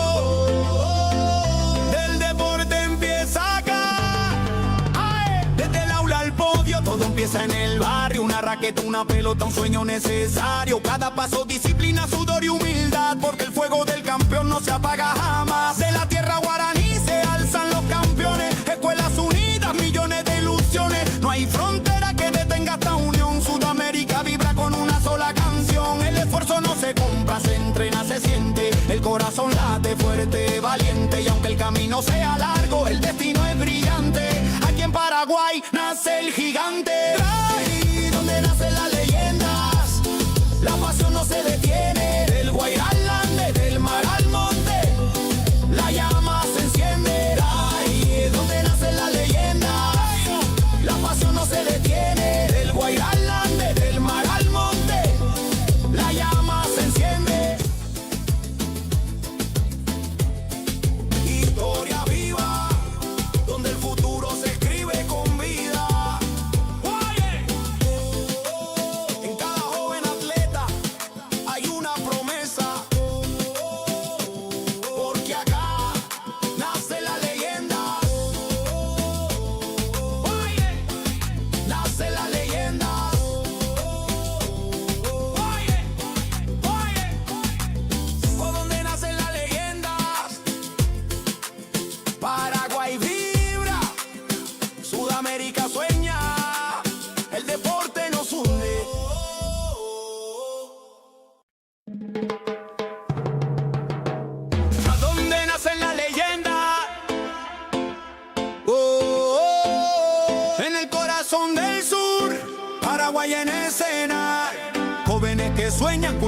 Del deporte empieza acá. ¡Ay! Desde el aula al podio, todo empieza en el barrio. Una raqueta, una pelota, un sueño necesario. Cada paso, disciplina, sudor y humildad, porque el fuego del campeón no se apaga jamás. De la tierra guaraní se alzan los campeones. Escuelas unidas, millones de ilusiones. No hay frontera que detenga esta unión. Sudamérica vibra con una sola canción. El esfuerzo no se compra, se entrena, se siente. El corazón late fuerte, valiente. Y aunque el camino sea largo, el destino es brillante. Aquí en Paraguay nace el gigante. Ahí donde nacen las leyendas, la pasión no se detiene. Del Guairá al Ande, del mar al monte, la llama se enciende. Ahí donde nacen las leyendas, la pasión no se detiene. Del Guairá al Ande, del mar al monte, la llama se enciende.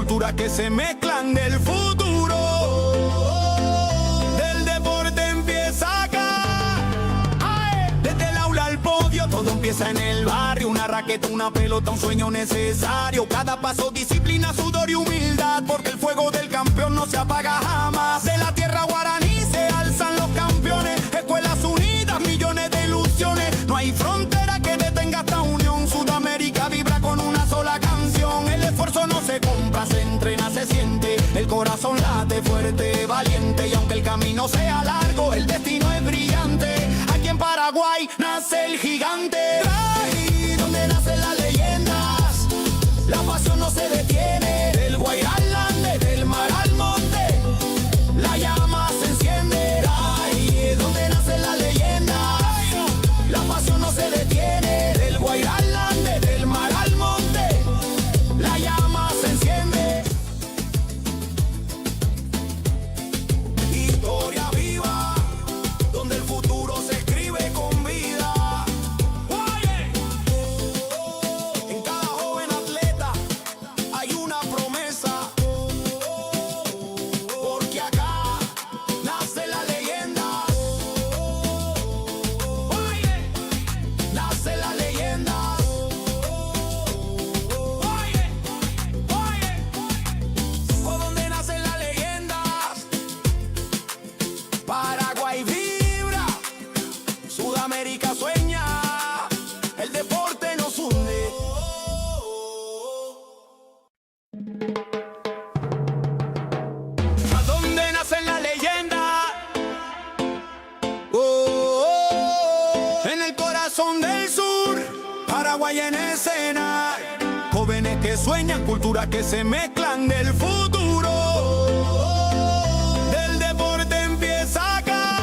culturas que se mezclan del futuro. Del deporte empieza acá. ¡Ae! Desde el aula al podio, todo empieza en el barrio. Una raqueta, una pelota, un sueño necesario. Cada paso, disciplina, sudor y humildad, porque el fuego del campeón no se apaga jamás. De la tierra guaraní se alzan los campeones. Escuelas unidas, millones de ilusiones. No hay frontera que detenga esta unión. Sudamérica vibra con una sola canción. El esfuerzo no se compra, se entrena, se siente. El corazón late fuerte, valiente. Y aunque el camino sea largo, el destino es brillante. Aquí en Paraguay nace el gigante. Ahí donde nacen las leyendas, la pasión no se detiene. Del Guairá al Ande, del mar al monte, la llama se enciende. Ahí es donde nacen las leyendas, la pasión no se detiene. Del Guairá al Ande, del mar al monte, la llama se enciende. Historia viva, donde el futuro se escribe con vida. Oye, en cada joven atleta hay una promesa, porque acá nace la leyenda. Oye, nace la leyenda. Oye, por donde nacen las leyendas, Paraguay vibra, Sudamérica sueña, el deporte nos hunde. ¿A dónde nacen las leyendas? En el corazón del sur, Paraguay en escena. Jóvenes que sueñan, culturas que se mezclan del futuro. Del deporte empieza acá.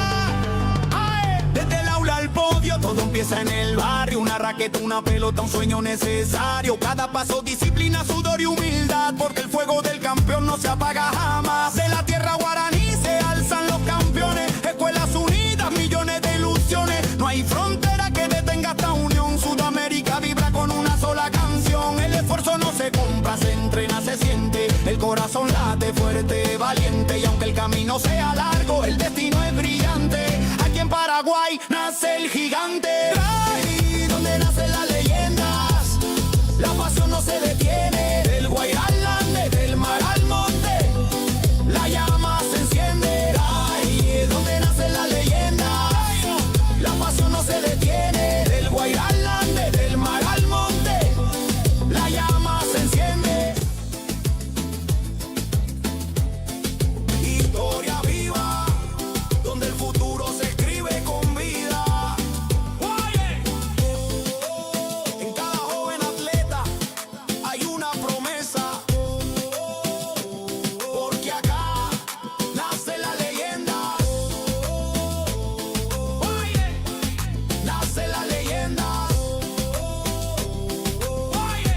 ¡Ae! Desde el aula al podio, todo empieza en el barrio. Una raqueta, una pelota, un sueño necesario. Cada paso, disciplina, sudor y humildad, porque el fuego del campeón no se apaga jamás. De la tierra guaraní se alzan los campeones. Escuelas unidas, millones de ilusiones. No hay frontera que detenga esta unión. Sudamérica vibra con una sola canción. El esfuerzo no se compra, se entrena, se siente. El corazón late fuerte, valiente. Y aunque el camino sea largo, el destino es brillante. Aquí en Paraguay nace el gigante. Ahí donde nacen las leyendas, la pasión no se detiene. Del Guairá al Ande, del mar al monte, la llama se enciende. Ahí es donde nacen las leyendas, la pasión no se detiene. Del Guairá al Ande, del mar al monte, la llama se enciende. Historia viva, donde el futuro se escribe con vida. Oye, en cada joven atleta hay una promesa, porque acá nace la leyenda. Oye, nace la leyenda. Oye,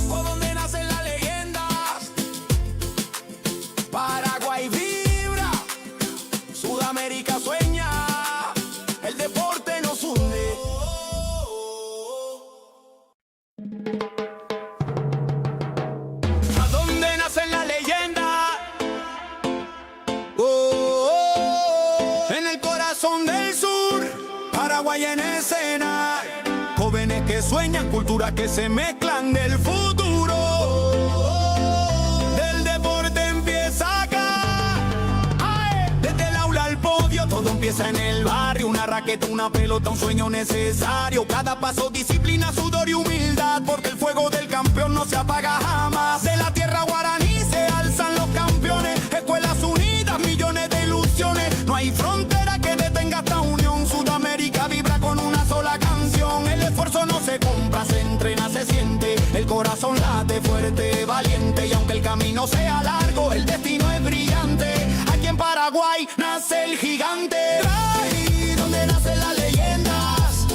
por donde nacen las leyendas, Paraguay vibra, Sudamérica sueña, el deporte nos hunde. ¿A dónde nacen las leyendas? En el corazón del sur, Paraguay en escena. Jóvenes que sueñan, culturas que se mezclan del futuro. Del deporte empieza acá. ¡Ae! Desde el aula al podio, todo empieza en el barrio. Una raqueta, una pelota, un sueño necesario. Cada paso, disciplina, sudor y humildad, porque el fuego del campeón no se apaga jamás. De la tierra guaraní se alzan los campeones. Escuelas unidas, millones de ilusiones. No hay frontera que detenga esta unión. Sudamérica vibra con una sola canción. El esfuerzo no se compra, se entrena, se siente. El corazón late fuerte, valiente. Y aunque el camino sea largo, el destino es brillante. Aquí en Paraguay nace el gigante. Ahí donde nacen las leyendas,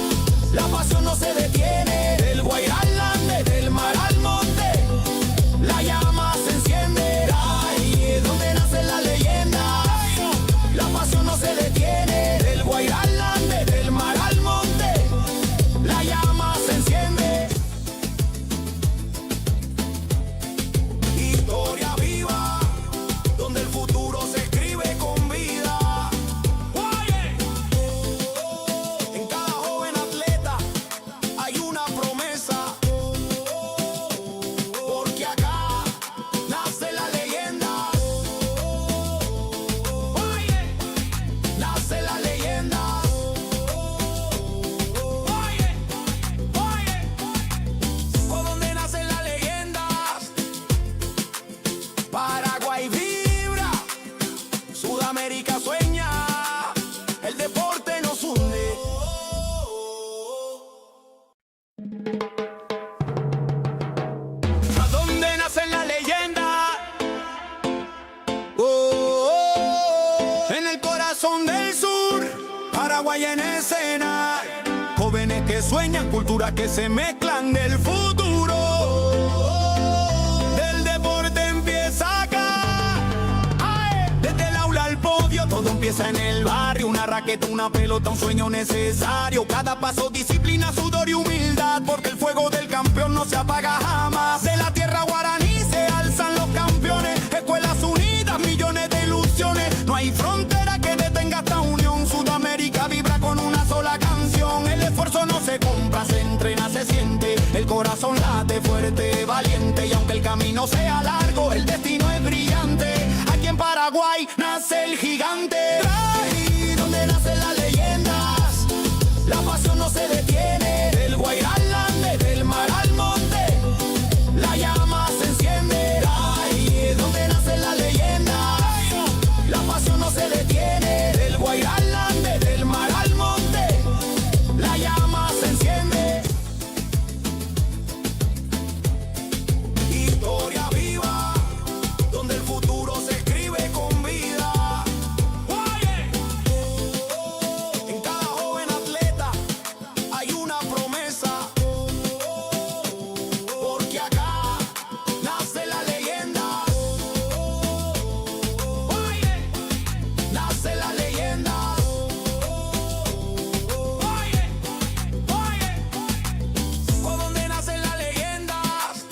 la pasión no se detiene. Del Guairá al Ande, del mar al monte, la llama se enciende. Ahí es donde nacen las leyendas, la pasión no se detiene. Del Guairá al Ande, del mar al monte, la llama se enciende. Paraguay en escena, jóvenes que sueñan, culturas que se mezclan del futuro. Del deporte empieza acá, desde el aula al podio, todo empieza en el barrio. Una raqueta, una pelota, un sueño necesario. Cada paso, disciplina, sudor y humildad, porque el fuego del campeón no se apaga jamás. De la tierra guaraní se alzan los campeones, escuelas unidas, millones de ilusiones. No hay frontera que detenga esta unión. Sudamérica vibra con una sola canción. El esfuerzo no se compra, se entrena, se siente. El corazón late fuerte, valiente. Y aunque el camino sea largo, el destino es brillante. Aquí en Paraguay nace el gigante. Ahí donde nacen las leyendas, la pasión no se detiene. Del Guairá al Ande, del mar al monte, la llama se enciende. Ahí donde nacen las leyendas, la pasión no se detiene. Del Guairá al Ande, del mar al monte, la llama se enciende. Historia viva, donde el futuro se escribe con vida. En cada joven atleta hay una promesa, porque acá nace la leyenda. Nace la leyenda. Por donde nacen las leyendas,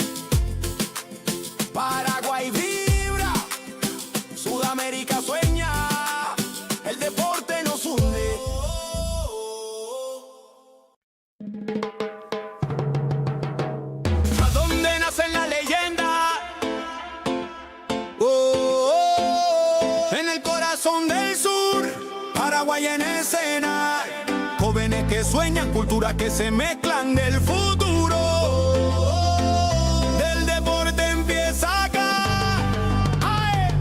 Paraguay vibra, Sudamérica sueña, el deporte nos hunde. ¿A dónde nacen las leyendas? En el corazón del sur, Paraguay en escena, jóvenes que sueñan, culturas que se mezclan del futuro. Del deporte empieza acá,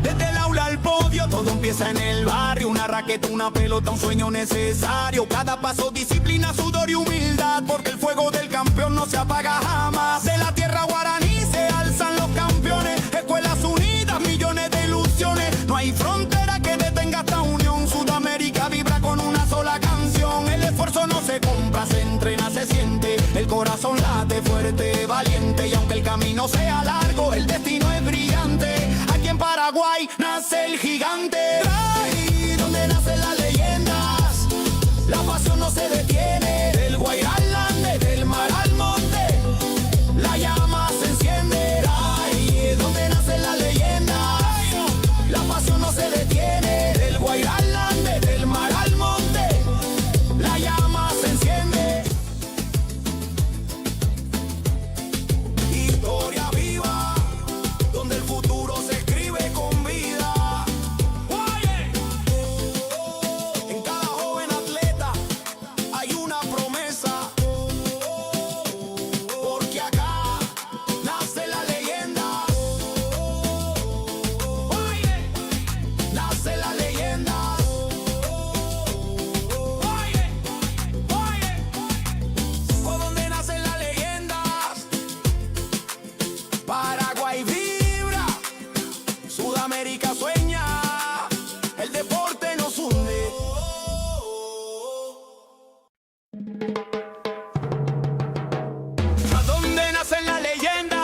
desde el aula al podio, todo empieza en el barrio. Una raqueta, una pelota, un sueño necesario. Cada paso, disciplina, sudor y humildad, porque el fuego del campeón no se apaga jamás. De la tierra guaraní se alzan los campeones, escuelas unidas, millones de ilusiones. No hay frontera que detenga esta unión. Sudamérica vibra con una sola canción. El esfuerzo no se compra, se entrena, se siente. El corazón late fuerte, valiente. Y aunque el camino sea largo, el destino es brillante. Aquí en Paraguay nace el gigante. Ahí donde nacen las leyendas, la pasión no se detiene. Del Guairá al Ande, del mar al monte, la llama se enciende. Ahí donde nacen las leyendas, la pasión no se detiene. Del Guairá al Ande, del mar al monte, la llama se enciende. Historia viva, donde el futuro se escribe con vida. En cada joven atleta hay una promesa, porque acá nace la leyenda. Nace la leyenda. Por donde nacen las leyendas, Paraguay vibra, Sudamérica sueña, el deporte nos hunde. ¿A dónde nacen las leyendas?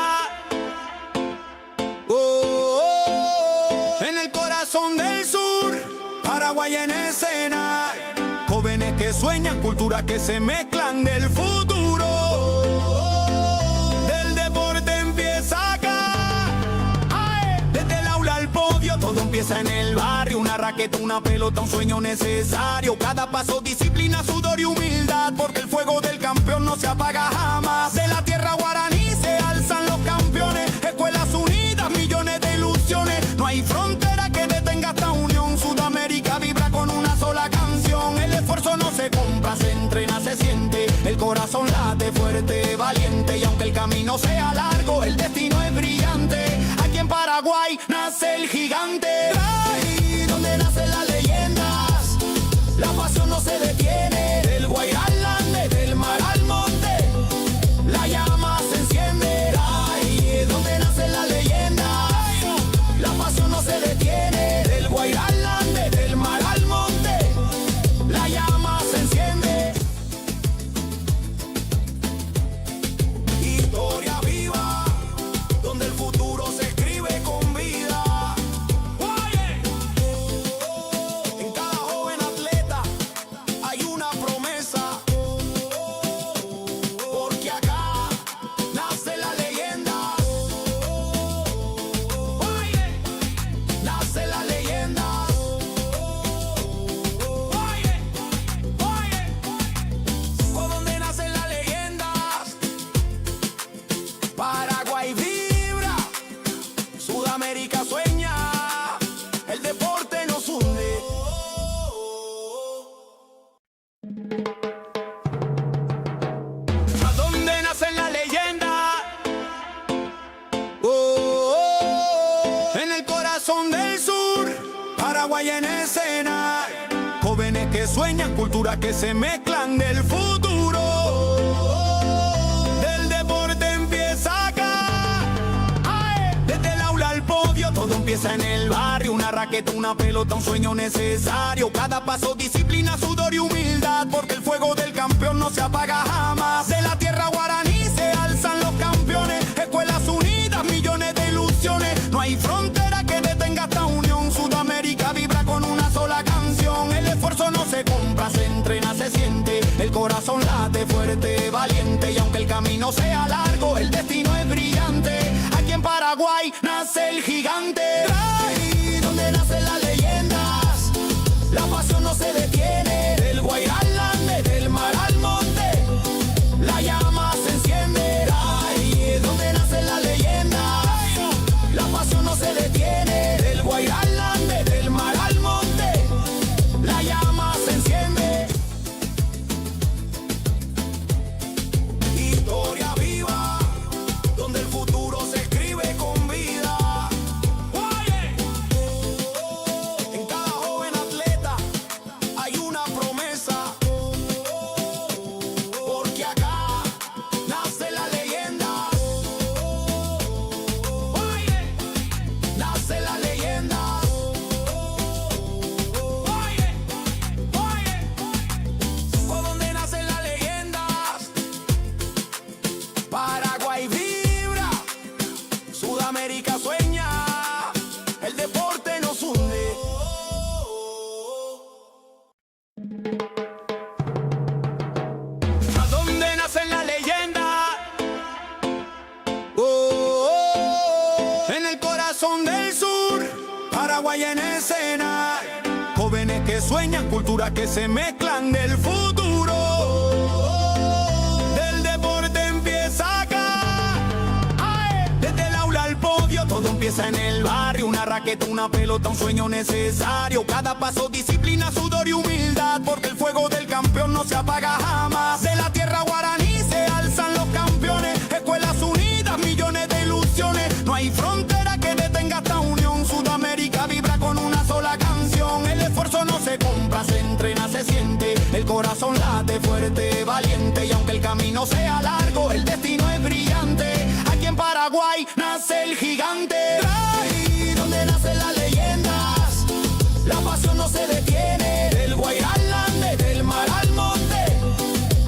En el corazón del sur, Paraguay en escena, jóvenes que sueñan, culturas que se mezclan del futuro. Del deporte empieza acá, desde el aula al podio, todo empieza en el barrio. Una raqueta, una pelota, un sueño necesario. Cada paso, disciplina, sudor y humildad, porque el fuego del campeón no se apaga jamás. De la tierra guaraní se alzan los campeones, escuelas unidas, millones de ilusiones. No hay frontera que detenga esta unión. Sudamérica vibra con una sola canción. El esfuerzo no se compra, se entrena, se siente. El corazón late fuerte, valiente. Y aunque el camino sea largo, el destino es brillante. Aquí en Paraguay nace el gigante. Ahí donde nacen las leyendas, la pasión no se detiene. Del Guairá al Ande, del mar al monte, la llama se enciende. Ahí donde nacen las leyendas, la pasión no se detiene. Del Guairá al Ande, del mar al monte, la llama se Sudamérica sueña, el deporte nos hunde. ¿A dónde nace la leyenda? En el corazón del sur, Paraguay en escena. Jóvenes que sueñan, culturas que se mezclan del futuro. Del deporte empieza acá. ¡Ay! Desde el aula al podio, todo empieza en el barrio. Una raqueta, una pelota, un sueño necesario. Cada paso, disciplina, sudor y humildad. Porque el fuego del campeón no se apaga jamás. De la tierra guaraní se alzan los campeones. Escuelas unidas, millones de ilusiones. No hay frontera que detenga esta unión. Sudamérica vibra con una sola canción. El esfuerzo no se compra, se entrena, se siente. El corazón late fuerte, valiente. Y aunque el camino sea largo, el destino es brillante. Aquí en Paraguay nace el gigante. Ahí donde nacen las leyendas, la pasión no se detiene. Del Guairá al Ande, del mar al monte, la llama se enciende. Ahí donde nacen las leyendas, la pasión no se detiene. Del Guairá al Ande, del mar al monte, la llama se enciende. Historia viva, donde el futuro se escribe con vida. En cada joven atleta hay una promesa. Porque acá nace la leyenda. Nace la leyenda. ¿Por dónde nacen las leyendas? Paraguay vibra, Sudamérica sueña, el deporte nos hunde. ¿A dónde nacen las leyendas? En el corazón del sur, Paraguay en escena. Jóvenes que sueñan, culturas que se mezclan del futuro. Del deporte empieza acá. ¡Ay! Desde el aula al podio, todo empieza en el barrio. Una raqueta, una pelota, un sueño necesario. Cada paso, disciplina, sudor y humildad. Porque el fuego del campeón no se apaga jamás. De la tierra guaraní se alzan los campeones. Escuelas unidas, millones de ilusiones. No hay frontera que detenga esta unión. Sudamérica vibra con una sola canción. El esfuerzo no se compra, se entrena, se siente. El corazón late fuerte, valiente. Y aunque el camino sea largo, el destino es brillante. Aquí en Paraguay nace el gigante. Ahí donde nacen las leyendas, la pasión no se detiene. Del Guairá al Ande, del mar al monte,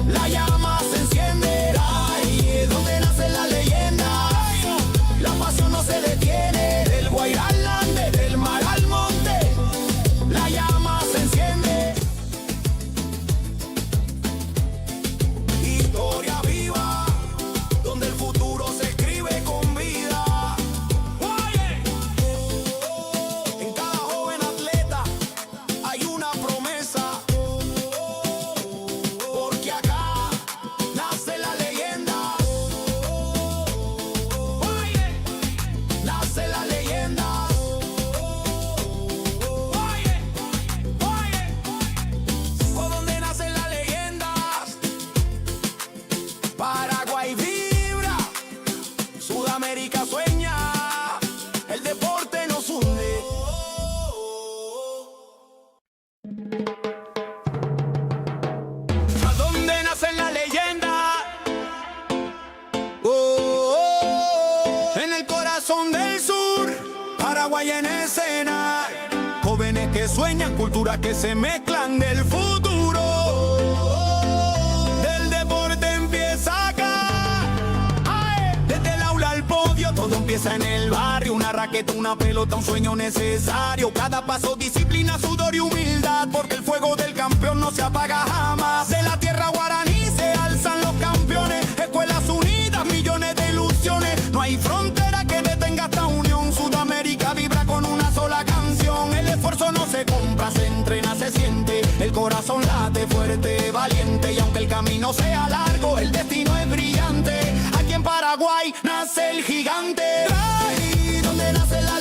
la llama se enciende. Ahí donde nacen las leyendas, la pasión no se detiene. Del Guairá al Ande, del mar al monte, la llama se enciende. Historia viva, donde el futuro se escribe con vida. En cada joven atleta hay una promesa. Porque acá nace la leyenda. Nace la leyenda. ¿Por dónde nacen las leyendas? Paraguay vibra, Sudamérica sueña, el deporte nos hunde. ¿A dónde nacen las leyendas? En el corazón del sur, Paraguay en escena. Jóvenes que sueñan, culturas que se mezclan del futuro. Del deporte empieza acá. ¡Ay! Desde el aula al podio, todo empieza en el barrio. Una raqueta, una pelota, un sueño necesario. Cada paso, disciplina, sudor y humildad. Porque el fuego del campeón no se apaga jamás. De la tierra guaraní se alzan los campeones. Escuelas unidas, millones de ilusiones. No hay frontera que detenga esta unión. Sudamérica vibra con una sola canción. El esfuerzo no se compra, se entrena, se siente. El corazón late fuerte, valiente. Y aunque el camino sea largo, el destino es brillante. Aquí en Paraguay nace el gigante. Ahí donde nace la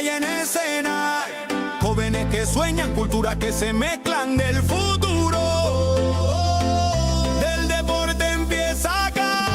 Paraguay en escena. Jóvenes que sueñan, culturas que se mezclan del futuro. Del deporte empieza acá.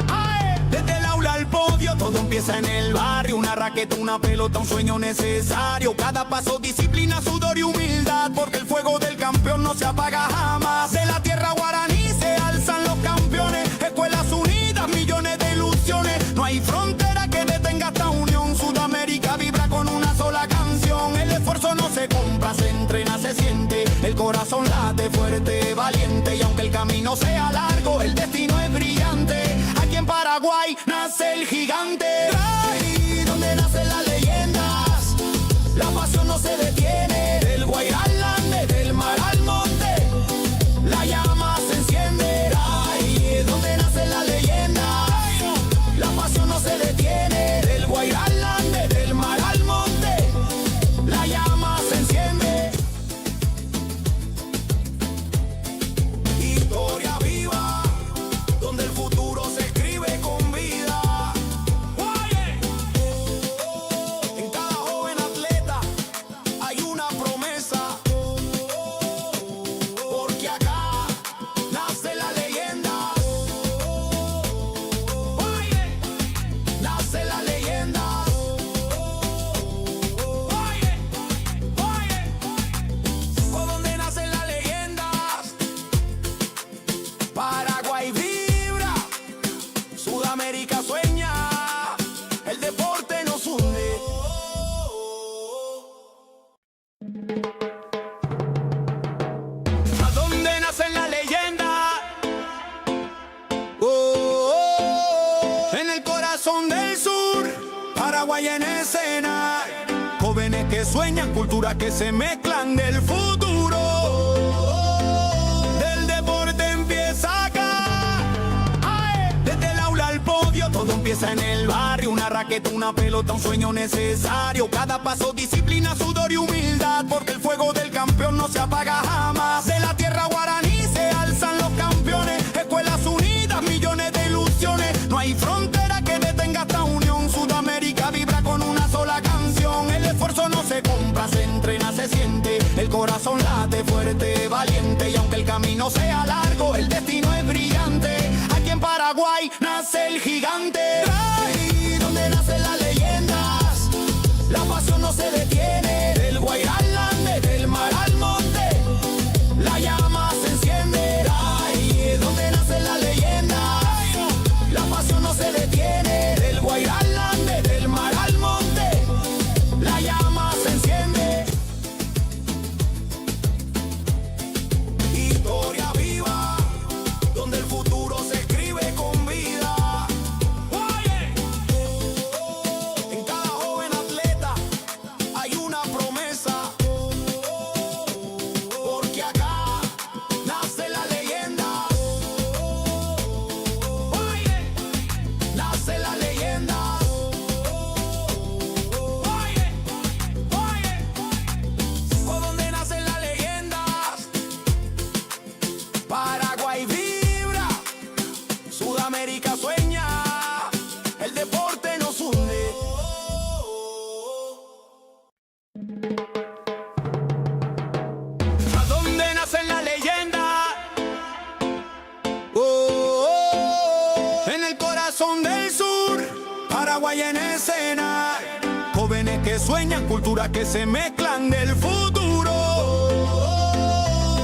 ¡Ae! Desde el aula al podio, todo empieza en el barrio. Una raqueta, una pelota, un sueño necesario. Cada paso, disciplina, sudor y humildad. Porque el fuego del campeón no se apaga jamás. De la tierra guaraní se alzan los campeones. Escuelas unidas, millones de ilusiones. No hay frontera que detenga esta unión. Sudamérica vibra con una sola canción. El esfuerzo no se compra, se entrena, se siente. El corazón late fuerte, valiente. Y aunque el camino sea largo, el destino es brillante. Aquí en Paraguay nace el gigante. Ahí donde nacen las leyendas, la pasión no se detiene. Del Guairá al Ande, del mar al monte, la llama se enciende. Ahí donde nacen las leyendas, la pasión no se detiene. Del Guairá al Ande, del mar al monte, la llama se enciende. Historia viva, donde el futuro se escribe con vida. En cada joven atleta hay una promesa. Porque acá nace la leyenda. Nace la leyenda. ¿Por dónde nacen las leyendas? Paraguay vibra, Sudamérica sueña, el deporte nos une. ¿A dónde nacen las leyendas? En el corazón del sur, Paraguay en escena. Jóvenes que sueñan, culturas que se mezclan del futuro. Del deporte empieza acá. ¡Ae! Desde el aula al podio, todo empieza en el barrio. Una raqueta, una pelota, un sueño necesario. Cada paso, disciplina, sudor y humildad. Porque el fuego del campeón no se apaga jamás. De la tierra guaraní se alzan los campeones. Escuelas unidas, millones de ilusiones. No hay frontera que detenga esta unión. Sudamérica vibra con una sola canción. El esfuerzo no se compra, se entrena, se siente. El corazón late fuerte, valiente. Y aunque el camino sea largo, el destino es brillante. Aquí en Paraguay nace el gigante. Ahí donde nacen las leyendas, la pasión no se detiene. Del Guairá al Ande, del mar al monte, la llama se enciende. Ahí donde nacen las leyendas, la pasión no se detiene. Del Guairá al Ande, del mar al monte, la llama se enciende. Historia viva, donde el futuro se escribe con vida. En cada joven atleta hay una promesa. Porque acá nace la leyenda. Nace la leyenda. ¿Por dónde nacen las leyendas? Paraguay vibra, Sudamérica sueña, el deporte nos une. ¿A dónde nacen las leyendas? En el corazón del sur, Paraguay en escena. Jóvenes que sueñan, culturas que se mezclan del futuro.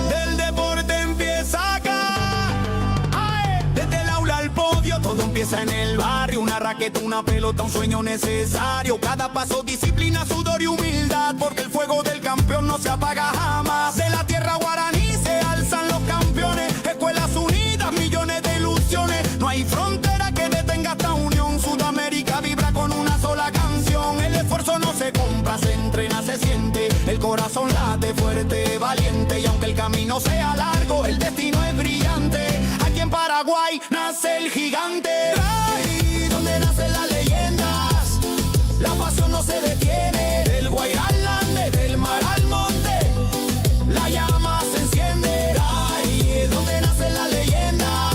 Del deporte empieza acá. ¡Ae! Desde el aula al podio, todo empieza en el barrio. Una raqueta, una pelota, un sueño necesario. Cada paso, disciplina, sudor y humildad. Porque el fuego del campeón no se apaga jamás. De la tierra guaraní se alzan los campeones. Escuelas unidas, millones de ilusiones. No hay frontera que detenga esta unión. Sudamérica vibra con una sola canción. El esfuerzo no se compra, se entrena, se siente. El corazón late fuerte, valiente. Y aunque el camino sea largo, el destino es brillante. Aquí en Paraguay nace el gigante. Ahí donde nacen las leyendas, la pasión no se detiene. Del Guairá al Ande, del mar al monte, la llama se enciende. Ahí donde nacen las leyendas,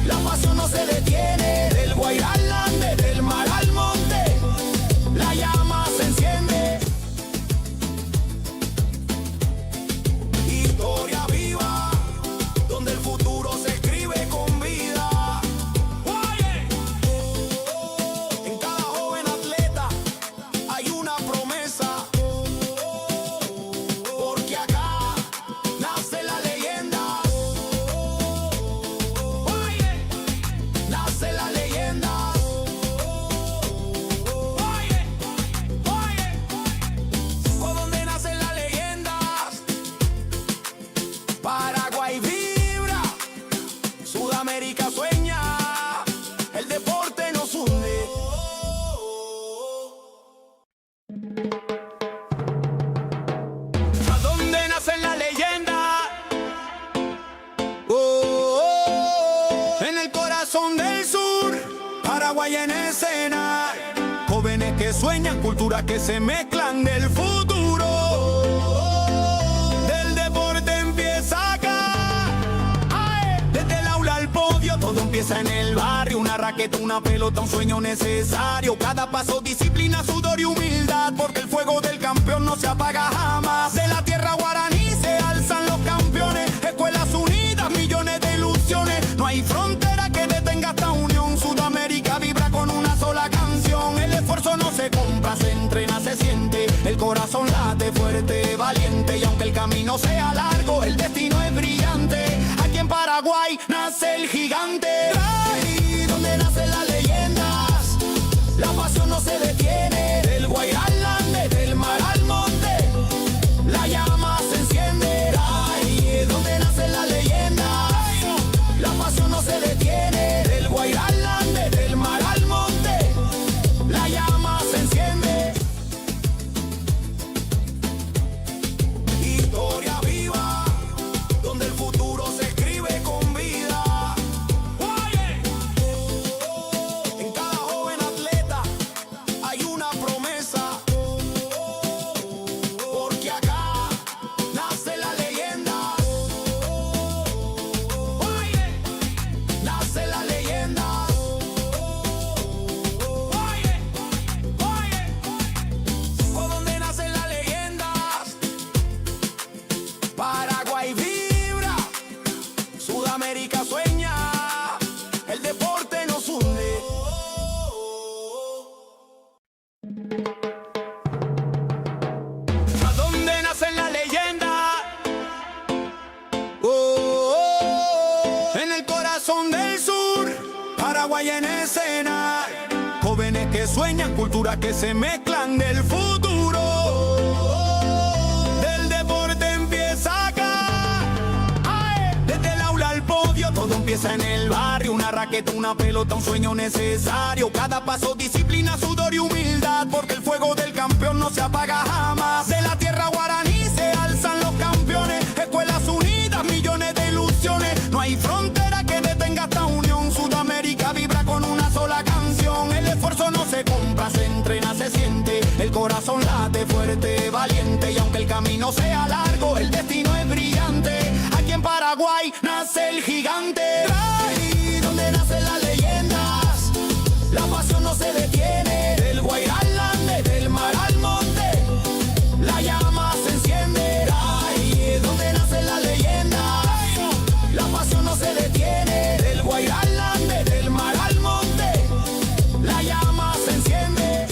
la pasión no se detiene. Del Guairá al Ande, del mar al monte, la llama se enciende. escena. Jóvenes que sueñan, culturas que se mezclan del futuro. Del deporte empieza acá. Desde el aula al podio, todo empieza en el barrio. Una raqueta, una pelota, un sueño necesario. Cada paso, disciplina, sudor y humildad, porque el fuego del campeón no se apaga jamás. De la tierra guaraní se alzan los campeones. Escuelas unidas, millones de ilusiones. No hay frontera que detenga esta unión. Sudamérica vibra con una sola canción. El esfuerzo no se compra, se entrena, se siente. El corazón late fuerte, valiente. Y aunque el camino sea largo, el destino es brillante. Aquí en Paraguay nace el gigante. Ahí donde nacen las leyendas, la pasión no se detiene. Del Guairá al Ande, del mar al monte, la llama se enciende. Ahí es donde nacen las leyendas, la pasión no se detiene. Del Guairá al Ande, del mar al monte, la llama se enciende. Historia viva, donde el futuro se escribe con vida. En cada joven atleta hay una promesa, porque acá nace la leyenda. Nace la leyenda. Por donde nacen las leyendas, Paraguay vibra, Sudamérica sueña, el deporte nos hunde. ¿A dónde nacen las leyendas? En el corazón del sur, Paraguay en escena. Jóvenes que sueñan, culturas que se mezclan del futuro. Del deporte empieza acá. Desde el aula al podio, todo empieza en el barrio. Una raqueta, una pelota, un sueño necesario. Cada paso, disciplina, sudor y humildad, porque el fuego del campeón no se apaga jamás. De la tierra guaraní se alzan los campeones. Escuelas unidas, millones de ilusiones. No hay frontera que detenga esta unión. Sudamérica vibra con una sola canción. El esfuerzo no se compra, se entrena, se siente. El corazón late fuerte, valiente. Y aunque el camino sea largo, el destino es brillante. Aquí en Paraguay nace el gigante. Ahí donde nacen las leyendas, la pasión no se detiene. Del Guairá al Ande, del mar al monte, la llama se enciende. Ahí es donde nacen las leyendas, la pasión no se detiene. Del Guairá al Ande, del mar al monte, la llama se enciende.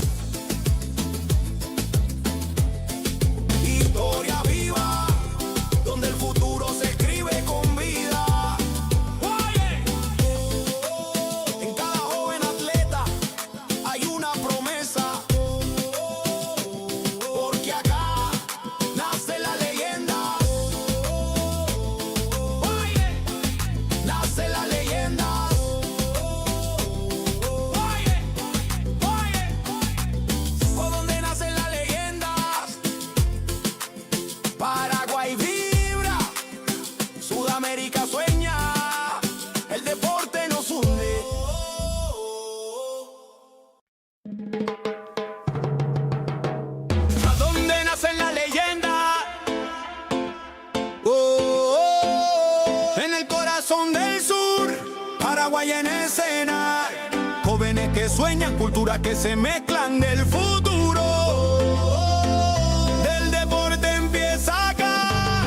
Historia viva, donde el futuro se escribe con vida. En cada joven atleta hay una promesa, porque acá nace la leyenda. Nace la leyenda. Por donde nacen las leyendas, Paraguay vibra, Sudamérica sueña, el deporte nos hunde. ¿A dónde nacen las leyendas? En el corazón del sur, Paraguay en escena. Jóvenes que sueñan, culturas que se mezclan del futuro. Del deporte empieza acá.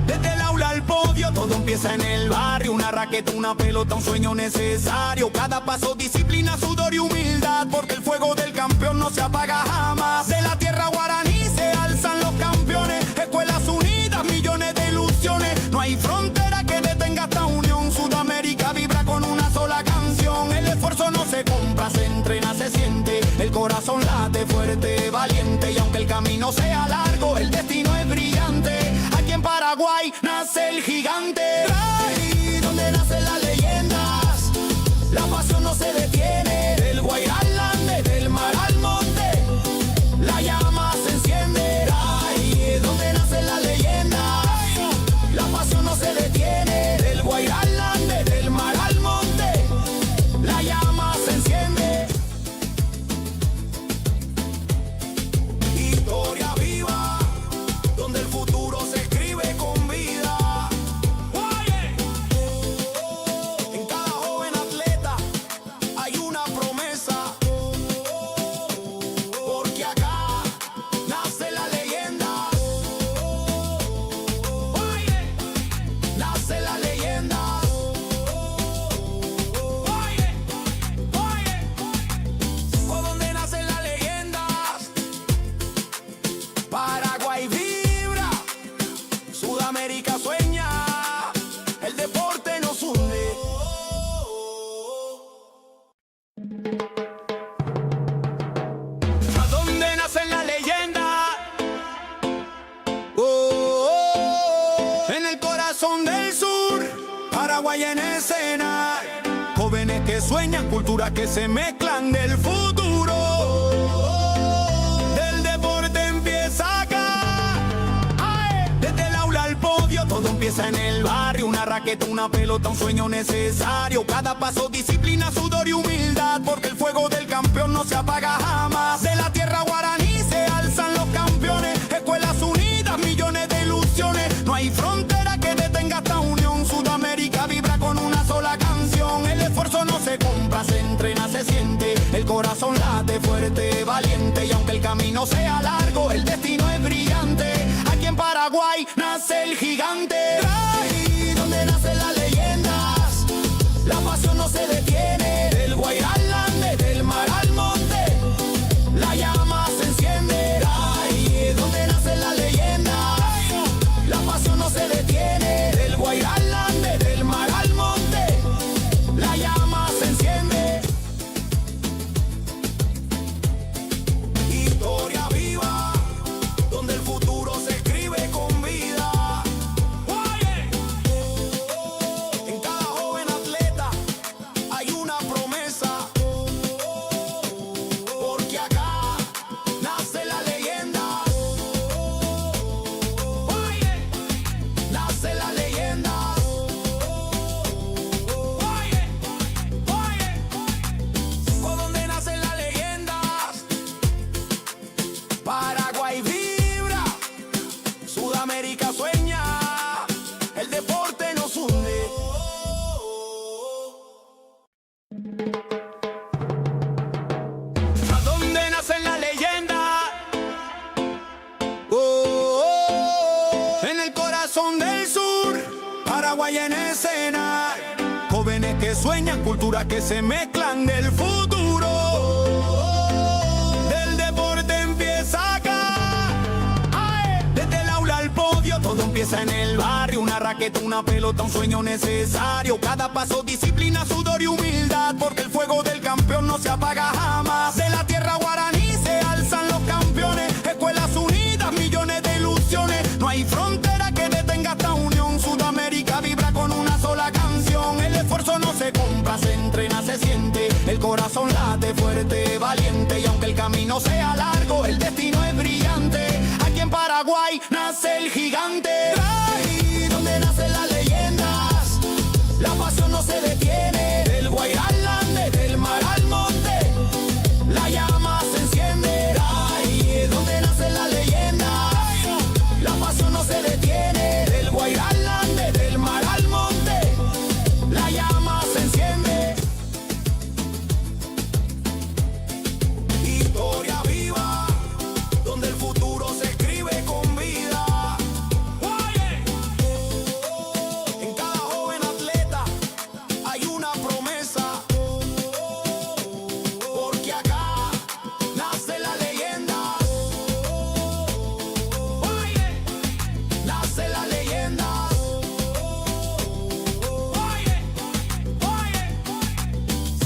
Desde el aula al podio, todo empieza en el barrio. Una raqueta, una pelota, un sueño necesario. Cada paso, disciplina, sudor y humildad, porque el fuego del campeón no se apaga jamás. De la tierra guaraní se alzan los campeones. Escuelas unidas, millones de ilusiones. No hay frontera que detenga esta unión. Sudamérica vibra con una sola canción. El esfuerzo no se compra, se entrena, se siente. El corazón late fuerte, valiente. Y aunque el camino sea largo, el destino es brillante. Aquí en Paraguay nace el gigante. Ahí donde nacen las leyendas, la pasión no se detiene. Del Guairá al Ande, del mar al monte, la llama se enciende. Ahí es donde nacen las leyendas, la pasión no se detiene. Del Guairá al Ande, del mar al monte, la llama se enciende. escena. Jóvenes que sueñan, culturas que se mezclan del futuro. Del deporte empieza acá. ¡Ae! Desde el aula al podio, todo empieza en el barrio. Una raqueta, una pelota, un sueño necesario. Cada paso, disciplina, sudor y humildad, porque el fuego del campeón no se apaga jamás. De la tierra guaraní se alzan los campeones. Escuelas unidas, millones de ilusiones. No hay frontera que detenga esta unión. Sudamérica vibra con una sola canción. El esfuerzo no se compra, se entrena, se siente. El corazón late fuerte, valiente. Y aunque el camino sea largo, el destino es brillante. Aquí en Paraguay nace el gigante. Ahí donde nacen las leyendas, la pasión no se detiene. Del Guairá al Ande, del mar al monte, la llama se enciende. Ahí donde nacen las leyendas, la pasión no se detiene. Del Guairá al Ande, del mar al monte, la llama se enciende. Historia viva, donde el futuro se escribe con vida. En cada joven atleta hay una promesa, porque acá nace la leyenda. Nace la leyenda. Por donde nacen las leyendas, Paraguay vibra, Sudamérica sueña, el deporte nos hunde. ¿A dónde nacen las leyendas? En el corazón del sur, Paraguay en escena. Jóvenes que sueñan, culturas que se mezclan del futuro. Del deporte empieza acá. ¡Ae! Desde el aula al podio, todo empieza en el barrio. Una raqueta, una pelota, un sueño necesario. Cada paso, disciplina, sudor y humildad, porque el fuego del campeón no se apaga jamás. De la tierra guaraní se alzan los campeones. Escuelas unidas, millones de ilusiones. No hay frontera que detenga esta unión. Sudamérica vibra con una sola canción. El esfuerzo no se compra, se entrena, se siente. El corazón late fuerte, valiente. Y aunque el camino sea largo, el destino es brillante. Aquí en Paraguay nace el gigante. Ahí donde nacen las leyendas, la pasión no se detiene. Del Guairá al Ande, del mar al monte, la llama se enciende. Ahí donde nacen las leyendas, la pasión no se detiene. Del Guairá al Ande, del mar al monte, la llama se enciende. Historia viva, donde el futuro se escribe con vida. En cada joven atleta hay una promesa, porque acá nace la leyenda. Nace la leyenda.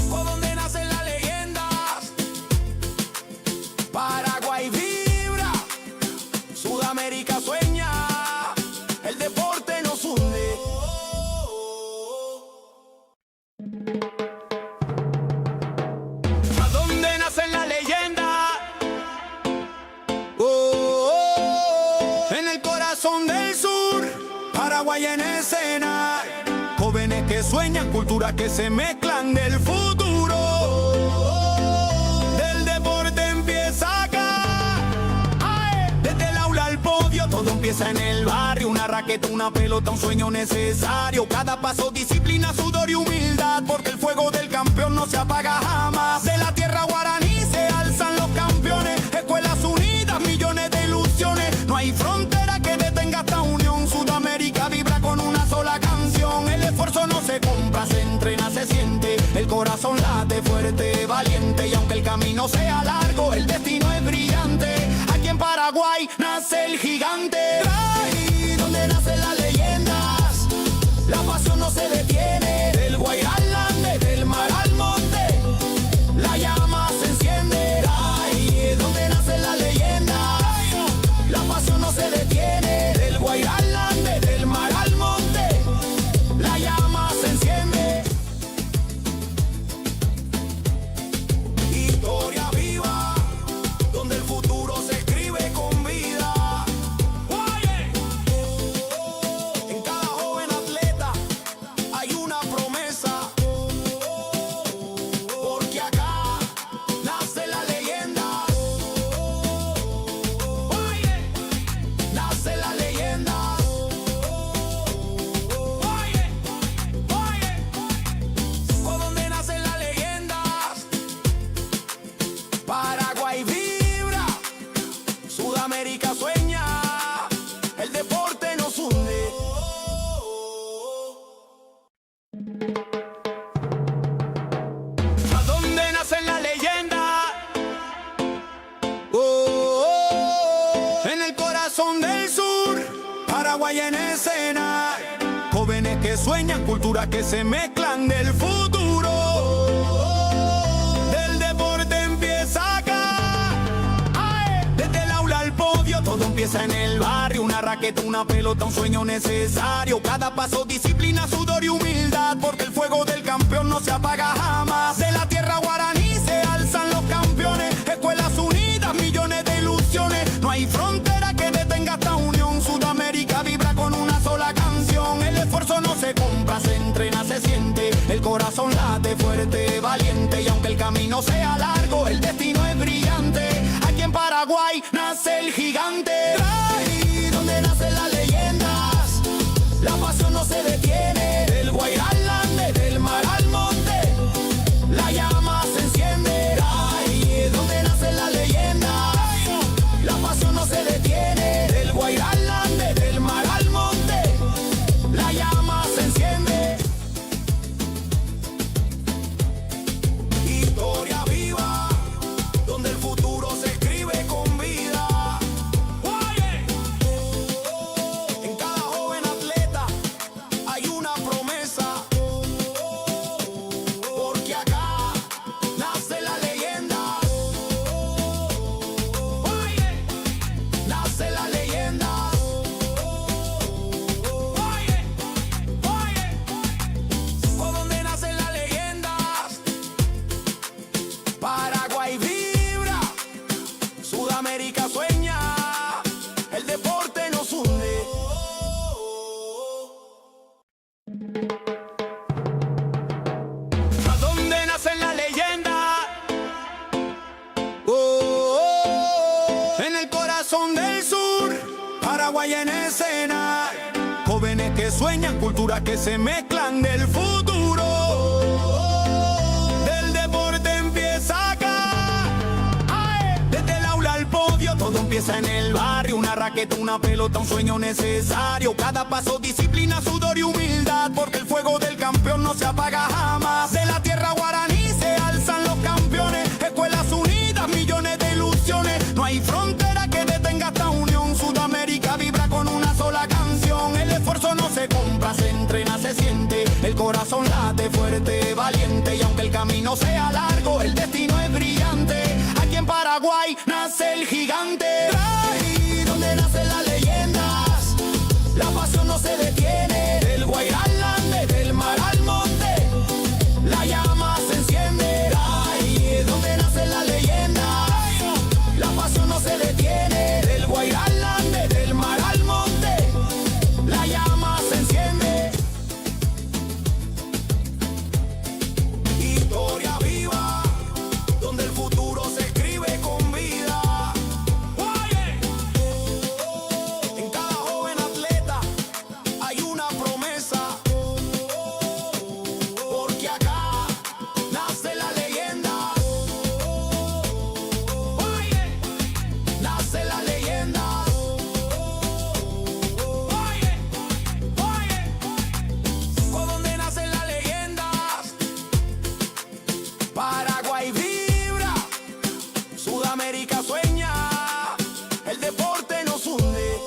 Por donde nacen las leyendas, Paraguay vibra, Sudamérica sueña, el deporte nos hunde. ¿A dónde nacen las leyendas? En el corazón del sur, Paraguay en escena. Jóvenes que sueñan, culturas que se mezclan del futuro. Del deporte empieza acá. ¡Ae! Desde el aula al podio, todo empieza en el barrio. Una raqueta, una pelota, un sueño necesario. Cada paso, disciplina, sudor y humildad, porque el fuego del campeón no se apaga jamás. De la tierra guaraní se alzan los campeones. Escuelas unidas, millones de ilusiones. No hay frontera que detenga esta unión. Sudamérica vibra con una sola canción. El esfuerzo no se compra, se entrena, se siente. El corazón late fuerte, valiente. Y aunque el camino sea largo, el destino es brillante. Aquí en Paraguay nace el gigante. Ahí donde nacen las leyendas, la pasión no se detiene. Del Guairá al Ande, del mar al monte, la llama se enciende. Ahí donde nacen las leyendas, la pasión no se detiene. Del Guairá al Ande, del mar al monte, la llama se enciende. Sudamérica sueña, el deporte nos hunde. ¿A dónde nace la leyenda? En el corazón del sur, Paraguay en escena. Jóvenes que sueñan, culturas que se mezclan del futuro. Del deporte empieza acá. ¡Ay! Desde el aula al podio, todo empieza en el barrio. Una raqueta, una pelota, un sueño necesario. Cada paso, disciplina, sudor y humildad. Porque el fuego del campeón no se apaga jamás. De la tierra guaraní se alzan los campeones. Escuelas unidas, millones de ilusiones. No hay frontera que detenga esta unión. Sudamérica vibra con una sola canción. El esfuerzo no se compra, se entrena, se siente. El corazón late fuerte, valiente. Y aunque el camino sea largo, el destino es brillante. Aquí en Paraguay nace el gigante. Ahí donde nacen las leyendas, la pasión no se detiene. Del Guairá al Ande, del mar al monte, la llama se enciende. Ahí donde nacen las leyendas, la pasión no se detiene. Del Guairá al Ande, del mar al monte, la llama se enciende. Historia viva, donde el futuro se escribe con vida. Oye, en cada joven atleta hay una promesa. Porque acá nace la leyenda. Oye, nace la leyenda. Oye, por donde nacen las leyendas. Paraguay vibra, Sudamérica sueña, el deporte nos hunde. ¿A dónde nacen las leyendas? En el corazón del sur, Paraguay en escena. Jóvenes que sueñan, culturas que se mezclan del futuro. Del deporte empieza acá. ¡Ay! Desde el aula al podio, todo empieza en el barrio. Una raqueta, una pelota, un sueño necesario. Cada paso, disciplina, sudor y humildad. Porque el fuego del campeón no se apaga jamás. De la tierra guaraní se alzan los campeones. Escuelas unidas, millones de ilusiones. No hay frontera que detenga esta unión. Sudamérica vibra con una sola canción. El esfuerzo no se compra, se entrena, se siente. El corazón late fuerte, valiente. Y aunque el camino sea largo, el destino es brillante. Aquí en Paraguay nace el gigante. Ahí donde nacen las leyendas, la pasión no se detiene. Del Guairá al Ande, del mar al monte, la llama se enciende. Ahí donde nacen las leyendas, la pasión no se detiene. Del Guairá al Ande, del mar al monte, la llama se enciende. Historia viva, donde el futuro se escribe con vida. Oye, en cada joven atleta hay una promesa. Porque acá nace la leyenda. Oye, nace la leyenda. Oye, por donde nacen las leyendas. Paraguay vibra, Sudamérica sueña, el deporte nos hunde.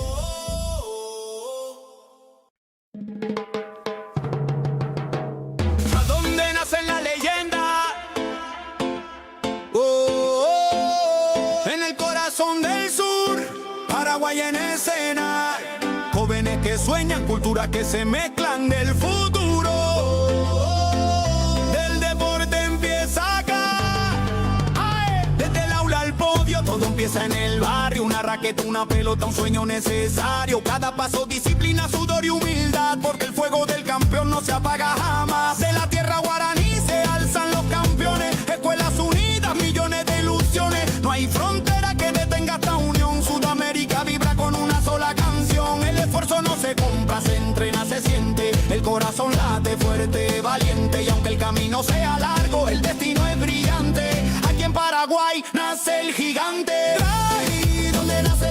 ¿A dónde nacen las leyendas? En el corazón del sur, Paraguay en escena. Jóvenes que sueñan, culturas que se mezclan del futuro. Del deporte empieza acá. ¡Ay! Desde el aula al podio, todo empieza en el barrio. Una raqueta, una pelota, un sueño necesario. Cada paso, disciplina, sudor y humildad. Porque el fuego del campeón no se apaga jamás. De la tierra guaraní se alzan los campeones. Escuelas unidas, millones de ilusiones. No hay frontera que detenga esta unión. Sudamérica vibra con una sola canción. El esfuerzo no se compra, se entrena, se siente. El corazón late fuerte, valiente. Y aunque el camino sea largo, el destino es brillante. Aquí en Paraguay nace el gigante. Ahí donde nace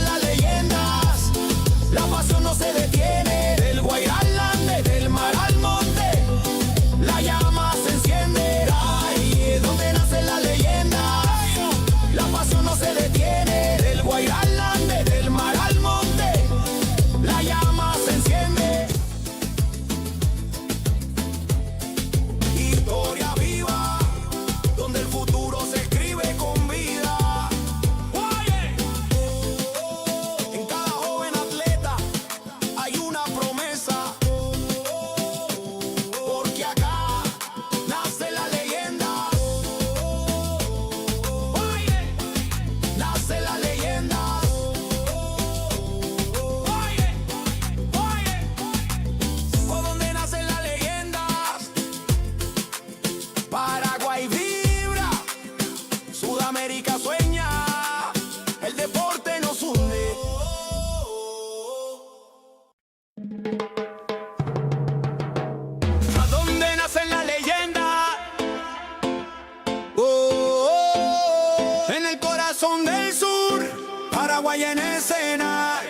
escena.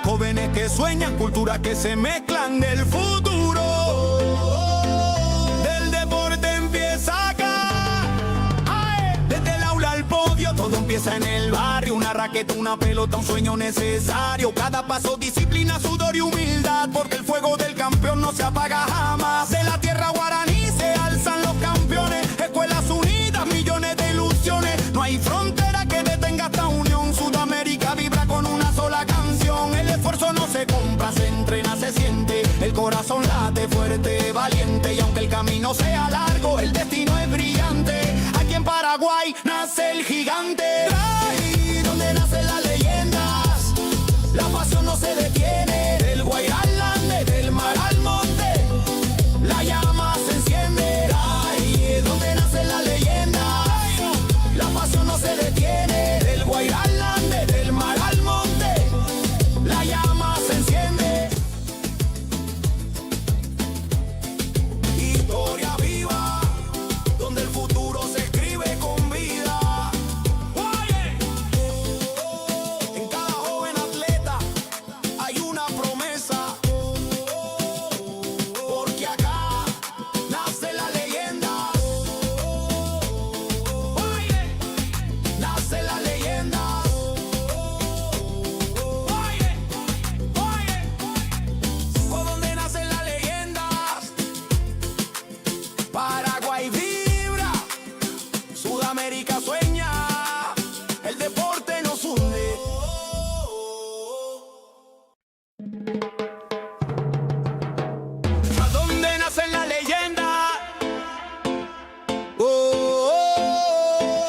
Jóvenes que sueñan, culturas que se mezclan del futuro. Del deporte empieza acá. ¡Ae! Desde el aula al podio, todo empieza en el barrio. Una raqueta, una pelota, un sueño necesario. Cada paso, disciplina, sudor y humildad. Porque el fuego del campeón no se apaga jamás. De la tierra guaraní se alzan los campeones. Escuelas unidas, millones de ilusiones. No hay frontera que detenga esta unión. Sudamérica vibra con una sola canción. El esfuerzo no se compra, se entrena, se siente. El corazón late fuerte, valiente. Y aunque el camino sea largo, el destino es brillante. Aquí en Paraguay nace el gigante. Ahí donde nacen las leyendas, la pasión no se detiene. Del Guairá al Ande, del mar al monte, la llama se enciende. Ahí donde nacen las leyendas, la pasión no se detiene. Del Guairá al Ande, del mar al monte, la llama se enciende. Historia viva, donde el futuro se escribe con vida. Oye, en cada joven atleta hay una promesa. Porque acá nace la leyenda. Oye, nace la leyenda. Oye, por donde nacen las leyendas. Paraguay vibra, Sudamérica sueña, el deporte nos hunde. ¿A dónde nacen las leyendas?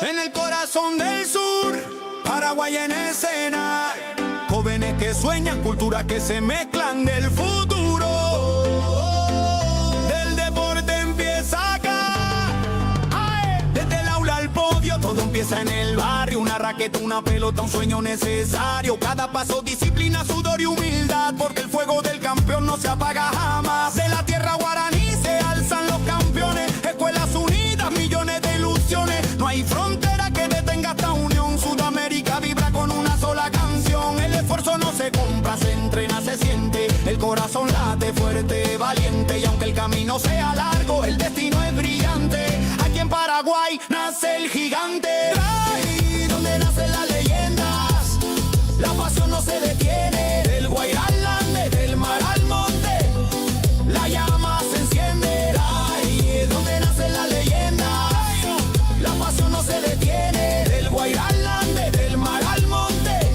En el corazón del sur, Paraguay en escena. Jóvenes que sueñan, culturas que se mezclan del futuro. Del deporte empieza acá. ¡Ae! Desde el aula al podio, todo empieza en el barrio. Una raqueta, una pelota, un sueño necesario. Cada paso, disciplina, sudor y humildad. Porque el fuego del campeón no se apaga jamás. De la tierra guaraní se alzan los campeones. Escuelas unidas, millones de ilusiones. No hay frontera que detenga esta unión. Sudamérica vibra con una sola canción. El esfuerzo no se compra, se entrena, se siente. El corazón late fuerte, valiente. Y aunque el camino sea largo, el destino es brillante. Aquí en Paraguay nace el gigante. Ahí donde nacen las leyendas, la pasión no se detiene. Del Guairá al Ande, del mar al monte, la llama se enciende. Ahí donde nacen las leyendas, la pasión no se detiene. Del Guairá al Ande, del mar al monte,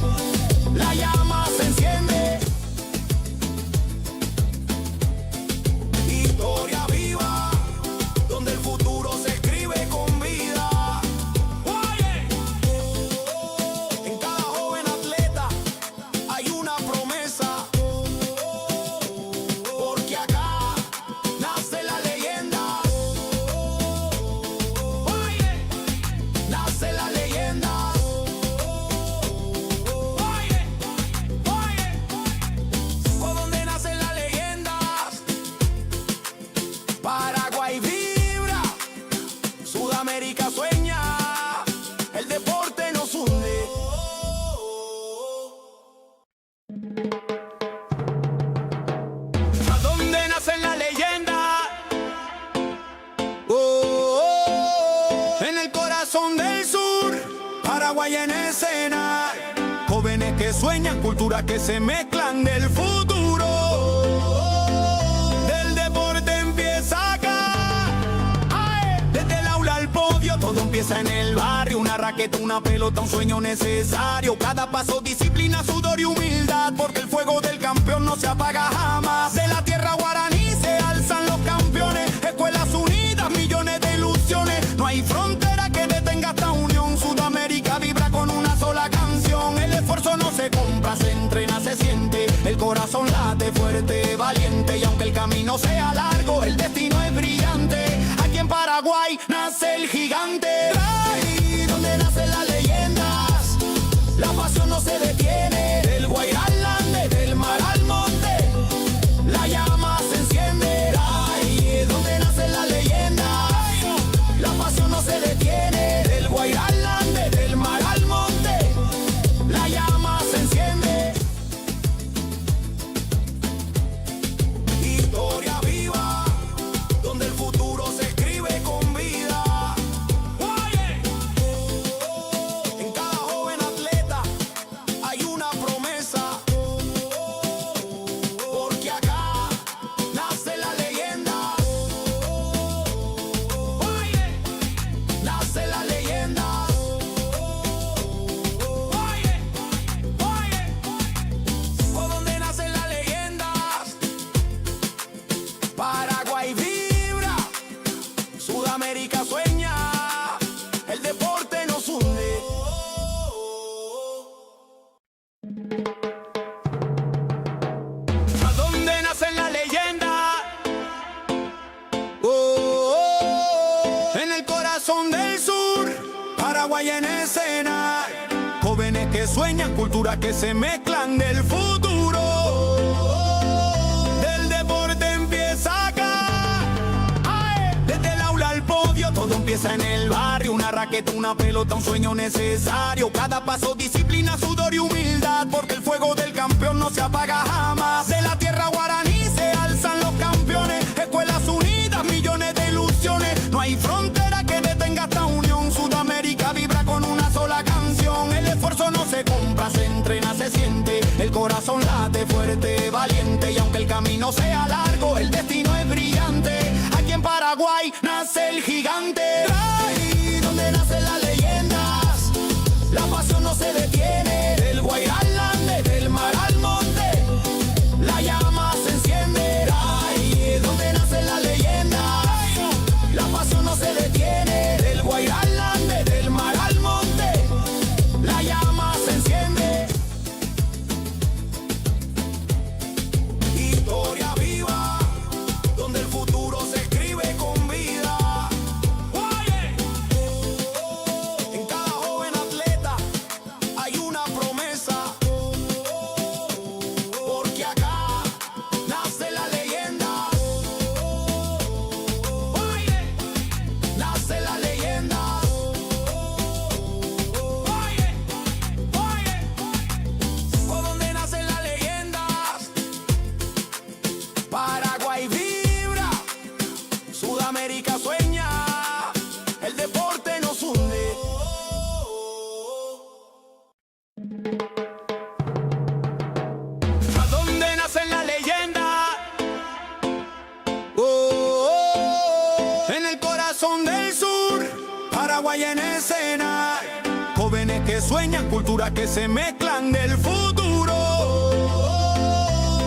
la llama se enciende. Historia viva, donde el futuro se escribe con vida. Oye, en cada joven atleta hay una promesa. Porque acá nace la leyenda. Oye, nace la leyenda. Oye, por donde nacen las leyendas. Paraguay vibra, Sudamérica sueña, el deporte nos hunde. ¿A dónde nacen las leyendas? En el corazón del sur, Paraguay en escena. Jóvenes que sueñan, culturas que se mezclan del futuro. Del deporte empieza acá. ¡Ae! Desde el aula al podio, todo empieza en el barrio. Una raqueta, una pelota, un sueño necesario. Cada paso, disciplina, sudor y humildad. Porque el fuego del campeón no se apaga jamás. De la tierra guaraní se alzan los campeones. Escuelas unidas, millones de ilusiones. No hay frontera que detenga esta unión. Sudamérica vibra con una sola canción. El esfuerzo no se compra, se entrena, se siente. El corazón late fuerte, valiente. Y aunque el camino sea largo, el destino es brillante. Aquí en Paraguay nace el gigante. Ahí donde nacen las leyendas, la pasión no se detiene. Del Guairá al Ande, del mar al monte, la llama se enciende. Ahí donde nacen las leyendas, la pasión no se detiene. Del Guairá al Ande, del mar al monte, la llama se enciende. culturas que se mezclan del futuro. Del deporte empieza acá. ¡Ay! Desde el aula al podio, todo empieza en el barrio. Una raqueta, una pelota, un sueño necesario. Cada paso, disciplina, sudor y humildad, porque el fuego del campeón no se apaga jamás. De la tierra guaraní se alzan los campeones. Escuelas unidas, millones de ilusiones. No hay frontera que detenga esta unión. Sudamérica vibra con una sola canción. El esfuerzo no se compra, se entrena, se siente. El corazón late fuerte, valiente. Y aunque el camino sea largo, el destino es brillante. Aquí en Paraguay nace el gigante. Ahí donde nacen las leyendas, la pasión no se detiene. Del Guairá al Ande, del mar al monte, la llama se enciende. Ahí donde nacen las leyendas, la pasión no se detiene. Del Guairá al Ande, del mar al monte, la llama se enciende. Historia viva, donde el futuro se escribe con vida. Oye, en cada joven atleta hay una promesa, porque acá nace la leyenda. Oye, nace la leyenda. Oye, por donde nacen las leyendas, Paraguay vibra, Sudamérica sueña, el deporte nos hunde. ¿A dónde nacen las leyendas? En el corazón del sur, Paraguay en escena. Jóvenes que sueñan, culturas que se mezclan del futuro.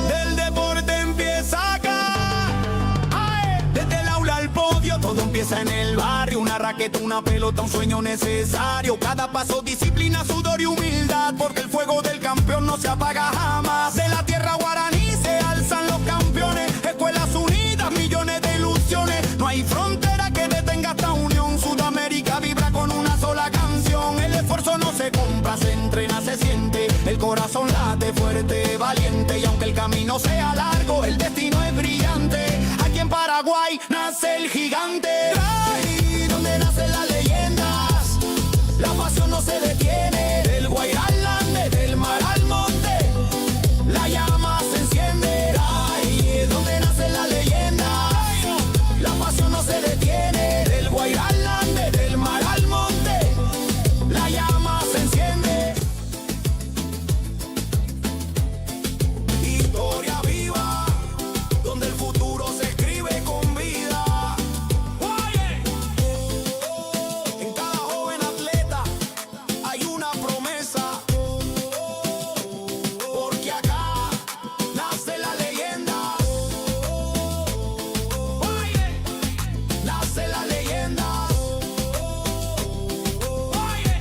Del deporte empieza acá. ¡Ay! Desde el aula al podio, todo empieza en el barrio. Una raqueta, una pelota, un sueño necesario. Cada paso, disciplina, sudor y humildad, porque el fuego del campeón no se apaga jamás. De la tierra guaraní se alzan los campeones. Escuelas unidas, millones de ilusiones. No hay frontera que detenga esta unión. Sudamérica vibra con una sola canción. El esfuerzo no se compra, se entrena, se siente. El corazón late fuerte, valiente. Y aunque el camino sea largo, el destino es brillante. Aquí en Paraguay nace el gigante. Ahí donde nacen las leyendas, la pasión no se detiene. Del Guairá al Ande, del mar al monte, la llama se enciende. Ahí donde nacen las leyendas, la pasión no se detiene. Del Guairá al Ande, del mar al monte, la llama se enciende. Historia viva, donde el futuro se escribe con vida. Oye, en cada joven atleta hay una promesa, porque acá nace la leyenda. Oye, nace la leyenda. Oye,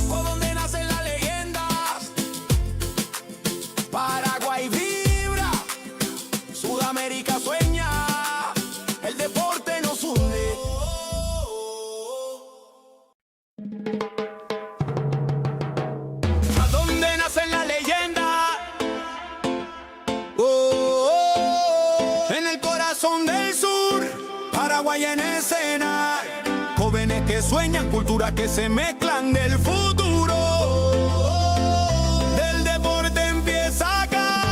por donde nacen las leyendas, Paraguay vibra, Sudamérica sueña, el deporte nos hunde. ¿A dónde nacen las leyendas? En el corazón del sur, Paraguay en escena. Jóvenes que sueñan, culturas que se mezclan del futuro. Del deporte empieza acá.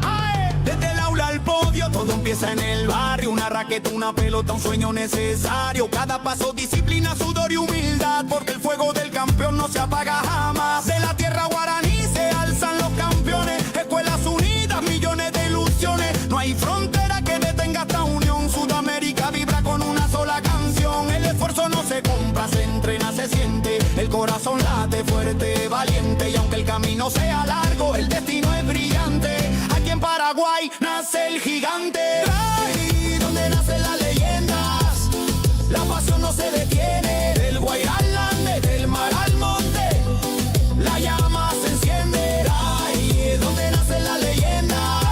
¡Ay! Desde el aula al podio, todo empieza en el barrio. Una raqueta, una pelota, un sueño necesario. Cada paso, disciplina, sudor y humildad, porque el fuego del campeón no se apaga jamás. De la tierra guaraní se alzan los campeones. Escuelas unidas, millones de ilusiones. No hay frontera que detenga esta unión. Sudamérica vibra con una sola canción. El esfuerzo no se compra, se entrena, se siente. El corazón late fuerte, valiente. Y aunque el camino sea largo, el destino es brillante. Aquí en Paraguay nace el gigante. Ahí donde nacen las leyendas, la pasión no se detiene. Del Guairá al Ande, del mar al monte, la llama se enciende. Ahí donde nacen las leyendas,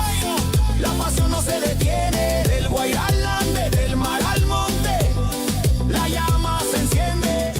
la pasión no se detiene. Del Guairá al Ande, del mar al monte, la llama se enciende.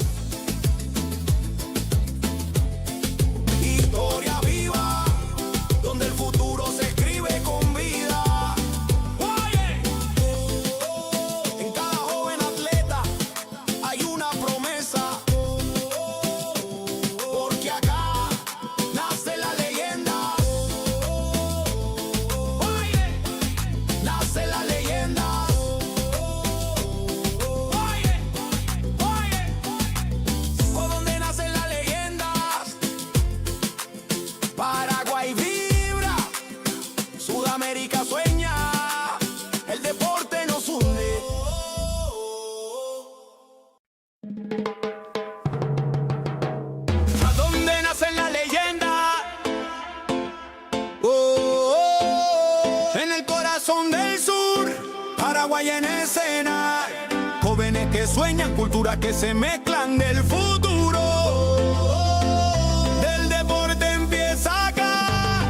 Paraguay en escena, jóvenes que sueñan, culturas que se mezclan del futuro. Del deporte empieza acá,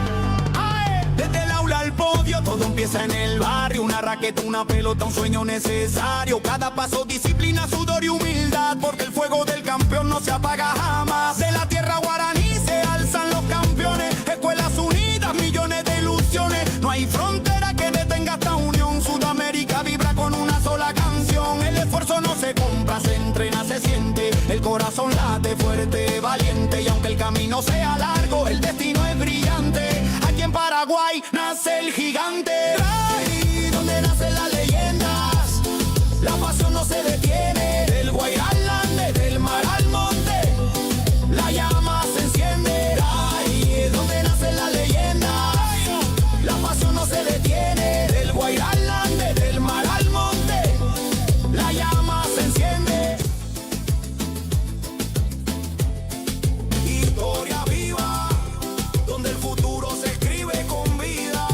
desde el aula al podio, todo empieza en el barrio. Una raqueta, una pelota, un sueño necesario. Cada paso, disciplina, sudor y humildad, porque el fuego del campeón no se apaga jamás. De la tierra guaraní se alzan los campeones, escuelas unidas, millones de ilusiones. No hay frontera que detenga esta unión. Sudamérica vibra con una sola canción. El esfuerzo no se compra, se entrena, se siente. El corazón late fuerte, valiente. Y aunque el camino sea largo, el destino es brillante. Aquí en Paraguay nace el gigante. Ahí donde nacen las leyendas, la pasión no se detiene. Del Guairá al Ande, del mar al monte, la llama se enciende. Ahí es donde nacen las leyendas, la pasión no se detiene. Del Guairá al Ande, del mar al monte, la llama se enciende. Historia viva, donde el futuro se escribe con vida.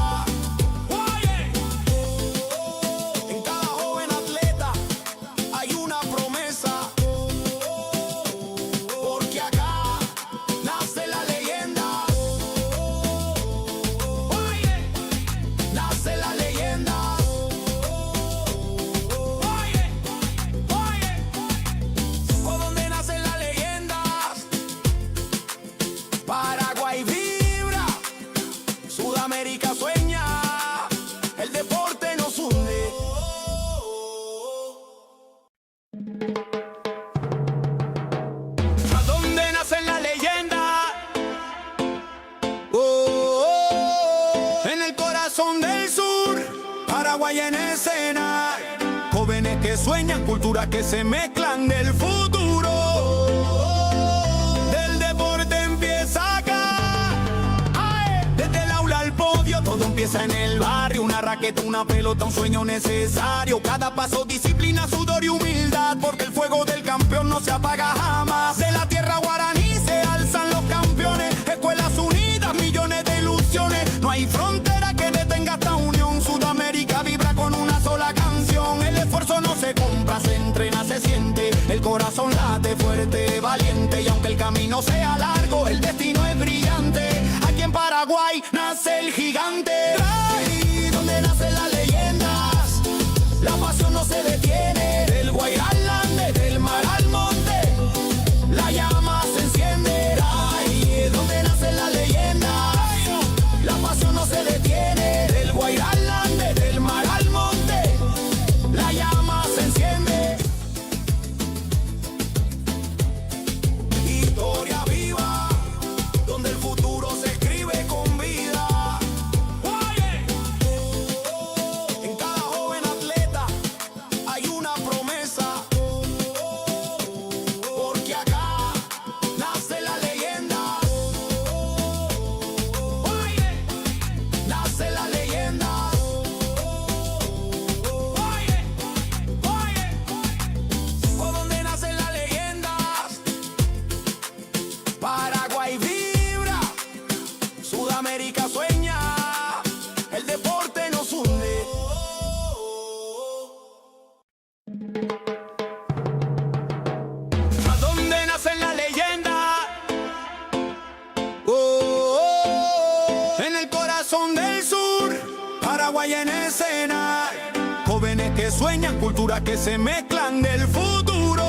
En cada joven atleta hay una promesa, porque acá nace la leyenda. Nace la leyenda. Por donde nacen las leyendas, Paraguay vibra, Sudamérica sueña, el deporte nos hunde. ¿A dónde nacen las leyendas? En el corazón del sur, Paraguay en escena, jóvenes que sueñan, culturas que se mezclan del futuro. Del deporte empieza acá, desde el aula al podio, todo empieza en el barrio. Una raqueta, una pelota, un sueño necesario. Cada paso, disciplina, sudor y humildad, porque el fuego del campeón no se apaga jamás. De la tierra guaraní se alzan los campeones, escuelas unidas, millones de ilusiones. No hay frontera que detenga esta unión. Sudamérica vibra con una sola canción. El esfuerzo no se compra, se entrena, se siente. El corazón late fuerte, valiente. Y aunque el camino sea largo, el destino es brillante. Aquí en Paraguay nace el gigante. Ahí donde nacen las leyendas, la pasión no se detiene. Del Guairá al Ande, del mar al monte, la llama se enciende. Ahí es donde nacen las leyendas, la pasión no se detiene. Del Guairá al Ande, del mar al monte, la llama se enciende. Historia viva, donde el futuro se escribe con vida. En cada joven atleta hay una promesa, porque acá nace la leyenda. Nace la leyenda. Por donde nacen las leyendas, Paraguay vibra, Sudamérica sueña, el deporte nos hunde. ¿A dónde nacen las leyendas? En el corazón del sur, Paraguay en escena, jóvenes que sueñan, culturas que se mezclan del futuro.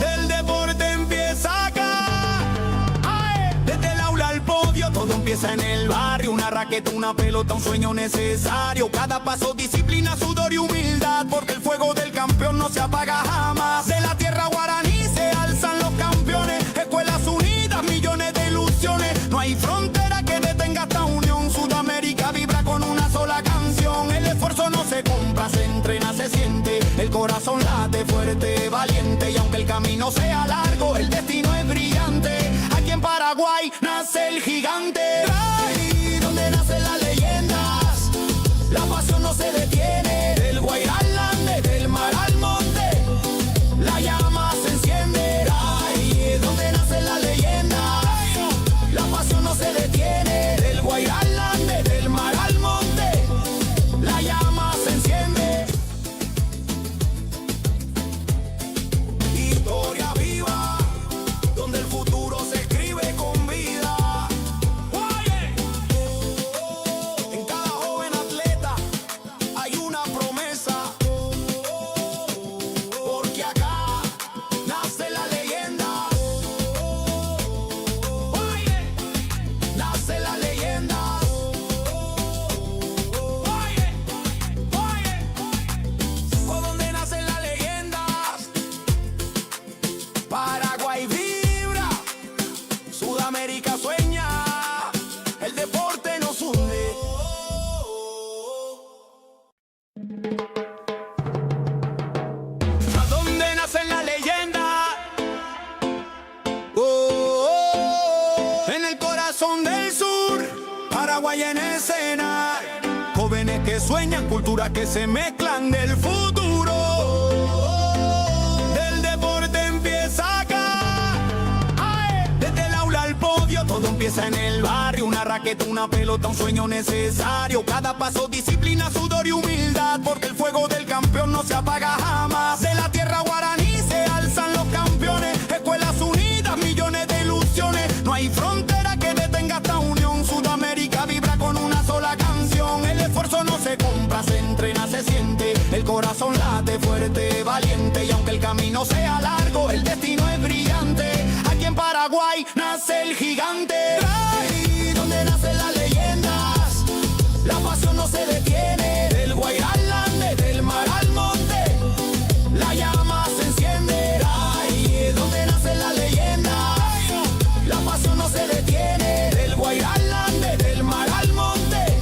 Del deporte empieza acá, desde el aula al podio, todo empieza en el barrio. Una raqueta, una pelota, un sueño necesario. Cada paso, disciplina, sudor y humildad, porque el fuego del campeón no se apaga jamás. De la tierra guaraní se alzan los campeones, escuelas unidas, millones de ilusiones. No hay frontera que detenga esta unión. Sudamérica vibra con una sola canción. El esfuerzo no se compra, se entrena, se siente. El corazón late fuerte, valiente. Y aunque el camino sea largo, el destino es brillante. Aquí en Paraguay nace el gigante. Ahí donde nacen las leyendas, la pasión no se detiene. Del Guairá al Ande, del mar al monte, la llama se enciende. Ahí es donde nacen las leyendas, la pasión no se detiene. Del Guairá al Ande, del mar al monte, la llama se el corazón del sur, Paraguay en escena. Jóvenes que sueñan, culturas que se mezclan del futuro. Del deporte empieza acá. ¡Ae! Desde el aula al podio, todo empieza en el barrio. Una raqueta, una pelota, un sueño necesario. Cada paso, disciplina, sudor y humildad, porque el fuego del campeón no se apaga jamás. De la tierra guaraní se alzan los campeones. Escuelas unidas, millones de ilusiones. No hay frontera que detenga esta unión. Sudamérica vibra con una sola canción. El esfuerzo no se compra, se entrena, se siente. El corazón late fuerte, valiente. Y aunque el camino sea largo, el destino es brillante. Aquí en Paraguay nace el gigante. Ahí donde nacen las leyendas, la pasión no se detiene. Del Guairá al Ande, del mar al monte, la llama se enciende. Ahí donde nacen las leyendas, la pasión no se detiene. Del Guairá al Ande, del mar al monte,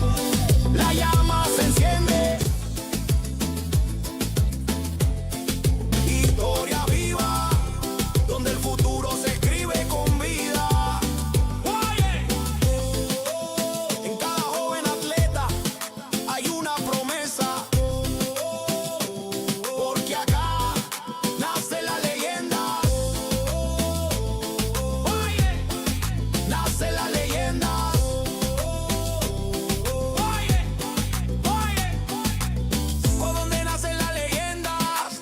la llama se enciende. Historia viva, donde el futuro se escribe con vida. En cada joven atleta hay una promesa, porque acá nace la leyenda. Nace la leyenda. Por donde nacen las leyendas,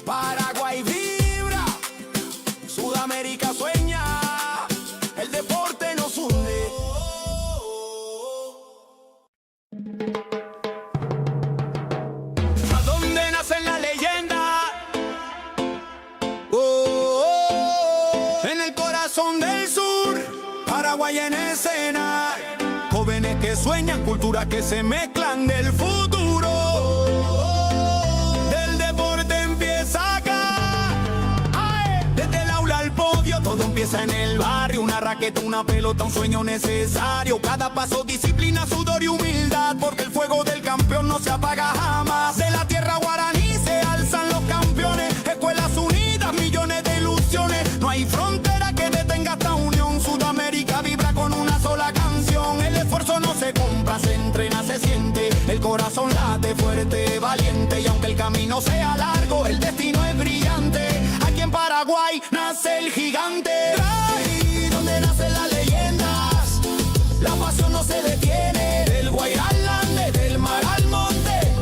Paraguay vibra, Sudamérica sueña, el deporte nos hunde. ¿A dónde nacen las leyendas? En el corazón del sur, Paraguay en escena. Jóvenes que sueñan, culturas que se mezclan del futuro. Del deporte empieza acá. ¡Ae! Desde el aula al podio, todo empieza en el barrio. Una raqueta, una pelota, un sueño necesario. Cada paso, disciplina, sudor y humildad, porque el fuego del campeón no se apaga jamás. De la tierra guaraní se alzan los campeones. Escuelas unidas, millones de ilusiones. No hay frontera que detenga esta unión. Sudamérica vibra con una sola canción. El esfuerzo no se compra, se entrena, se siente. El corazón late fuerte, valiente. Y aunque el camino sea largo, el destino es brillante. Aquí en Paraguay nace el gigante. Ahí donde nacen las leyendas, la pasión no se detiene. Del Guairá al Ande, del mar al monte,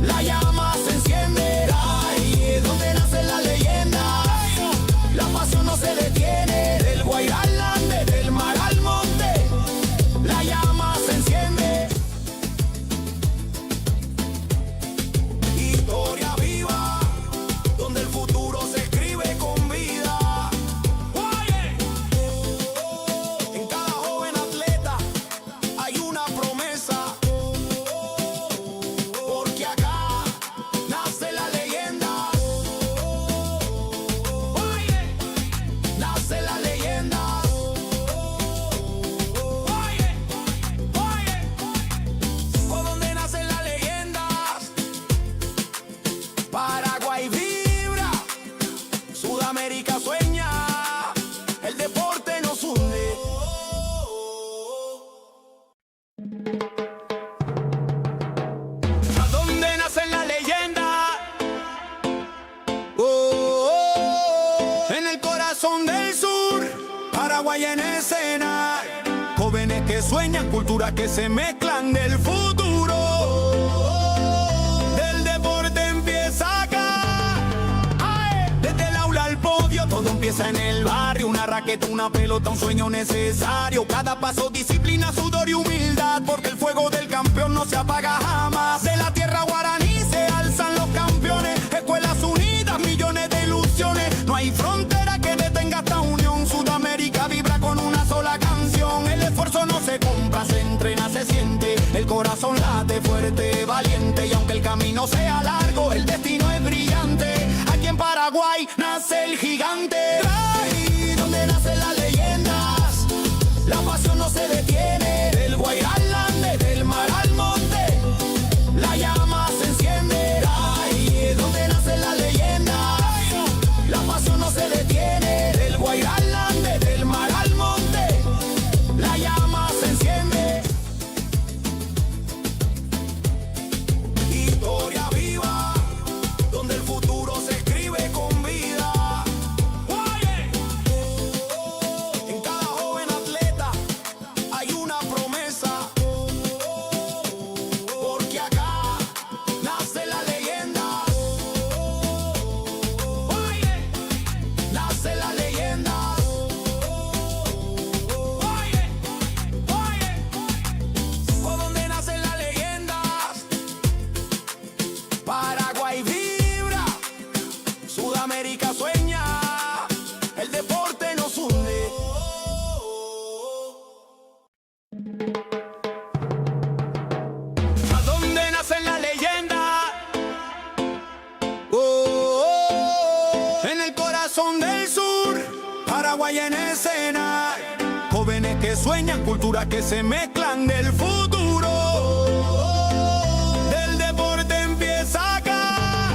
la llama se enciende. Ahí donde nacen las leyendas, la pasión no se detiene. Del Guairá al Ande, del mar al monte, la llama se enciende. Historia viva, donde el futuro se escribe con vida. En cada joven atleta hay una promesa, porque acá nace la leyenda. Nace la leyenda. Por donde nacen las leyendas, Paraguay vibra, Sudamérica sueña, el deporte nos hunde. ¿A dónde nacen las leyendas? En el corazón del sur, Paraguay en escena. Jóvenes que sueñan, culturas que se mezclan del futuro. Del deporte empieza acá. ¡Ae! Desde el aula al podio, todo empieza en el barrio. Una raqueta, una pelota, un sueño necesario. Cada paso, disciplina, sudor y humildad, porque el fuego del campeón no se apaga jamás. De la tierra guaraní se alzan los campeones. Escuelas unidas, millones de ilusiones. No hay frontera que detenga esta unión. Sudamérica vibra con una sola canción. El esfuerzo no se compra, se entrena, se siente. El corazón late fuerte, valiente. Y aunque el camino sea largo, el destino es brillante. Aquí en Paraguay nace el gigante. Ahí donde nacen las leyendas, la pasión no se detiene. Del Guairá al Ande, del mar al monte, la llama se enciende. Ahí donde nacen las leyendas, la pasión no se detiene. Del Guairá al Ande, del mar al monte, Paraguay en escena, jóvenes que sueñan, culturas que se mezclan del futuro. Del deporte empieza acá,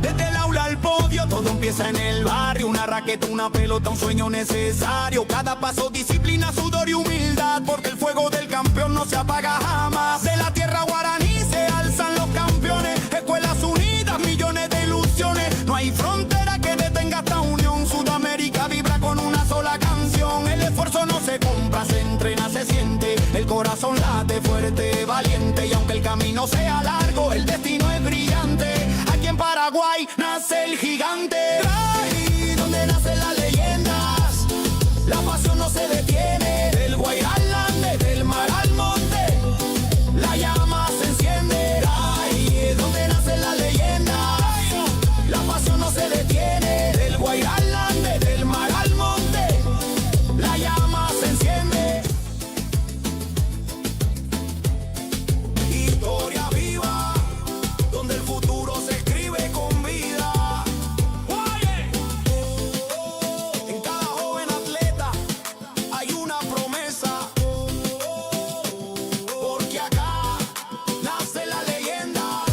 desde el aula al podio, todo empieza en el barrio. Una raqueta, una pelota, un sueño necesario. Cada paso, disciplina, sudor y humildad, porque el fuego del campeón no se apaga jamás. De la tierra guaraní se alzan los campeones, escuelas unidas, millones de ilusiones. No hay frontera que detenga esta unión. Sudamérica vibra con una sola canción. El esfuerzo no se compra, se entrena, se siente. El corazón late fuerte, valiente. Y aunque el camino sea largo, el destino es brillante. Aquí en Paraguay nace el gigante. Ahí donde nacen las leyendas, la pasión no se detiene. Del Guairá al Ande, del mar al monte, la llama se enciende. Ahí es donde nacen las leyendas, la pasión no se detiene. Del Guairá al Ande, del mar al monte, la llama se enciende. Historia viva, donde el futuro se escribe con vida. En cada joven atleta hay una promesa, porque acá nace la leyenda.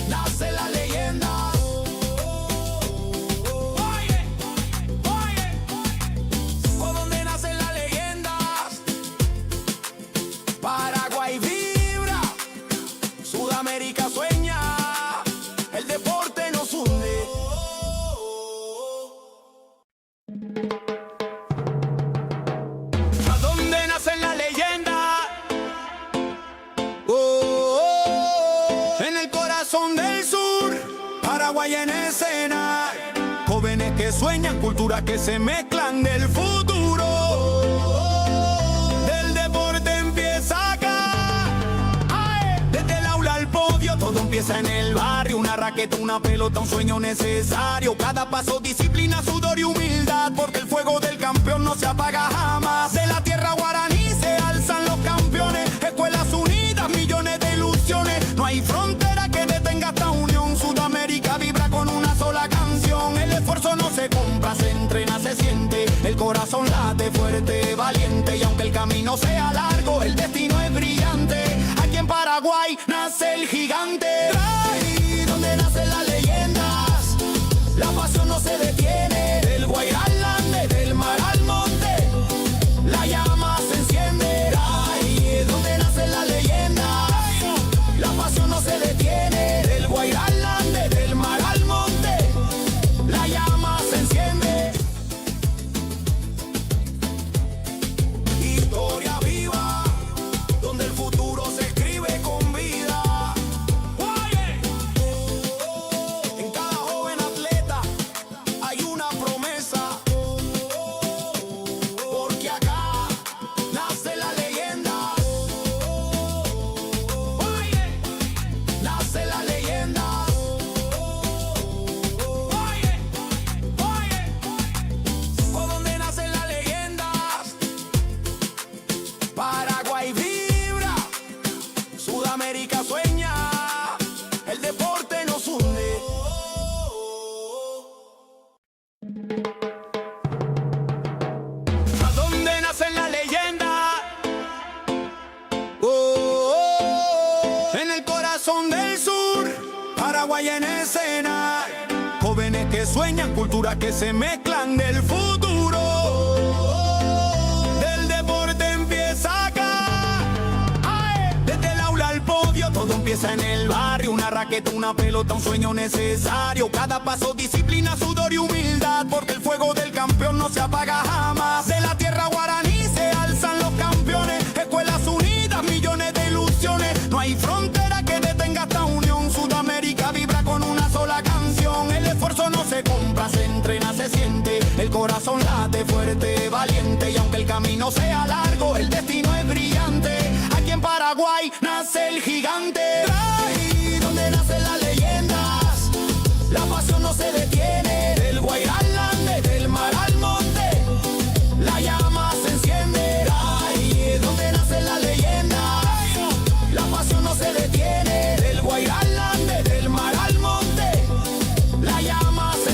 Nace la leyenda. Por donde nacen las leyendas, Paraguay vibra, Sudamérica sueña, el deporte nos hunde. ¿A dónde nacen las leyendas? En el corazón del sur, Paraguay en escena, jóvenes que sueñan, culturas que se mezclan del futuro. Del deporte empieza acá, desde el aula al podio, todo empieza en el barrio. Una raqueta, una pelota, un sueño necesario. Cada paso, disciplina, sudor y humildad, porque el fuego del campeón no se apaga jamás. De la tierra guaraní se alzan los campeones, escuelas unidas, millones de ilusiones. No hay frontera que detenga esta unión. Sudamérica vibra con una sola canción. El esfuerzo no se compra, se entrena, se siente. El corazón late fuerte, valiente. Y aunque el camino sea largo, el destino es brillante. Aquí en Paraguay nace el gigante. Ahí donde nacen las leyendas, la pasión no se detiene. Del Guairá al Ande, del mar al monte, la llama se enciende. Ahí es donde nacen las leyendas, la pasión no se detiene. Del Guairá al Ande, del mar al monte, la llama se enciende. Historia viva, donde el futuro se escribe con vida. En cada joven atleta hay una promesa, porque acá nace la leyenda. Nace la leyenda. Por donde nacen las leyendas, Paraguay vibra, Sudamérica sueña, el deporte nos hunde. ¿A dónde nacen las leyendas? En el corazón del sur, Paraguay en escena, jóvenes que sueñan, culturas que se mezclan del futuro. Del deporte empieza acá, desde el aula al podio, todo empieza en el barrio. Una raqueta, una pelota, un sueño necesario. Cada paso, disciplina, sudor y humildad, porque el fuego del campeón no se apaga jamás. De la tierra guaraní se alzan los campeones, escuelas unidas, millones de ilusiones. No hay frontera que detenga esta unión. Sudamérica vibra con una sola canción. El esfuerzo no se compra, se entrena, se siente. El corazón late fuerte, valiente. Y aunque el camino sea largo, el destino es brillante. Aquí en Paraguay nace el gigante. Ahí donde nacen las leyendas, la pasión no se detiene. Del Guairá al Ande, del mar al monte, la llama se enciende. Ahí es donde nacen las leyendas, la pasión no se detiene. Del Guairá al Ande, del mar al monte, la llama se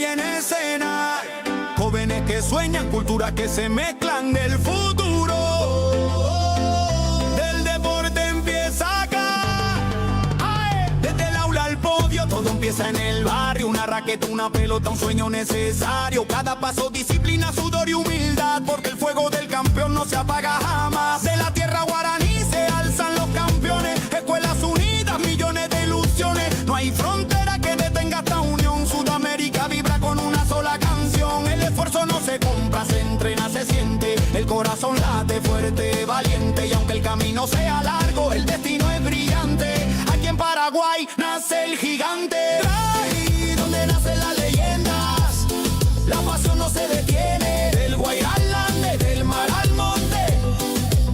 Paraguay en escena. Jóvenes que sueñan, culturas que se mezclan del futuro. Del deporte empieza acá. ¡Ay! Desde el aula al podio, todo empieza en el barrio. Una raqueta, una pelota, un sueño necesario. Cada paso, disciplina, sudor y humildad. Porque el fuego del campeón no se apaga jamás. De la tierra guaraní se alzan los campeones. Escuelas unidas, millones de ilusiones. No hay frontera que detenga esta unión. Sudamérica vibra con una sola canción. El esfuerzo no se compra, se entrena, se siente. El corazón late fuerte, valiente. Y aunque el camino sea largo, el destino es brillante. Aquí en Paraguay nace el gigante. Ahí donde nacen las leyendas, la pasión no se detiene. Del Guairá al Ande, del mar al monte,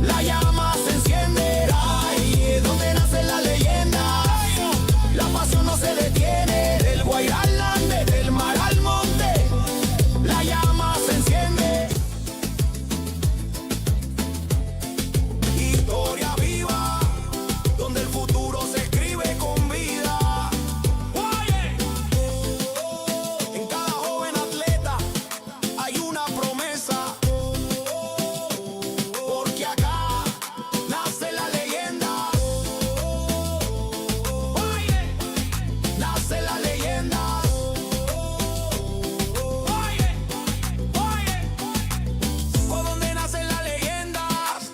la llama se enciende. Ahí donde nacen las leyendas, la pasión no se detiene. Del Guairá al Ande, del mar al monte, la llama se enciende. Historia viva, donde el futuro se escribe con vida. Oye, en cada joven atleta hay una promesa. Porque acá nace la leyenda. Oye, nace la leyenda. Oye, por donde nacen las leyendas.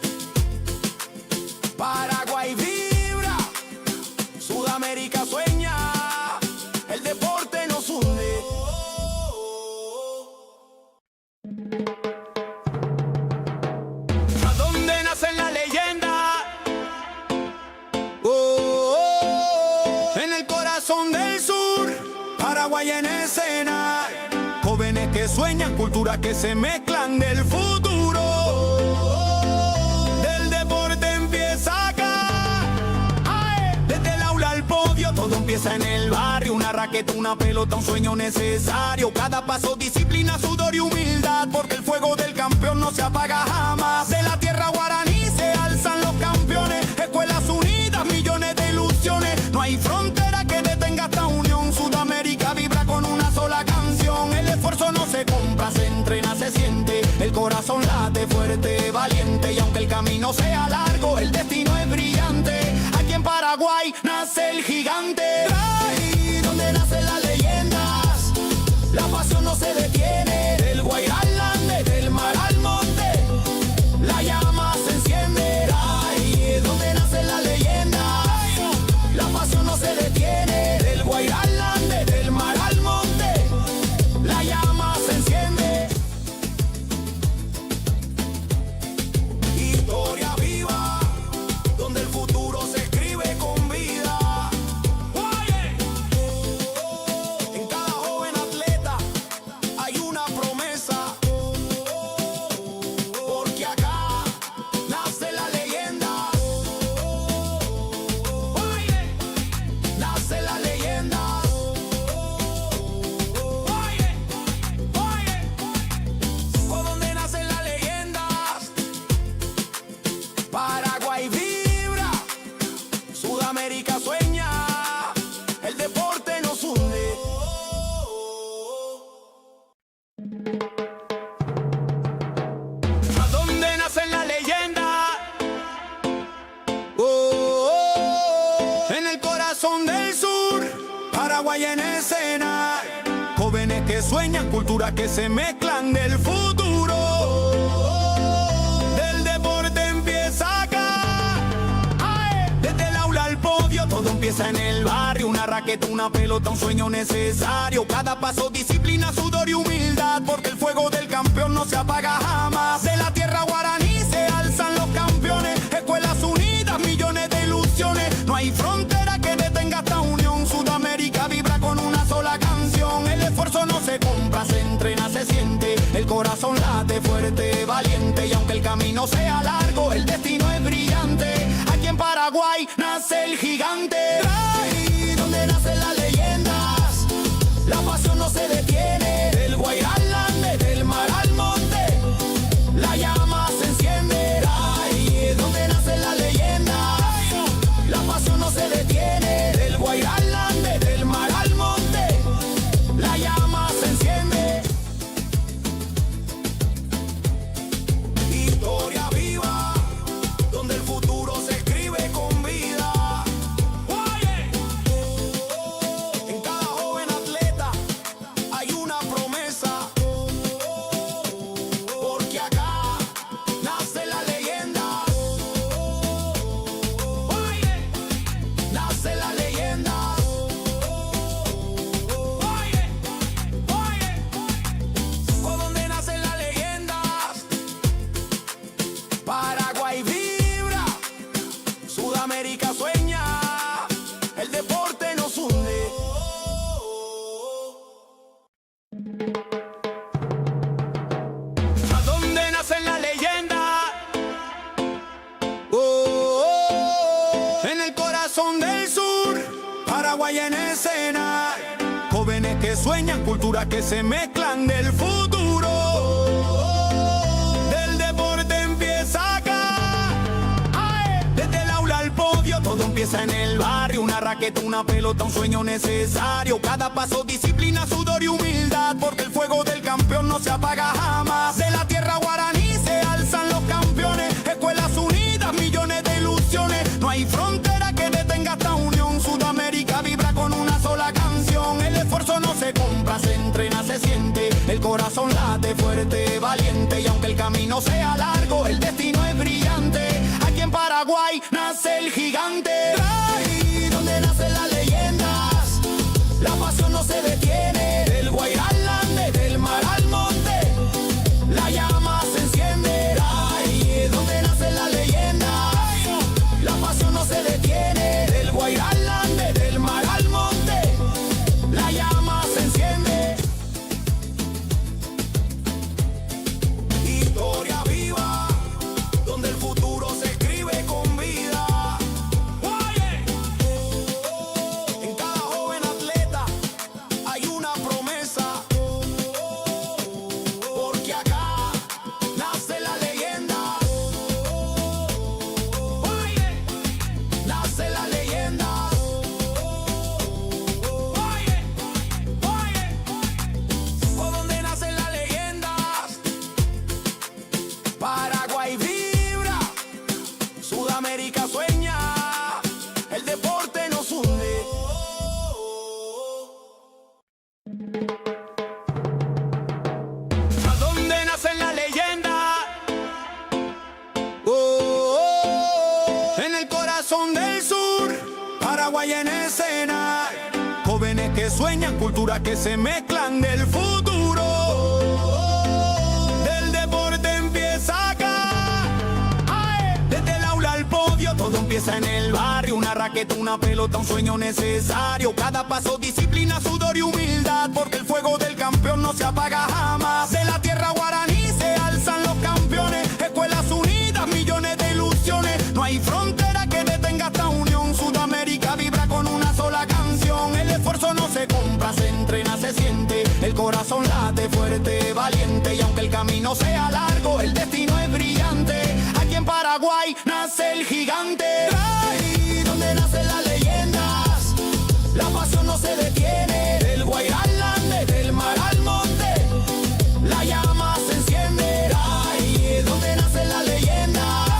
Paraguay vibra, Sudamérica sueña, el deporte nos hunde. ¿A dónde nacen las leyendas? En el corazón del sur, Paraguay en escena. Jóvenes que sueñan, culturas que se mezclan del futuro. Del deporte empieza acá. ¡Ay! Desde el aula al podio, todo empieza en el barrio. Una raqueta, una pelota, un sueño necesario. Cada paso, disciplina, sudor y humildad. Porque el fuego del campeón no se apaga jamás. De la tierra guaraní se alzan los campeones. Escuelas unidas, millones de ilusiones. No hay frontera que detenga esta unión. Sudamérica vibra con una sola canción. El esfuerzo no se compra, se entrena, se siente. El corazón late fuerte, valiente. Y aunque el camino sea largo, el destino es brillante. Aquí en Paraguay nace el gigante. Ahí donde nacen las leyendas, la pasión no se detiene. Del Guairá al Ande, del mar al monte, la llama se enciende. Ahí donde nacen las leyendas, la pasión no se detiene. Del Guairá al Ande, del mar al monte, la llama se enciende. Historia viva, donde el futuro se escribe con vida. Oye, en cada joven atleta hay una promesa. Porque acá nace la leyenda. Oye, nace la leyenda. Oye, por donde nacen las leyendas. Paraguay vibra, Sudamérica sueña, el deporte nos hunde. ¿A dónde nacen las leyendas? En el corazón del sur, Paraguay en escena. Jóvenes que sueñan, culturas que se mezclan del futuro. Del deporte empieza acá. ¡Ay! Desde el aula al podio, todo empieza en el barrio. Una raqueta, una pelota, un sueño necesario. Cada paso, disciplina, sudor y humildad. Porque el fuego del campeón no se apaga jamás. De la tierra guaraní se alzan los campeones. Escuelas unidas, millones de ilusiones. No hay frontera que detenga esta unión. Sudamérica vibra con una sola canción. El esfuerzo no se compra, se entrena, se siente. El corazón late fuerte, valiente. Y aunque el camino sea largo, el destino es brillante. Aquí en Paraguay nace el gigante. Ahí donde nacen las leyendas, la pasión no se detiene. Del Guairá al Ande, del mar al monte, la llama se enciende. Ahí donde nacen las leyendas, la pasión no se detiene. Del Guairá al Ande, del mar al monte, la llama se enciende. Paraguay en escena. Jóvenes que sueñan, culturas que se mezclan del futuro. Del deporte empieza acá. ¡Ae! Desde el aula al podio, todo empieza en el barrio. Una raqueta, una pelota, un sueño necesario. Cada paso, disciplina, sudor y humildad. Porque el fuego del campeón no se apaga jamás. De la tierra guaraní se alzan los campeones. Escuelas unidas, millones de ilusiones. No hay frontera que detenga esta unión. Sudamérica vibra con una sola canción. El esfuerzo no se compra, se entrena, se siente. El corazón late fuerte, valiente. Y aunque el camino sea largo, el destino es brillante. Aquí en Paraguay nace el gigante. Ahí donde nacen las leyendas, la pasión no se detiene. Del Guairá al Ande, del mar al monte, la llama se enciende. Ahí donde nacen las leyendas, la pasión no se detiene. Del Guairá al Ande, del mar al monte, la llama se enciende. Historia viva, donde el futuro se escribe con vida. Oye, en cada joven atleta hay una promesa. Porque acá nace la leyenda. Oye, nace la leyenda. Oye, por donde nacen las leyendas. Paraguay vibra, Sudamérica sueña, el deporte nos hunde. ¿A dónde nacen las leyendas? En el corazón del sur, Paraguay en escena. Jóvenes que sueñan, culturas que se mezclan del futuro. Del deporte empieza acá. ¡Ae! Desde el aula al podio, todo empieza en el barrio. Una raqueta, una pelota, un sueño necesario. Cada paso, disciplina, sudor y humildad. Porque el fuego del campeón no se apaga jamás. De la tierra guaraní se alzan los campeones. Escuelas unidas, millones de ilusiones. No hay frontera que detenga esta unión. Sudamérica vibra con una sola canción. El esfuerzo no se compra, se entrena, se siente. El corazón late fuerte, valiente. Y aunque el camino sea largo, el destino es brillante. Aquí en Paraguay nace el gigante. Ahí donde nacen las leyendas, la pasión no se detiene. Del Guairá al Ande, del mar al monte, la llama se enciende. Ahí donde nacen las leyendas,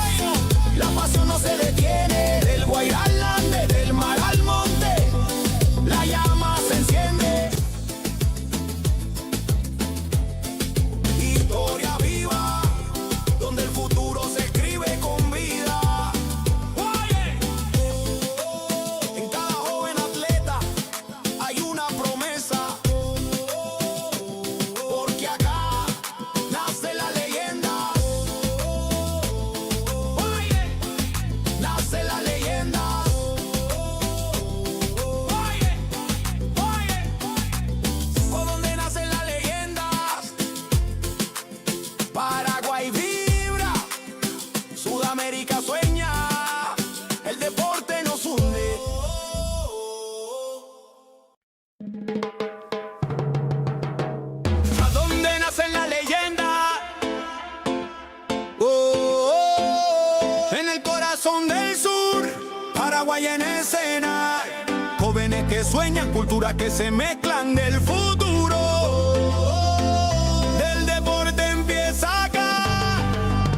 la pasión no se detiene. Del Guairá al Ande, del mar al monte, la llama se enciende. Historia viva, donde el futuro se escribe con vida. Oye, en cada joven atleta hay una promesa. Porque acá nace la leyenda. Oye, nace la leyenda. Oye, por donde nacen las leyendas. Paraguay vibra, Sudamérica sueña, el deporte nos hunde. ¿A dónde nacen las leyendas? En el corazón del sur, Paraguay en escena. Jóvenes que sueñan, culturas que se mezclan del futuro. Del deporte empieza acá.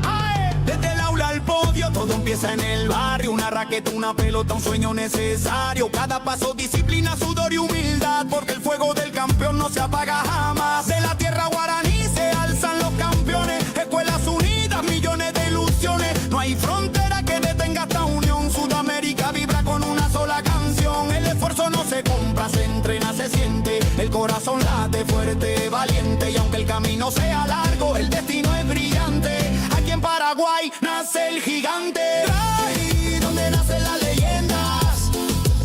¡Ae! Desde el aula al podio, todo empieza en el barrio. Una raqueta, una pelota, un sueño necesario. Cada paso, disciplina, sudor y humildad. Porque el fuego del campeón no se apaga jamás. De la tierra guaraní se alzan los campeones. Escuelas unidas, millones de ilusiones. No hay frontera que detenga esta unión. Sudamérica vibra con una sola canción. El esfuerzo no se compra, se entrena, se siente. El corazón late fuerte, valiente. Y aunque el camino sea largo, el destino es brillante. Aquí en Paraguay nace el gigante. Ahí donde nacen las leyendas,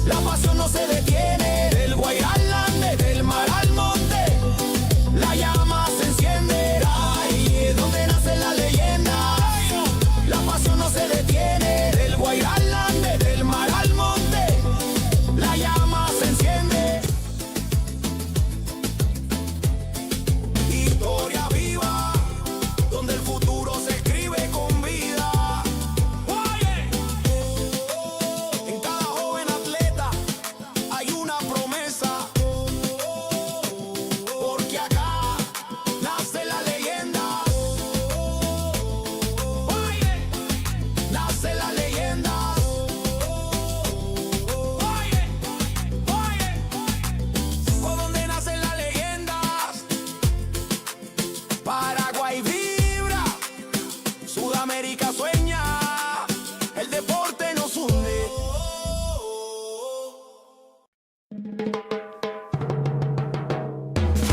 la pasión no se detiene. Del Guairá al Ande, del mar al monte, la llama se enciende. Ahí donde nacen las leyendas, la pasión no se detiene. Del Guairá al Ande, del mar al monte, la llama se enciende. sueña, el deporte nos hunde.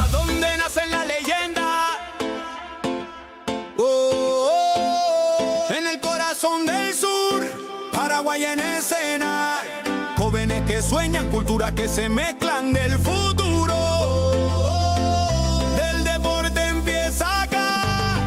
¿A dónde nace la leyenda? En el corazón del sur, Paraguay en escena. Jóvenes que sueñan, culturas que se mezclan del futuro. Del deporte empieza acá.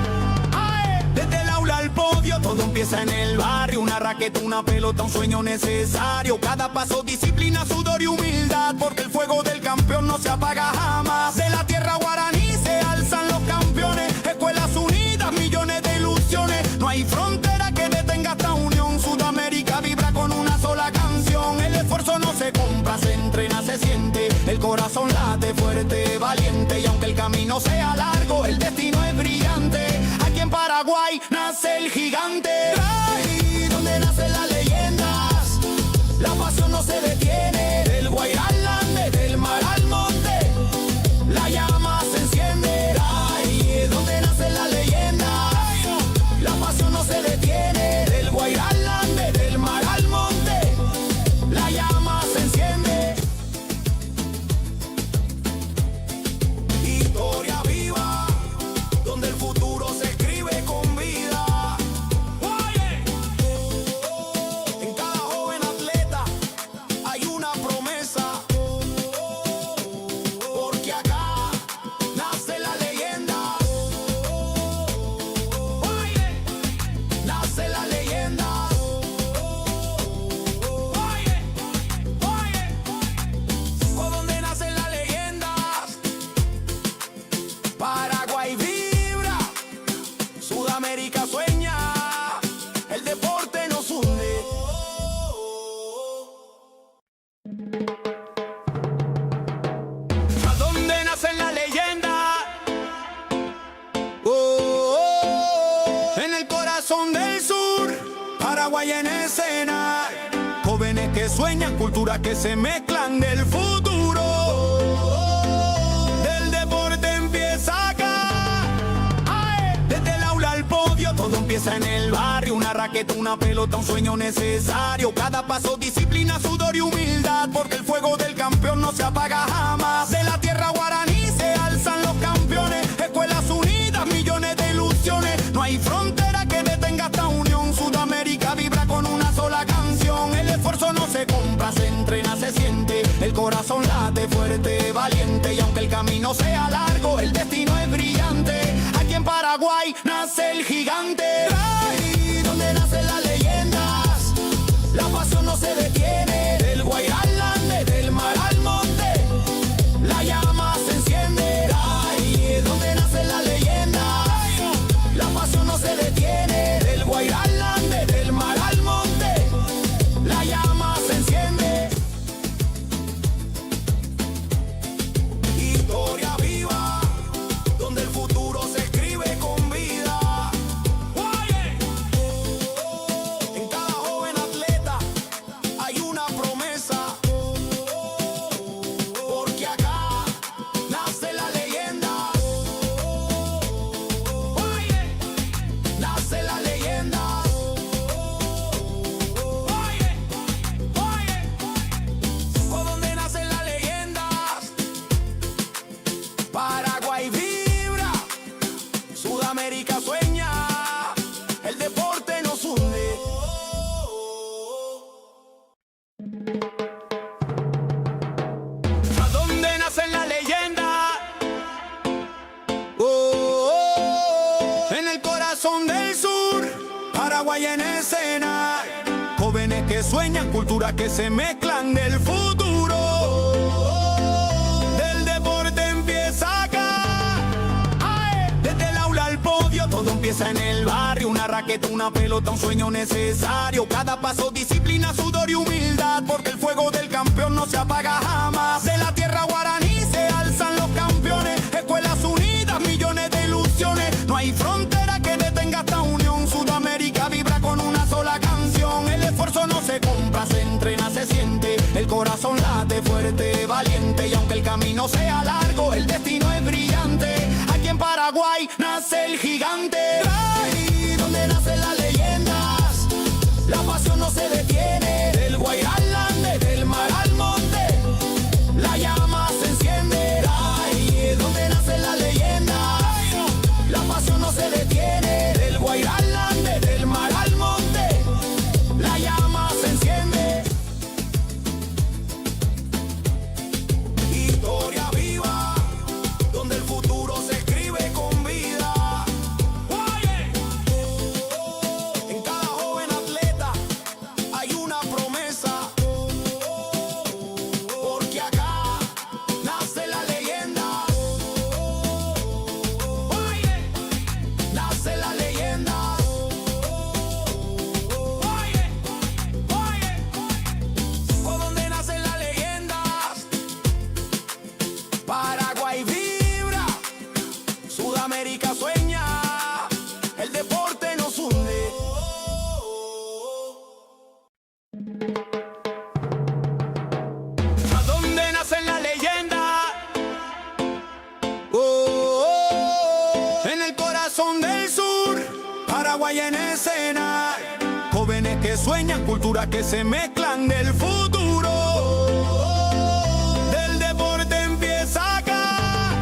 ¡Ay! Desde el aula al podio, todo empieza en el barrio. Una raqueta, una pelota, un sueño necesario. Cada paso, disciplina, sudor y humildad. Porque el fuego del campeón no se apaga jamás. De la tierra guaraní se alzan los campeones. Escuelas unidas, millones de ilusiones. No hay frontera que detenga esta unión. Sudamérica vibra con una sola canción. El esfuerzo no se compra, se entrena, se siente. El corazón late fuerte, valiente. Y aunque el camino sea largo, el destino es brillante. Aquí en Paraguay nace el gigante. Ay, donde nacen las leyendas, la pasión no se detiene. Del Guairá al Ande, del mar al monte, la llama se enciende. Ay, donde nacen las leyendas, la pasión no se detiene. Del Guairá al Ande, del mar al monte, la llama se enciende. Historia viva, donde el futuro se escribe con vida. Oye, en cada joven atleta hay una promesa. Porque acá nace la leyenda. Oye, nace la leyenda. Oye, oye, por donde nacen las leyendas. Paraguay vibra, Sudamérica sueña, el deporte nos hunde. ¿A dónde nacen las leyendas? En el corazón del sur, Paraguay en escena. Jóvenes que sueñan, culturas que se mezclan del futuro. Del deporte empieza acá. ¡Ay! Desde el aula al podio, todo empieza en el barrio. Una raqueta, una pelota, un sueño necesario. Cada paso, disciplina, sudor y humildad. Porque el fuego del campeón no se apaga jamás. De la tierra guaraní se alzan los campeones. Escuelas unidas, millones de ilusiones. No hay frontera que detenga esta unión. Sudamérica vibra con una sola canción. El esfuerzo no se compra, se entrena, se siente. El corazón late fuerte, valiente. Y aunque el camino sea largo, el destino es brillante. Aquí en Paraguay nace el gigante. Ay, donde nacen las leyendas, la pasión no se detiene. Del Guairá al Ande, del mar al monte, la llama se enciende. Ay, donde nacen las leyendas, la pasión no se detiene. Del Guairá al Ande, del mar al monte, la llama se enciende. Historia viva, donde el futuro se escribe con vida. Oye, en cada joven atleta hay una promesa. Porque acá nace la leyenda. Oye, nace la leyenda. Oye, oye, por donde nacen las leyendas. Paraguay vibra, Sudamérica sueña, el deporte nos hunde. ¿A dónde nacen las leyendas? En el corazón del sur, Paraguay en escena. Jóvenes que sueñan, culturas que se mezclan del futuro. Del deporte empieza acá. ¡Ay! Desde el aula al podio, todo empieza en el barrio. Una raqueta, una pelota, un sueño necesario. Cada paso, disciplina, sudor y humildad. Porque el fuego del campeón no se apaga jamás. De la tierra guaraní se alzan los campeones. Escuelas unidas, millones de ilusiones. No hay frontera que detenga esta unión. Sudamérica vibra con una sola canción. El esfuerzo no se compra, se entrena, se siente. El corazón late fuerte, valiente. Y aunque el camino sea largo, el destino es brillante. Aquí en Paraguay nace el gigante. Ay, donde nace la leyenda, que sueñan, culturas que se mezclan del futuro. Del deporte empieza acá.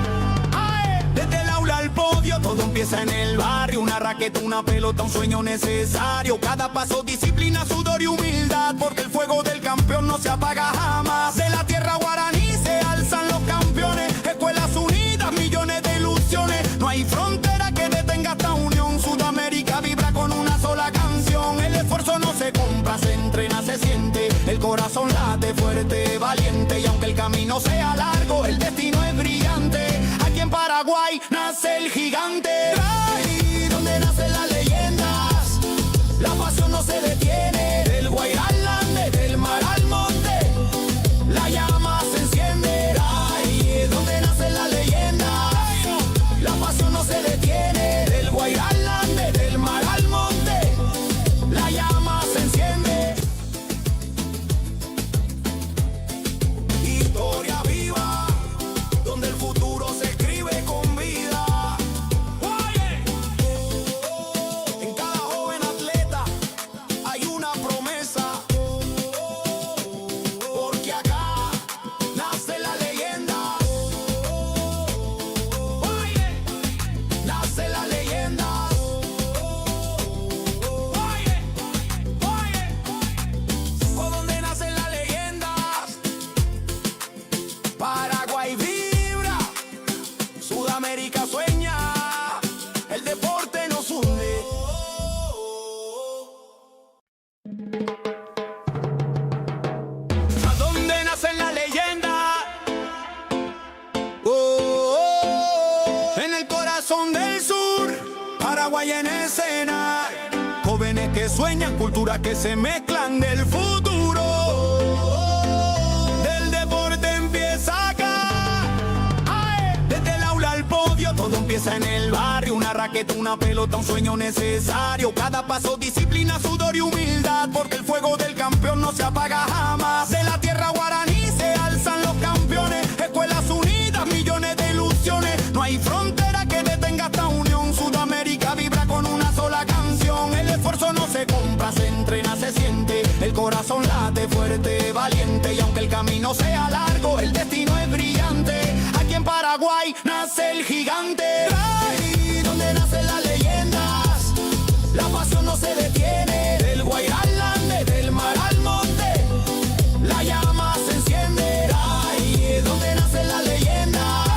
¡Ae! Desde el aula al podio, todo empieza en el barrio. Una raqueta, una pelota, un sueño necesario. Cada paso, disciplina, sudor y humildad, porque el fuego del campeón no se apaga jamás. De la tierra guaraní se alzan los campeones. Escuelas unidas, millones de ilusiones. No hay frontera que detenga esta unión. Sudamérica vibra con una sola canción. El esfuerzo no se compra, se entrena, se siente. El corazón late fuerte, valiente. Y aunque el camino sea largo, el destino es brillante. Aquí en Paraguay nace el gigante. Ahí donde nacen las leyendas, la pasión no se detiene. Del Guairá al Ande, del mar al monte, la llama se enciende. Ahí es donde nacen las leyendas, la pasión no se detiene. Del Guairá al Ande, del mar al monte, la llama se enciende. Historia viva, donde el futuro se escribe con vida. En cada joven atleta hay una promesa, porque acá nace la leyenda. Nace la leyenda. Por donde nacen las leyendas, Paraguay vibra, Sudamérica sueña, el deporte nos hunde. ¿A dónde nacen las leyendas? En el corazón del sur, Paraguay en escena. Jóvenes que sueñan, culturas que se mezclan del futuro. Del deporte empieza acá. ¡Ae! Desde el aula al podio, todo empieza en el barrio. Una raqueta, una pelota, un sueño necesario. Cada paso, disciplina, sudor y humildad, porque el fuego del campeón no se apaga jamás. De la tierra guaraní se alzan los campeones. Escuelas unidas, millones de ilusiones. No hay frontera que detenga esta unión. Sudamérica vibra con una sola canción. El esfuerzo no se compra, se entrena, se siente. El corazón late fuerte, valiente. Y aunque el camino sea largo, el destino es brillante. Aquí en Paraguay nace el gigante. Ahí donde nacen las leyendas, la pasión no se detiene. Del Guairá al Ande, del mar al monte, la llama se enciende. Ahí es donde nacen las leyendas,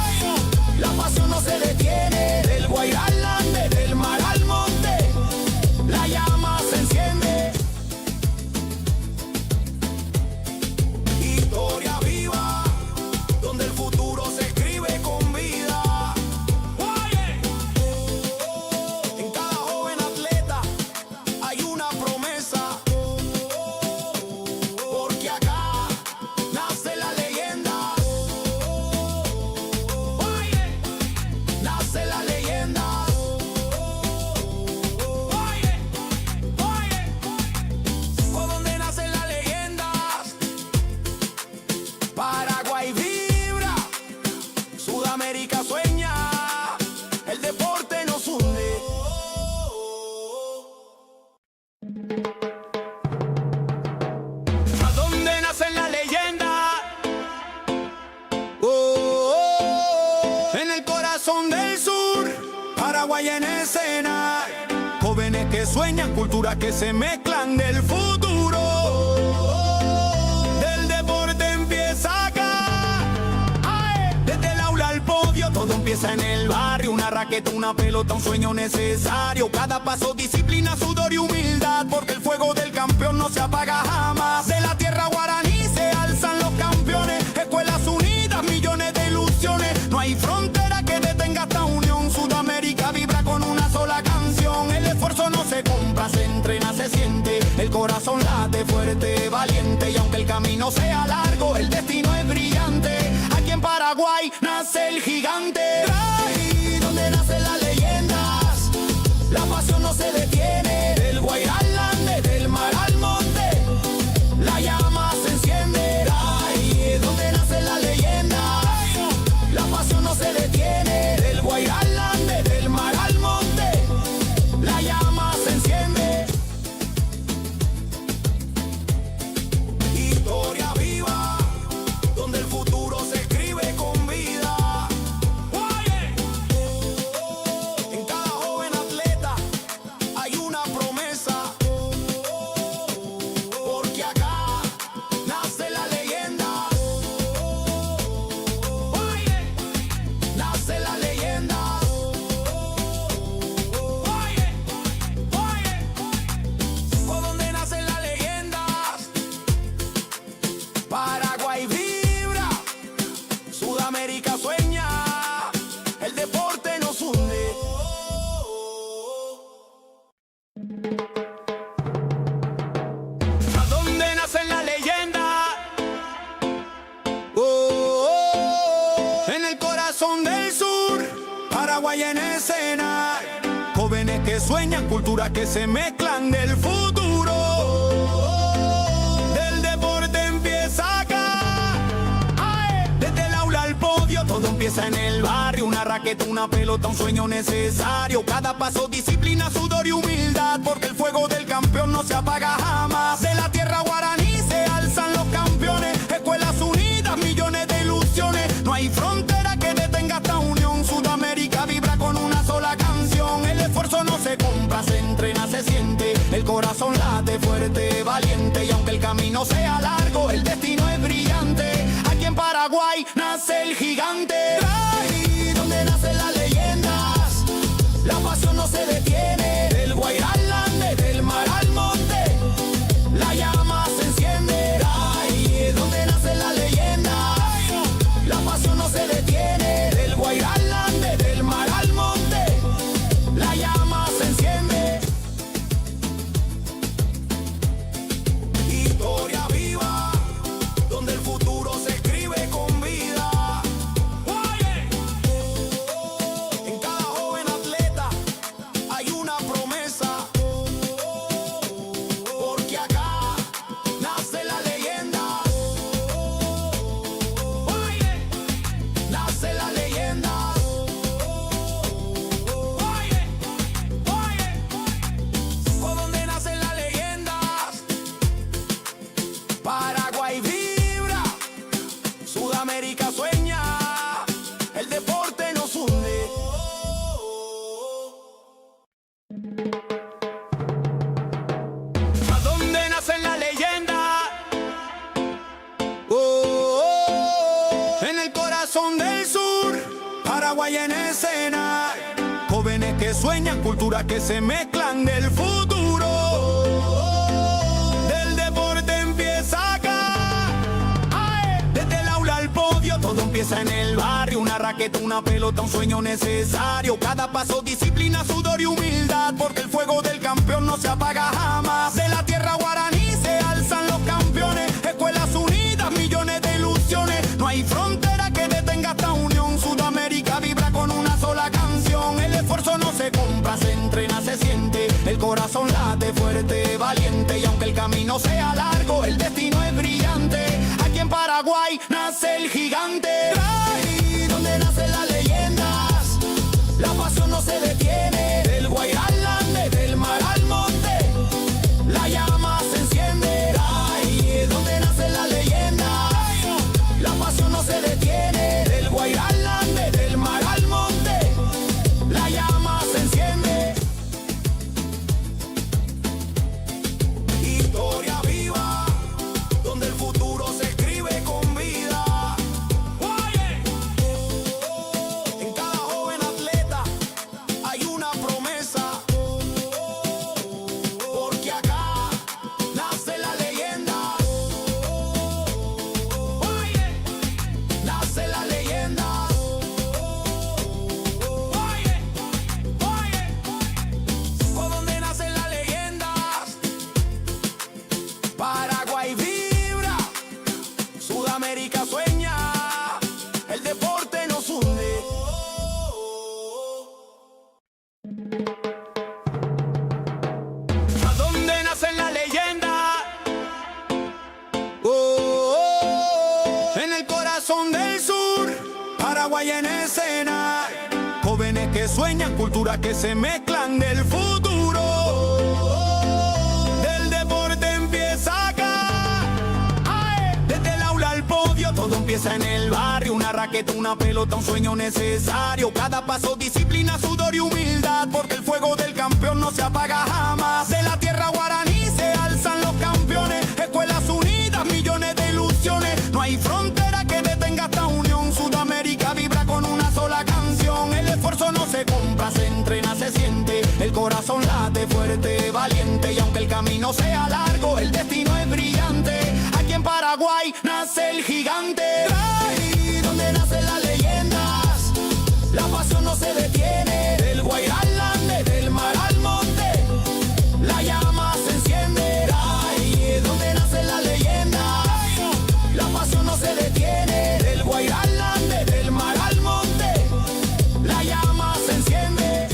la pasión no se detiene. Del Guairá al Ande, del mar al monte, la llama se enciende. Historia viva, donde el futuro se escribe con vida. En cada joven atleta hay una promesa, porque acá nace la leyenda. Nace la leyenda. Por donde nacen las leyendas, Paraguay vibra, Sudamérica sueña, el deporte nos hunde. ¿A dónde nacen las leyendas? En el corazón del sur, Paraguay en escena. Jóvenes que sueñan, culturas que se mezclan del futuro. Del deporte empieza acá. ¡Ae! Desde el aula al podio, todo empieza en el barrio. Una raqueta, una pelota, un sueño necesario. Cada paso, disciplina, sudor y humildad, porque el fuego del campeón no se apaga jamás. De la tierra guaraní se alzan los campeones. Escuelas unidas, millones de ilusiones. No hay frontera que detenga esta unión. Sudamérica vibra con una sola canción. El esfuerzo no se compra, se entrena, se siente. El corazón late fuerte, valiente. Y aunque el camino sea largo, el destino es brillante. Aquí en Paraguay nace el gigante. Ahí donde nacen las leyendas, la pasión no se detiene. Del Guairá al Ande, del mar al monte, la llama se enciende. Ahí es donde nacen las leyendas, la pasión no se detiene. Del Guairá al Ande, del mar al monte, la llama se enciende. culturas que se mezclan del futuro. Del deporte empieza acá. ¡Ae! Desde el aula al podio, todo empieza en el barrio. Una raqueta, una pelota, un sueño necesario. Cada paso, disciplina, sudor y humildad, porque el fuego del campeón no se apaga jamás. De la tierra guaraní se alzan los campeones. Escuelas unidas, millones de ilusiones. No hay frontera que detenga esta unión. Sudamérica vibra con una sola canción. El esfuerzo no se compra, se entrena, se siente. El corazón late fuerte, valiente. Y aunque el camino sea largo, el destino es brillante. Aquí en Paraguay nace el gigante. Ahí donde nacen las leyendas, la pasión no se detiene. Del Guairá al Ande, del mar al monte, la llama se enciende. Ahí donde nacen las leyendas, la pasión no se detiene. Del Guairá al Ande, del mar al monte, la llama se enciende. Historia viva, donde el futuro se escribe con vida. En cada joven atleta hay una promesa, porque acá nace la leyenda. Nace la leyenda. Por donde nacen las leyendas, Paraguay vibra, Sudamérica sueña, el deporte nos hunde. ¿A dónde nacen las leyendas? En el corazón del sur, Paraguay en escena. Jóvenes que sueñan, culturas que se mezclan del futuro. Del deporte empieza acá. ¡Ae! Desde el aula al podio, todo empieza en el barrio. Una raqueta, una pelota, un sueño necesario. Cada paso, disciplina, sudor y humildad, porque el fuego del campeón no se apaga jamás. De la tierra guaraní se alzan los campeones. Escuelas unidas, millones de ilusiones. No hay frontera que detenga esta unión. Sudamérica vibra con una sola canción. El esfuerzo no se compra, se entrena, se siente. El corazón late fuerte, valiente. Y aunque el camino sea largo, el destino es brillante. Aquí en Paraguay nace el gigante. Ahí donde nacen las leyendas, la pasión no se detiene. Del Guairá al Ande, del mar al monte, la llama se enciende. Ahí donde nacen las leyendas, la pasión no se detiene. Del Guairá al Ande, del mar al monte, la llama se enciende. Historia viva, donde el futuro se escribe con vida. En cada joven atleta hay una promesa, porque acá nace la leyenda. Nace la leyenda. Por donde nacen las leyendas, Paraguay vibra, Sudamérica sueña, el deporte nos hunde. ¿A dónde nacen las leyendas? En el corazón del sur, Paraguay en escena. Jóvenes que sueñan, culturas que se mezclan del futuro. Del deporte empieza acá. ¡Ae! Desde el aula al podio, todo empieza en el barrio. Una raqueta, una pelota, un sueño necesario. Cada paso, disciplina, sudor y humildad, porque el fuego del campeón no se apaga jamás. De la tierra guaraní se alzan los campeones. Escuelas unidas, millones de ilusiones. No hay frontera que detenga esta unión. Sudamérica vibra con una sola canción. El esfuerzo no se compra, se entrena, se siente. El corazón late fuerte, valiente. Y aunque el camino sea largo, el destino es brillante. Aquí en Paraguay nace el gigante. Ahí donde nacen las leyendas, la pasión no se detiene. Del Guairá al Ande, del mar al monte, la llama se enciende. Ahí donde nacen las leyendas, la pasión no se detiene. Del Guairá al Ande, del mar al monte, la llama se enciende.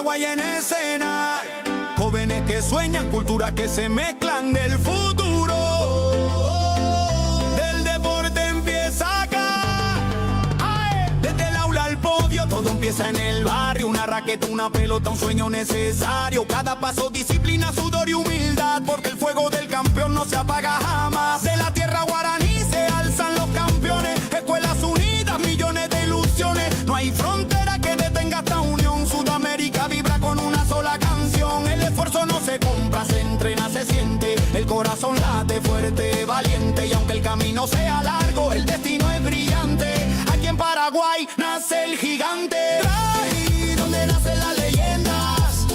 Paraguay en escena, jóvenes que sueñan, culturas que se mezclan del futuro. Del deporte empieza acá, desde el aula al podio, todo empieza en el barrio. Una raqueta, una pelota, un sueño necesario. Cada paso, disciplina, sudor y humildad, porque el fuego del campeón no se apaga jamás. De la tierra guaraní se alzan los campeones, escuelas unidas, millones de ilusiones. No hay frontera que detenga esta unión. Sudamérica vibra con una sola canción. El esfuerzo no se compra, se entrena, se siente. El corazón late fuerte, valiente. Y aunque el camino sea largo, el destino es brillante. Aquí en Paraguay nace el gigante. Ahí donde nacen las leyendas,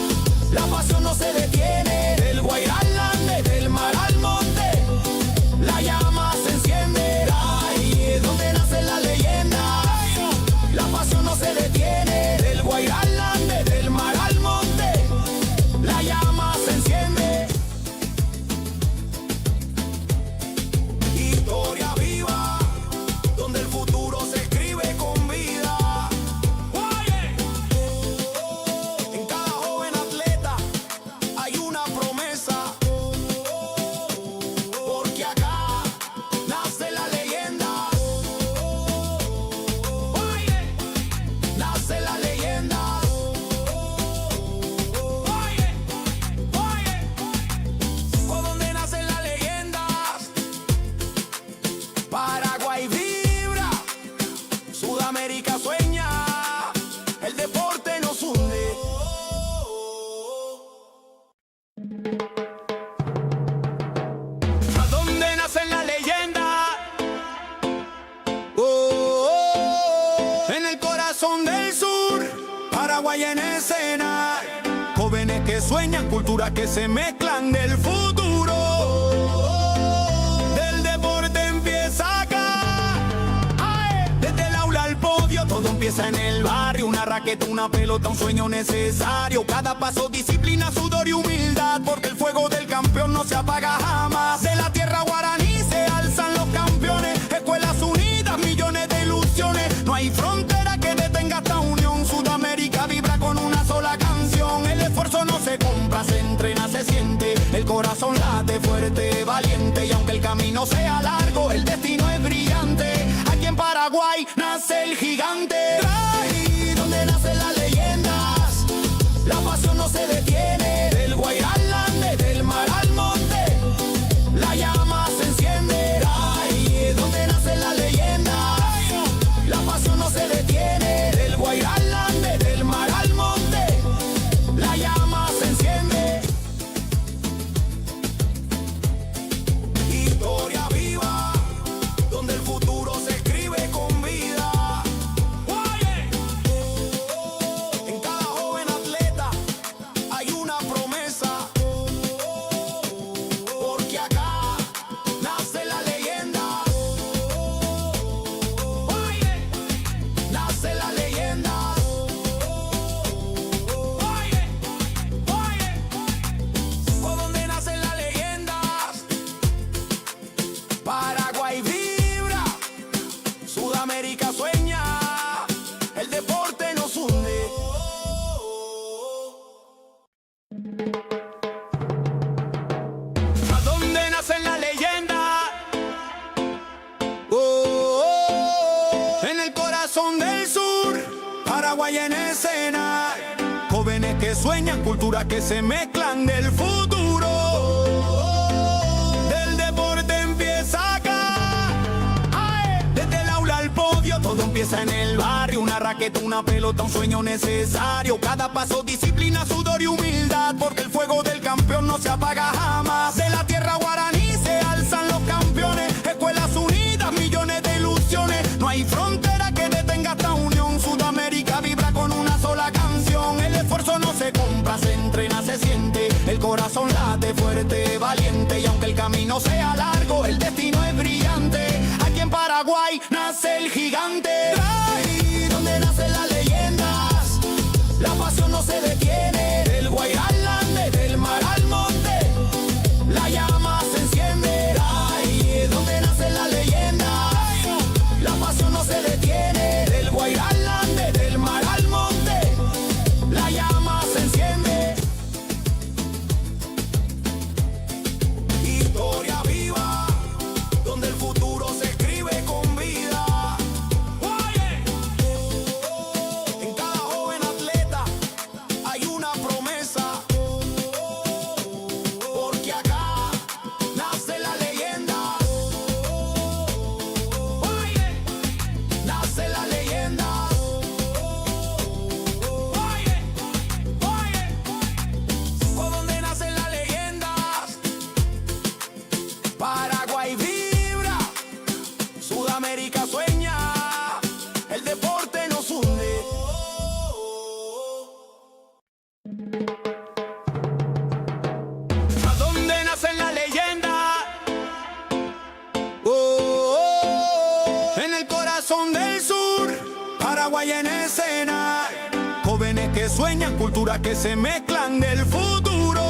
la pasión no se detiene. Del Guairá al Ande, del mar al monte, la llama se enciende. Ahí donde nacen las leyendas, la pasión no se detiene. Del Guairá al Ande, del mar al monte, la llama se enciende. Historia viva, donde el futuro se escribe con vida. En cada joven atleta hay una promesa, porque acá nace la leyenda. Nace la leyenda. ¿Por dónde nacen las leyendas? Paraguay vibra, Sudamérica sueña, el deporte nos hunde. ¿A dónde nacen las leyendas? En el corazón del sur, Paraguay en escena, jóvenes que sueñan, culturas que se mezclan del futuro. Del deporte empieza acá, desde el aula al podio, todo empieza en el barrio. Una raqueta, una pelota, un sueño necesario. Cada paso, disciplina, sudor y humildad, porque el fuego del campeón no se apaga jamás. De la tierra guaraní se alzan los campeones, escuelas unidas, millones de ilusiones. No hay frontera que detenga esta unión. Sudamérica vibra con una sola canción. El esfuerzo no se compra, se entrena, se siente. El corazón late fuerte, valiente. Y aunque el camino sea largo, el destino es brillante. Aquí en Paraguay nace el gigante. Ahí donde nacen las leyendas, la pasión no se detiene. Del Guairá al Ande, del mar al monte, la llama se enciende. Ahí donde nacen las leyendas, la pasión no se detiene. Del Guairá al Ande, del mar al monte, la llama se enciende. Historia viva, donde el futuro se escribe con vida. En cada joven atleta hay una promesa, porque acá nace la leyenda. Nace la leyenda. ¿Por dónde nacen las leyendas? Paraguay vibra, Sudamérica sueña, el deporte nos hunde. ¿A dónde nacen las leyendas? En el corazón del sur, Paraguay en escena, jóvenes que sueñan, culturas que se mezclan del futuro. Del deporte empieza acá, desde el aula al podio, todo empieza en el barrio. Una raqueta, una pelota, un sueño necesario. Cada paso, disciplina, sudor y humildad, porque el fuego del campeón no se apaga jamás. De la tierra guaraní se alzan los campeones, escuelas unidas, millones de ilusiones. No hay frontera que detenga esta unión. Sudamérica vibra con una sola canción. El esfuerzo no se compra, se entrena, se siente. El corazón late fuerte, valiente. Y aunque el camino sea largo, el destino es brillante. Aquí en Paraguay nace el gigante. Ahí donde nacen las leyendas, la pasión no se detiene. Del Guairá al Ande, del mar al monte, la llama se enciende. Ahí donde nacen las leyendas, la pasión no se detiene. Del Guairá al Ande, del mar al monte, la llama se Sudamérica sueña, el deporte nos hunde. ¿A dónde nacen la leyenda? En el corazón del sur, Paraguay en escena. Jóvenes que sueñan, culturas que se mezclan del futuro.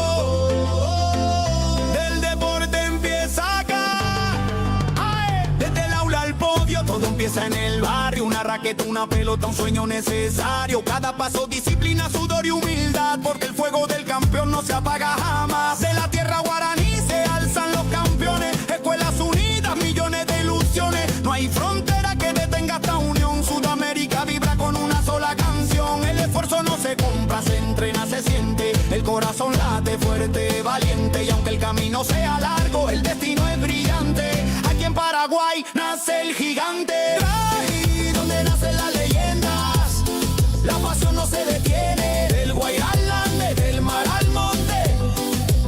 Del deporte empieza acá. ¡Ay! Desde el aula al podio, todo empieza en el barrio. Una raqueta, una pelota, un sueño necesario. Cada paso, disciplina, sudor y humildad. Porque el fuego del campeón no se apaga jamás. De la tierra guaraní se alzan los campeones. Escuelas unidas, millones de ilusiones. No hay frontera que detenga esta unión. Sudamérica vibra con una sola canción. El esfuerzo no se compra, se entrena, se siente. El corazón late fuerte, valiente. Y aunque el camino sea largo, el destino es brillante. Aquí en Paraguay nace el gigante. Ahí donde nacen las leyendas, la pasión no se detiene. Del Guairá al Ande, del mar al monte,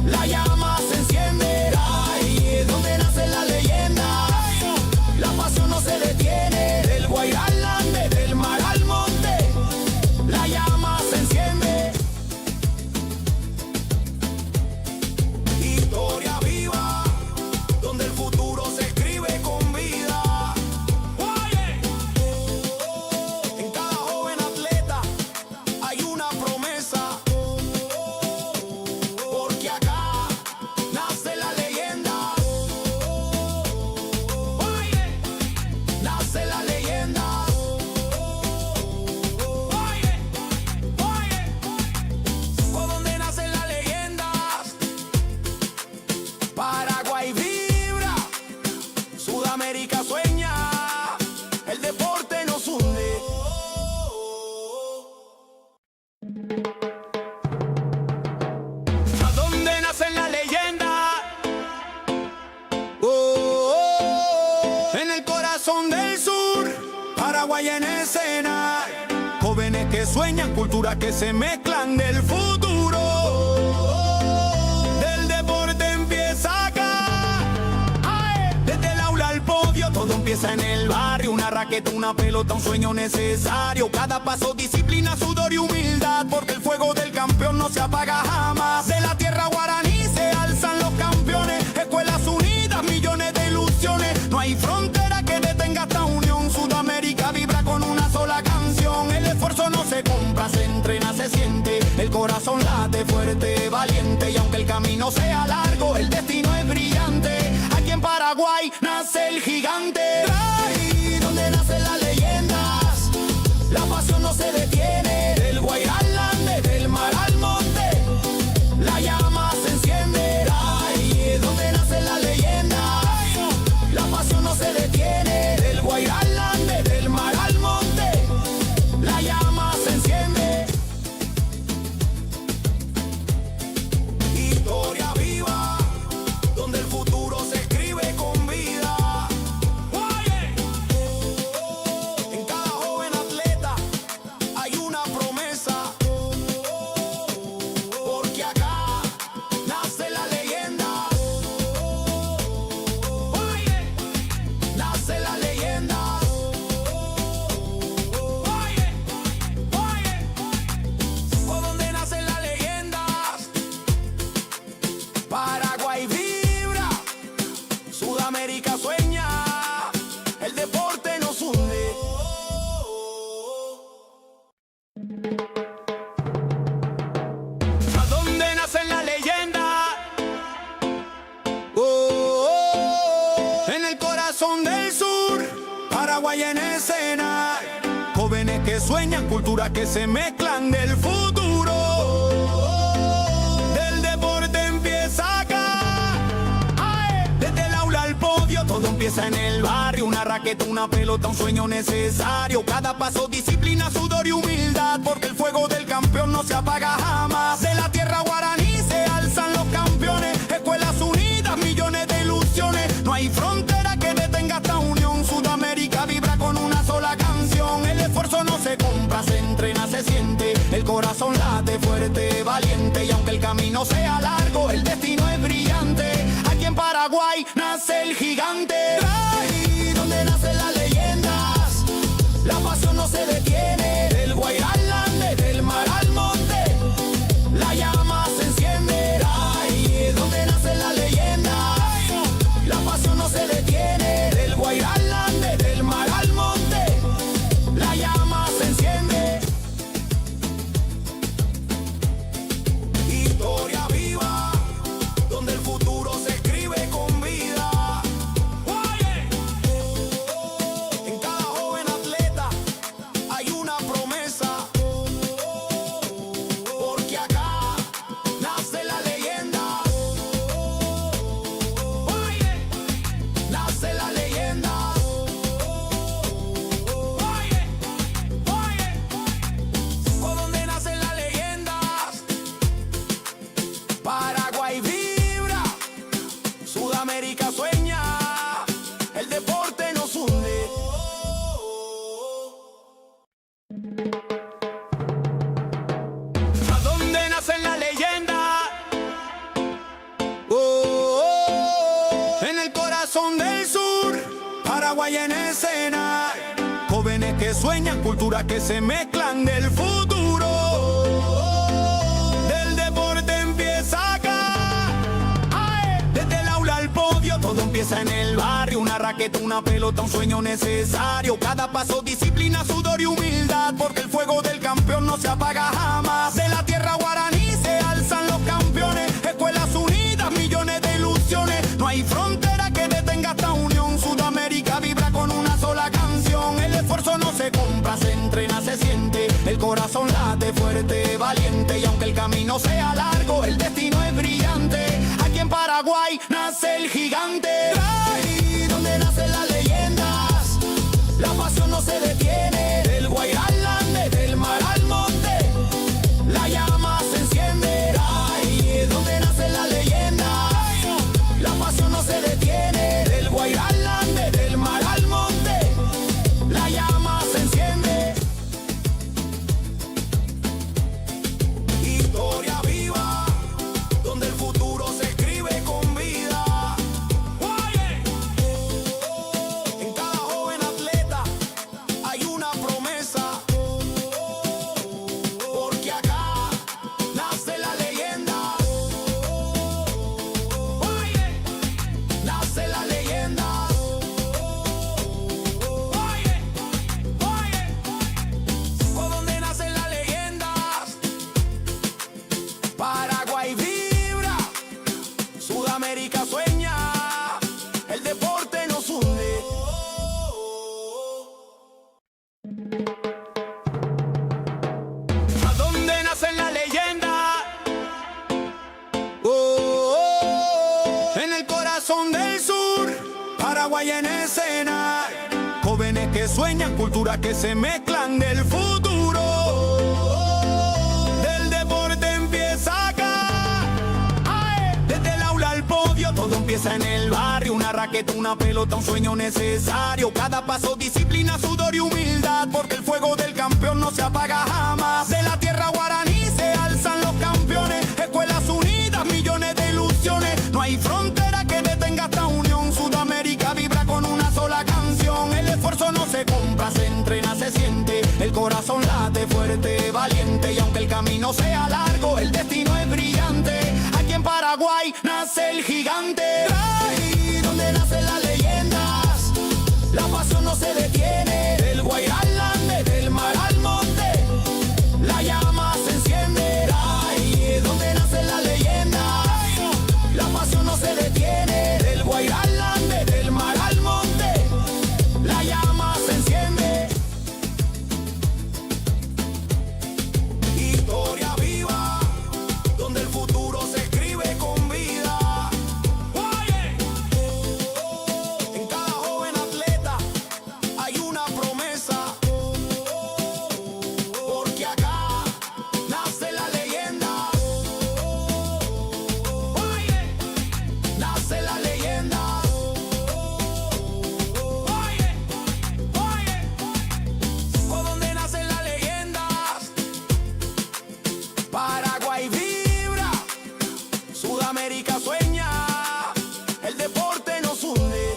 la llama se enciende. Ahí donde nacen las leyendas, la pasión no se detiene. Del Guairá al Ande, del mar al monte, la llama se enciende. Historia viva, donde el futuro se escribe con vida. Oye, en cada joven atleta hay una promesa. Porque acá nace la leyenda. Oye, nace la leyenda. Oye, ¿por dónde nacen las leyendas? Paraguay vibra, Sudamérica sueña, el deporte nos hunde. ¿A dónde nacen las leyendas? En el corazón del sur, Paraguay en escena. Jóvenes que sueñan, culturas que se mezclan del futuro. Del deporte empieza acá. ¡Ay! Desde el aula al podio, todo empieza en el barrio. Una raqueta, una pelota, un sueño necesario. Cada paso, disciplina, sudor y humildad. Porque el fuego del campeón no se apaga jamás. De la tierra guaraní se alzan los campeones. Escuelas unidas, millones de ilusiones. No hay frontera que detenga esta unión. Sudamérica vibra con una sola canción. El esfuerzo no se compra, se entrena, se siente. El corazón late fuerte, valiente. Y aunque el camino sea largo, el destino es brillante. Aquí en Paraguay nace el gigante. Ahí donde nacen las leyendas, la pasión no se detiene. Del Guairá al Ande, del mar al monte, la llama se enciende. Ahí donde nacen las leyendas, la pasión no se detiene. Del Guairá al Ande, del mar al monte, la llama se enciende. Historia viva, donde el futuro se escribe con vida. Oye, en cada joven atleta hay una promesa. Porque acá nace la leyenda. Oye, nace la leyenda. Oye, ¿por dónde nacen las leyendas? Paraguay vibra, Sudamérica sueña, el deporte nos hunde. ¿A dónde nacen las leyendas? En el corazón del sur, Paraguay en escena. Jóvenes que sueñan, culturas que se mezclan del futuro. Del deporte empieza acá. ¡Ay! Desde el aula al podio, todo empieza en el barrio. Una raqueta, una pelota, un sueño necesario. Cada paso, disciplina, sudor y humildad. Porque el fuego del campeón no se apaga jamás. De la tierra guaraní se alzan los campeones. Escuelas unidas, millones de ilusiones. No hay frontera que detenga esta unión. Sudamérica vibra con una sola canción. El esfuerzo no se compra, se entrena, se siente. El corazón late fuerte, valiente. Y aunque el camino sea largo, el destino es brillante. Aquí en Paraguay nace el gigante. Ahí donde nace la leyenda. Paraguay en escena. Jóvenes que sueñan, culturas que se mezclan del futuro. Del deporte empieza acá. ¡Ay! Desde el aula al podio, todo empieza en el barrio. Una raqueta, una pelota, un sueño necesario. Cada paso, disciplina, sudor y humildad. Porque el fuego del campeón no se apaga jamás. De la tierra guaraní se alzan los campeones. Escuelas unidas, millones de ilusiones. No hay frontera que detenga esta unión. Sudamérica vibra con una sola canción. El esfuerzo no se compra, se entrena, se siente. El corazón late fuerte, valiente. Y aunque el camino sea largo, el destino es brillante. Aquí en Paraguay nace el gigante. Ahí donde nacen las leyendas, la pasión no se detiene. Del Guairá al Ande, del mar al monte, la llama se enciende. Ahí donde nacen las leyendas, la pasión no se detiene. Del Guairá al Ande, del mar al monte, la llama se enciende. Historia viva, donde el futuro se escribe con vida. En cada joven atleta hay una promesa. Porque acá nace la leyenda. Nace la leyenda. Por donde nacen las leyendas, Paraguay vibra, Sudamérica sueña, el deporte nos hunde. ¿A dónde nacen las leyendas? En el corazón del sur, Paraguay en escena. Jóvenes que sueñan, culturas que se mezclan del futuro. Del deporte empieza acá. ¡Ay! Desde el aula al podio, todo empieza en el barrio. Una raqueta, una pelota, un sueño necesario. Cada paso, disciplina, sudor y humildad. Porque el fuego del campeón no se apaga jamás. De la tierra guaraní se alzan los campeones. Escuelas unidas, millones de ilusiones. No hay frontera que detenga esta unión. Sudamérica vibra con una sola canción. El esfuerzo no se compra, se entrena, se siente. El corazón late fuerte, valiente. Y aunque el camino sea largo, el destino es brillante. Aquí en Paraguay nace el gigante. Ahí donde nacen las leyendas, la pasión no se detiene. Del Guairá al Ande, del mar al monte, la llama se enciende. Ahí donde nacen las leyendas, la pasión no se detiene. Del Guairá al Ande, del mar al monte, la llama se enciende. Historia viva, donde el futuro se escribe con vida. En cada joven atleta hay una promesa. Porque acá nace la leyenda. Nace la leyenda. Por donde nacen las leyendas, Paraguay vibra, Sudamérica sueña, el deporte nos hunde.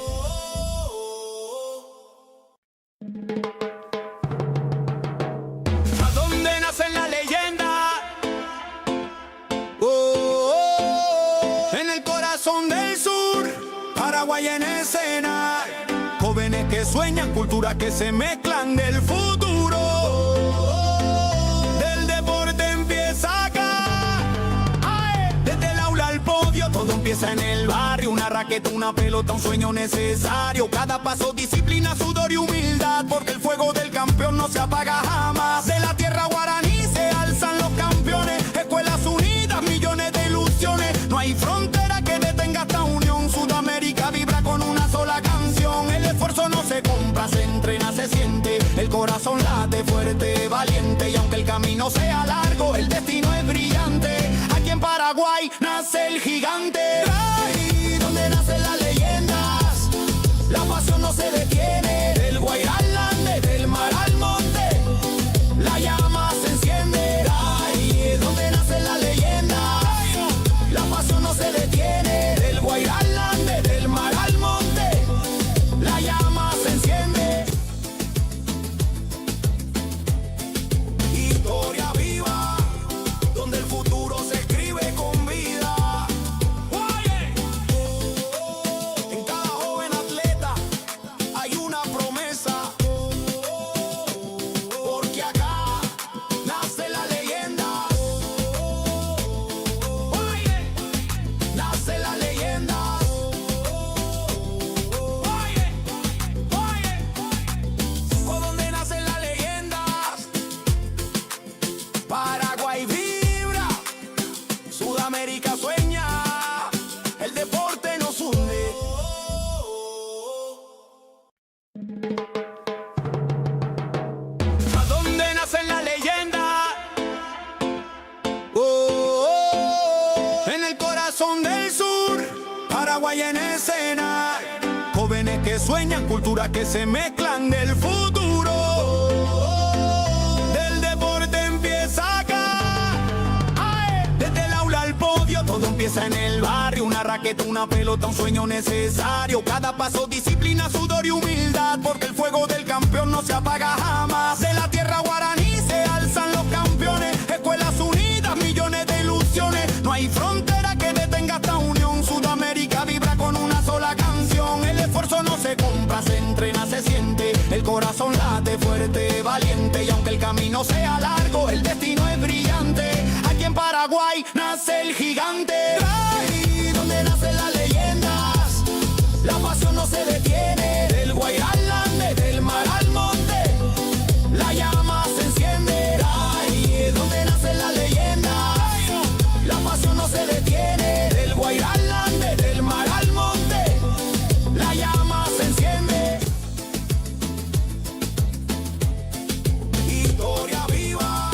¿A dónde nacen las leyendas? En el corazón del sur, Paraguay en escena. Jóvenes que sueñan, culturas que se mezclan del futuro. Del deporte empieza acá. ¡Ay! Desde el aula al podio, todo empieza en el barrio. Una raqueta, una pelota, un sueño necesario. Cada paso, disciplina, sudor y humildad. Porque el fuego del campeón no se apaga jamás. De la tierra guaraní se alzan los campeones. Escuelas unidas, millones de ilusiones. No hay frontera que detenga esta unión. Sudamérica vibra con una sola canción. El esfuerzo no se compra, se entrena, se siente. El corazón late fuerte, valiente. Y aunque el camino sea largo, el destino es brillante. Aquí en Paraguay nace el gigante. Ahí donde nacen las leyendas, la pasión no se detiene. Del Guairá al Ande, del mar al monte, la llama se enciende. Ahí donde nacen las leyendas, la pasión no se detiene. Del Guairá al Ande, del mar al monte, la llama se enciende. escena. Jóvenes que sueñan, culturas que se mezclan del futuro. Del deporte empieza acá. ¡Ae! Desde el aula al podio, todo empieza en el barrio. Una raqueta, una pelota, un sueño necesario. Cada paso, disciplina, sudor y humildad. Porque el fuego del campeón no se apaga jamás. De la tierra guaraní se alzan los campeones. Escuelas unidas, millones de ilusiones. No hay frontera que detenga esta unión. Sudamérica vibra con una sola canción. El esfuerzo no se compra, se entrena, se siente. El corazón late fuerte, valiente. Y aunque el camino sea largo, el destino es brillante. Aquí en Paraguay nace el gigante. Ahí donde nacen las leyendas, la pasión no se detiene. Del Guairá al Ande, del mar al monte, la llama se enciende. Ahí es donde nacen las leyendas, la pasión no se detiene. Del Guairá al Ande, del mar al monte, la llama se enciende. Historia viva,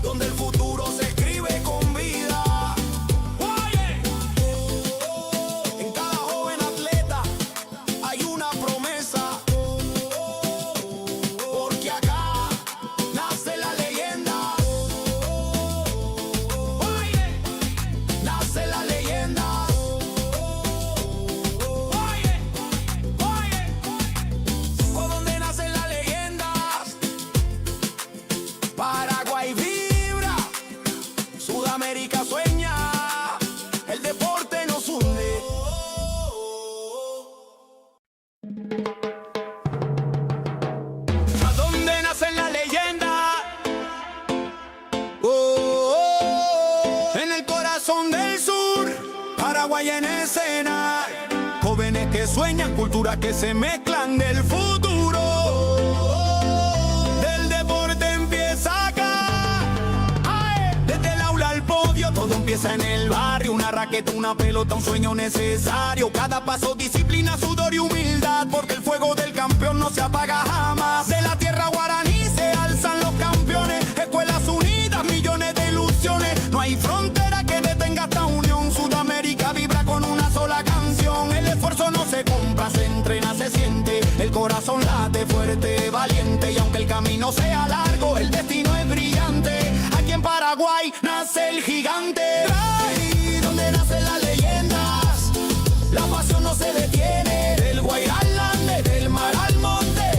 donde el futuro se escribe con vida. Oye, en cada joven atleta hay una promesa. Porque acá nace la leyenda. Oye, nace la leyenda. Oye, por donde nacen las leyendas. Paraguay vibra, Sudamérica sueña, el deporte nos hunde. ¿A dónde nacen las leyendas? En el corazón del sur, Paraguay en escena. Jóvenes que sueñan, culturas que se mezclan del futuro. Del deporte empieza acá. ¡Ae! Desde el aula al podio, todo empieza en el barrio. Una raqueta, una pelota, un sueño necesario. Cada paso, disciplina, sudor y humildad. Porque el fuego del campeón no se apaga jamás. De la tierra guaraní se alzan los campeones. Escuelas unidas, millones de ilusiones. No hay frontera que detenga esta unión. Sudamérica vibra con una sola canción. El esfuerzo no se compra, se entrena, se siente. El corazón late fuerte, valiente. Y aunque el camino sea largo, el destino es brillante. Aquí en Paraguay nace el gigante. Ahí donde nacen las leyendas, la pasión no se detiene. Del Guairá al Ande, del mar al monte,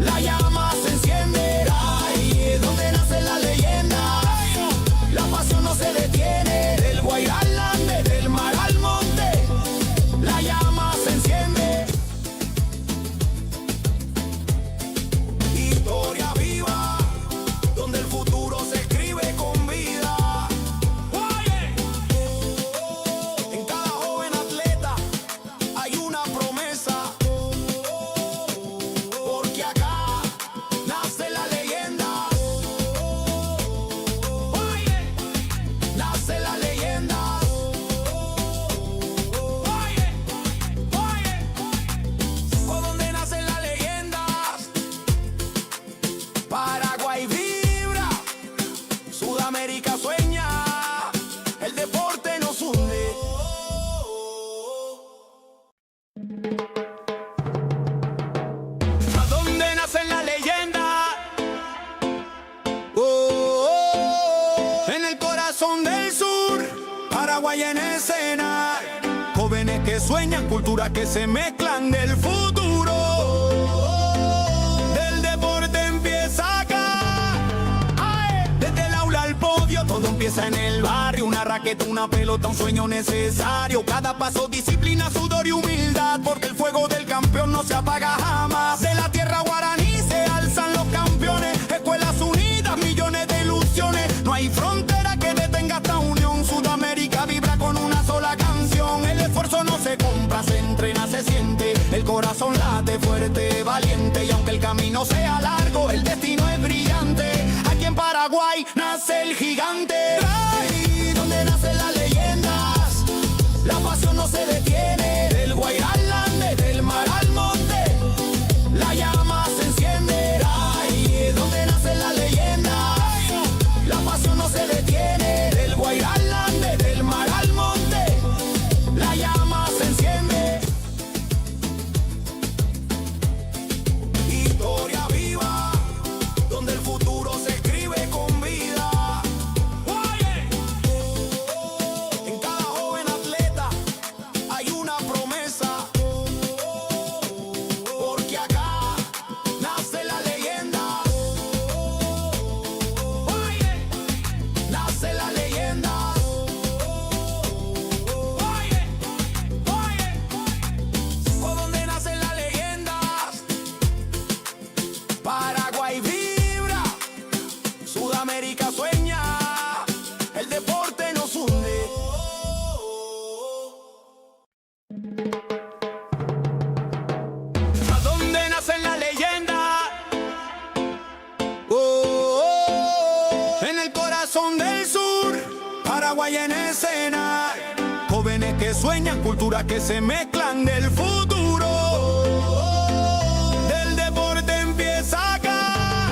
la llama se enciende. Ahí es donde nacen las leyendas, la pasión no se detiene. Del Guairá al Ande, del mar al monte, la llama se enciende. Historia viva, donde el futuro se escribe con vida. Oye, en cada joven atleta hay una promesa. Porque acá nace la leyenda. Oye, nace la leyenda. Oye, por donde nacen las leyendas. Paraguay vibra, Sudamérica sueña, el deporte nos hunde. ¿A dónde nacen las leyendas? En el corazón del sur, Paraguay en escena. Jóvenes que sueñan, culturas que se mezclan del futuro. Del deporte empieza acá. ¡Ae! Desde el aula al podio, todo empieza en el barrio. Una raqueta, una pelota, un sueño necesario. Cada paso, disciplina, sudor y humildad. Porque el fuego del campeón no se apaga jamás. De la tierra guaraní se alzan los campeones. Escuelas unidas, millones de ilusiones. No hay frontera que detenga esta unión. Sudamérica vibra con una sola canción. El esfuerzo no se compra, se entrena, se siente. El corazón late fuerte, valiente. Y aunque el camino sea largo, el destino es brillante. Aquí en Paraguay nace el gigante. Ahí donde nacen las leyendas, la pasión no se detiene. Del Guairá al Ande, del mar al monte, la llama se enciende. Ahí es donde nacen las leyendas, la pasión no se detiene. Del Guairá al Ande, del mar al monte, la llama se enciende. escena. Jóvenes que sueñan, culturas que se mezclan del futuro. Del deporte empieza acá.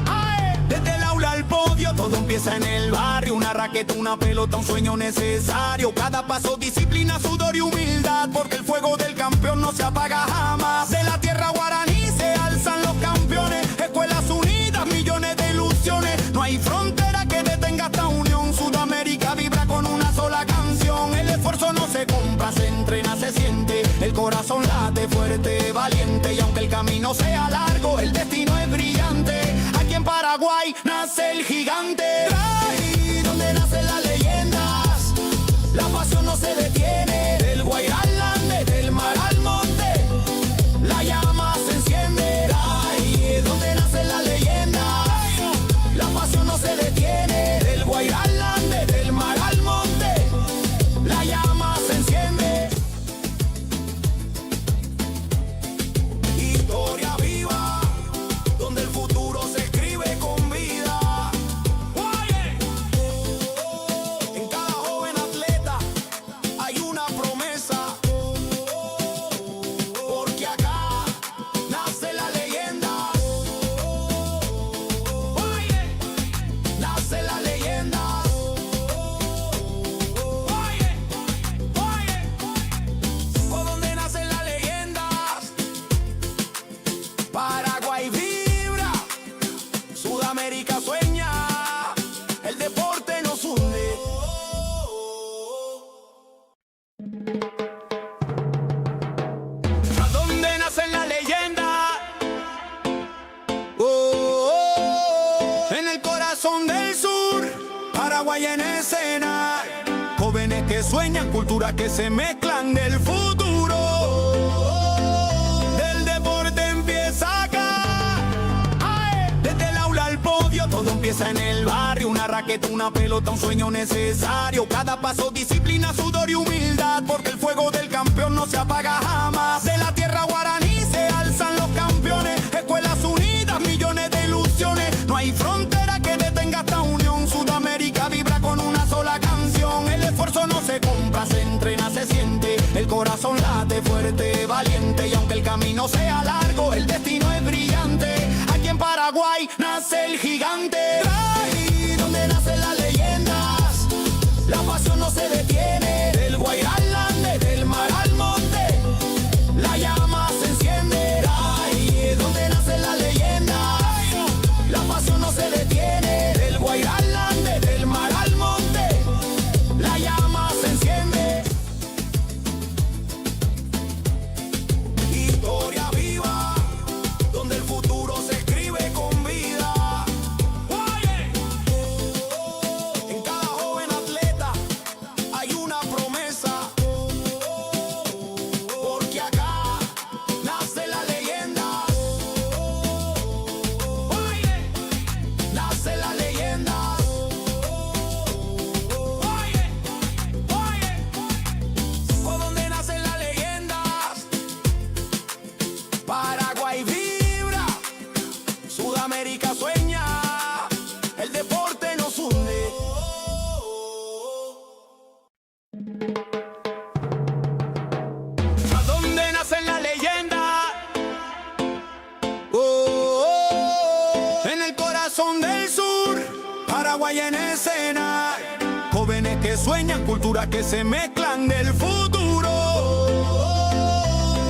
¡Ay! Desde el aula al podio, todo empieza en el barrio. Una raqueta, una pelota, un sueño necesario. Cada paso, disciplina, sudor y humildad. Porque el fuego del campeón no se apaga jamás. De la tierra guaraní se alzan los campeones. Escuelas unidas, millones de ilusiones. No hay frontera que detenga esta unión. Sudamérica vibra con una sola canción. El esfuerzo no se compra, se entrena, se siente. El corazón late fuerte, valiente. Y aunque el camino sea largo, el destino es brillante. Aquí en Paraguay nace el gigante. Ahí donde nacen las leyendas, la pasión no se detiene. Del Guairá al Ande, del mar al monte, la llama se enciende. Ahí donde nacen las leyendas, la pasión no se detiene. Del Guairá al Ande, del mar al monte, la llama se enciende. Historia viva, donde el futuro se escribe con vida. En cada joven atleta hay una promesa. Porque acá nace la leyenda. Nace la leyenda. Por donde nacen las leyendas, Paraguay vibra, Sudamérica sueña, el deporte nos une. ¿A dónde nacen las leyendas? En el corazón del sur, Paraguay en escena. Jóvenes que sueñan, culturas que se mezclan del futuro. Del deporte empieza acá. ¡Ay! Desde el aula al podio, todo empieza en el barrio. Una raqueta, una pelota, un sueño necesario. Cada paso, disciplina, sudor y humildad. Porque el fuego del campeón no se apaga jamás. De la tierra guaraní se alzan los campeones. Escuelas unidas, millones de ilusiones. No hay frontera que detenga esta unión. Sudamérica vibra con una sola canción. El esfuerzo no se compra, se entrena, se siente. El corazón late fuerte, valiente. Y aunque el camino sea largo, el destino es brillante. Aquí en Paraguay nace el gigante. Ahí donde nacen las leyendas, la pasión no se detiene. Del Guairá al Ande, del mar al monte, la llama se enciende. Ahí donde nacen las leyendas, la pasión no se detiene. Del Guairá al Ande, del mar al monte, la llama se enciende. Historia viva, donde el futuro se escribe con vida. En cada joven atleta hay una promesa. Porque acá nace la leyenda. Nace la leyenda. Por donde nacen las leyendas, Paraguay vibra, Sudamérica sueña, el deporte nos une. ¿A dónde nacen las leyendas? En el corazón del sur, Paraguay en escena. Jóvenes que sueñan, culturas que se mezclan del futuro.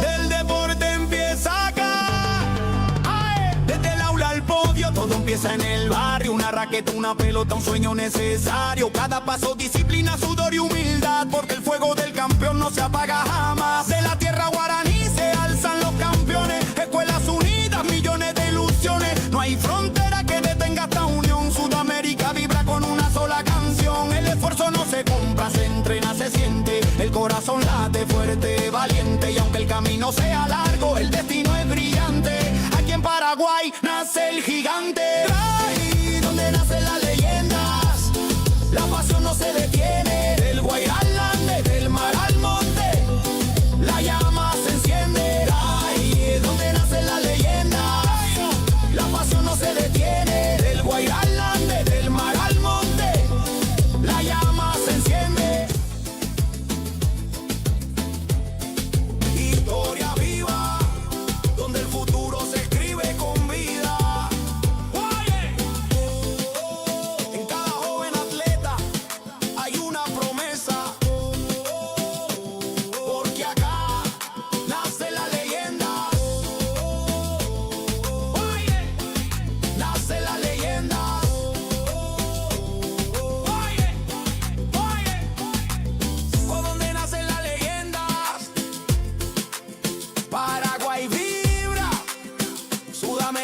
Del deporte empieza acá. ¡Ay! Desde el aula al podio, todo empieza en el barrio. Una raqueta, una pelota, un sueño necesario. Cada paso, disciplina, sudor y humildad. Porque el fuego del campeón no se apaga jamás. De la tierra guaraní se alzan los campeones. Escuelas unidas, millones de ilusiones. No hay frontera que detenga esta unión. Sudamérica vibra con una sola canción. El esfuerzo no se compra, se entrena, se siente. El corazón late fuerte, valiente. Y aunque el camino sea largo, el destino es brillante. Aquí en Paraguay nace el gigante. Ahí donde nacen las leyendas, la pasión no se detiene. Del Guairá al Ande, del mar al monte, la llama se enciende. Ahí donde nacen las leyendas, la pasión no se detiene. Del Guairá al Ande, del mar al monte, la llama se enciende.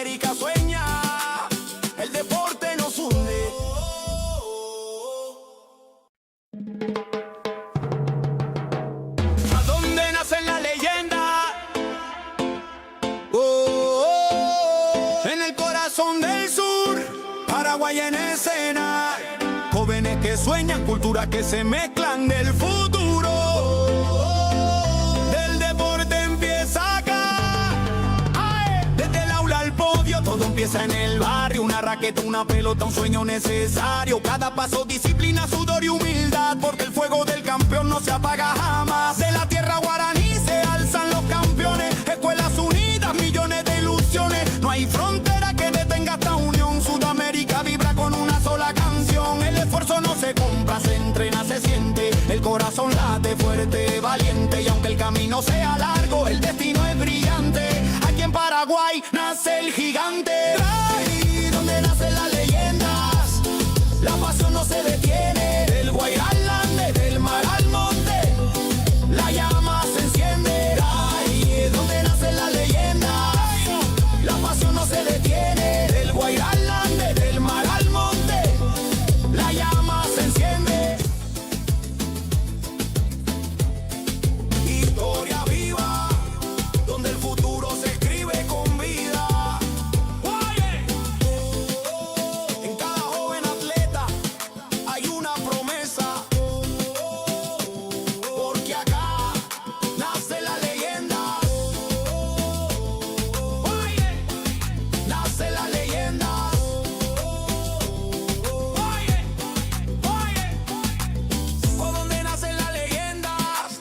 Sudamérica sueña, el deporte nos hunde. ¿A dónde nace la leyenda? En el corazón del sur, Paraguay en escena. Jóvenes que sueñan, culturas que se mezclan del futuro. Del deporte empieza acá. ¡Ay! Desde el aula al podio, todo empieza en el barrio. Una raqueta, una pelota, un sueño necesario. Cada paso, disciplina, sudor y humildad. Porque el fuego del campeón no se apaga jamás. De la tierra guaraní se alzan los campeones. Escuelas unidas, millones de ilusiones. No hay frontera que detenga esta unión. Sudamérica vibra con una sola canción. El esfuerzo no se compra, se entrena, se siente. El corazón late fuerte, valiente. Y aunque el camino sea largo, el destino es brillante. Aquí en Paraguay nace el gigante. Ahí donde nacen las leyendas, la pasión no se detiene. Del Guairá al Ande, del mar al monte, la llama se enciende. Ahí donde nacen las leyendas, la pasión no se detiene. Del Guairá al Ande, del mar al monte, la llama se enciende. Historia viva, donde el futuro se escribe con vida. En cada joven atleta hay una promesa. Porque acá nace la leyenda. Nace la leyenda. ¿Por dónde nacen las leyendas?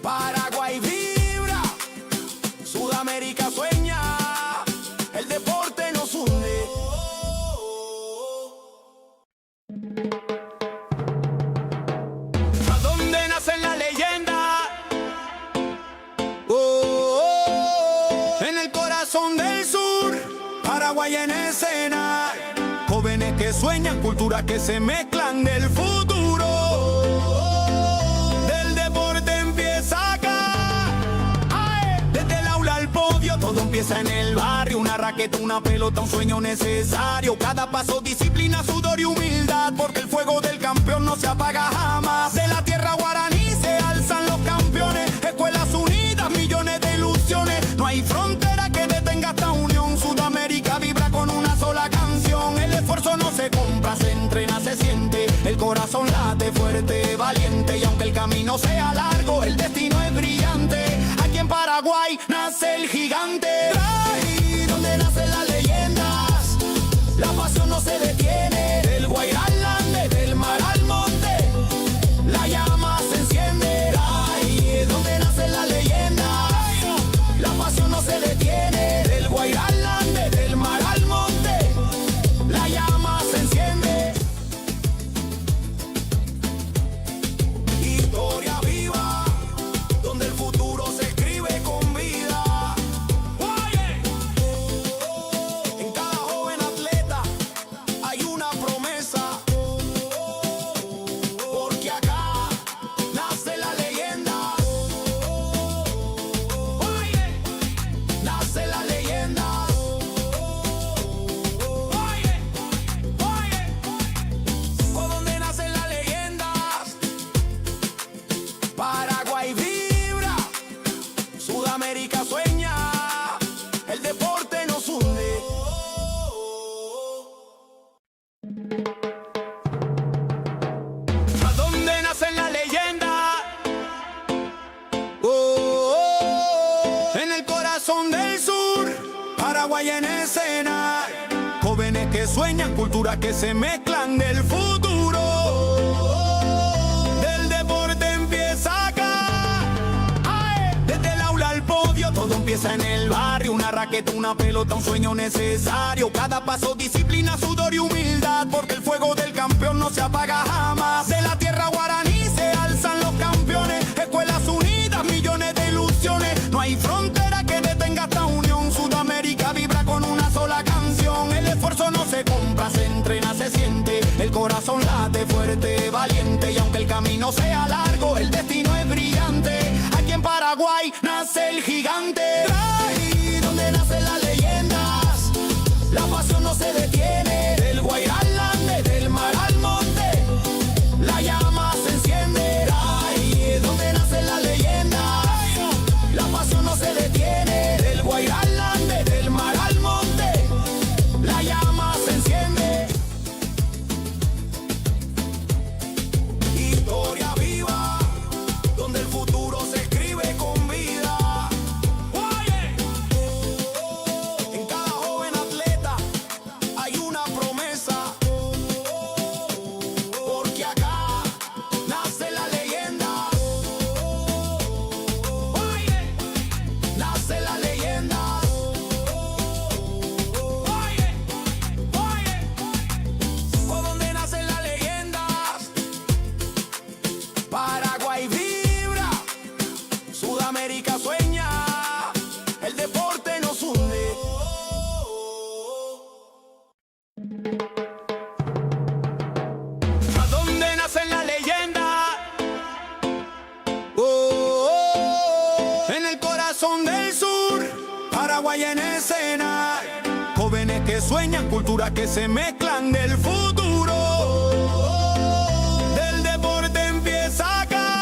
Paraguay vibra, Sudamérica sueña, el deporte nos hunde. ¿A dónde nacen las leyendas? En el corazón del sur, Paraguay en escena. Jóvenes que sueñan, culturas que se mezclan del futuro. Del deporte empieza acá. ¡Ay! Desde el aula al podio, todo empieza en el barrio. Una raqueta, una pelota, un sueño necesario. Cada paso, disciplina, sudor y humildad. Porque el fuego del campeón no se apaga jamás. De la tierra guaraní se alzan los campeones. Escuelas unidas, millones de ilusiones. No hay frontera que detenga esta unión. Sudamérica vibra con una sola canción. El esfuerzo no se compra, se entrena, se siente. El corazón late fuerte, valiente. Y aunque el camino sea largo, el destino es brillante. Aquí en Paraguay nace el gigante. Ahí donde nacen las leyendas, la pasión no se detiene. Del Guairá al Ande, del mar al monte, la llama se enciende. Ahí donde nacen las leyendas, la pasión no se detiene. Del Guairá al Ande, del mar al monte, la llama se enciende. Historia viva, donde el futuro se escribe con vida. En cada joven atleta hay una promesa. Porque acá nace la leyenda. Nace la leyenda. ¿Por dónde nacen las leyendas? Paraguay vibra, Sudamérica sueña, el deporte nos hunde. ¿A dónde nacen las leyendas? En el corazón del sur, Paraguay en escena. Jóvenes que sueñan, culturas que se mezclan del futuro. Del deporte empieza acá. ¡Ay! Desde el aula al podio, todo empieza en el barrio. Una raqueta, una pelota, un sueño necesario. Cada paso, disciplina, sudor y humildad. Porque el fuego del campeón no se apaga jamás. De la tierra guaraní se alzan los campeones. Escuelas unidas, millones de ilusiones. No hay frontera que detenga esta unión. Sudamérica vibra con una sola canción. El esfuerzo no se compra, se entrena, se siente. El corazón late fuerte, valiente. Y aunque el camino sea largo, el destino es brillante. Aquí en Paraguay nace el gigante. Ahí donde nace la leyenda. que sueñan, culturas que se mezclan del futuro. Del deporte empieza acá.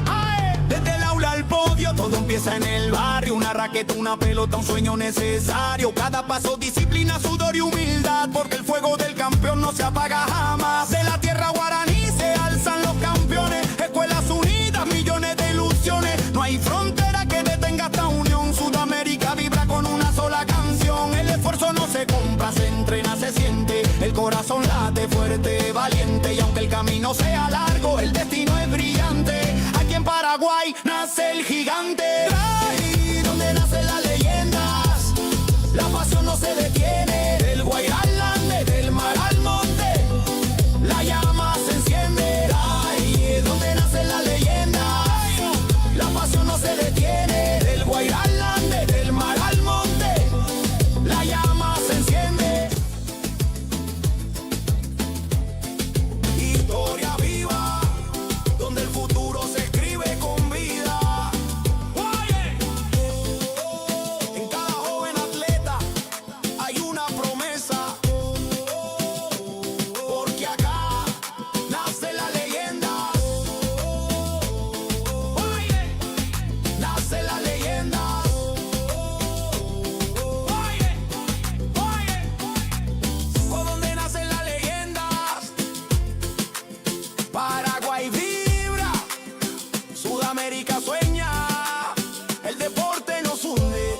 ¡Ae! Desde el aula al podio, todo empieza en el barrio. Una raqueta, una pelota, un sueño necesario. Cada paso, disciplina, sudor y humildad, porque el fuego del campeón no se apaga jamás. De la tierra guaraní se alzan los campeones. Escuelas unidas, millones de ilusiones. No hay frontera que detenga esta unión. Sudamérica vibra con una sola canción. El esfuerzo no se compra, se entrena, se siente. El corazón late fuerte, valiente. Y aunque el camino sea largo, el destino es brillante. Aquí en Paraguay nace el gigante. Ahí donde nacen las leyendas, la pasión no se detiene. Del Guairalán, del mar al monte, la llama se enciende. Ahí donde nacen las leyendas, la pasión no se detiene. Del Guairalán, del mar al monte, la llama se enciende. Historia viva, donde el futuro se escribe con vida. En cada joven atleta hay una promesa, porque acá nace la leyenda. Nace la leyenda. Por donde nacen las leyendas, Paraguay vibra, Sudamérica sueña, el deporte nos hunde.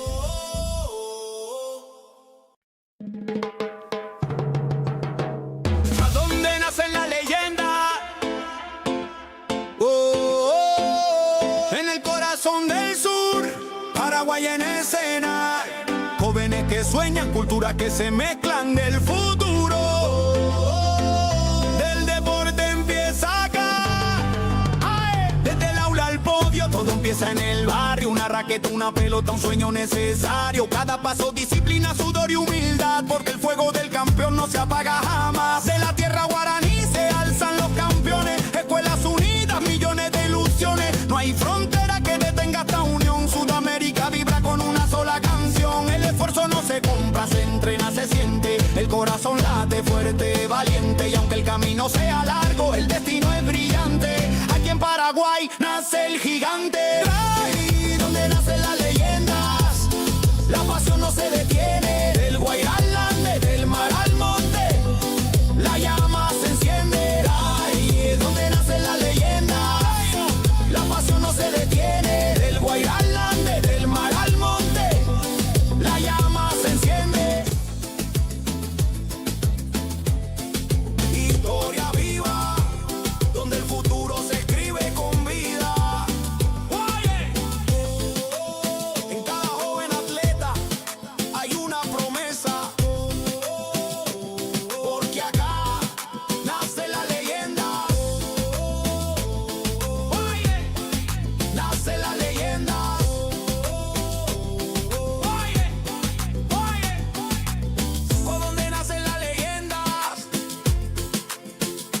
¿A dónde nacen las leyendas? En el corazón del sur, Paraguay en escena. Jóvenes que sueñan, culturas que se mezclan del futuro. Del deporte empieza acá. ¡Ae! Desde el aula al podio, todo empieza en el barrio. Una raqueta, una pelota, un sueño necesario. Cada paso, disciplina, sudor y humildad, porque el fuego del campeón no se apaga jamás. De la tierra guaraní se alzan los campeones. Escuelas unidas, millones de ilusiones. No hay frontera que detenga esta unión. Sudamérica vibra con una sola canción. El esfuerzo no se compra, se entrena, se siente. El corazón late fuerte, valiente. Y aunque el camino sea largo, el destino es brillante. Aquí en Paraguay nace el gigante. Ahí donde nacen las leyendas, la pasión no se detiene. Del Guairalán, del mar al monte, la llama se enciende. Ahí donde nacen las leyendas, la pasión no se detiene. Del Guairalán, del mar al monte, la llama se enciende. Historia viva, donde el futuro se escribe con vida. En cada joven atleta hay una promesa, porque acá nace la leyenda. Nace la leyenda. Por donde nacen las leyendas,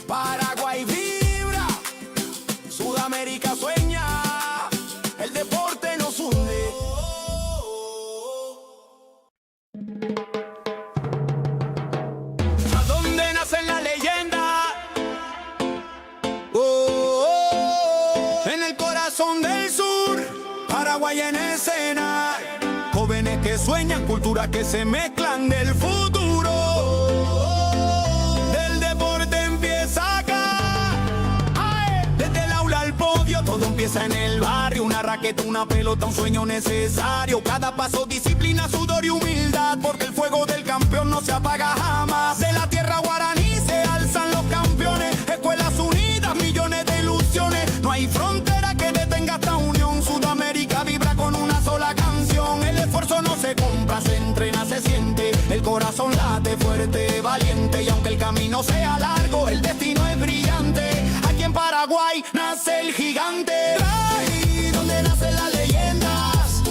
Paraguay vibra, Sudamérica sueña, el deporte nos hunde. ¿A dónde nacen las leyendas? En el corazón del sur, Paraguay en escena. Jóvenes que sueñan, culturas que se mezclan del futuro. Del deporte empieza acá. ¡Ae! Desde el aula al podio, todo empieza en el barrio. Una raqueta, una pelota, un sueño necesario. Cada paso, disciplina, sudor y humildad, porque el fuego del campeón no se apaga jamás. De la tierra guaraní se alzan los campeones. Escuelas unidas, millones de ilusiones. No hay frontera que detenga esta unión. Sudamérica vibra con una sola canción. El esfuerzo no se compra, se entrena, se siente. El corazón late fuerte, valiente. Y aunque el camino sea largo, el destino es brillante. Aquí en Paraguay nace el gigante. Ahí donde nacen las leyendas,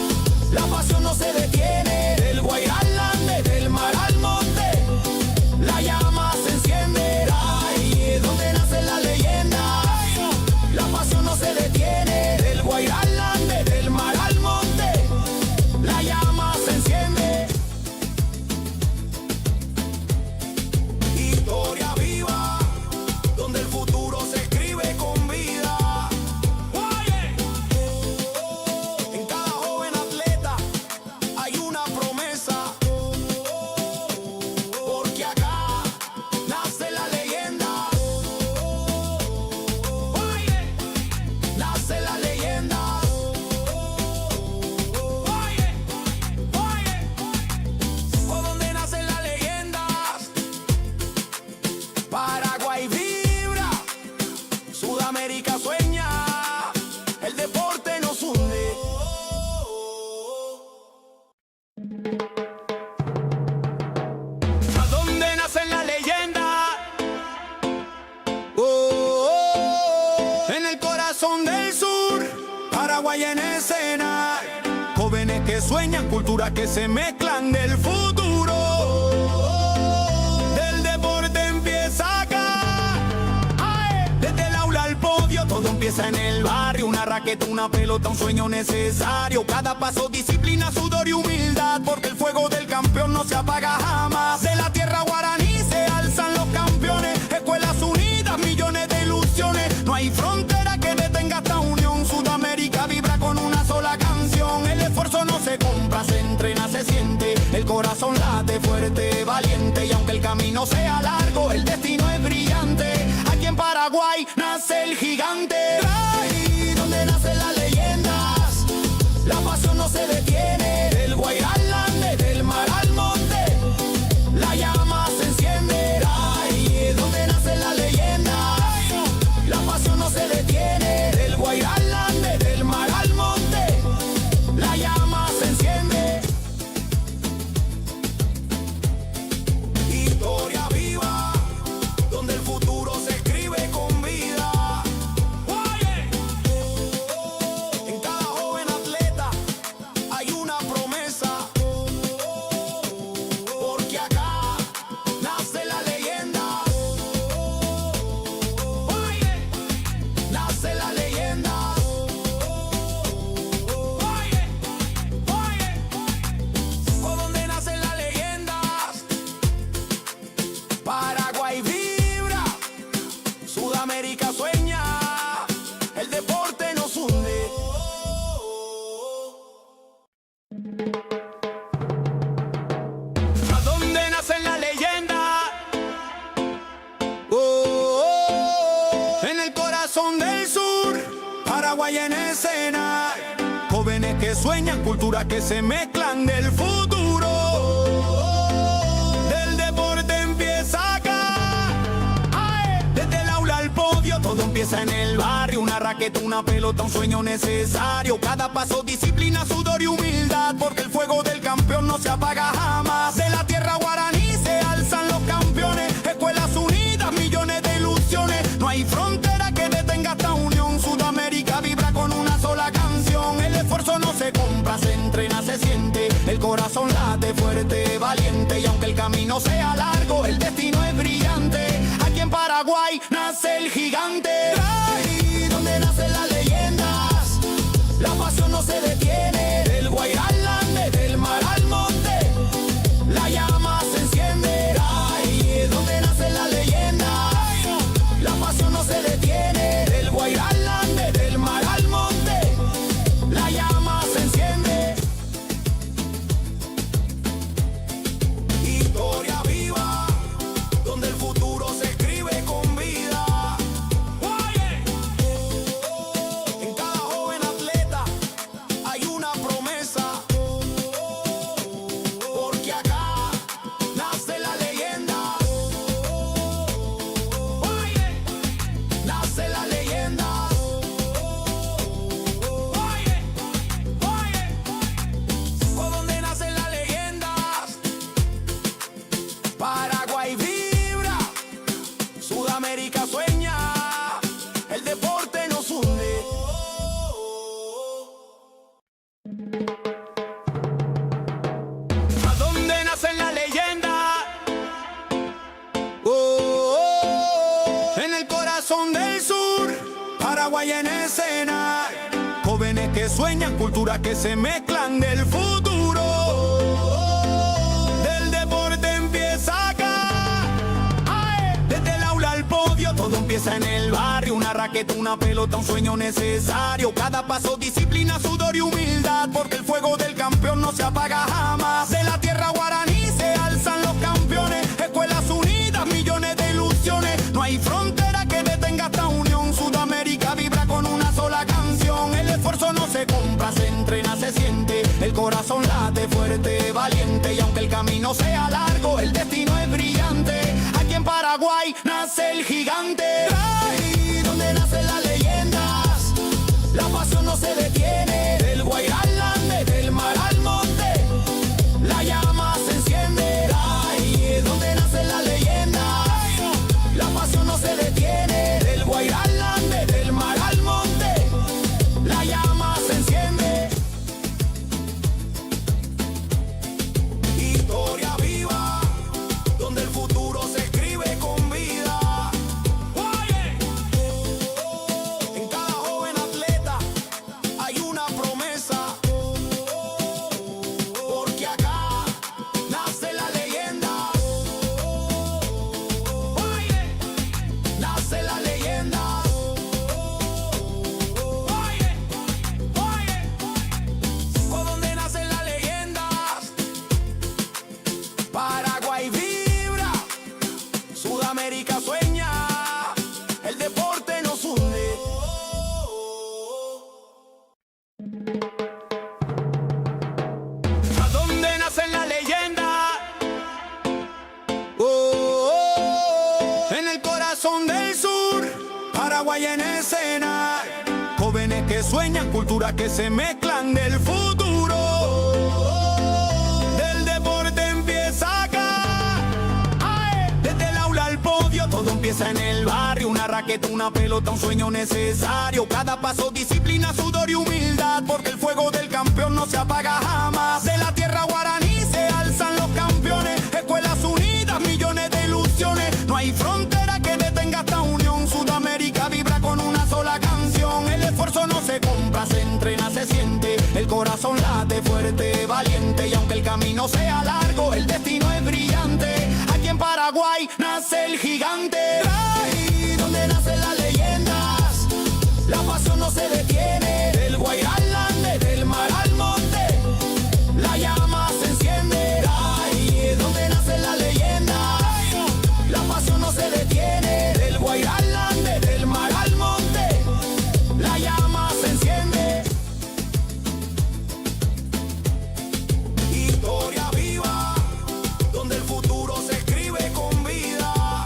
la pasión no se detiene. Del Guairalán, del mar al monte, la llama se enciende. Ahí donde nacen las leyendas, la pasión no se detiene. Del Guairalán, del mar al monte, la llama se enciende. culturas que se mezclan del futuro. Del deporte empieza acá. ¡Ay! Desde el aula al podio, todo empieza en el barrio. Una raqueta, una pelota, un sueño necesario. Cada paso, disciplina, sudor y humildad, porque el fuego del campeón no se apaga jamás. De la tierra guaraní se alzan los campeones. Escuelas unidas, millones de ilusiones. No hay frontera que detenga esta unión. Sudamérica vibra con una sola canción. El esfuerzo no se compra, se entrena, se siente. El corazón late fuerte, valiente. Y aunque el camino sea largo, el destino es brillante. Aquí en Paraguay nace el gigante. Ahí donde nacen las leyendas, la pasión no se detiene. Del Guairá al Ande, del mar al monte, la llama se enciende. Ahí donde nacen las leyendas, la pasión no se detiene. Del Guairá al Ande, del mar al monte, la llama se enciende. Historia viva, donde el futuro se escribe con vida. En cada joven atleta hay una promesa, porque acá nace la leyenda. Nace la leyenda. ¿Por dónde nacen las leyendas? Paraguay vibra, Sudamérica sueña, el deporte nos hunde. ¿A dónde nacen las leyendas? En el corazón del sur, Paraguay en escena. Jóvenes que sueñan, culturas que se mezclan del futuro. Del deporte empieza acá. ¡Ay! Desde el aula al podio, todo empieza en el barrio. Una raqueta, una pelota, un sueño necesario. Cada paso, disciplina, sudor y humildad, porque el fuego del campeón no se apaga jamás. De la tierra guaraní se alzan los campeones. Escuelas unidas, millones de ilusiones. No hay frontera que detenga esta unión. Sudamérica vibra con una sola canción. El esfuerzo no se compra, se entrena, se siente. El corazón late fuerte, valiente. Y aunque el camino sea largo, el destino es brillante. Aquí en Paraguay nace el gigante. Ahí donde nacen las leyendas, la pasión no se detiene. Del Guairá al Ande, del mar al monte, la llama se enciende. Ahí donde nacen las leyendas, la pasión no se detiene. Del Guairá al Ande, del mar al monte, la llama se enciende. Historia viva, donde el futuro se escribe con vida. En cada joven atleta hay una promesa, porque acá nace la leyenda. Nace la leyenda. ¿Por dónde nacen las leyendas? Paraguay vibra, Sudamérica sueña, el deporte nos hunde. ¿A dónde nacen las leyendas? En el corazón del sur, Paraguay en escena. Jóvenes que sueñan, culturas que se mezclan del futuro. Del deporte empieza acá. ¡Ay! Desde el aula al podio, todo empieza en el barrio. Una raqueta, una pelota, un sueño necesario. Cada paso, disciplina, sudor y humildad, porque el fuego del campeón no se apaga jamás. De la tierra guaraní se alzan los campeones. Escuelas unidas, millones de ilusiones. No hay frontera que detenga esta unión. Sudamérica vibra con una sola canción. El esfuerzo no se compra, se entrena, se siente. El corazón late fuerte, valiente. Y aunque el camino sea largo, el destino es brillante. Aquí en Paraguay nace el gigante. Ahí donde nacen las leyendas, la pasión no se detiene. Del Guairá al Ande, del mar al monte, la llama se enciende. Ahí donde nacen las leyendas, la pasión no se detiene. Del Guairá al Ande, del mar al monte, la llama se enciende. Paraguay en escena. Jóvenes que sueñan, culturas que se mezclan del futuro. Del deporte empieza acá. ¡Ae! Desde el aula al podio, todo empieza en el barrio. Una raqueta, una pelota, un sueño necesario. Cada paso, disciplina, sudor y humildad. Porque el fuego del campeón no se apaga jamás. De la tierra guaraní se alzan los campeones. Escuelas unidas, millones de ilusiones. No hay frontera que detenga esta unión. Sudamérica vibra con una sola canción. El esfuerzo no se compra, se entrena, se siente. El corazón late fuerte, valiente. Y aunque el camino sea largo, el destino es brillante. Aquí en Paraguay nace el gigante. Ahí donde nacen las leyendas, la pasión no se detiene. Del Guairá al Ande, del mar al monte, la llama se enciende. Ahí es donde nacen las leyendas, la pasión no se detiene. Del Guairá al Ande, del mar al monte, la llama se enciende. Historia viva, donde el futuro se escribe con vida.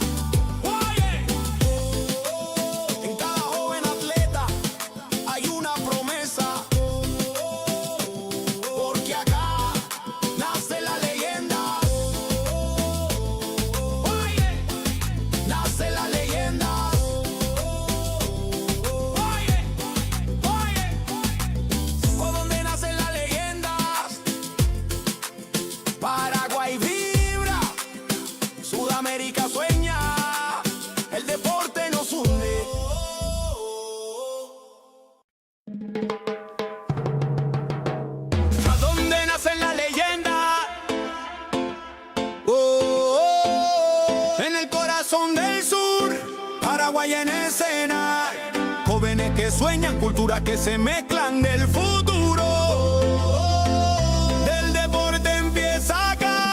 En cada joven atleta hay una promesa, porque acá nace la leyenda. Nace la leyenda. ¿Por dónde nacen las leyendas? Paraguay vibra, Sudamérica sueña, el deporte nos une. ¿A dónde nacen las leyendas? En el corazón del sur, Paraguay en escena. Jóvenes que sueñan, culturas que se mezclan del futuro. Del deporte empieza acá.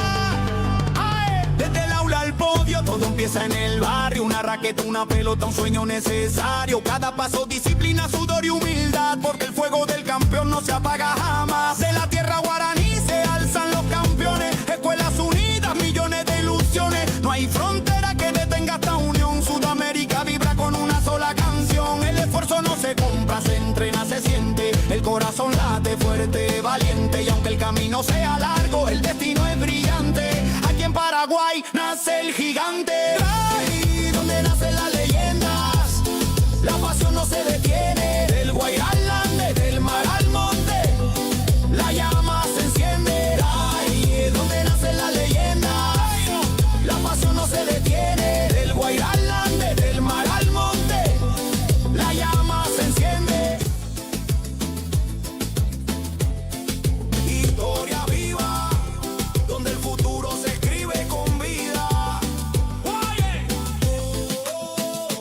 ¡Ae! Desde el aula al podio, todo empieza en el barrio. Una raqueta, una pelota, un sueño necesario. Cada paso, disciplina, sudor y humildad. Porque el fuego del campeón no se apaga jamás. De la tierra guaraní se alzan los campeones. Escuelas unidas, millones de ilusiones. No hay frontera que detenga esta unión. Sudamérica vibra con una sola canción. El esfuerzo no se compra, se entrena, se siente. El corazón late fuerte, valiente. Y aunque el camino sea largo, el destino es brillante. Aquí en Paraguay nace el gigante. Ahí donde nacen las leyendas, la pasión no se detiene. Del Guairá al Ande, del mar al monte, la llama se enciende. Ahí es donde nacen las leyendas, la pasión no se detiene. Del Guairá al Ande, del mar al monte, la llama se enciende. Historia viva, donde el futuro se escribe con vida.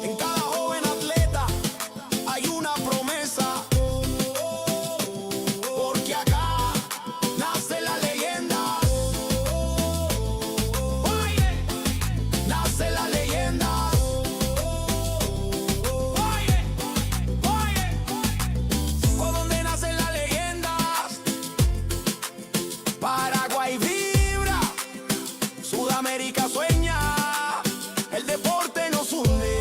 En cada joven atleta hay una promesa, porque acá nace la leyenda. Nace la leyenda. ¿Por dónde nacen las leyendas? Paraguay vibra, Sudamérica sueña, el deporte nos une.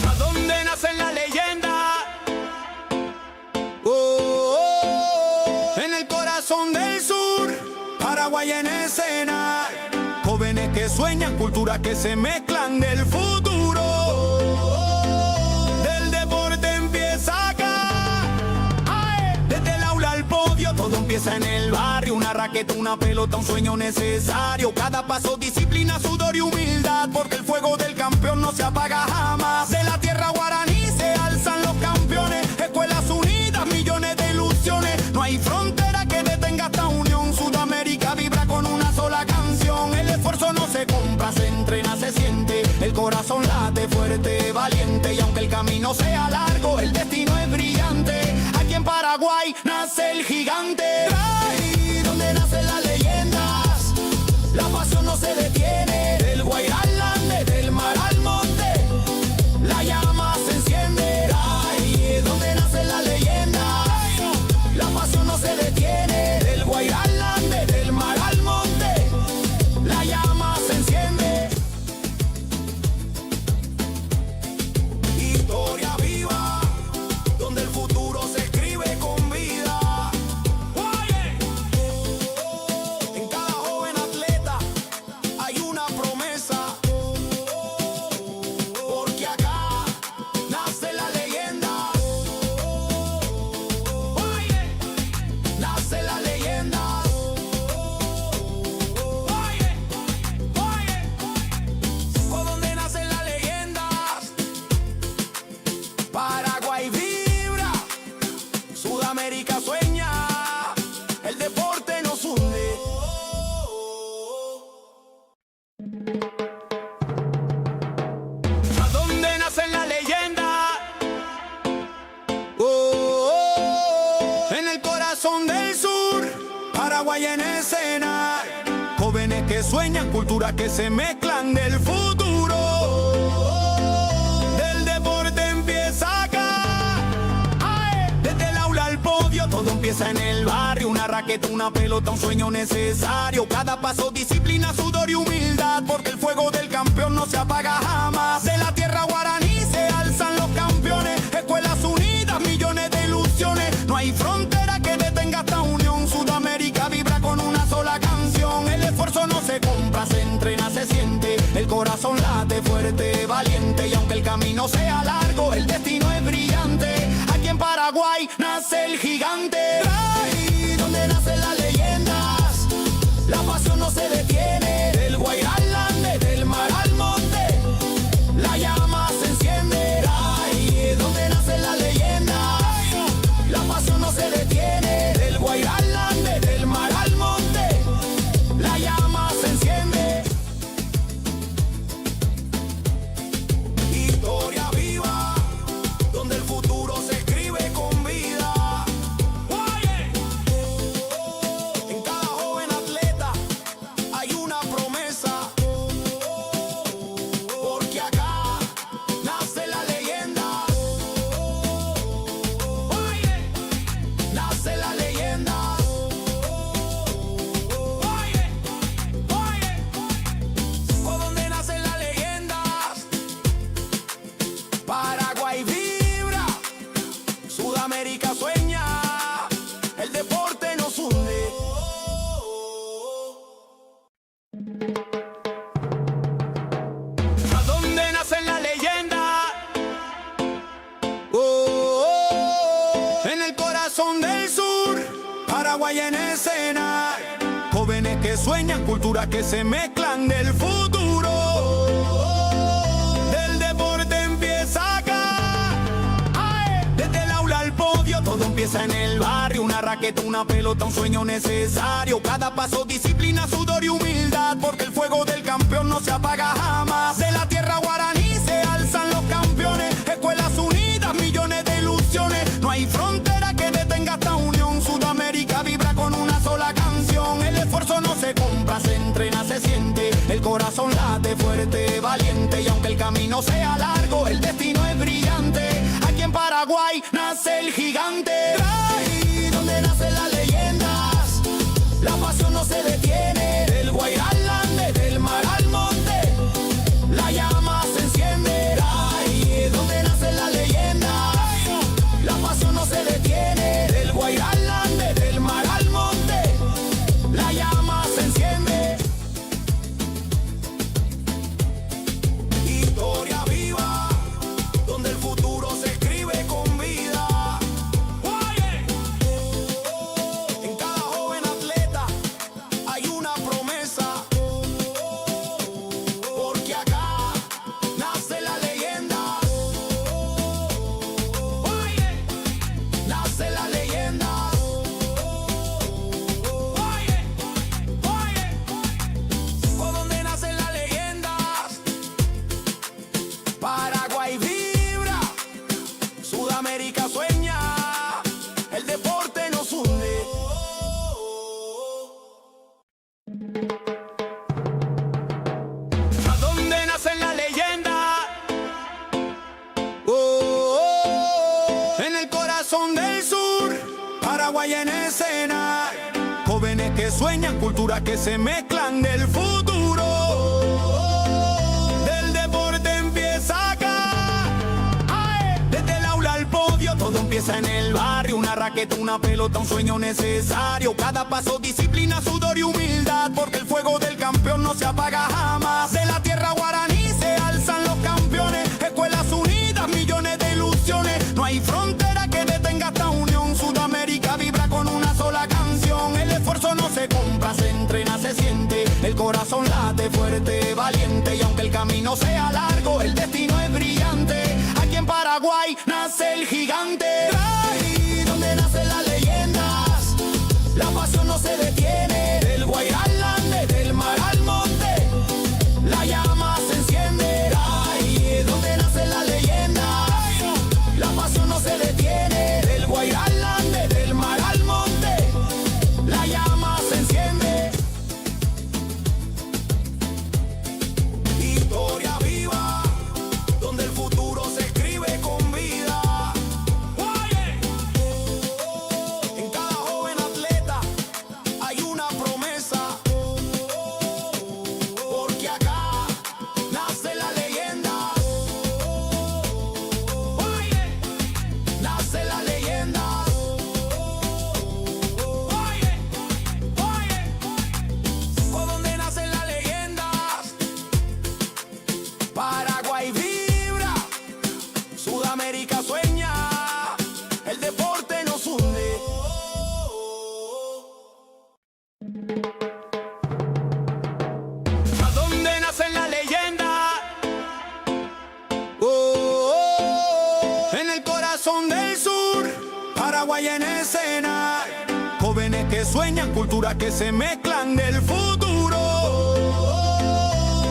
¿A dónde nacen las leyendas? En el corazón del sur, Paraguay en escena. Jóvenes que sueñan, culturas que se mezclan del futuro. Del deporte empieza acá. ¡Ae! Desde el aula al podio, todo empieza en el barrio. Una raqueta, una pelota, un sueño necesario. Cada paso, disciplina, sudor y humildad. Porque el fuego del campeón no se apaga jamás. De la tierra guaraní se alzan los campeones. Escuelas unidas, millones de ilusiones. No hay frontera que detenga esta unión. Sudamérica vibra con una sola canción. El esfuerzo no se compra, se entrena, se siente. El corazón late fuerte, valiente. Y aunque el camino sea largo, el destino es brillante. Aquí en Paraguay nace el gigante. Ahí donde nacen las leyendas, la pasión no se detiene. Del Guairá al Ande, del mar al monte, la llama se enciende. Ahí es donde nacen las leyendas, la pasión no se detiene. Del Guairá al Ande, del mar al monte, la llama se En el corazón del sur, Paraguay en escena. Jóvenes que sueñan, culturas que se mezclan del futuro. Del deporte empieza acá. ¡Ay! Desde el aula al podio, todo empieza en el barrio. Una raqueta, una pelota, un sueño necesario. Cada paso, disciplina, sudor y humildad. Porque el fuego del campeón no se apaga jamás. De la tierra guaraní se alzan los campeones. Escuelas unidas, millones de ilusiones. No hay frontera que detenga esta unión. Sudamérica vibra con una sola canción. El esfuerzo no se compra, se entrena, se siente. El corazón late fuerte, valiente. Y aunque el camino sea largo, el destino es brillante. Aquí en Paraguay nace el gigante. Ahí donde nacen las leyendas, la pasión no se detiene. Del Guairá al Ande, del mar al monte, la llama se enciende. Ahí donde nacen las leyendas, la pasión no se detiene. Del Guairá al Ande, del mar al monte, la llama se enciende. Historia viva, donde el futuro se escribe con vida. Oye, en cada joven atleta hay una promesa. Porque acá nace la leyenda. Oye, nace la leyenda. Oye, por donde nacen las leyendas. Paraguay vibra, Sudamérica sueña, el deporte nos hunde. ¿A dónde nacen las leyendas? En el corazón del sur, Paraguay en escena. Jóvenes que sueñan, culturas que se mezclan del futuro. Del deporte empieza acá. ¡Ay! Desde el aula al podio, todo empieza en el barrio. Una raqueta, una pelota, un sueño necesario. Cada paso, disciplina, sudor y humildad. Porque el fuego del campeón no se apaga jamás. De la tierra guaraní se alzan los campeones. Escuelas unidas, millones de ilusiones. No hay frontera que detenga esta unión. Sudamérica vibra con una sola canción. El esfuerzo no se compra, se entrena, se siente. El corazón late fuerte, valiente. Y aunque el camino sea largo, el destino es brillante. Aquí en Paraguay nace el gigante. Ahí donde nacen las leyendas, la pasión no se detiene. Del Guairá al Ande, del mar al monte, la llama se enciende. Ahí donde nacen las leyendas, la pasión no se detiene. Del Guairá al Ande, del mar al monte, la llama se enciende. Historia viva, donde el futuro se escribe con vida. Oye, en cada joven atleta hay una promesa. Porque acá nace la leyenda. Oye, nace la leyenda. Oye, por donde nacen las leyendas. Paraguay vibra, Sudamérica sueña, el deporte nos hunde. ¿A dónde nacen las leyendas? En el corazón del sur, Paraguay en escena. Jóvenes que sueñan, culturas que se mezclan del futuro. Del deporte empieza acá. ¡Ay! Desde el aula al podio, todo empieza en el barrio. Una raqueta, una pelota, un sueño necesario. Cada paso, disciplina, sudor y humildad. Porque el fuego del campeón no se apaga jamás. De la tierra guaraní se alzan los campeones. Escuelas unidas, millones de ilusiones. No hay frontera que detenga esta unión. Sudamérica vibra con una sola canción. El esfuerzo no se compra, se entrena, se siente. El corazón late fuerte, valiente. Y aunque el camino sea largo, el destino es brillante. Aquí en Paraguay nace el gigante. Ahí donde nacen las leyendas, la pasión no se detiene. Del Guairá al Ande, del mar al monte, la llama se enciende. Ahí donde nacen las leyendas, la pasión no se detiene. Del Guairá al Ande, del mar Paraguay en escena. Jóvenes que sueñan, culturas que se mezclan del futuro.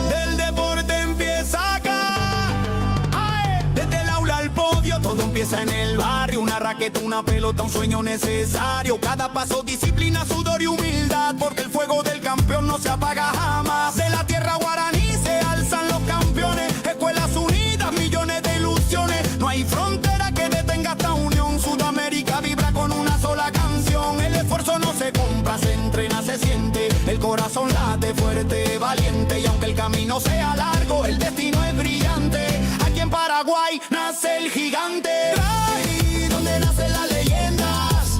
Del deporte empieza acá. ¡Ae! Desde el aula al podio, todo empieza en el barrio. Una raqueta, una pelota, un sueño necesario. Cada paso, disciplina, sudor y humildad. Porque el fuego del campeón no se apaga jamás. De la tierra guaraní se alzan los campeones. Escuelas unidas, millones de ilusiones. No hay frontera que detenga esta unión. Sudamérica vibra con una sola canción. El esfuerzo no se compra, se entrena, se siente. El corazón late fuerte, valiente. Y aunque el camino sea largo, el destino es brillante. Aquí en Paraguay nace el gigante. Ahí donde nacen las leyendas,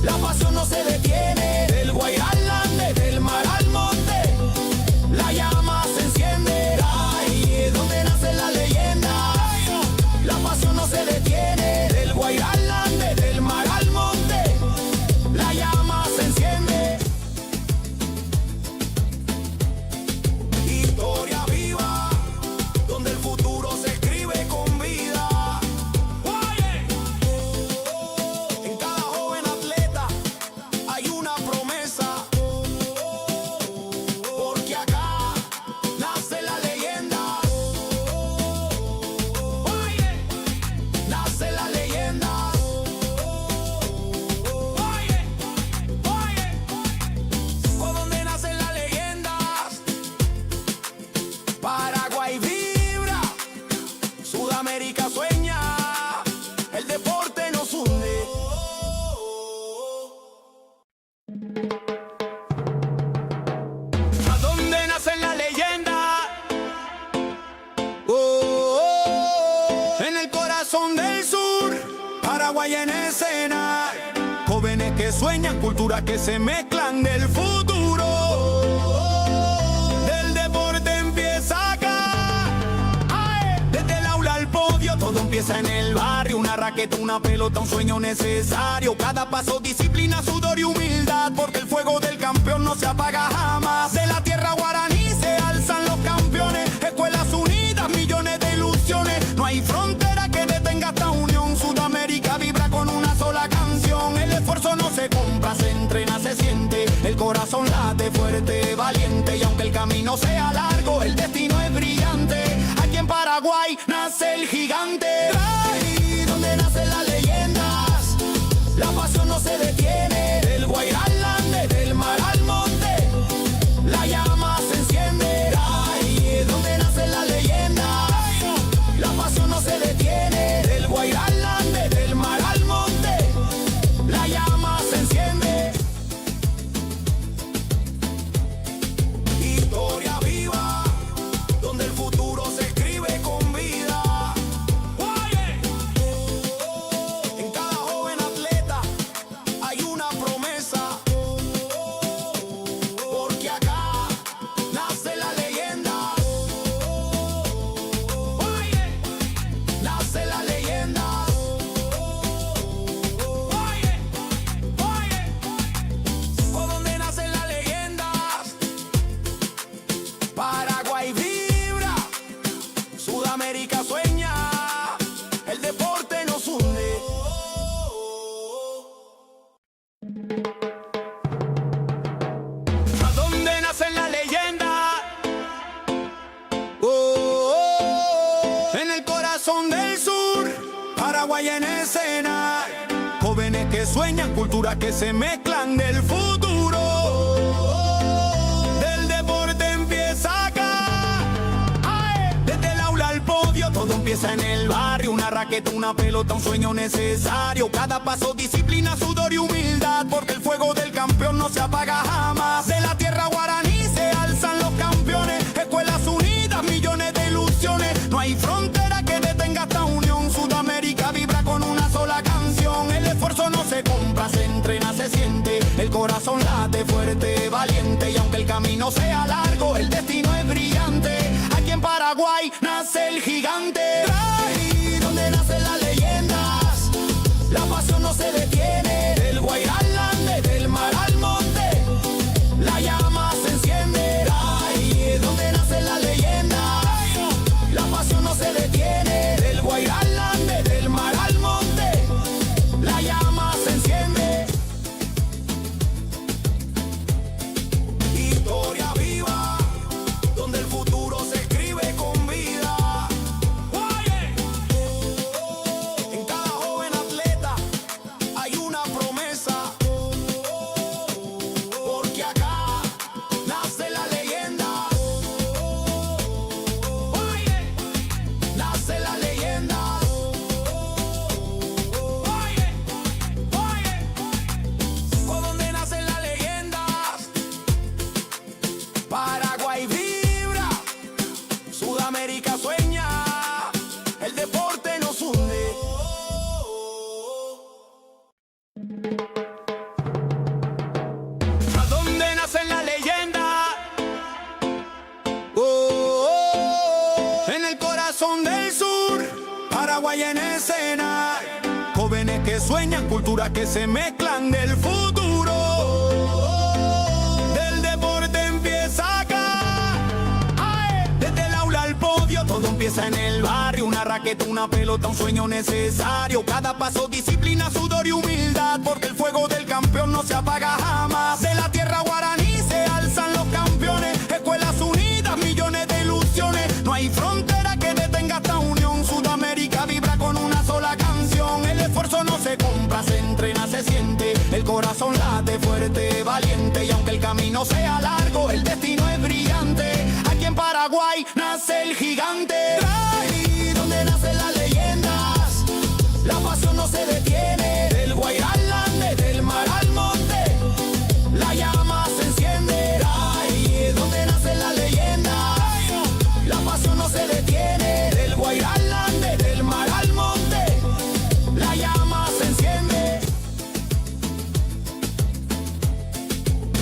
la pasión no se detiene. Del Guairá al Ande, del mar al monte, la llama se enciende. Ahí donde nacen las leyendas, la pasión no se detiene. Del Guairá al Ande, del mar al monte, la llama se enciende. Historia viva, donde el futuro se escribe con vida. En cada joven atleta hay una promesa. Porque acá nace la leyenda. Nace la leyenda. ¿Por dónde nacen las leyendas? Paraguay vibra, Sudamérica sueña, el deporte nos hunde. ¿A dónde nacen las leyendas? En el corazón del sur, Paraguay en escena. Jóvenes que sueñan, culturas que se mezclan del futuro. Del deporte empieza acá. ¡Ae! Desde el aula al podio, todo empieza en el barrio. Una raqueta, una pelota, un sueño necesario. Cada paso, disciplina, sudor y humildad. Porque el fuego del campeón no se apaga jamás. De la tierra guaraní se alzan los campeones. Escuelas unidas, millones de ilusiones. No hay frontera que detenga esta unión. Sudamérica vibra con una sola canción. El esfuerzo no se compra, se entrena, se siente. El corazón late fuerte, valiente. Y aunque el camino sea largo, el destino es brillante. Aquí en Paraguay nace el gigante. Ahí donde nacen las leyendas, la pasión no se detiene. Del Guairá al Ande, del mar al monte, la llama se enciende. Ahí donde nacen las leyendas, la pasión no se detiene. Del Guairá al Ande, del mar al monte, la llama se enciende. Historia viva, donde el futuro se escribe con vida. En cada joven atleta hay una promesa. Porque acá nace la leyenda. Nace la leyenda. ¿Por dónde nacen las leyendas? Paraguay vibra, Sudamérica sueña, el deporte nos hunde. ¿A dónde nacen las leyendas? En el corazón del sur, Paraguay en escena. Jóvenes que sueñan, culturas que se mezclan del futuro. Del deporte empieza acá. ¡Ae! Desde el aula al podio, todo empieza en el barrio. Una raqueta, una pelota, un sueño necesario. Cada paso, disciplina, sudor y humildad. Porque el fuego del campeón no se apaga jamás. De la tierra guaraní se alzan los campeones. Escuelas unidas, millones de ilusiones. No hay frontera que detenga esta unión. Sudamérica vibra con una sola canción. El esfuerzo no se compra, se entrena, se siente. El corazón late fuerte, valiente. Y aunque el camino sea largo, el destino es brillante. Aquí en Paraguay nace el gigante. Ahí donde nacen las leyendas, la pasión no se detiene. Del Guairá al Ande, del mar al monte, la llama se enciende. Ahí donde nacen las leyendas, la pasión no se detiene. Del Guairá al Ande, del mar al monte, la llama se enciende. hay en escena. Jóvenes que sueñan, culturas que se mezclan del futuro. Del deporte empieza acá. ¡Ay! Desde el aula al podio, todo empieza en el barrio. Una raqueta, una pelota, un sueño necesario. Cada paso, disciplina, sudor y humildad. Porque el fuego del campeón no se apaga jamás. De la tierra guaraní se alzan los campeones. Escuelas unidas, millones de ilusiones. No hay frontera que detenga esta unión. Sudamérica vibra con una sola canción. El esfuerzo no se compra, se entrena, se siente. El corazón late fuerte, valiente. Y aunque el camino sea largo, el destino es brillante. Aquí en Paraguay nace el gigante. Ahí donde nacen las leyendas, la pasión no se detiene. Del Guairalán, desde el mar al monte, la llama se enciende. Ahí donde nacen las leyendas, la pasión no se detiene. Del Guairalán, desde el mar al monte, la llama se enciende.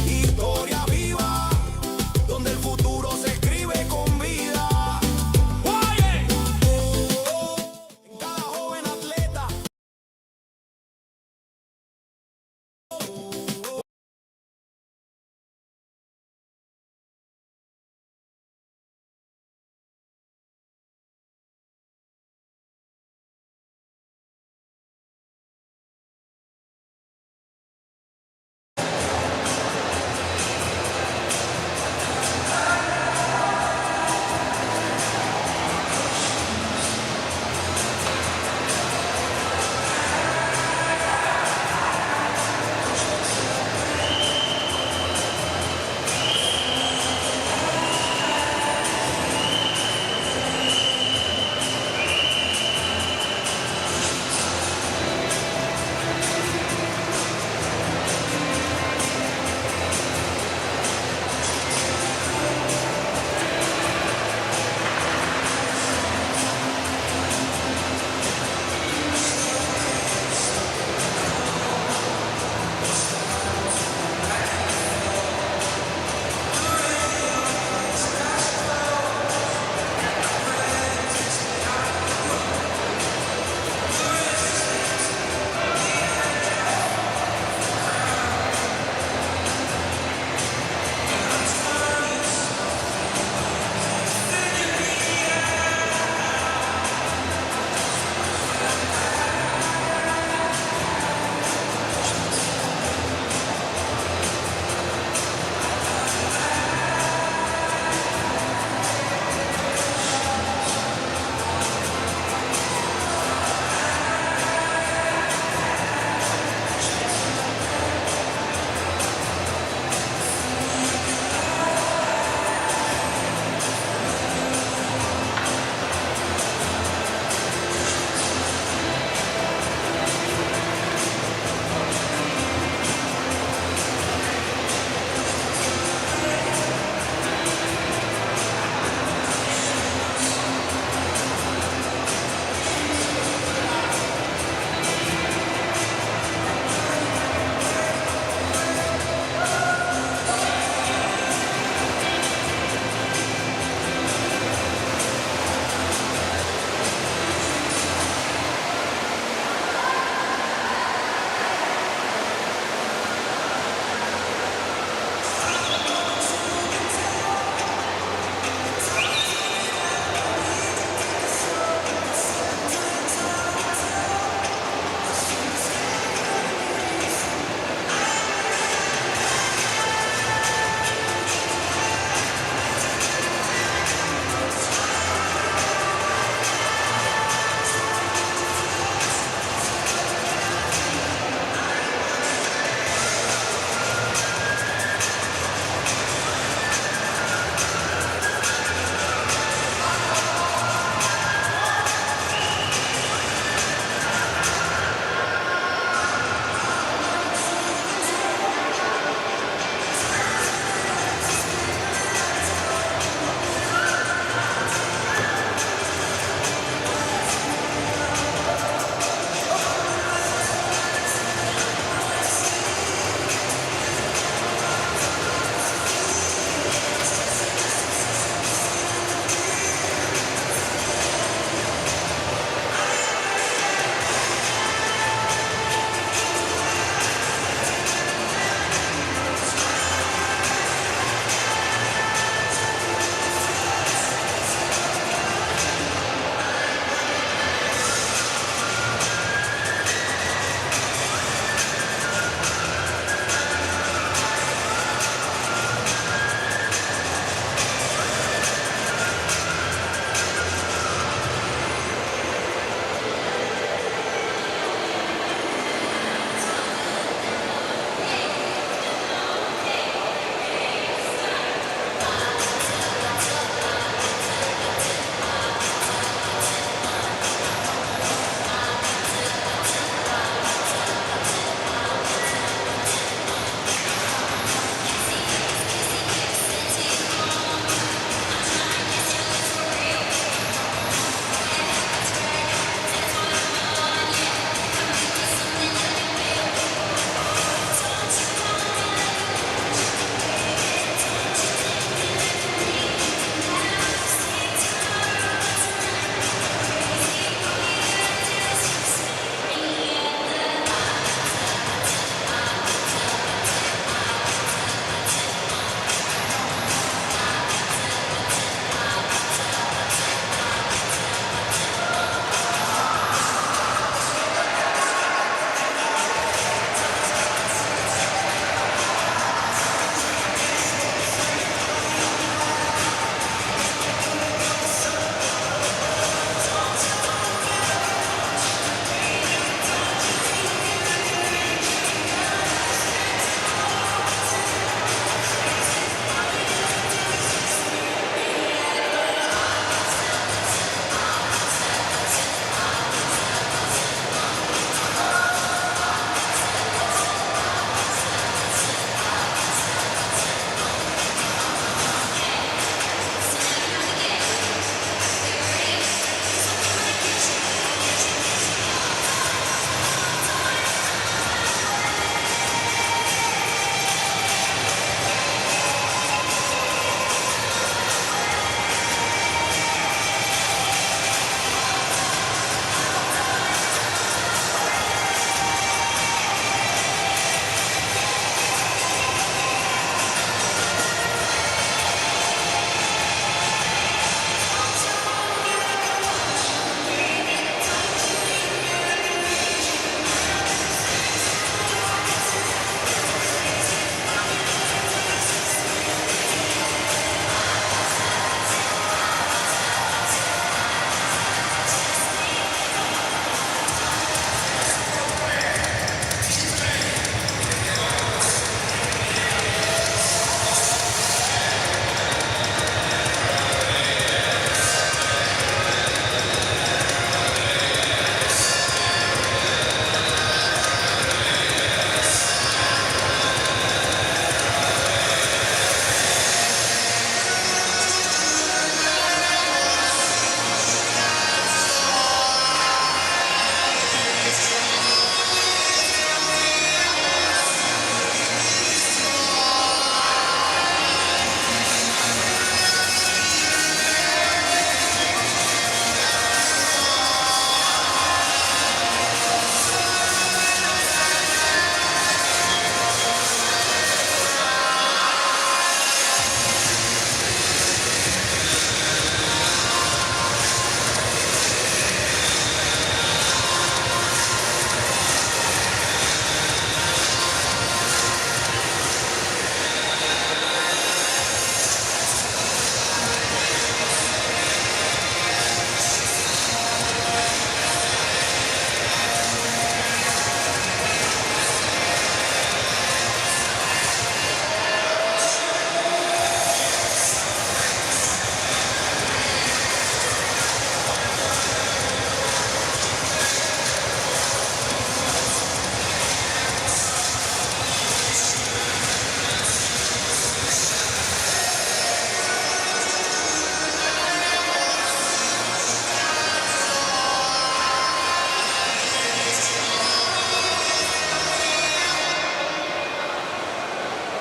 Historia viva, donde el futuro se escribe con vida. Oye, en cada joven atleta.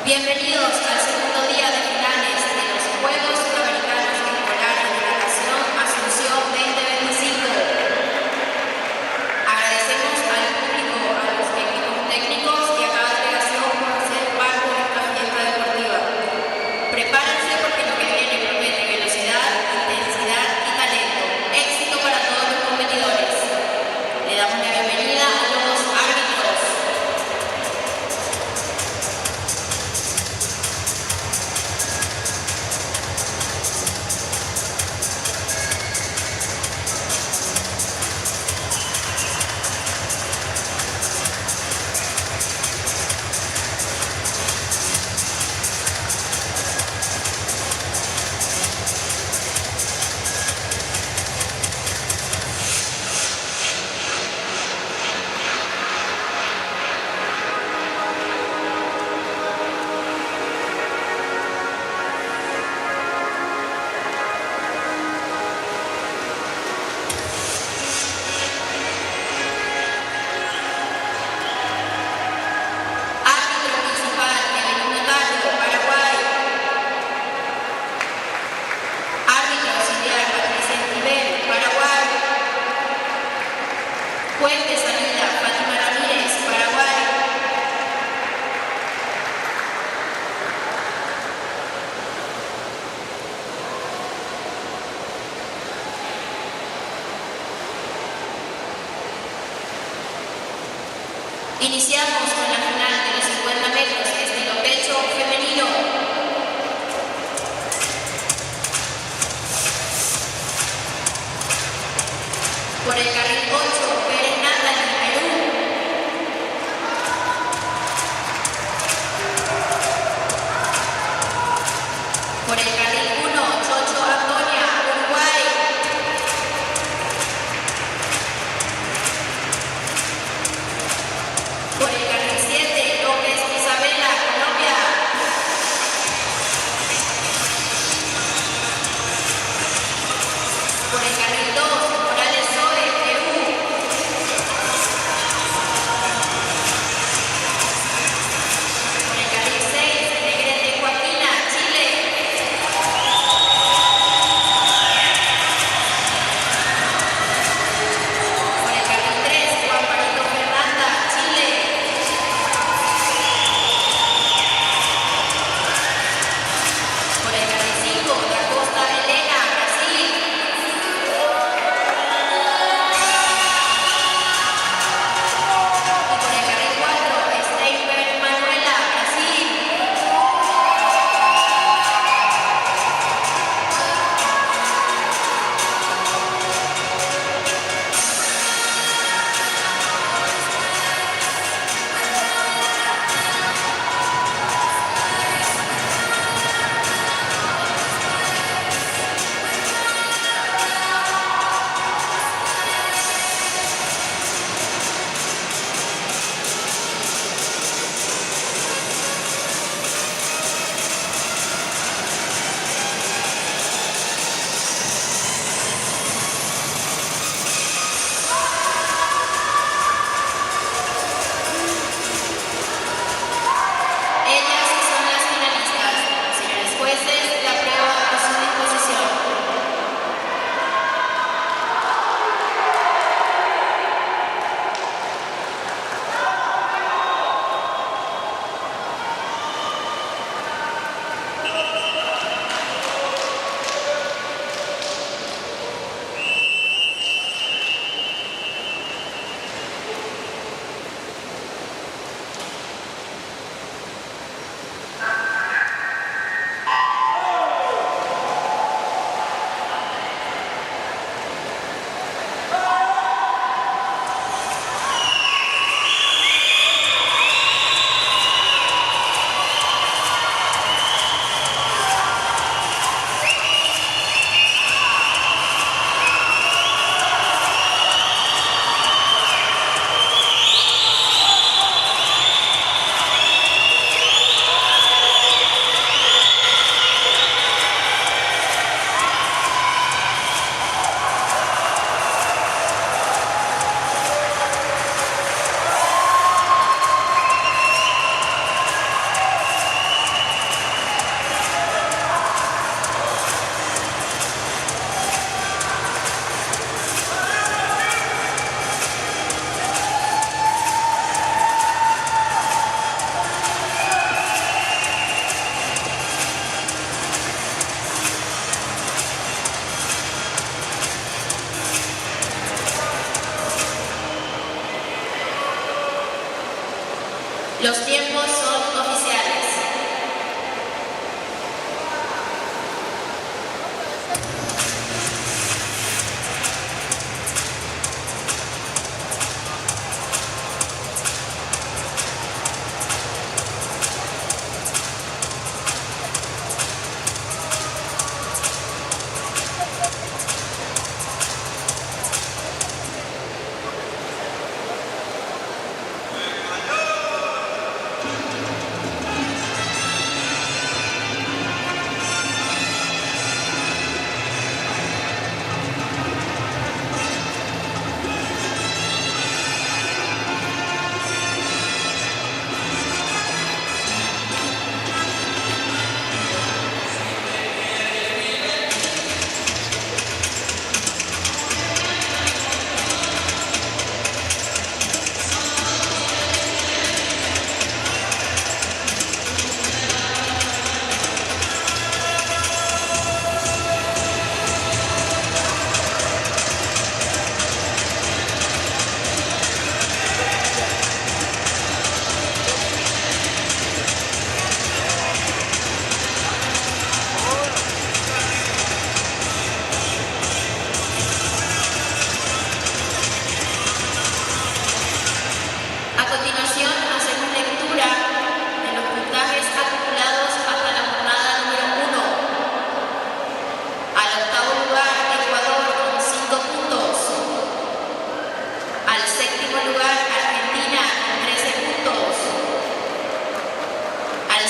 Bienvenidos al segundo día de finales de los Juegos Suramericanos Escolares de Natación Asunción 2025. Agradecemos al público, a los equipos técnicos y a cada delegación por ser parte de esta fiesta deportiva. Prepárense porque lo que viene promete velocidad, intensidad y talento. Éxito para todos los competidores. Le damos la bienvenida a los árbitros. Juez de salida, Fátima Ramírez, Paraguay. Iniciamos con la final de los 50 metros estilo pecho femenino. Por el carril 8, Pérez Natalie, Perú. Por el carril 1, Chocho Antonia, Uruguay. Por el carril 7, López Isabela, Colombia. Por el carril 2, Morales Zoe, Perú. Por el carril 6, Negrete Joaquina, Chile.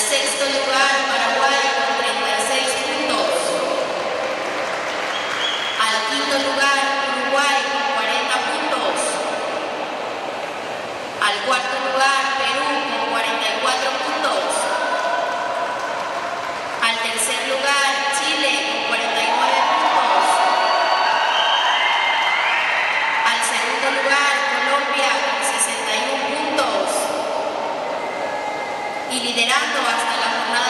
sexto lugar, Paraguay con 36 puntos. Al quinto lugar, Uruguay con 40 puntos. Al cuarto lugar, Perú con 44 puntos. Al tercer lugar, Chile con 49 puntos. Al segundo lugar, Colombia con 61 puntos. Y liderando hasta la jornada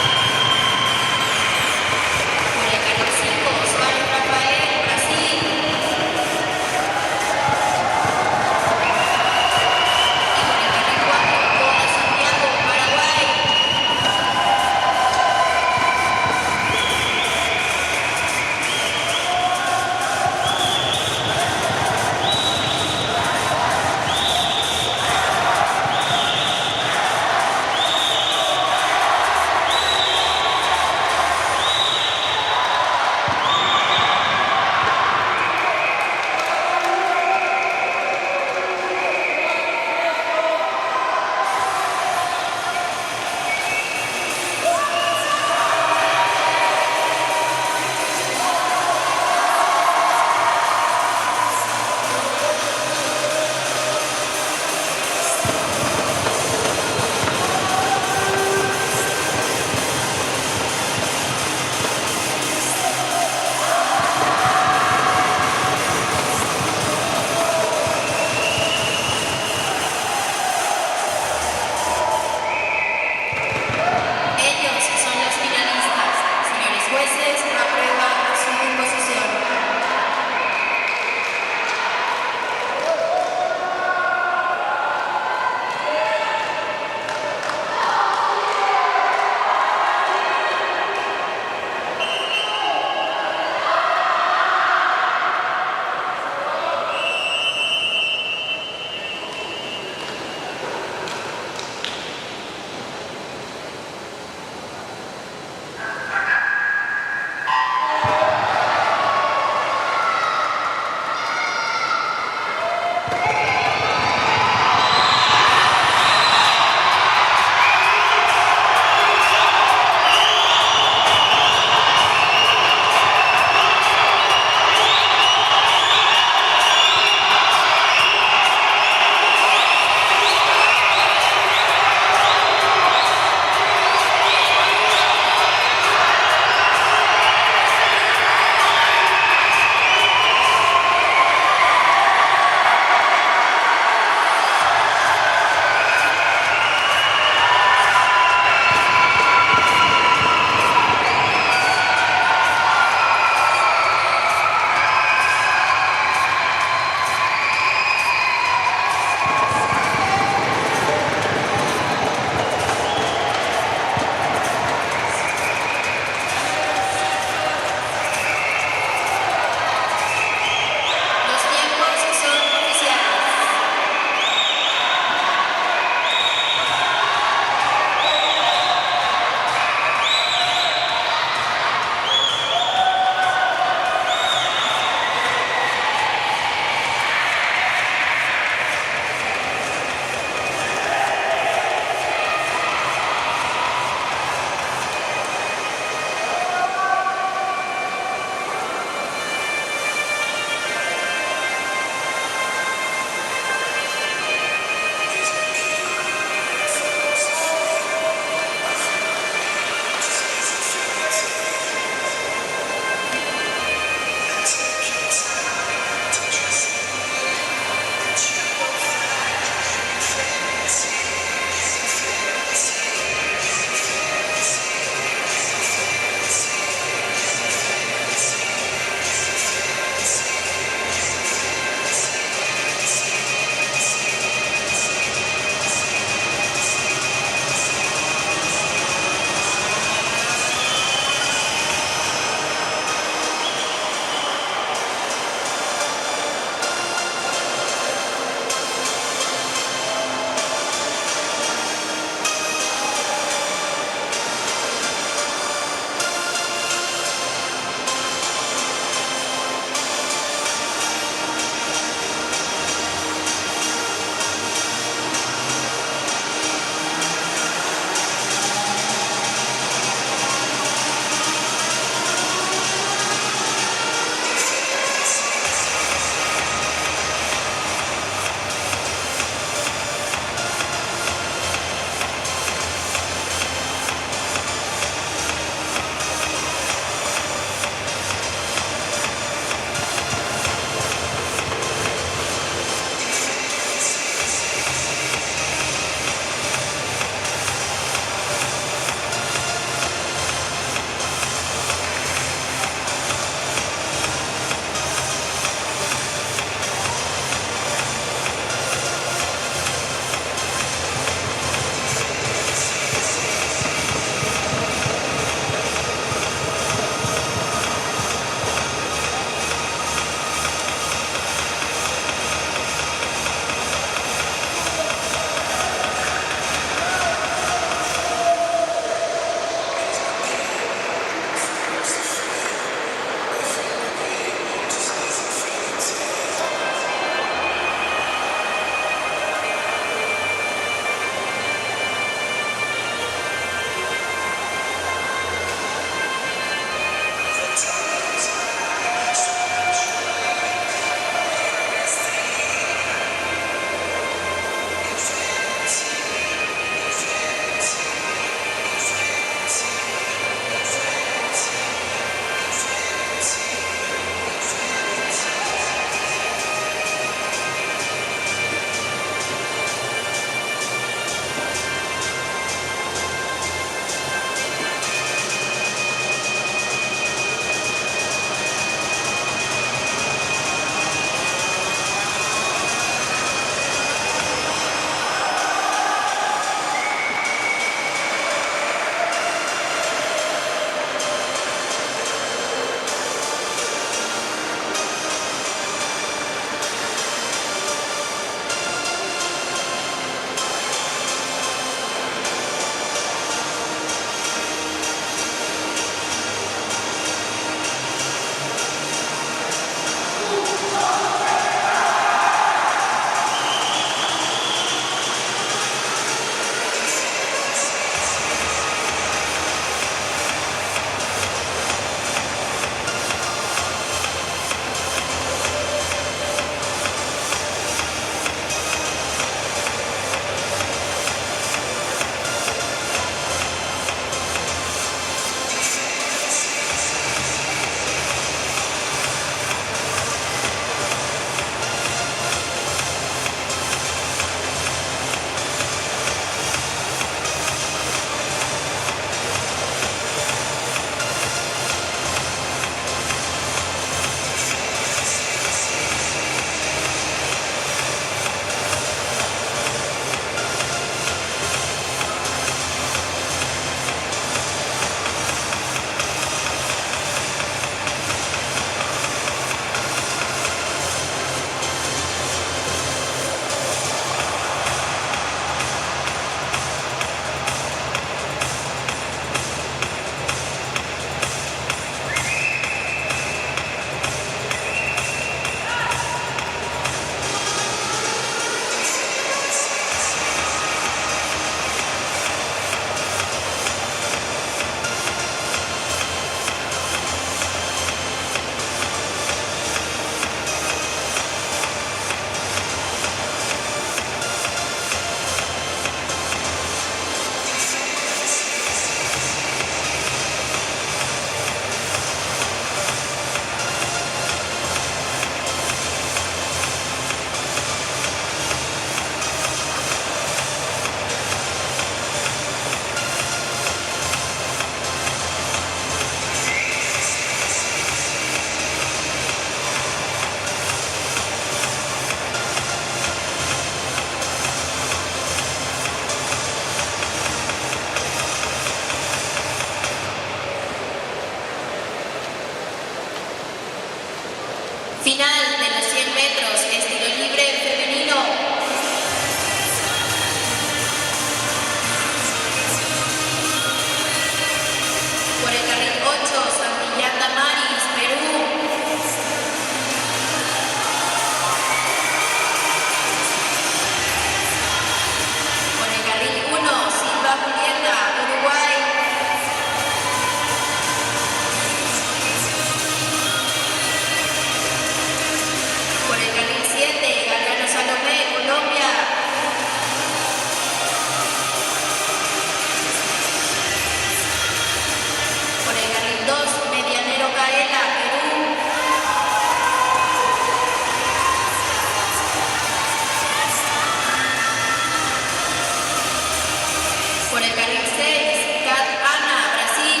el carril 6, Kat Ana, Brasil.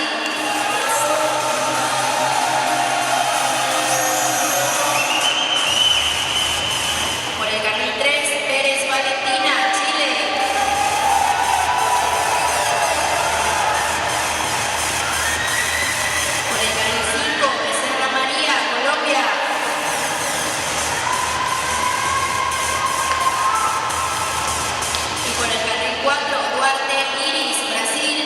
Por el carril 3, Pérez Valentina, Chile. Por el carril 5, Becerra María, Colombia. Y por el carril 4, Duarte Iris, Brasil.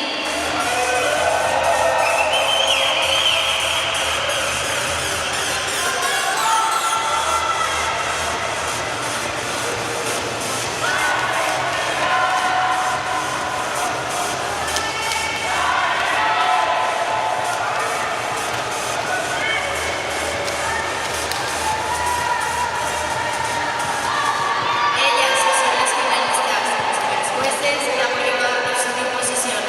Ellas son las finalistas. Los jueces la prueba a su disposición.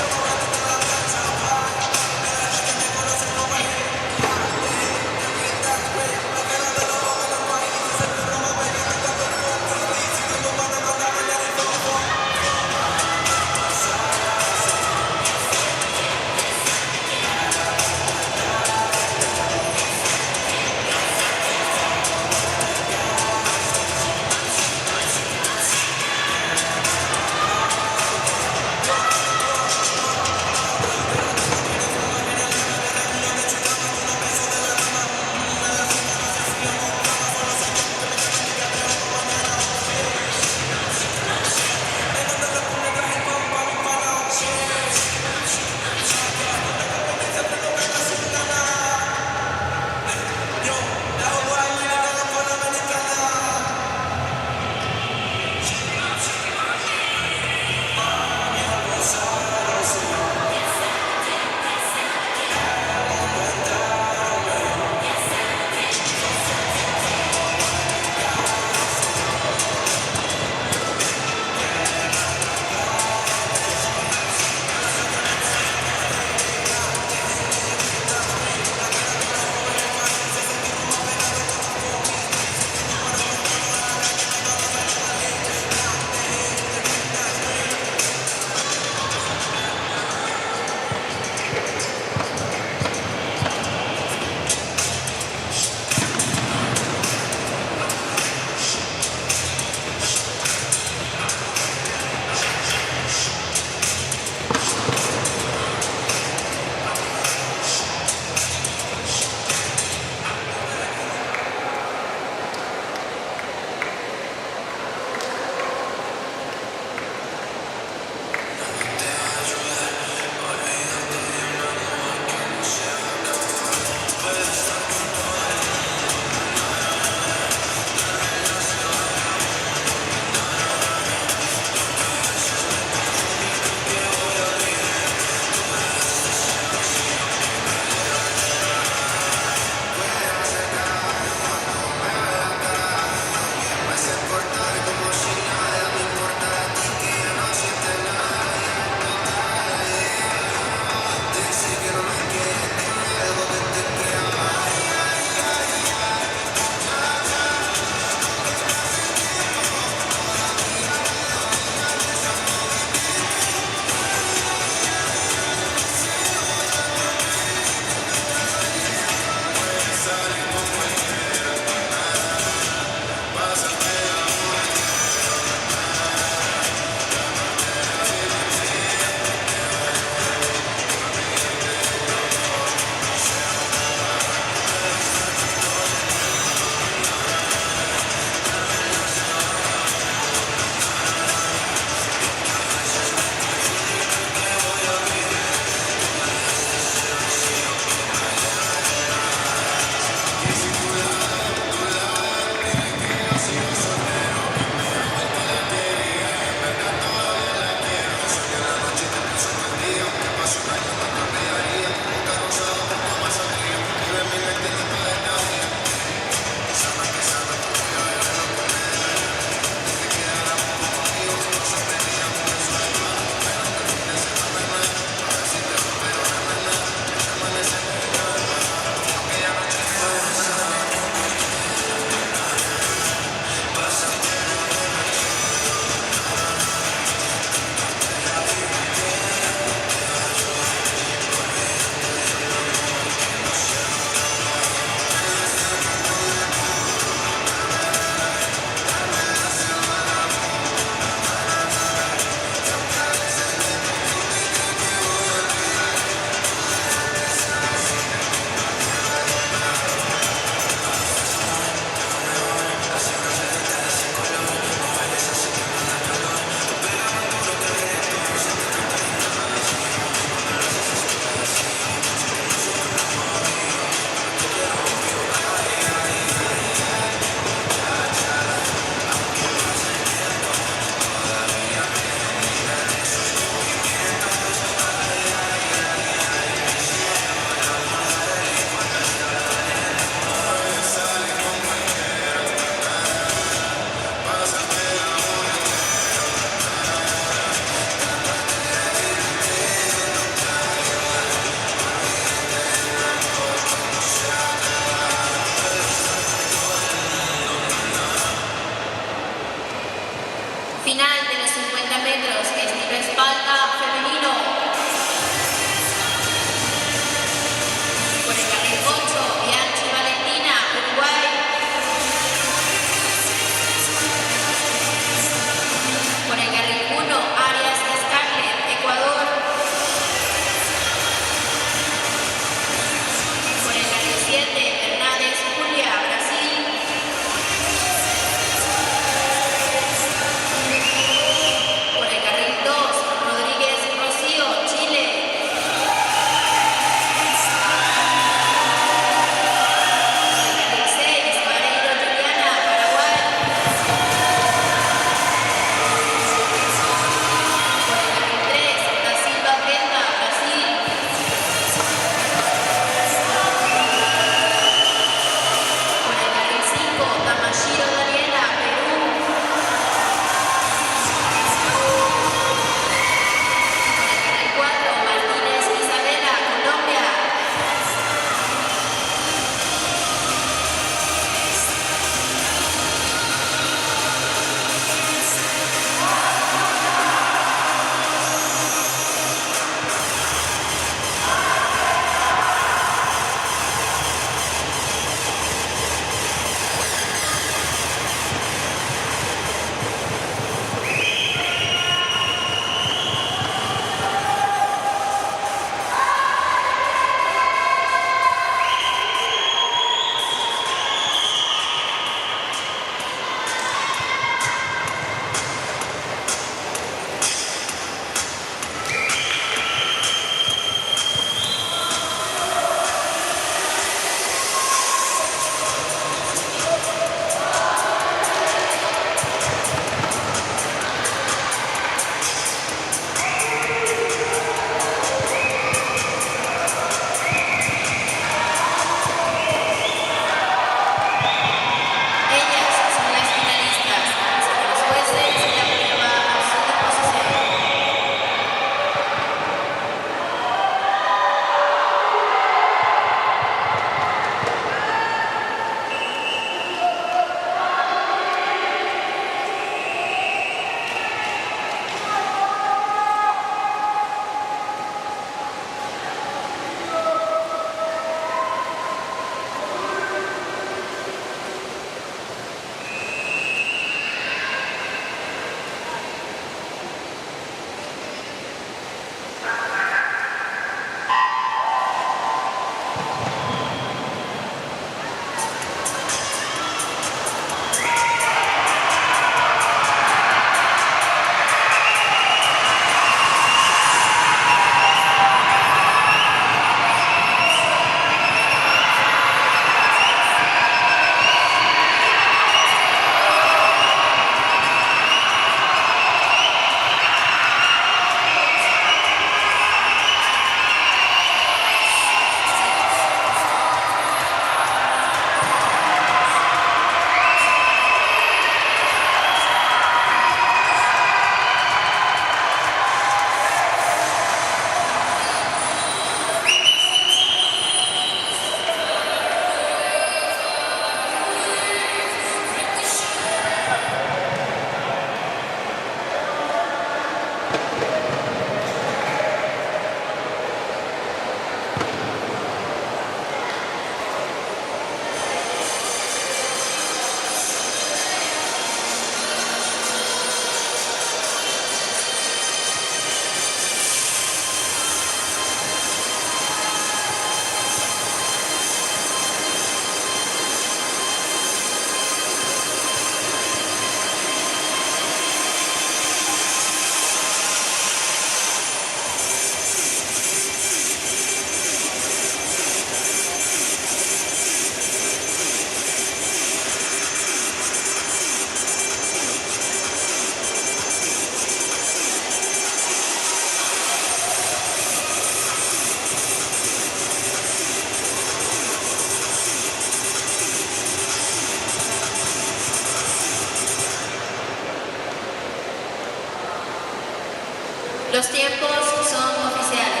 Los tiempos son oficiales.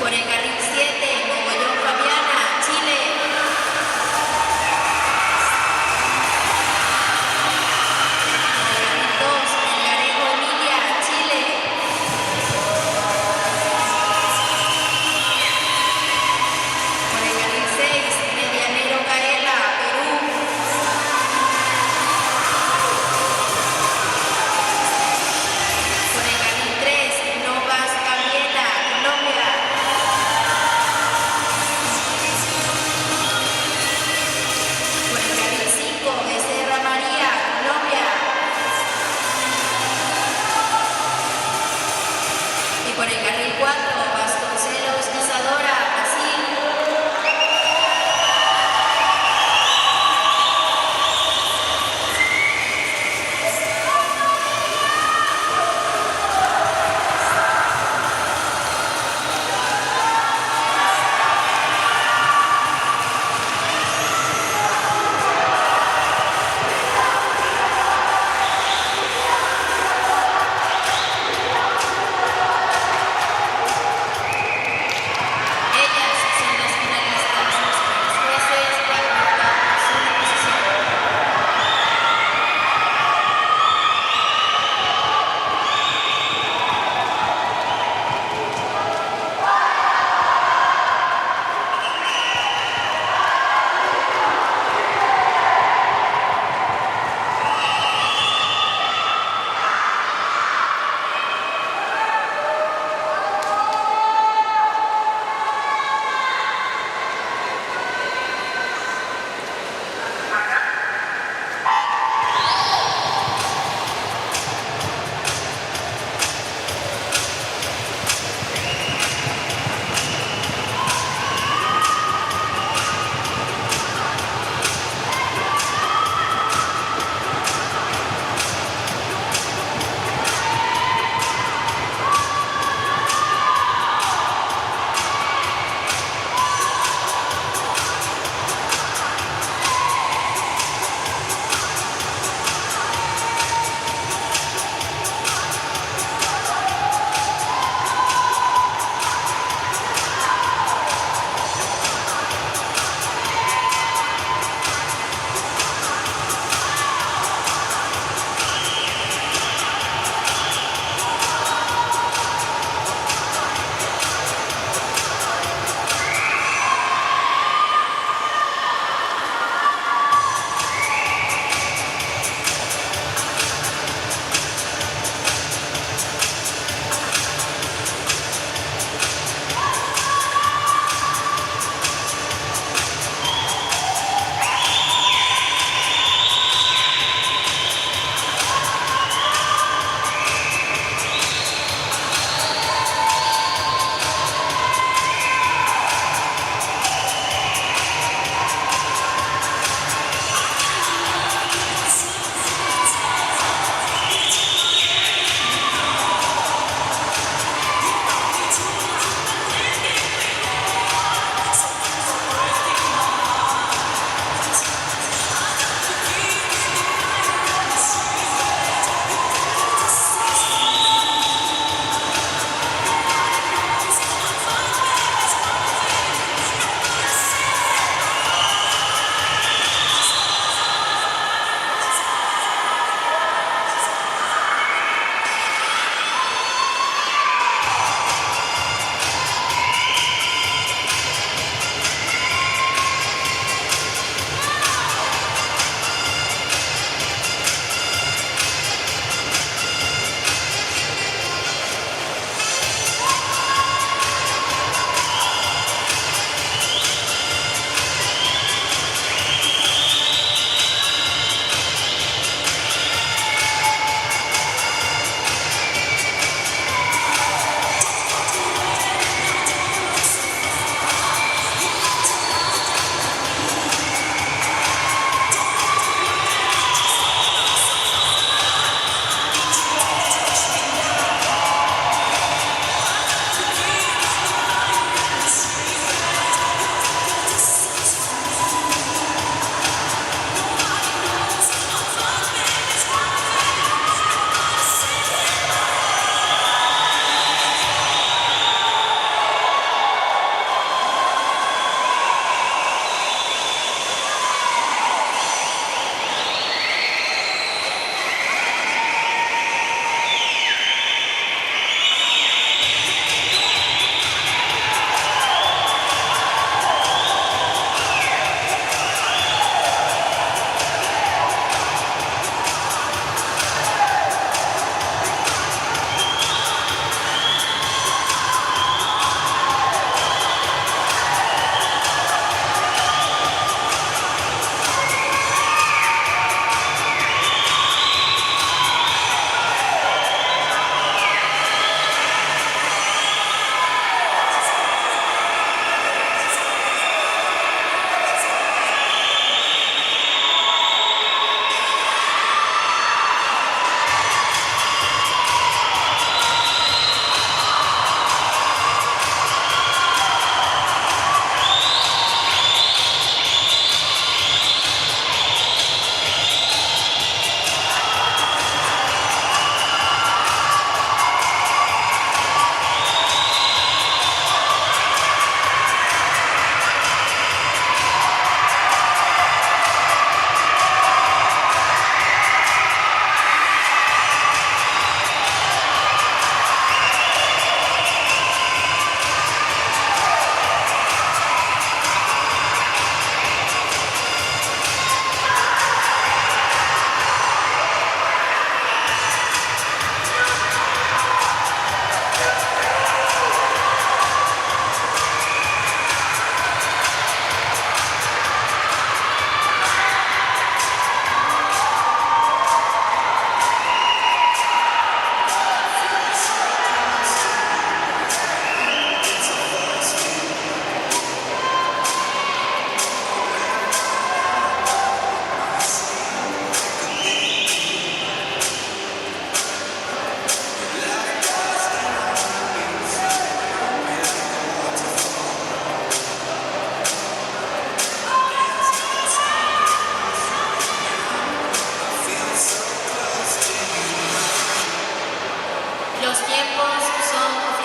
Por el carril 7, Mogollón Fabiana, Chile. Por el carril 2, Melgarejo Emilia, Chile. Por el carril 6, Medianero Caela, Perú. Por el carril 3, Novas Gabriela, Colombia. Por el carril 5, Becerra María, Colombia. Y por el carril 4, Vasconcelos Isadora, Brasil.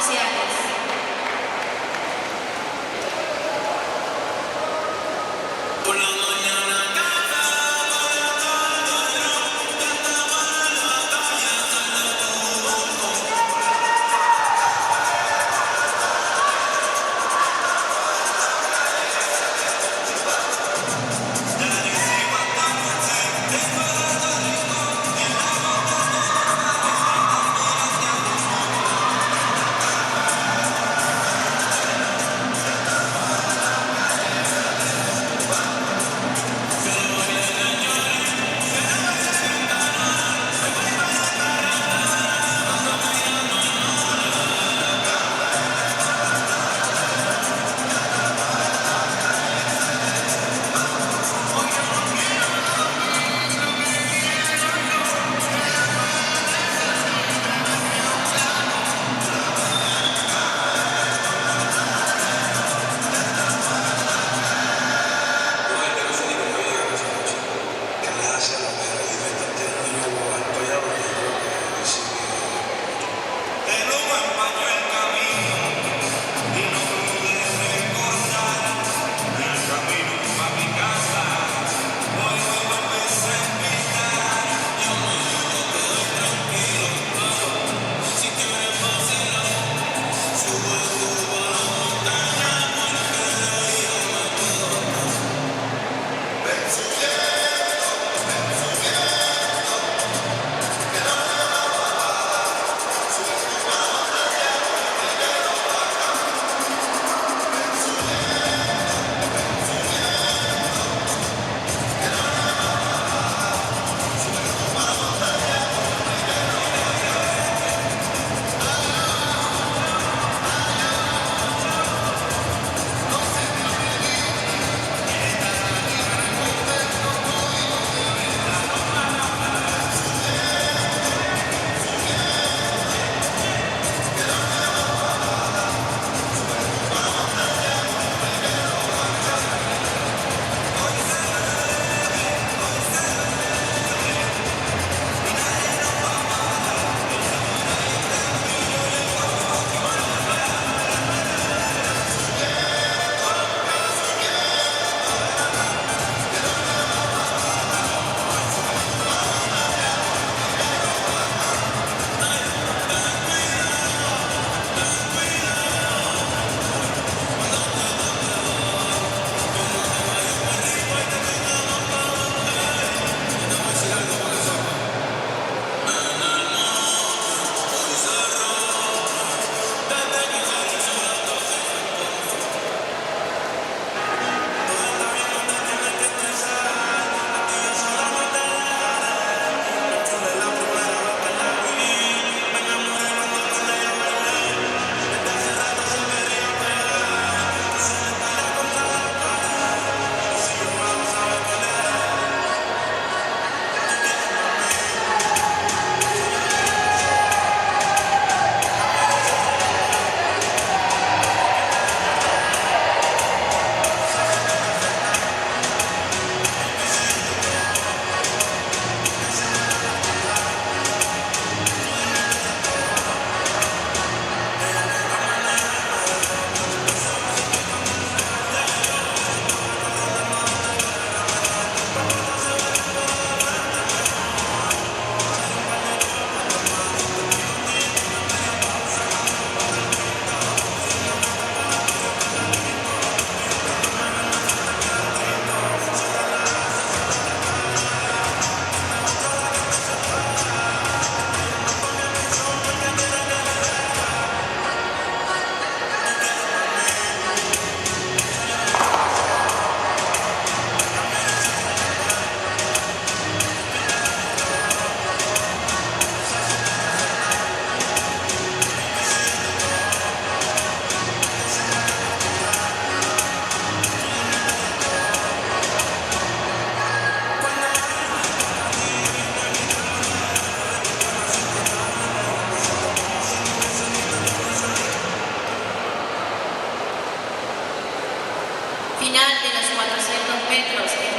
oficiales. Final de los 400 metros.